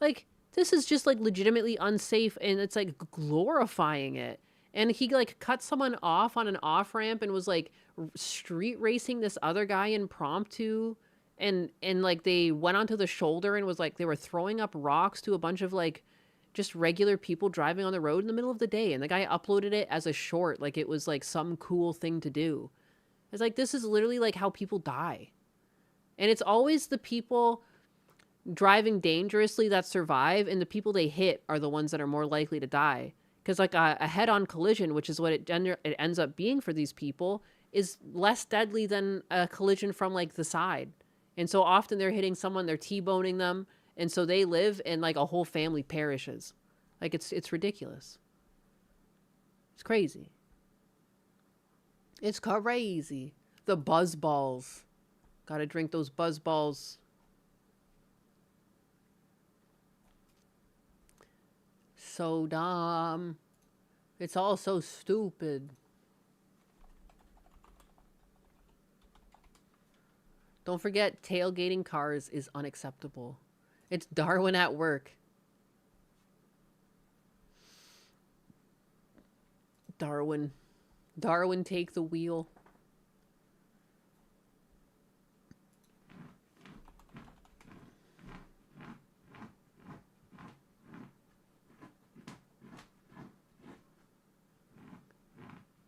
Like, this is just, like, legitimately unsafe, and it's, like, glorifying it. And he like cut someone off on an off ramp and was like street racing this other guy impromptu. And like they went onto the shoulder and was like they were throwing up rocks to a bunch of like just regular people driving on the road in the middle of the day. And the guy uploaded it as a short, like it was like some cool thing to do. It's like, this is literally like how people die. And it's always the people driving dangerously that survive, and the people they hit are the ones that are more likely to die. Because like a head-on collision, which is what it ends up being for these people, is less deadly than a collision from like the side. And so often they're hitting someone, they're T-boning them, and so they live and like a whole family perishes. Like it's ridiculous. It's crazy. It's crazy. The buzz balls. Gotta drink those buzz balls. So dumb. It's all so stupid. Don't forget, tailgating cars is unacceptable. It's Darwin at work. Darwin. Darwin, take the wheel.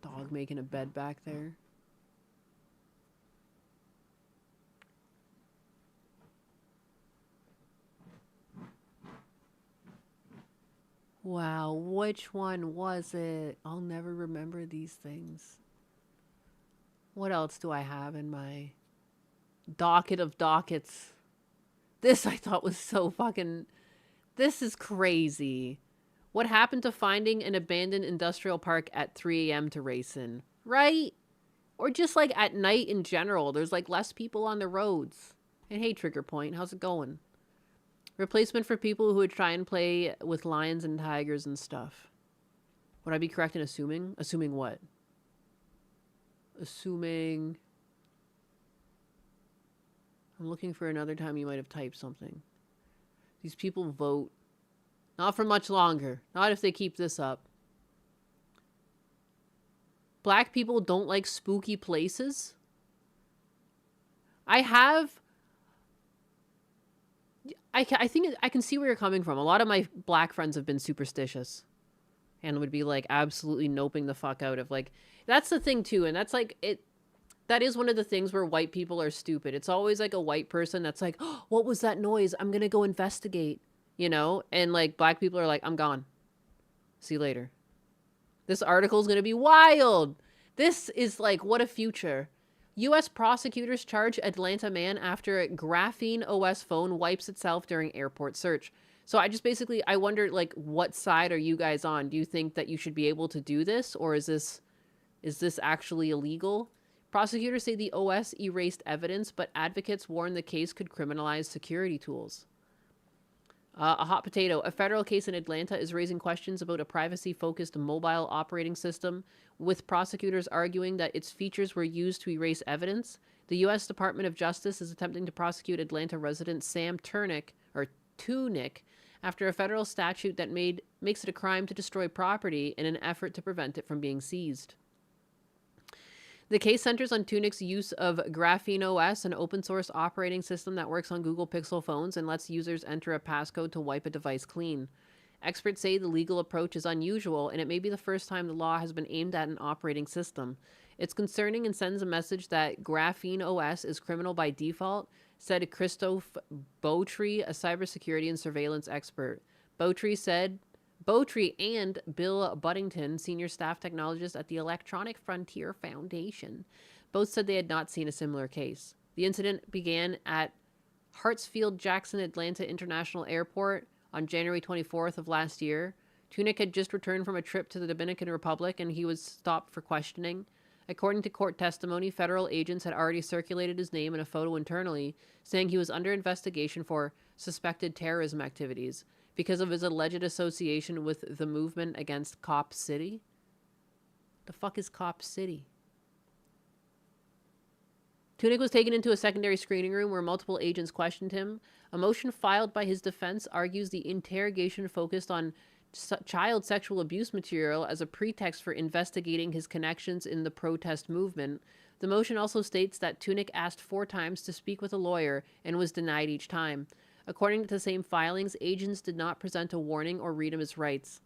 Dog making a bed back there. Wow, which one was it? I'll never remember these things. What else do I have in my docket of dockets? This I thought was so fucking... This is crazy. What happened to finding an abandoned industrial park at 3 a.m. to race in? Right? Or just like at night in general. There's like less people on the roads. And hey, Trigger Point, how's it going? Replacement for people who would try and play with lions and tigers and stuff. Would I be correct in assuming? Assuming what? Assuming... I'm looking for another time you might have typed something. These people vote. Not for much longer. Not if they keep this up. Black people don't like spooky places? I think I can see where you're coming from. A lot of my black friends have been superstitious and would be like absolutely noping the fuck out of like, that's the thing too. And that's like, that is one of the things where white people are stupid. It's always like a white person that's like, oh, what was that noise? I'm going to go investigate, you know? And like black people are like, I'm gone. See you later. This article is going to be wild. This is like, what a future. U.S. prosecutors charge Atlanta man after a graphene OS phone wipes itself during airport search. So I wonder, like, what side are you guys on? Do you think that you should be able to do this, or is this actually illegal? Prosecutors say the OS erased evidence, but advocates warn the case could criminalize security tools. A hot potato. A federal case in Atlanta is raising questions about a privacy-focused mobile operating system, with prosecutors arguing that its features were used to erase evidence. The U.S. Department of Justice is attempting to prosecute Atlanta resident Sam Tunick after a federal statute that makes it a crime to destroy property in an effort to prevent it from being seized. The case centers on Tunick's use of Graphene OS, an open-source operating system that works on Google Pixel phones and lets users enter a passcode to wipe a device clean. Experts say the legal approach is unusual, and it may be the first time the law has been aimed at an operating system. It's concerning and sends a message that Graphene OS is criminal by default, said Christophe Beautry, a cybersecurity and surveillance expert. Beautry and Bill Buddington, senior staff technologist at the Electronic Frontier Foundation, both said they had not seen a similar case. The incident began at Hartsfield-Jackson Atlanta International Airport on January 24th of last year. Tunick had just returned from a trip to the Dominican Republic, and he was stopped for questioning. According to court testimony, federal agents had already circulated his name in a photo internally, saying he was under investigation for suspected terrorism activities because of his alleged association with the movement against Cop City. The fuck is Cop City? Tunick was taken into a secondary screening room where multiple agents questioned him. A motion filed by his defense argues the interrogation focused on child sexual abuse material as a pretext for investigating his connections in the protest movement. The motion also states that Tunick asked 4 times to speak with a lawyer and was denied each time. According to the same filings, agents did not present a warning or read him his rights.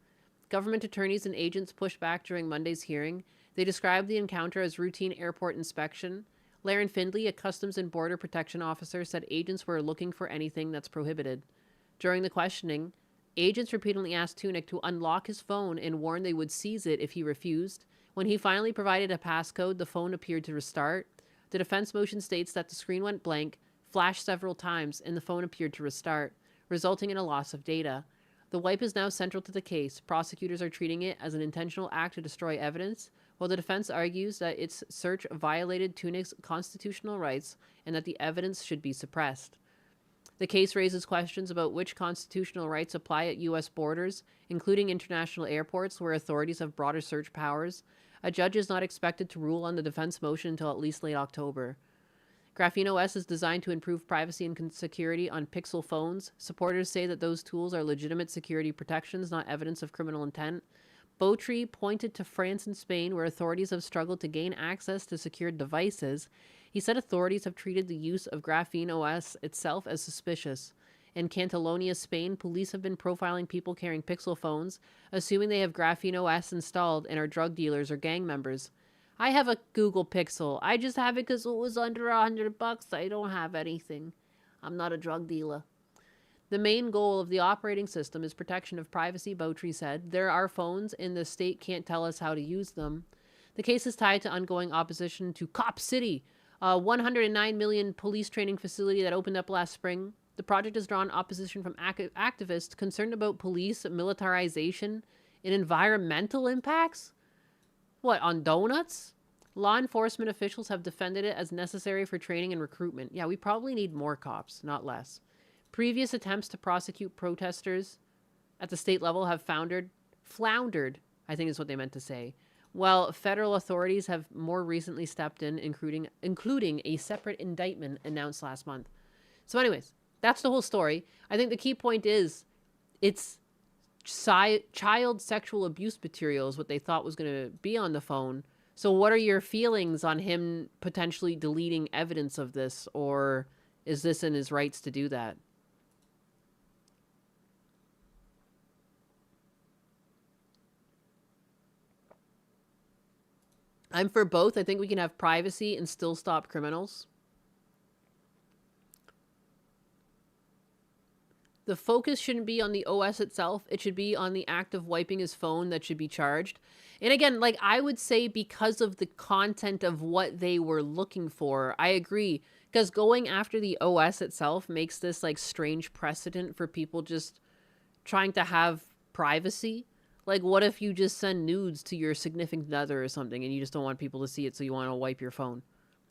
Government attorneys and agents pushed back during Monday's hearing. They described the encounter as routine airport inspection. Laren Findley, a Customs and Border Protection officer, said agents were looking for anything that's prohibited. During the questioning, agents repeatedly asked Tunick to unlock his phone and warned they would seize it if he refused. When he finally provided a passcode, the phone appeared to restart. The defense motion states that the screen went blank, flashed several times, and the phone appeared to restart, resulting in a loss of data. The wipe is now central to the case. Prosecutors are treating it as an intentional act to destroy evidence, while the defense argues that its search violated Tunick's constitutional rights and that the evidence should be suppressed. The case raises questions about which constitutional rights apply at U.S. borders, including international airports where authorities have broader search powers. A judge is not expected to rule on the defense motion until at least late October. Graphene OS is designed to improve privacy and security on Pixel phones. Supporters say that those tools are legitimate security protections, not evidence of criminal intent. Beautry pointed to France and Spain, where authorities have struggled to gain access to secured devices. He said authorities have treated the use of Graphene OS itself as suspicious. In Catalonia, Spain, police have been profiling people carrying Pixel phones, assuming they have Graphene OS installed and are drug dealers or gang members. I have a Google Pixel. I just have it because it was under $100. I don't have anything. I'm not a drug dealer. The main goal of the operating system is protection of privacy, Beautry said. There are phones, and the state can't tell us how to use them. The case is tied to ongoing opposition to Cop City, a $109 million police training facility that opened up last spring. The project has drawn opposition from activists concerned about police militarization and environmental impacts. What, on donuts? Law enforcement officials have defended it as necessary for training and recruitment. Yeah, we probably need more cops, not less. Previous attempts to prosecute protesters at the state level have floundered, I think is what they meant to say. While federal authorities have more recently stepped in, including a separate indictment announced last month. So anyways, that's the whole story. I think the key point is it's child sexual abuse material is what they thought was going to be on the phone. So what are your feelings on him potentially deleting evidence of this, or is this in his rights to do that? I'm for both. I think we can have privacy and still stop criminals. The focus shouldn't be on the OS itself. It should be on the act of wiping his phone that should be charged. And again, like I would say because of the content of what they were looking for, I agree. Because going after the OS itself makes this like strange precedent for people just trying to have privacy. Like what if you just send nudes to your significant other or something and you just don't want people to see it, so you want to wipe your phone,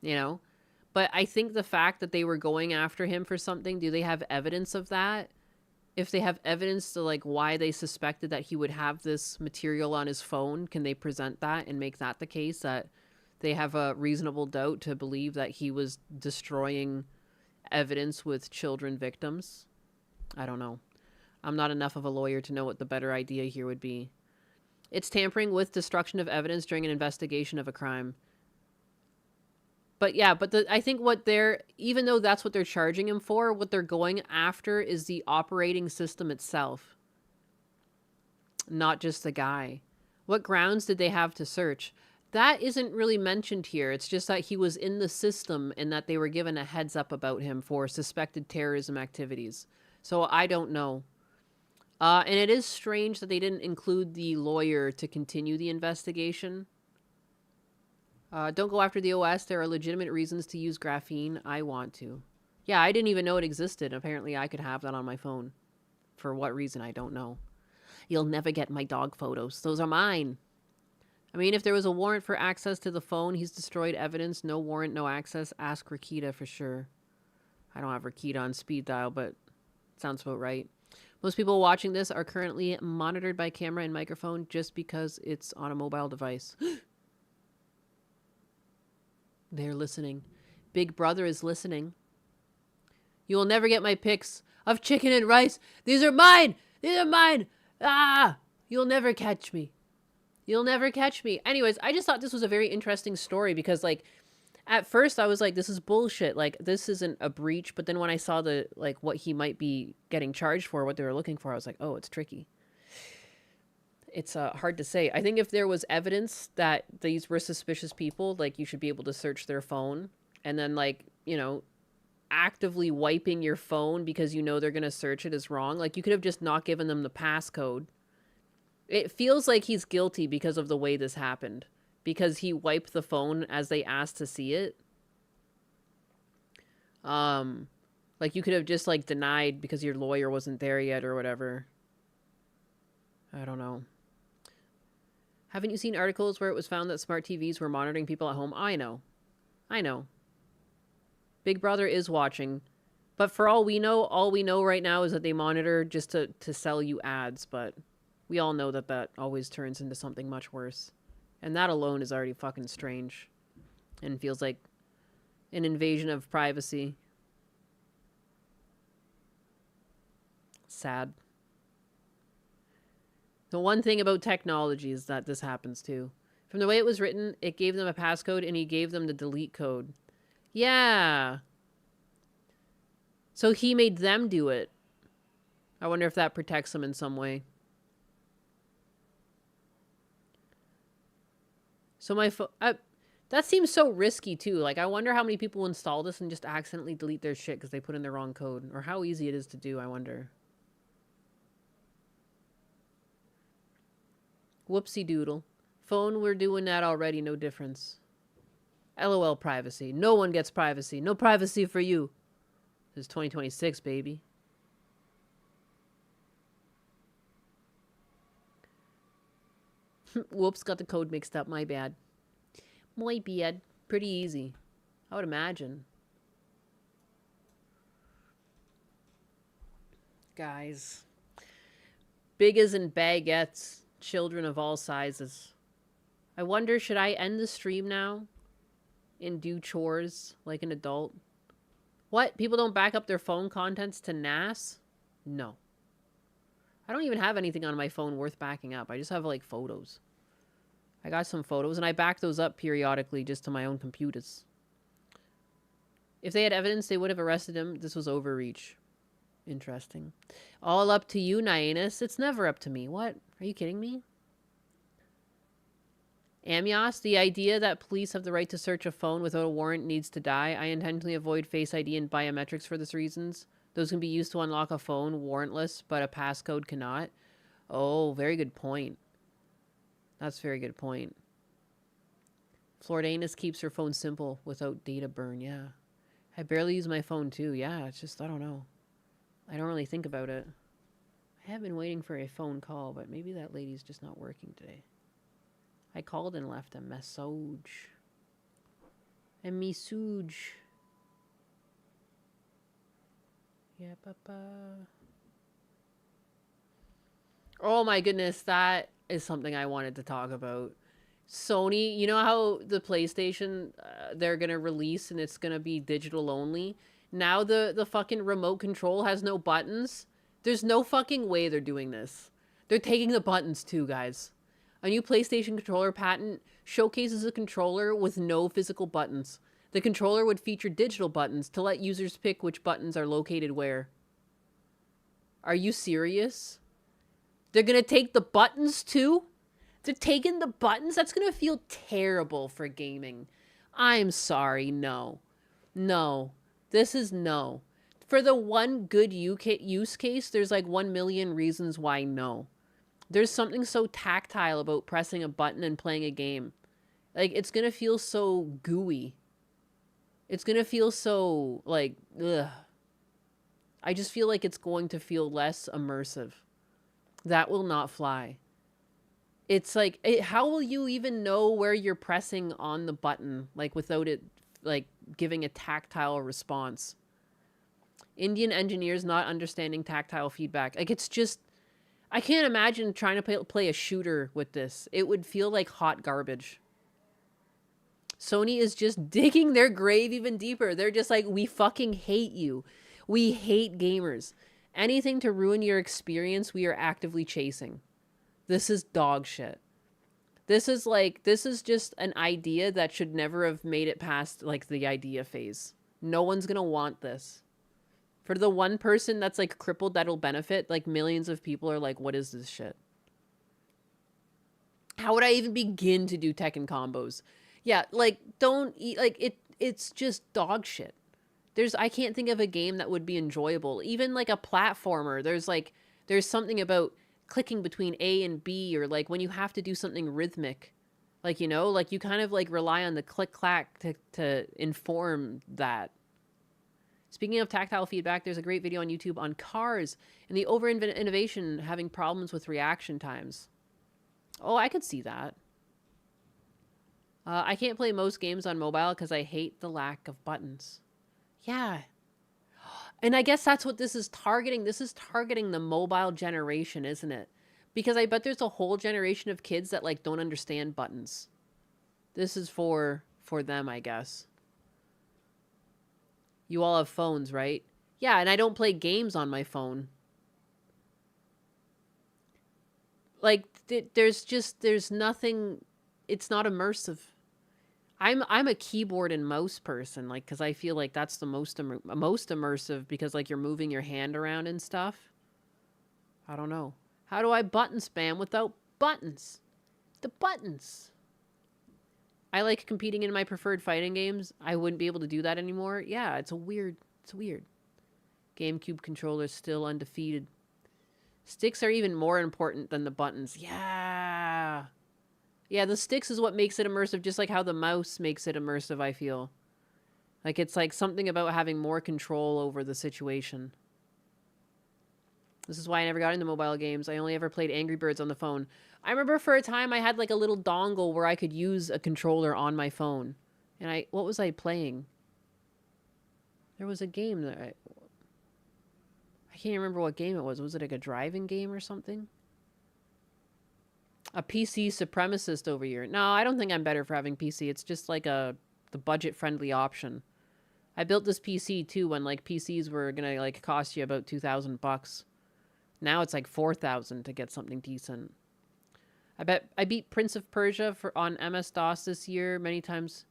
you know? But I think the fact that they were going after him for something, do they have evidence of that? If they have evidence to like why they suspected that he would have this material on his phone, can they present that and make that the case, that they have a reasonable doubt to believe that he was destroying evidence with children victims? I don't know. I'm not enough of a lawyer to know what the better idea here would be. It's tampering with destruction of evidence during an investigation of a crime. But yeah, I think what even though that's what they're charging him for, what they're going after is the operating system itself. Not just the guy. What grounds did they have to search? That isn't really mentioned here. It's just that he was in the system and that they were given a heads up about him for suspected terrorism activities. So I don't know. And it is strange that they didn't include the lawyer to continue the investigation. Don't go after the OS. There are legitimate reasons to use graphene. I want to. Yeah, I didn't even know it existed. Apparently I could have that on my phone. For what reason, I don't know. You'll never get my dog photos. Those are mine. I mean, if there was a warrant for access to the phone, he's destroyed evidence. No warrant, no access. Ask Rakita for sure. I don't have Rakita on speed dial, but it sounds about right. Most people watching this are currently monitored by camera and microphone just because it's on a mobile device. They're listening. Big Brother is listening. You will never get my pics of chicken and rice. These are mine. These are mine. Ah! You'll never catch me. You'll never catch me. Anyways, I just thought this was a very interesting story because, like, at first I was like, this is bullshit. Like, this isn't a breach. But then when I saw the, like, what he might be getting charged for, what they were looking for, I was like, oh, it's tricky. It's hard to say. I think if there was evidence that these were suspicious people, like, you should be able to search their phone and then, like, you know, actively wiping your phone because you know they're going to search it is wrong. Like, you could have just not given them the passcode. It feels like he's guilty because of the way this happened. Because he wiped the phone as they asked to see it. Like, you could have just, like, denied because your lawyer wasn't there yet or whatever. I don't know. Haven't you seen articles where it was found that smart TVs were monitoring people at home? I know. I know. Big Brother is watching. But for all we know right now is that they monitor just to sell you ads. But we all know that that always turns into something much worse. And that alone is already fucking strange. And feels like an invasion of privacy. Sad. The one thing about technology is that this happens too. From the way it was written, it gave them a passcode and he gave them the delete code. Yeah. So he made them do it. I wonder if that protects them in some way. So my phone... that seems so risky too. Like, I wonder how many people install this and just accidentally delete their shit because they put in the wrong code. Or how easy it is to do, I wonder. Whoopsie doodle. Phone, we're doing that already, no difference. LOL privacy. No one gets privacy. No privacy for you. This is 2026, baby. Whoops, got the code mixed up. My bad. My bad. Pretty easy. I would imagine. Guys. Big as in baguettes. Children of all sizes. I wonder, should I end the stream now? And do chores like an adult? What? People don't back up their phone contents to NAS? No. I don't even have anything on my phone worth backing up. I just have, like, photos. I got some photos, and I back those up periodically just to my own computers. If they had evidence, they would have arrested him. This was overreach. Interesting. All up to you, Nyanus. It's never up to me. What? Are you kidding me? Amios, the idea that police have the right to search a phone without a warrant needs to die. I intentionally avoid Face ID and biometrics for this reasons. Those can be used to unlock a phone warrantless, but a passcode cannot. Oh, very good point. That's a very good point. Floridanus keeps her phone simple without data burn. Yeah. I barely use my phone too. Yeah, it's just, I don't know. I don't really think about it. I have been waiting for a phone call, but maybe that lady's just not working today. I called and left a message. A message. Yeah, papa. Oh my goodness, that is something I wanted to talk about. Sony, you know how the PlayStation, they're going to release and it's going to be digital only? Now the fucking remote control has no buttons. There's no fucking way they're doing this. They're taking the buttons too, guys. A new PlayStation controller patent showcases a controller with no physical buttons. The controller would feature digital buttons to let users pick which buttons are located where. Are you serious? They're gonna take the buttons too? They're taking the buttons? That's gonna feel terrible for gaming. I'm sorry, no. No. This is no. For the one good use case, there's like 1 million reasons why no. There's something so tactile about pressing a button and playing a game. Like, it's gonna feel so gooey. It's gonna feel so, like, ugh. I just feel like it's going to feel less immersive. That will not fly. It's like, how will you even know where you're pressing on the button, like, without it, like, giving a tactile response? Indian engineers not understanding tactile feedback. Like, it's just... I can't imagine trying to play a shooter with this. It would feel like hot garbage. Sony is just digging their grave even deeper. They're just like, we fucking hate you. We hate gamers. Anything to ruin your experience, we are actively chasing. This is dog shit. This is just an idea that should never have made it past, like, the idea phase. No one's gonna want this. For the one person that's, like, crippled that'll benefit, like, millions of people are like, what is this shit? How would I even begin to do Tekken combos? Yeah, like, don't eat, like, it's just dog shit. I can't think of a game that would be enjoyable. Even, like, a platformer, there's something about clicking between A and B, or, like, when you have to do something rhythmic. Like, you know, like, you kind of, like, rely on the click-clack to inform that. Speaking of tactile feedback, there's a great video on YouTube on cars and the over-innovation having problems with reaction times. Oh, I could see that. I can't play most games on mobile because I hate the lack of buttons. Yeah. And I guess that's what this is targeting. This is targeting the mobile generation, isn't it? Because I bet there's a whole generation of kids that, like, don't understand buttons. This is for them, I guess. You all have phones, right? Yeah, and I don't play games on my phone. Like, there's nothing, it's not immersive. I'm a keyboard and mouse person, like, because I feel like that's the most immersive, because, like, you're moving your hand around and stuff. I don't know. How do I button spam without buttons? The buttons. I like competing in my preferred fighting games. I wouldn't be able to do that anymore. Yeah, it's weird. GameCube controllers still undefeated. Sticks are even more important than the buttons. Yeah. Yeah, the sticks is what makes it immersive, just like how the mouse makes it immersive, I feel. Like, it's like something about having more control over the situation. This is why I never got into mobile games. I only ever played Angry Birds on the phone. I remember for a time I had, like, a little dongle where I could use a controller on my phone. And what was I playing? There was a game that I can't remember what game it was. Was it like a driving game or something? A PC supremacist over here. No, I don't think I'm better for having PC. It's just like the budget-friendly option. I built this PC too when, like, PCs were gonna, like, cost you about $2,000. Now it's like 4,000 to get something decent. I bet I beat Prince of Persia on MS-DOS this year many times.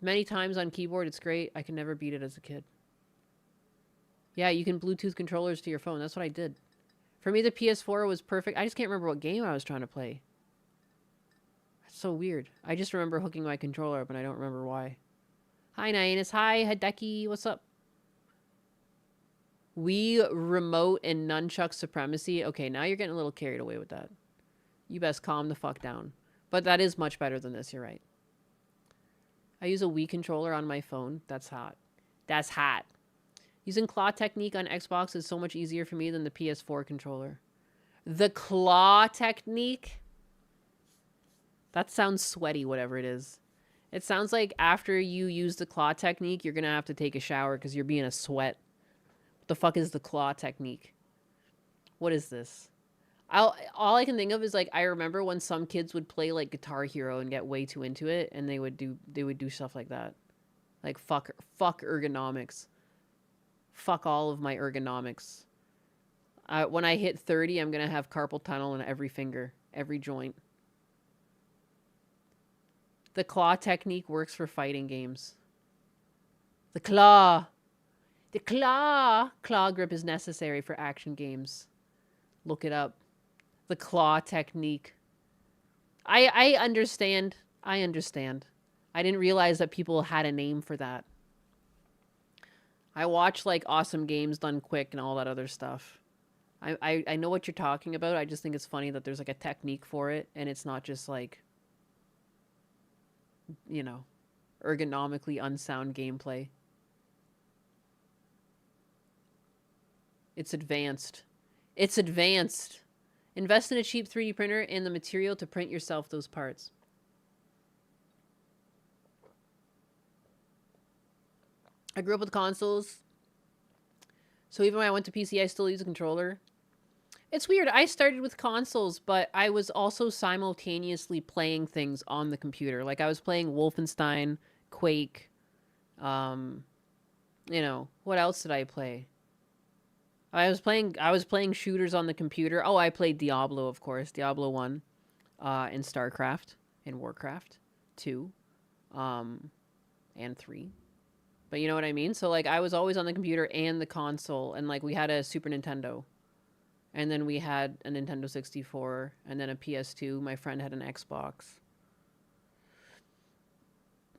Many times on keyboard. It's great. I can never beat it as a kid. Yeah, you can Bluetooth controllers to your phone. That's what I did. For me, the PS4 was perfect. I just can't remember what game I was trying to play. That's so weird. I just remember hooking my controller up, and I don't remember why. Hi, Nyanus. Hi, Hideki. What's up? Wii remote and nunchuck supremacy. Okay, now you're getting a little carried away with that. You best calm the fuck down. But that is much better than this, you're right. I use a Wii controller on my phone. That's hot. That's hot. Using claw technique on Xbox is so much easier for me than the PS4 controller. The claw technique? That sounds sweaty, whatever it is. It sounds like after you use the claw technique, you're going to have to take a shower because you're being a sweat. What the fuck is the claw technique? What is this? All I can think of is, like, I remember when some kids would play, like, Guitar Hero and get way too into it, and they would do stuff like that. Like, fuck ergonomics. Fuck all of my ergonomics. When I hit 30, I'm going to have carpal tunnel in every finger, every joint. The claw technique works for fighting games. The claw. The claw. Claw grip is necessary for action games. Look it up. The claw technique. I understand. I understand. I didn't realize that people had a name for that. I watch, like, Awesome Games Done Quick and all that other stuff. I know what you're talking about. I just think it's funny that there's, like, a technique for it, and it's not just, like, you know, ergonomically unsound gameplay. It's advanced. It's advanced. Invest in a cheap 3D printer and the material to print yourself those parts. I grew up with consoles, so even when I went to PC, I still use a controller. It's weird. I started with consoles, but I was also simultaneously playing things on the computer. Like, I was playing Wolfenstein, Quake, you know, what else did I play? I was playing shooters on the computer. Oh, I played Diablo, of course. Diablo 1, and StarCraft, and Warcraft 2, and 3. But you know what I mean? So, like, I was always on the computer and the console, and, like, we had a Super Nintendo. And then we had a Nintendo 64, and then a PS2. My friend had an Xbox.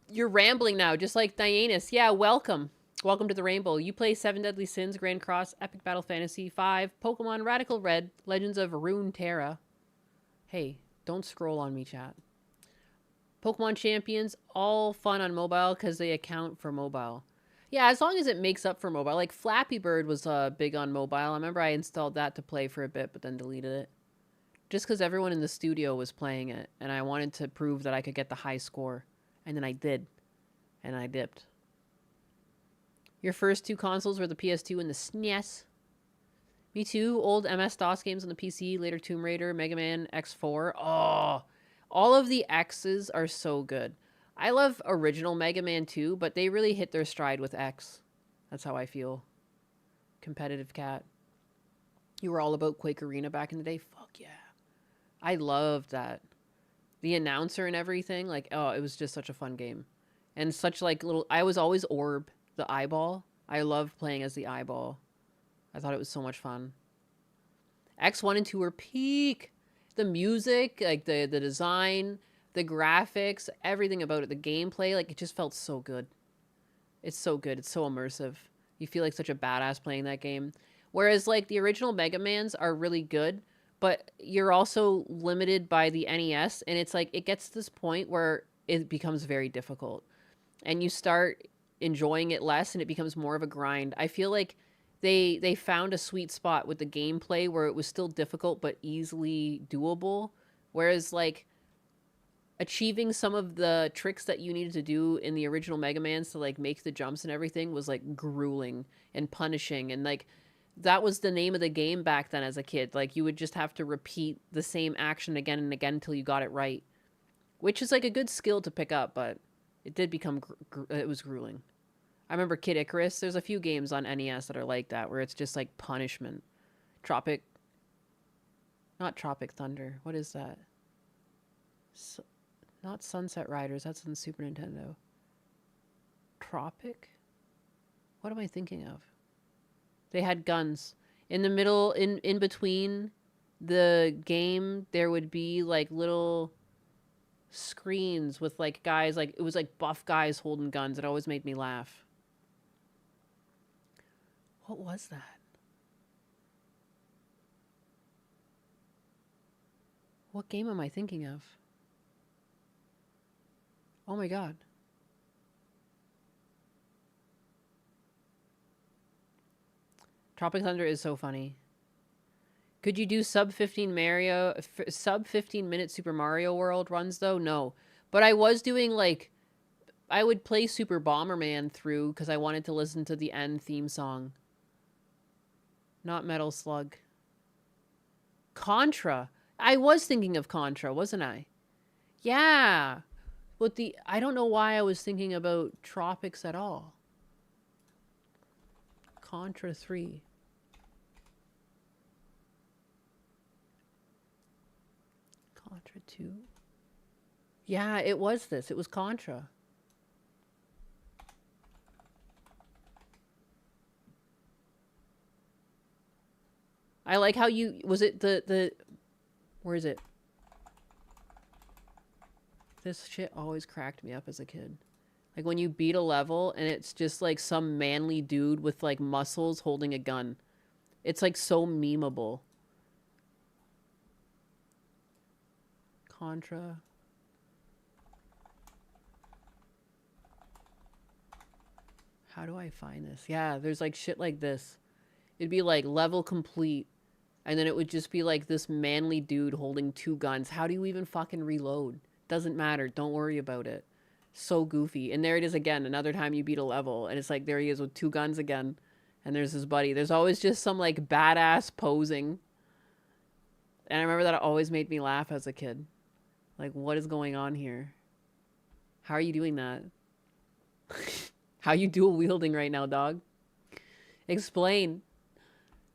You're rambling now, just like Dianus. Yeah, welcome. Welcome to the Rainbow. You play 7 Deadly Sins, Grand Cross, Epic Battle Fantasy 5, Pokemon Radical Red, Legends of Runeterra. Hey, don't scroll on me, chat. Pokemon Champions, all fun on mobile because they account for mobile. Yeah, as long as it makes up for mobile. Like, Flappy Bird was big on mobile. I remember I installed that to play for a bit, but then deleted it. Just because everyone in the studio was playing it, and I wanted to prove that I could get the high score. And then I did. And I dipped. Your first 2 consoles were the PS2 and the SNES. Me too. Old MS-DOS games on the PC, later Tomb Raider, Mega Man X4. Oh, all of the X's are so good. I love original Mega Man too, but they really hit their stride with X. That's how I feel. Competitive cat. You were all about Quake Arena back in the day? Fuck yeah. I loved that. The announcer and everything, like, oh, it was just such a fun game. And such, like, little... I was always Orb, the eyeball. I loved playing as the eyeball. I thought it was so much fun. X1 and 2 were peak. The music, like, the design, the graphics, everything about it. The gameplay, like, it just felt so good. It's so good. It's so immersive. You feel like such a badass playing that game. Whereas, like, the original Mega Mans are really good, but you're also limited by the NES, and it's like, it gets to this point where it becomes very difficult. And you start enjoying it less, and it becomes more of a grind. I feel like they found a sweet spot with the gameplay where it was still difficult, but easily doable. Whereas, like, achieving some of the tricks that you needed to do in the original Mega Mans to, like, make the jumps and everything was, like, grueling and punishing, and, like, that was the name of the game back then as a kid. Like, you would just have to repeat the same action again and again until you got it right. Which is, like, a good skill to pick up, but it did become... it was grueling. I remember Kid Icarus. There's a few games on NES that are like that, where it's just, like, punishment. Not Tropic Thunder. What is that? Not Sunset Riders. That's in Super Nintendo. Tropic? What am I thinking of? They had guns. In the middle, in between the game, there would be, like, little screens with, like, guys, like, it was, like, buff guys holding guns. It always made me laugh. What was that? What game am I thinking of? Oh my god. Tropic Thunder is so funny. Could you do sub 15 minute Super Mario World runs though? No. But I was doing, like, I would play Super Bomberman through because I wanted to listen to the end theme song. Not Metal Slug. Contra. I was thinking of Contra, wasn't I? Yeah. But I don't know why I was thinking about Tropics at all. Contra 3. Contra 2. Yeah, it was this. It was Contra. I like how you... Was it the... Where is it? This shit always cracked me up as a kid. Like, when you beat a level, and it's just, like, some manly dude with, like, muscles holding a gun. It's, like, so memeable. Contra. How do I find this? Yeah, there's, like, shit like this. It'd be, like, level complete. And then it would just be, like, this manly dude holding 2 guns. How do you even fucking reload? Doesn't matter. Don't worry about it. So goofy. And there it is again. Another time you beat a level. And it's like, there he is with 2 guns again. And there's his buddy. There's always just some, like, badass posing. And I remember that it always made me laugh as a kid. Like, what is going on here? How are you doing that? How you dual wielding right now, dog? Explain.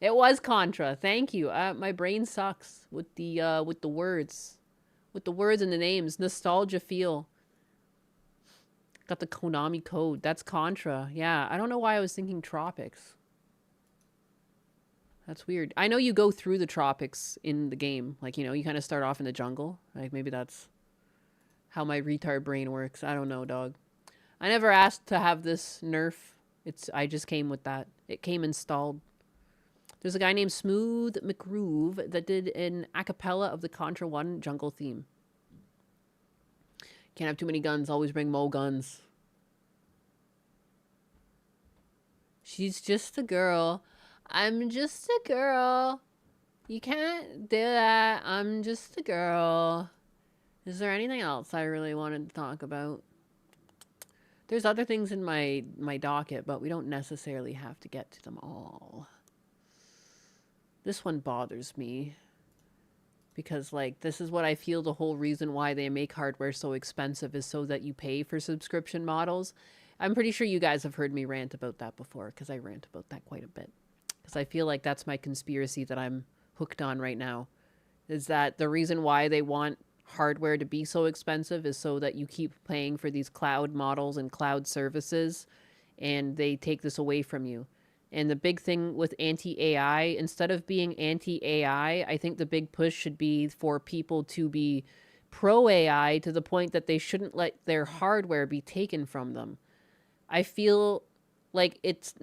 It was Contra. Thank you. My brain sucks with the words. With the words and the names. Nostalgia feel. Got the Konami code. That's Contra. Yeah, I don't know why I was thinking Tropics. That's weird. I know you go through the tropics in the game. Like, you know, you kind of start off in the jungle. Like, maybe that's how my retard brain works. I don't know, dog. I never asked to have this nerf. I just came with that. It came installed. There's a guy named Smooth McGroove that did an a cappella of the Contra 1 jungle theme. Can't have too many guns. Always bring more guns. She's just a girl. I'm just a girl. You can't do that. I'm just a girl. Is there anything else I really wanted to talk about? There's other things in my docket, but we don't necessarily have to get to them all. This one bothers me. Because, like, this is what I feel the whole reason why they make hardware so expensive is so that you pay for subscription models. I'm pretty sure you guys have heard me rant about that before, because I rant about that quite a bit. Because I feel like that's my conspiracy that I'm hooked on right now. Is that the reason why they want hardware to be so expensive is so that you keep paying for these cloud models and cloud services, and they take this away from you. And the big thing with anti-AI, instead of being anti-AI, I think the big push should be for people to be pro-AI to the point that they shouldn't let their hardware be taken from them. I feel like it's,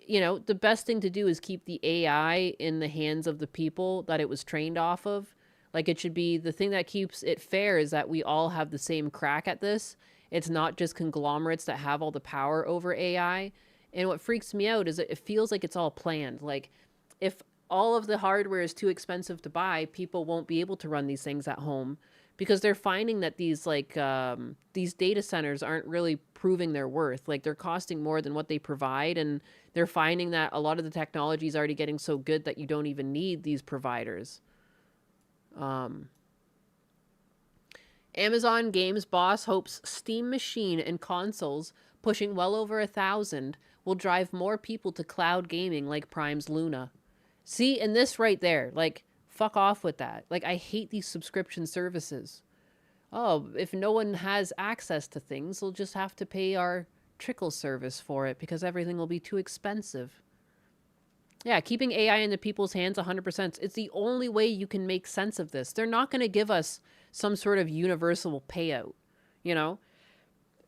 you know, the best thing to do is keep the AI in the hands of the people that it was trained off of. Like, it should be the thing that keeps it fair is that we all have the same crack at this. It's not just conglomerates that have all the power over AI. And what freaks me out is that it feels like it's all planned. Like, if all of the hardware is too expensive to buy, people won't be able to run these things at home because they're finding that these, like, these data centers aren't really proving their worth. Like, they're costing more than what they provide, and they're finding that a lot of the technology is already getting so good that you don't even need these providers. Amazon Games boss hopes Steam Machine and consoles pushing well over 1,000 will drive more people to cloud gaming like Prime's Luna. See, and this right there, like, fuck off with that. Like, I hate these subscription services. Oh, if no one has access to things, they'll just have to pay our trickle service for it because everything will be too expensive. Yeah, keeping AI in the people's hands 100%. It's the only way you can make sense of this. They're not going to give us some sort of universal payout, you know?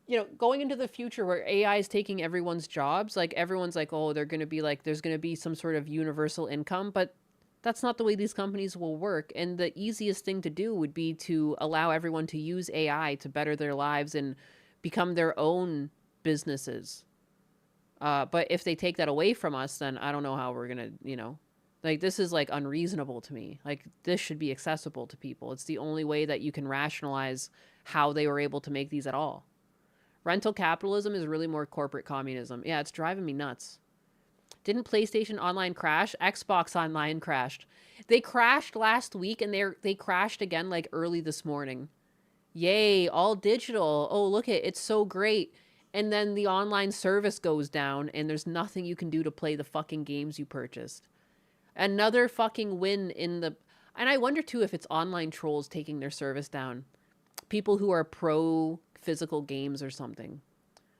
You know, going into the future where AI is taking everyone's jobs, like, everyone's like, oh, they're going to be like, there's going to be some sort of universal income, but that's not the way these companies will work. And the easiest thing to do would be to allow everyone to use AI to better their lives and become their own businesses. But if they take that away from us, then I don't know how we're going to, you know, like, this is, like, unreasonable to me. Like, this should be accessible to people. It's the only way that you can rationalize how they were able to make these at all. Rental capitalism is really more corporate communism. Yeah, it's driving me nuts. Didn't PlayStation Online crash? Xbox Online crashed. They crashed last week, and they crashed again, like, early this morning. Yay, all digital. Oh, look it's so great. And then the online service goes down, and there's nothing you can do to play the fucking games you purchased. Another fucking win in the... And I wonder, too, if it's online trolls taking their service down. People who are pro physical games or something.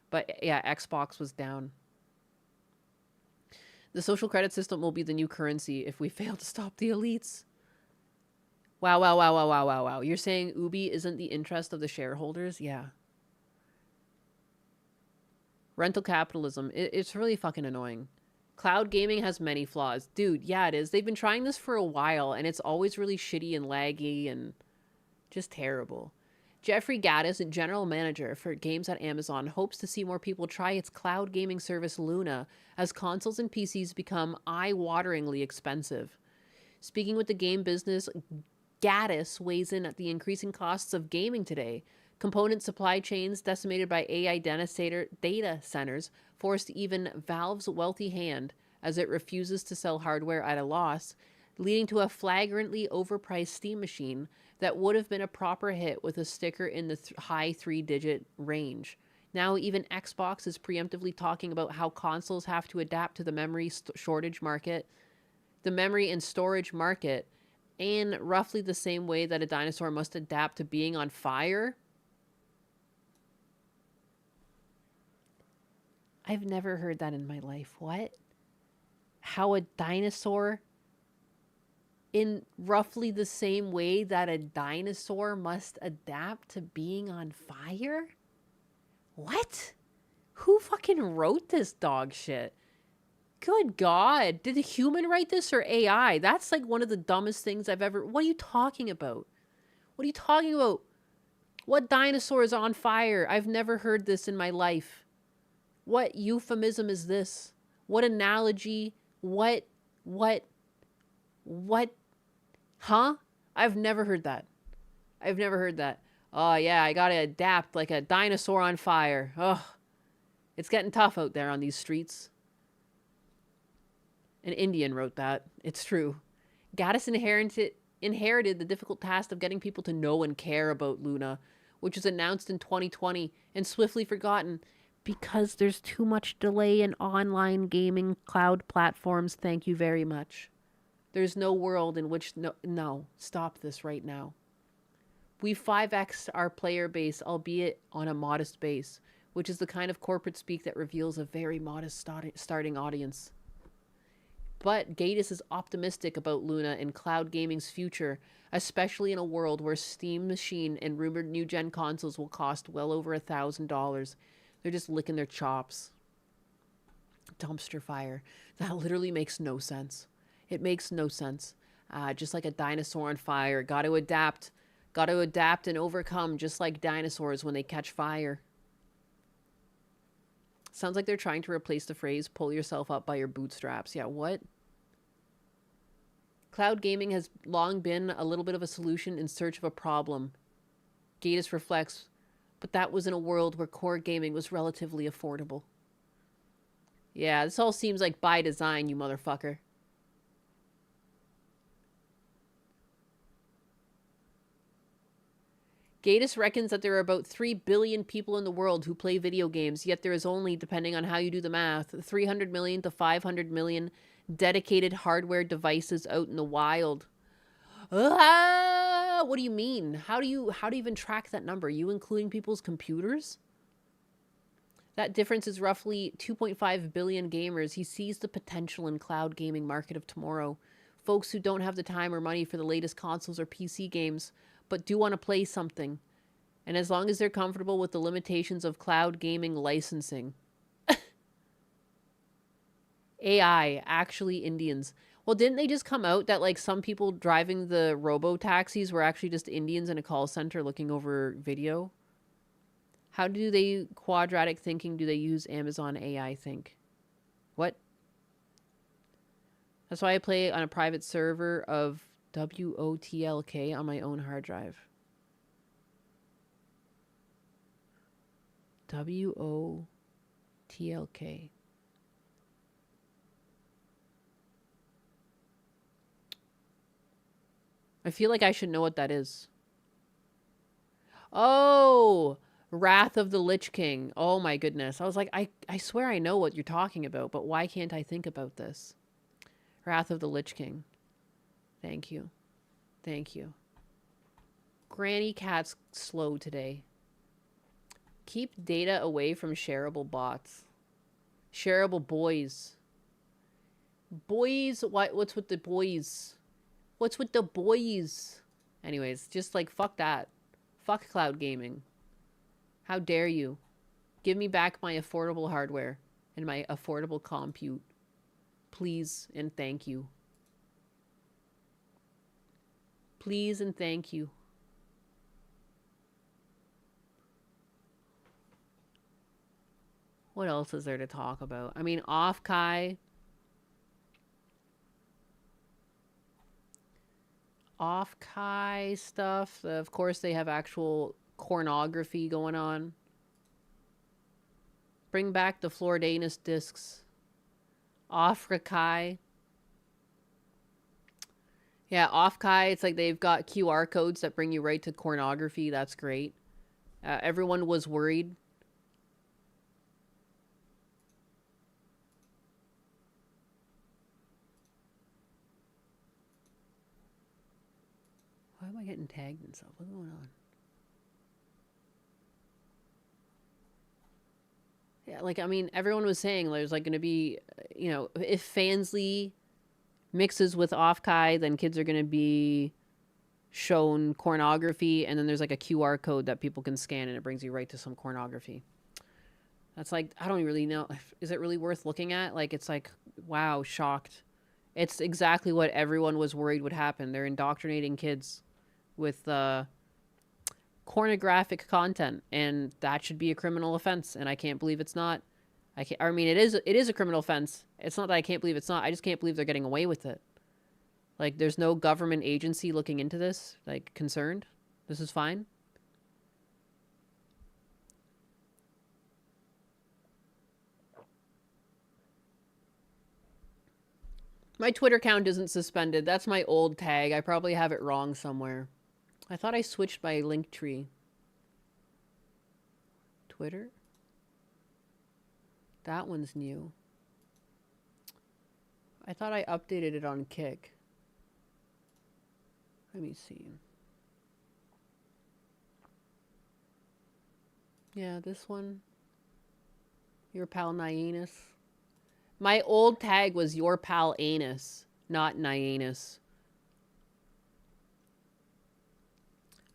But, yeah, Xbox was down. The social credit system will be the new currency if we fail to stop the elites. Wow, wow, wow, wow, wow, wow, wow. You're saying Ubi isn't the interest of the shareholders? Yeah. Rental capitalism. It's really fucking annoying. Cloud gaming has many flaws. Dude, yeah, it is. They've been trying this for a while, and it's always really shitty and laggy and just terrible. Jeffrey Gaddis, general manager for games at Amazon, hopes to see more people try its cloud gaming service Luna as consoles and PCs become eye-wateringly expensive. Speaking with the game business, Gaddis weighs in at the increasing costs of gaming today. Component supply chains decimated by AI data centers forced even Valve's wealthy hand as it refuses to sell hardware at a loss, leading to a flagrantly overpriced Steam machine that would have been a proper hit with a sticker in the high three-digit range. Now even Xbox is preemptively talking about how consoles have to adapt to the memory shortage market. the memory and storage market in roughly the same way that a dinosaur must adapt to being on fire. I've never heard that in my life. What? How a dinosaur, in roughly the same way that a dinosaur must adapt to being on fire? What? Who fucking wrote this dog shit? Good God. Did a human write this or AI? That's like one of the dumbest things I've ever... What are you talking about? What are you talking about? What dinosaur is on fire? I've never heard this in my life. What euphemism is this? What analogy? What? Huh? I've never heard that. I've never heard that. Oh, yeah, I gotta adapt like a dinosaur on fire. Ugh. It's getting tough out there on these streets. An Indian wrote that. It's true. Gaddis inherited the difficult task of getting people to know and care about Luna, which was announced in 2020 and swiftly forgotten because there's too much delay in online gaming cloud platforms. Thank you very much. There's no world in which... No, stop this right now. We've 5x'd our player base, albeit on a modest base, which is the kind of corporate speak that reveals a very modest starting audience. But Gaddis is optimistic about Luna and cloud gaming's future, especially in a world where Steam Machine and rumored new-gen consoles will cost well over $1,000. They're just licking their chops. Dumpster fire. That literally makes no sense. It makes no sense. Just like a dinosaur on fire. Got to adapt. Got to adapt and overcome just like dinosaurs when they catch fire. Sounds like they're trying to replace the phrase, pull yourself up by your bootstraps. Yeah, what? Cloud gaming has long been a little bit of a solution in search of a problem. Gaddis reflects, but that was in a world where core gaming was relatively affordable. Yeah, this all seems like by design, you motherfucker. Gaddis reckons that there are about 3 billion people in the world who play video games, yet there is only, depending on how you do the math, 300 million to 500 million dedicated hardware devices out in the wild. What do you mean? How do you even track that number? Are you including people's computers? That difference is roughly 2.5 billion gamers. He sees the potential in cloud gaming market of tomorrow. Folks who don't have the time or money for the latest consoles or PC games, but do want to play something. And as long as they're comfortable with the limitations of cloud gaming licensing. AI, actually Indians. Well, didn't they just come out that like some people driving the robo-taxis were actually just Indians in a call center looking over video? How do they quadratic thinking do they use Amazon AI think? What? That's why I play on a private server of WOTLK on my own hard drive. WOTLK. I feel like I should know what that is. Oh, Wrath of the Lich King. Oh my goodness. I was like, I swear I know what you're talking about, but why can't I think about this? Wrath of the Lich King. Thank you. Thank you. Granny Cat's slow today. Keep data away from shareable bots. Shareable boys. Boys? What's with the boys? What's with the boys? Anyways, just like, fuck that. Fuck cloud gaming. How dare you? Give me back my affordable hardware and my affordable compute. Please and thank you. Please and thank you. What else is there to talk about? I mean, Off-Kai. Off-Kai stuff. Of course, they have actual pornography going on. Bring back the Floridanus discs. Off-Kai. Yeah, Off-Kai, it's like they've got QR codes that bring you right to pornography. That's great. Everyone was worried. getting tagged and stuff? What's going on? Yeah, like, I mean, everyone was saying there's, like, going to be, you know, if Fansly mixes with Offkai, then kids are going to be shown pornography, and then there's, like, a QR code that people can scan, and it brings you right to some pornography. That's, like, I don't really know. Is it really worth looking at? Like, it's like, wow, shocked. It's exactly what everyone was worried would happen. They're indoctrinating kids with, pornographic content, and that should be a criminal offense, and I can't believe it's not. I mean, it is a criminal offense. It's not that I can't believe it's not. I just can't believe they're getting away with it. Like, there's no government agency looking into this, like, concerned. This is fine. My Twitter account isn't suspended. That's my old tag. I probably have it wrong somewhere. I thought I switched my link tree. Twitter? That one's new. I thought I updated it on Kick. Let me see. Yeah, this one. Your pal Nyanus. My old tag was your pal Anus, not Nyanus.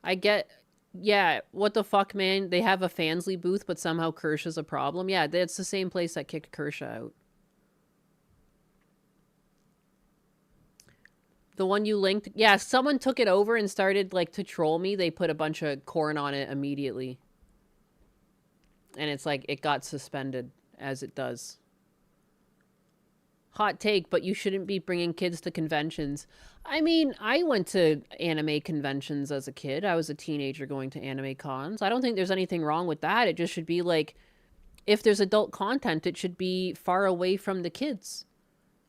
I get, yeah, what the fuck, man? They have a Fansly booth, but somehow Kershaw's a problem. Yeah, that's the same place that kicked Kershaw out. The one you linked, yeah, someone took it over and started, like, to troll me. They put a bunch of corn on it immediately. And it's like, it got suspended, as it does. Hot take, but you shouldn't be bringing kids to conventions. I mean, I went to anime conventions as a kid. I was a teenager going to anime cons. I don't think there's anything wrong with that. It just should be like, if there's adult content, it should be far away from the kids.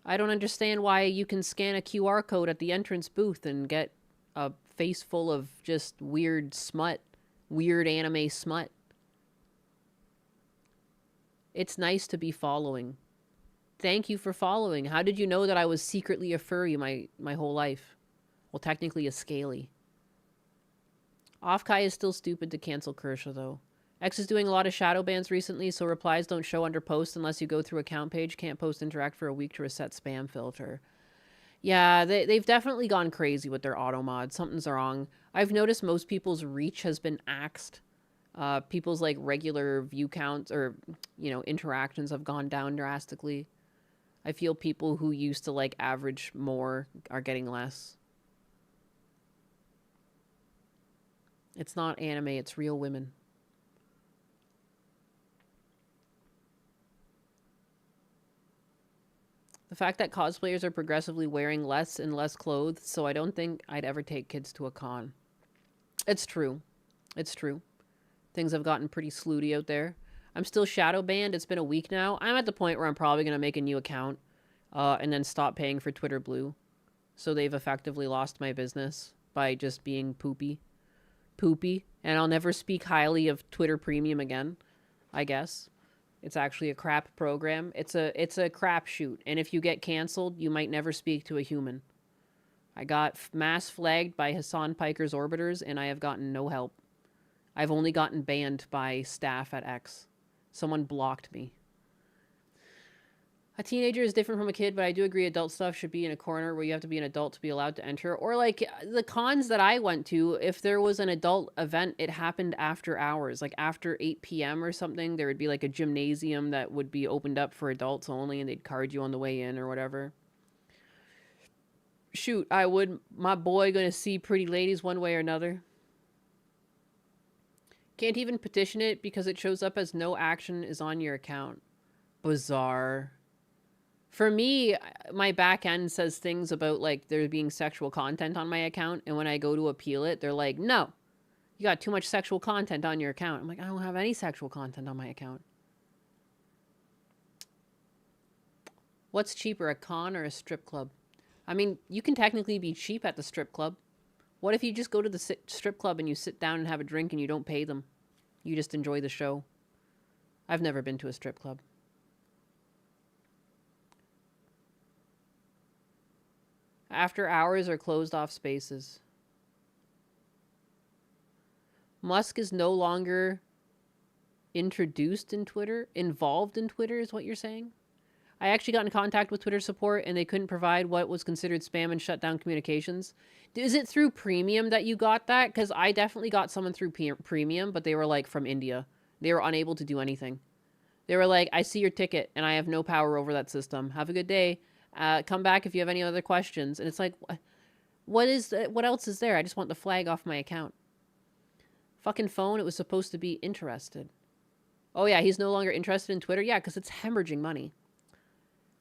I don't understand why you can scan a QR code at the entrance booth and get a face full of just weird smut, weird anime smut. It's nice to be following. Thank you for following. How did you know that I was secretly a furry my whole life? Well, technically a scaly. Offkai is still stupid to cancel Kershaw, though. X is doing a lot of shadow bans recently, so replies don't show under posts unless you go through account page. Can't post interact for a week to reset spam filter. Yeah, they've definitely gone crazy with their auto mod. Something's wrong. I've noticed most people's reach has been axed. People's, like, regular view counts or, you know, interactions have gone down drastically. I feel people who used to, like, average more are getting less. It's not anime, it's real women. The fact that cosplayers are progressively wearing less and less clothes, so I don't think I'd ever take kids to a con. It's true. It's true. Things have gotten pretty slutty out there. I'm still shadow banned. It's been a week now. I'm at the point where I'm probably going to make a new account and then stop paying for Twitter Blue. So they've effectively lost my business by just being poopy. Poopy. And I'll never speak highly of Twitter Premium again, I guess. It's actually a crap program. It's a crapshoot. And if you get canceled, you might never speak to a human. I got mass flagged by Hassan Piker's orbiters, and I have gotten no help. I've only gotten banned by staff at X. Someone blocked me. A teenager is different from a kid, but I do agree adult stuff should be in a corner where you have to be an adult to be allowed to enter. Or, like, the cons that I went to, if there was an adult event, it happened after hours. Like, after 8 p.m. or something, there would be, like, a gymnasium that would be opened up for adults only, and they'd card you on the way in or whatever. Shoot, I would. My boy gonna see pretty ladies one way or another. Can't even petition it because it shows up as no action is on your account. Bizarre. For me, my back end says things about, like, there being sexual content on my account, and when I go to appeal it, they're like, no, you got too much sexual content on your account. I'm like, I don't have any sexual content on my account. What's cheaper, a con or a strip club? I mean, you can technically be cheap at the strip club. What if you just go to the strip club and you sit down and have a drink and you don't pay them? You just enjoy the show. I've never been to a strip club. After hours or closed off spaces. Musk is no longer involved in Twitter is what you're saying? I actually got in contact with Twitter support and they couldn't provide what was considered spam and shut down communications. Is it through Premium that you got that? Because I definitely got someone through Premium, but they were like from India. They were unable to do anything. They were like, I see your ticket and I have no power over that system. Have a good day. Come back if you have any other questions. And it's like, what else is there? I just want the flag off my account. Fucking phone, it was supposed to be interested. Oh yeah, he's no longer interested in Twitter? Yeah, because it's hemorrhaging money.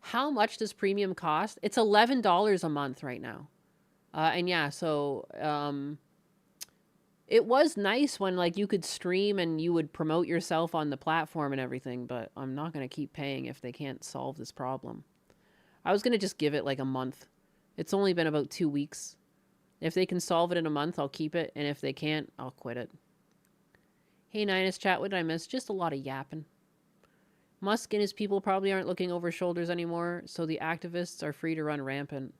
How much does Premium cost? It's $11 a month right now. And yeah, so it was nice when like you could stream and you would promote yourself on the platform and everything, but I'm not going to keep paying if they can't solve this problem. I was going to just give it like a month. It's only been about 2 weeks. If they can solve it in a month, I'll keep it. And if they can't, I'll quit it. Hey, Ninus chat, what did I miss? Just a lot of yapping. Musk and his people probably aren't looking over shoulders anymore, so the activists are free to run rampant.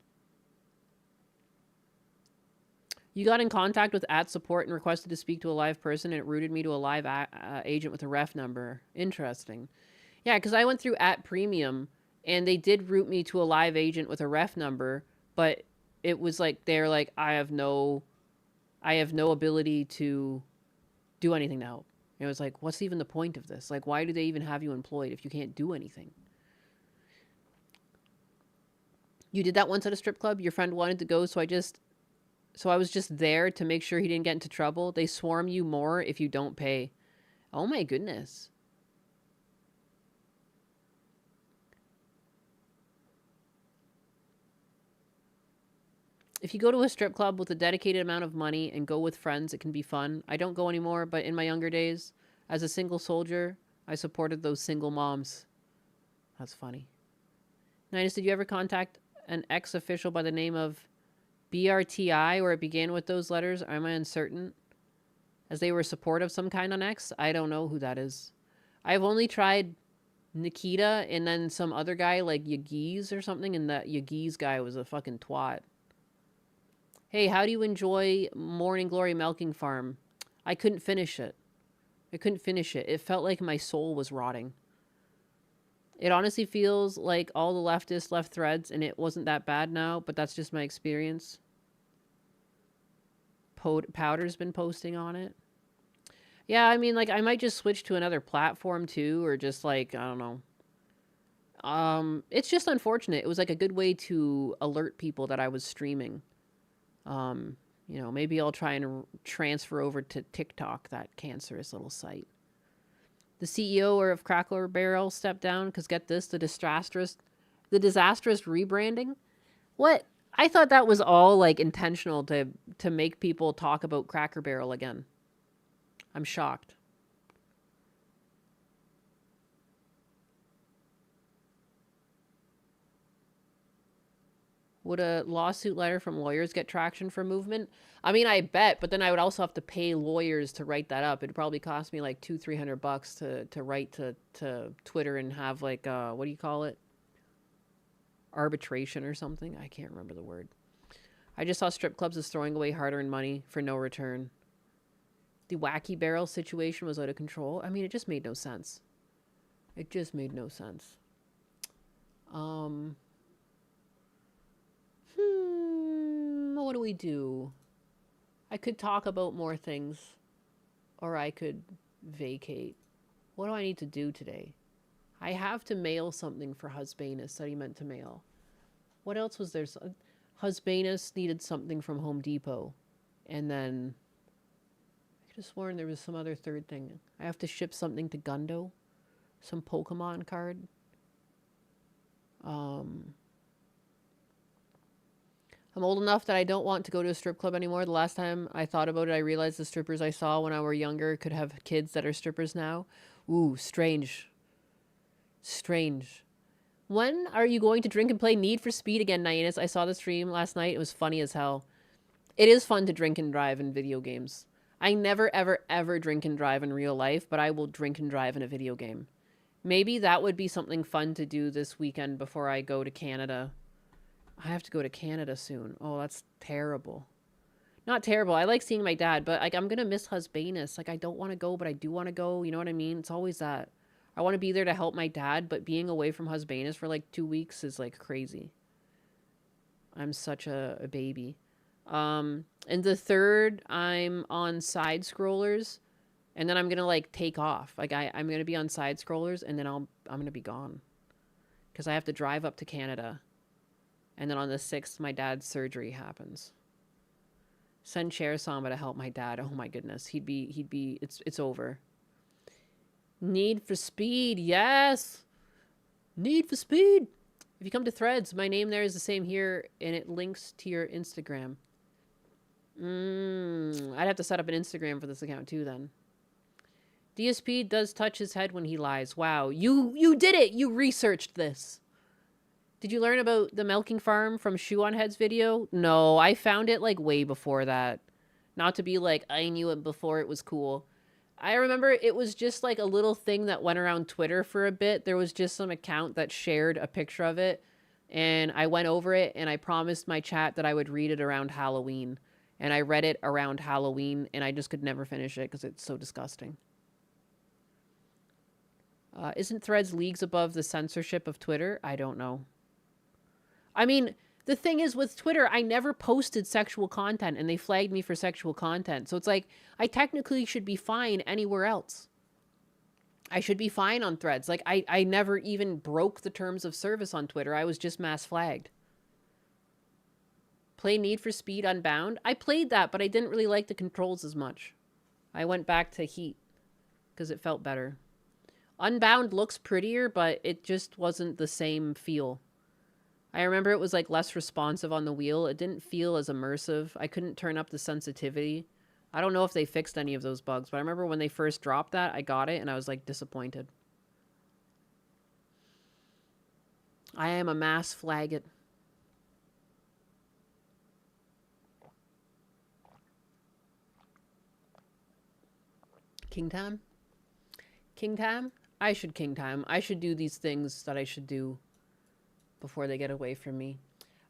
You got in contact with @support and requested to speak to a live person, and it routed me to a live agent with a ref number. Interesting. Yeah, because I went through @premium, and they did route me to a live agent with a ref number, but it was like, they're like, I have no ability to do anything to help. And it was like, what's even the point of this? Like, why do they even have you employed if you can't do anything? You did that once at a strip club? Your friend wanted to go, so I was just there to make sure he didn't get into trouble. They swarm you more if you don't pay. Oh my goodness. If you go to a strip club with a dedicated amount of money and go with friends, it can be fun. I don't go anymore, but in my younger days, as a single soldier, I supported those single moms. That's funny. Ninus, did you ever contact an ex-official by the name of BRTI, or it began with those letters? Am I uncertain? As they were support of some kind on X? I don't know who that is. I've only tried Nikita and then some other guy like Yagiz or something, and that Yagiz guy was a fucking twat. Hey, how do you enjoy Morning Glory Milking Farm? I couldn't finish it. It felt like my soul was rotting. It honestly feels like all the leftists left threads, and it wasn't that bad now, but that's just my experience. Powder's been posting on it. Yeah, I mean, like, I might just switch to another platform, too, or just, like, I don't know. It's just unfortunate. It was, like, a good way to alert people that I was streaming. You know, maybe I'll try and transfer over to TikTok, that cancerous little site. The CEO of Cracker Barrel stepped down because, get this, the disastrous rebranding. What? I thought that was all like intentional to make people talk about Cracker Barrel again. I'm shocked. Would a lawsuit letter from lawyers get traction for movement? I mean, I bet, but then I would also have to pay lawyers to write that up. It'd probably cost me like $200-300 to write to Twitter and have like, what do you call it? Arbitration or something? I can't remember the word. I just saw strip clubs as throwing away hard-earned money for no return. The Wacky Barrel situation was out of control. I mean, it just made no sense. It just made no sense. What do we do? I could talk about more things, or I could vacate. What do I need to do today? I have to mail something for Husbanus that he meant to mail. What else was there? Husbanus needed something from Home Depot. And then I could have sworn there was some other third thing. I have to ship something to Gundo. Some Pokemon card. I'm old enough that I don't want to go to a strip club anymore. The last time I thought about it, I realized the strippers I saw when I were younger could have kids that are strippers now. Ooh, strange. Strange. When are you going to drink and play Need for Speed again, Nyannis? I saw the stream last night. It was funny as hell. It is fun to drink and drive in video games. I never, ever, ever drink and drive in real life, but I will drink and drive in a video game. Maybe that would be something fun to do this weekend before I go to Canada. I have to go to Canada soon. Oh, that's terrible. Not terrible. I like seeing my dad, but like I'm gonna miss Husbanus. Like I don't want to go, but I do want to go. You know what I mean? It's always that. I want to be there to help my dad, but being away from Husbanus for like 2 weeks is like crazy. I'm such a baby. And the third, I'm on side scrollers, and then I'm gonna like take off. Like I'm gonna be on side scrollers, and then I'm gonna be gone, because I have to drive up to Canada, and then on the 6th, my dad's surgery happens. Send Chair Samba to help my dad. Oh my goodness, it's over. Need for Speed, yes. Need for Speed. If you come to Threads, my name there is the same here, and it links to your Instagram. I'd have to set up an Instagram for this account too then. DSP does touch his head when he lies. Wow, you did it! You researched this. Did you learn about the milking farm from Shoe on Head's video? No, I found it like way before that. Not to be like, I knew it before it was cool. I remember it was just like a little thing that went around Twitter for a bit. There was just some account that shared a picture of it, and I went over it, and I promised my chat that I would read it around Halloween. And I read it around Halloween, and I just could never finish it because it's so disgusting. Isn't Threads leagues above the censorship of Twitter? I don't know. I mean, the thing is with Twitter, I never posted sexual content, and they flagged me for sexual content. So it's like, I technically should be fine anywhere else. I should be fine on Threads. Like, I never even broke the terms of service on Twitter. I was just mass flagged. Play Need for Speed Unbound? I played that, but I didn't really like the controls as much. I went back to Heat because it felt better. Unbound looks prettier, but it just wasn't the same feel. I remember it was like less responsive on the wheel. It didn't feel as immersive. I couldn't turn up the sensitivity. I don't know if they fixed any of those bugs, but I remember when they first dropped that, I got it and I was like disappointed. I am a mass flaggot. King time? King time? I should king time. I should do these things that I should do before they get away from me.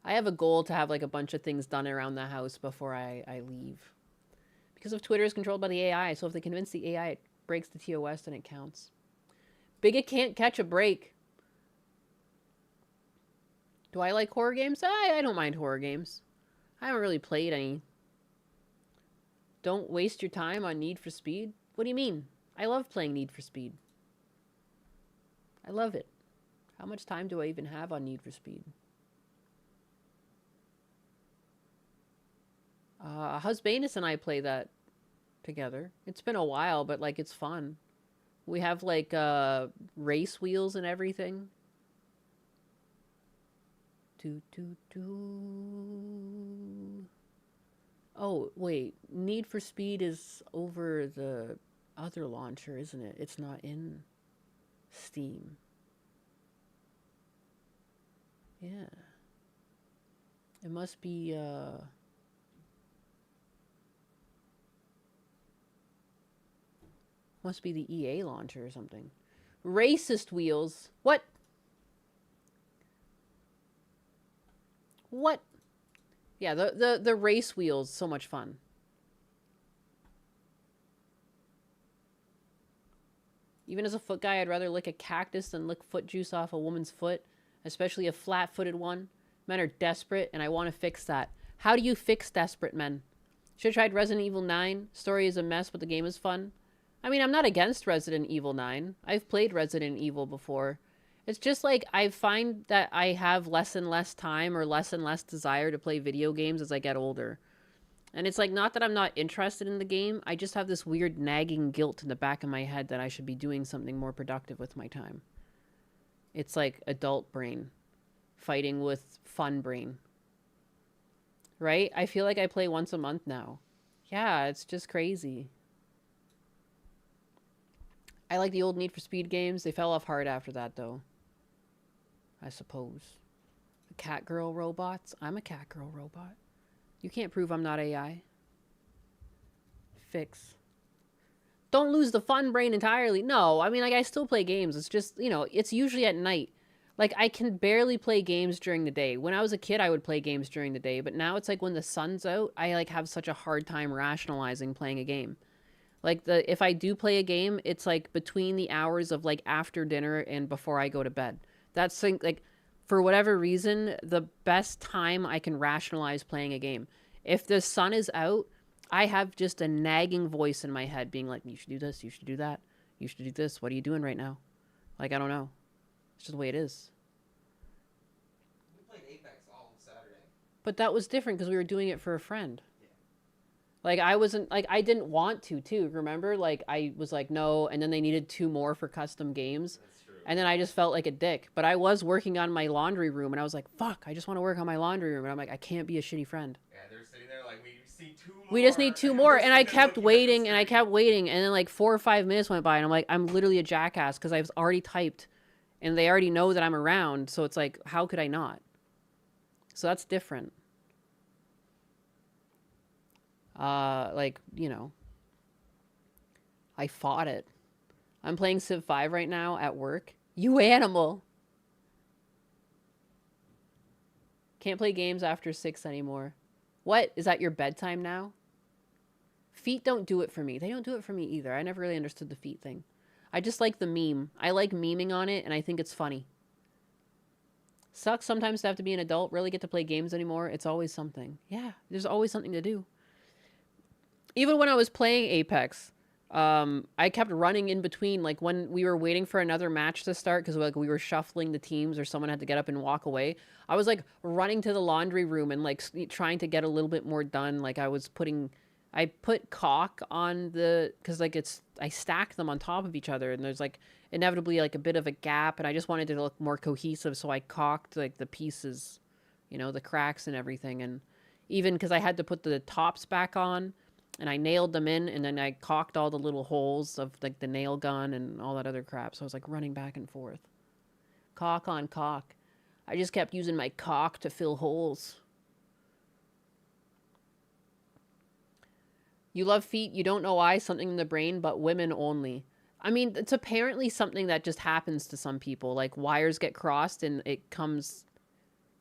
I have a goal to have like a bunch of things done around the house before I leave. Because if Twitter is controlled by the AI, so if they convince the AI it breaks the TOS, then it counts. Bigot can't catch a break. Do I like horror games? I don't mind horror games. I haven't really played any. Don't waste your time on Need for Speed? What do you mean? I love playing Need for Speed. I love it. How much time do I even have on Need for Speed? Husbanus and I play that together. It's been a while, but like it's fun. We have like race wheels and everything. Oh, wait. Need for Speed is over the other launcher, isn't it? It's not in Steam. Yeah. It must be, must be the EA launcher or something. Racist wheels. What? What? Yeah, the race wheels, so much fun. Even as a foot guy, I'd rather lick a cactus than lick foot juice off a woman's foot, especially a flat-footed one. Men are desperate, and I want to fix that. How do you fix desperate men? Should have tried Resident Evil 9. Story is a mess, but the game is fun. I mean, I'm not against Resident Evil 9. I've played Resident Evil before. It's just like I find that I have less and less time or less and less desire to play video games as I get older. And it's like, not that I'm not interested in the game, I just have this weird nagging guilt in the back of my head that I should be doing something more productive with my time. It's like adult brain fighting with fun brain. Right? I feel like I play once a month now. Yeah, it's just crazy. I like the old Need for Speed games. They fell off hard after that, though. I suppose. The cat girl robots. I'm a cat girl robot. You can't prove I'm not AI. Fix. Don't lose the fun brain entirely. No, I mean, like, I still play games. It's just, you know, it's usually at night. Like, I can barely play games during the day. When I was a kid, I would play games during the day, but now it's like when the sun's out, I like have such a hard time rationalizing playing a game. Like, if I do play a game, it's like between the hours of like after dinner and before I go to bed. That's like, for whatever reason, the best time I can rationalize playing a game. If the sun is out, I have just a nagging voice in my head being like, you should do this, you should do that, you should do this. What are you doing right now? Like, I don't know. It's just the way it is. We played Apex all Saturday. But that was different because we were doing it for a friend. Yeah. Like, I wasn't, like, I didn't want to, too. Remember? Like, I was like, no, and then they needed 2 more for custom games. That's true. And then I just felt like a dick. But I was working on my laundry room, and I was like, fuck, I just want to work on my laundry room. And I'm like, I can't be a shitty friend. Yeah, they're sitting there like, we see 2 more. We just need 2 more. And I kept waiting, and I kept waiting. And then, like, 4 or 5 minutes went by, and I'm like, I'm literally a jackass because I was already typed. And they already know that I'm around, so it's like, how could I not? So that's different. Like, you know, I fought it. I'm playing Civ 5 right now at work. You animal! Can't play games after 6 anymore. What? Is that your bedtime now? Feet don't do it for me. They don't do it for me either. I never really understood the feet thing. I just like the meme. I like memeing on it, and I think it's funny. Sucks sometimes to have to be an adult, really get to play games anymore. It's always something. Yeah, there's always something to do. Even when I was playing Apex, I kept running in between. Like, when we were waiting for another match to start, because like we were shuffling the teams or someone had to get up and walk away, I was like running to the laundry room and like trying to get a little bit more done. Like, I put caulk on because like I stack them on top of each other, and there's like inevitably like a bit of a gap, and I just wanted it to look more cohesive, so I caulked like the pieces, you know, the cracks and everything. And even because I had to put the tops back on, and I nailed them in, and then I caulked all the little holes of like the nail gun and all that other crap. So I was like running back and forth. Caulk on caulk. I just kept using my caulk to fill holes. You love feet, you don't know why, something in the brain, but women only. I mean, it's apparently something that just happens to some people. Like, wires get crossed and it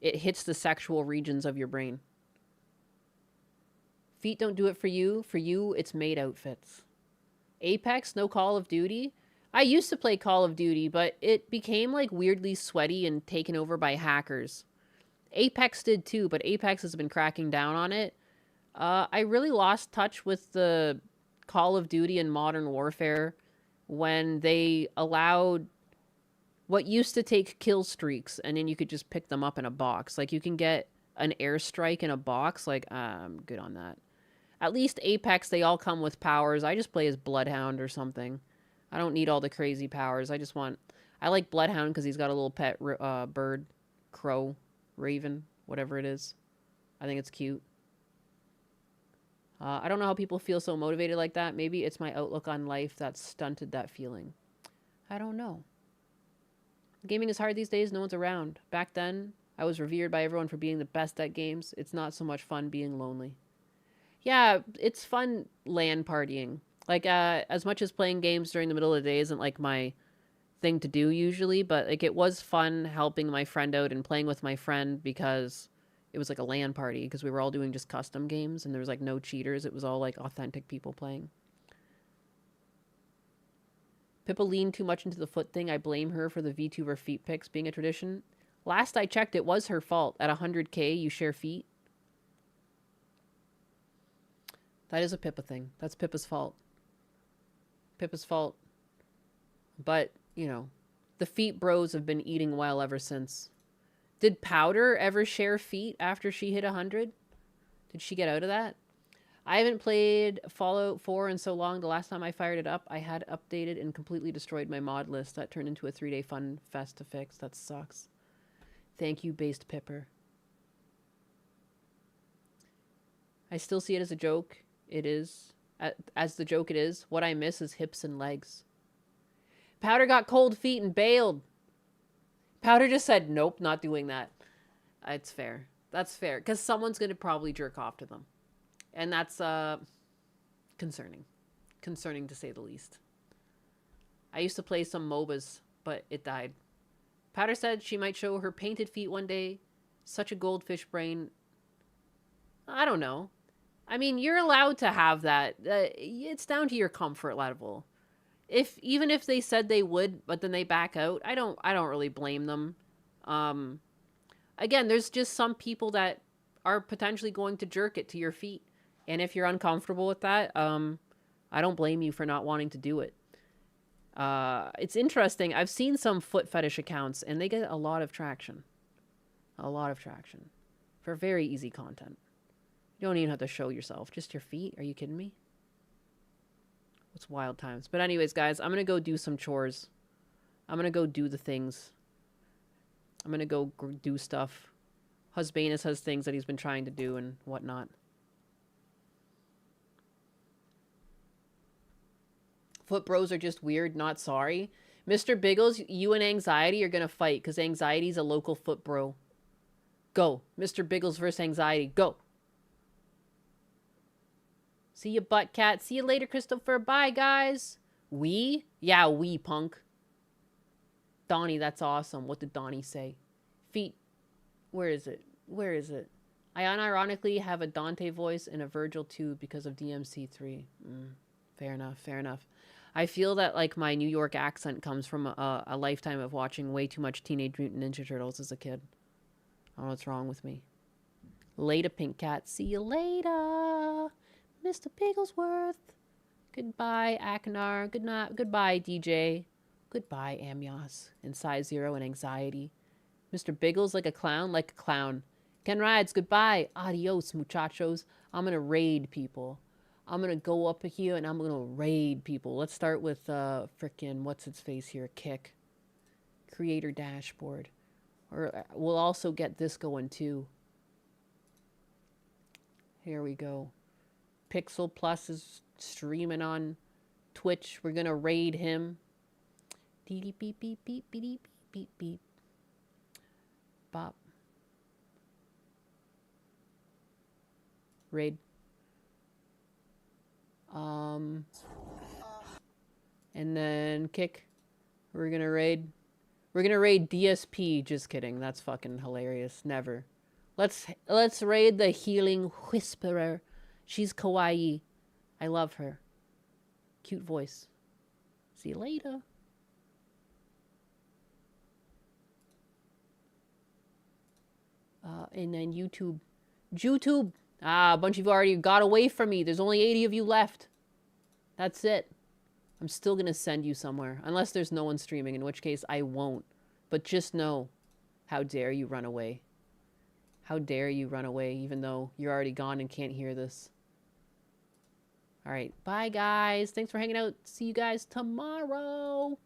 hits the sexual regions of your brain. Feet don't do it for you. For you, it's maid outfits. Apex, no Call of Duty. I used to play Call of Duty, but it became like weirdly sweaty and taken over by hackers. Apex did too, but Apex has been cracking down on it. I really lost touch with the Call of Duty and Modern Warfare when they allowed what used to take kill streaks, and then you could just pick them up in a box. Like, you can get an airstrike in a box. Like, I'm good on that. At least Apex, they all come with powers. I just play as Bloodhound or something. I don't need all the crazy powers. I like Bloodhound because he's got a little pet bird, crow, raven, whatever it is. I think it's cute. I don't know how people feel so motivated like that. Maybe it's my outlook on life that stunted that feeling. I don't know. Gaming is hard these days. No one's around. Back then, I was revered by everyone for being the best at games. It's not so much fun being lonely. Yeah, it's fun LAN partying. Like, as much as playing games during the middle of the day isn't like my thing to do usually, but like it was fun helping my friend out and playing with my friend because it was like a LAN party because we were all doing just custom games and there was like no cheaters. It was all like authentic people playing. Pippa leaned too much into the foot thing. I blame her for the VTuber feet pics being a tradition. Last I checked, it was her fault. At 100K, you share feet. That is a Pippa thing. That's Pippa's fault. Pippa's fault. But, you know, the feet bros have been eating well ever since. Did Powder ever share feet after she hit 100? Did she get out of that? I haven't played Fallout 4 in so long. The last time I fired it up, I had updated and completely destroyed my mod list. That turned into a 3-day fun fest to fix. That sucks. Thank you, Based Pipper. I still see it as a joke. It is. As the joke it is. What I miss is hips and legs. Powder got cold feet and bailed. Powder just said, nope, not doing that. It's fair. That's fair. Because someone's going to probably jerk off to them. And that's concerning. Concerning to say the least. I used to play some MOBAs, but it died. Powder said she might show her painted feet one day. Such a goldfish brain. I don't know. I mean, you're allowed to have that. It's down to your comfort level. Even if they said they would, but then they back out, I don't really blame them. Again, there's just some people that are potentially going to jerk it to your feet. And if you're uncomfortable with that, I don't blame you for not wanting to do it. It's interesting. I've seen some foot fetish accounts, and they get a lot of traction. A lot of traction. For very easy content. You don't even have to show yourself. Just your feet. Are you kidding me? It's wild times. But anyways, guys, I'm going to go do some chores. I'm going to go do the things. I'm going to go do stuff. Husbanus has things that he's been trying to do and whatnot. Foot bros are just weird, not sorry. Mr. Biggles, you and Anxiety are going to fight because Anxiety's a local foot bro. Go. Mr. Biggles versus Anxiety. Go. See you, butt cat. See you later, Christopher. Bye, guys. We? Yeah, we, punk. Donnie, that's awesome. What did Donnie say? Feet. Where is it? Where is it? I unironically have a Dante voice and a Virgil too because of DMC3. Fair enough, fair enough. I feel that like my New York accent comes from a lifetime of watching way too much Teenage Mutant Ninja Turtles as a kid. I don't know what's wrong with me. Later, Pink Cat. See you later, Mr. Bigglesworth. Goodbye, Aknar. Good night. Goodbye, DJ. Goodbye, Amyas. And Size Zero and Anxiety. Mr. Biggles like a clown? Like a clown. Ken Rides, goodbye. Adios, muchachos. I'm gonna raid people. I'm gonna go up here and I'm gonna raid people. Let's start with frickin' what's its face here? Kick. Creator dashboard. Or we'll also get this going too. Here we go. Pixel Plus is streaming on Twitch. We're gonna raid him. Beep beep beep beep beep beep beep beep. Bop. Raid. And then kick. We're gonna raid. We're gonna raid DSP. Just kidding. That's fucking hilarious. Never. Let's raid the Healing Whisperer. She's kawaii. I love her. Cute voice. See you later. And then YouTube. YouTube. Ah, a bunch of you already got away from me. There's only 80 of you left. That's it. I'm still going to send you somewhere. Unless there's no one streaming, in which case I won't. But just know, how dare you run away. How dare you run away, even though you're already gone and can't hear this. Alright, bye guys. Thanks for hanging out. See you guys tomorrow.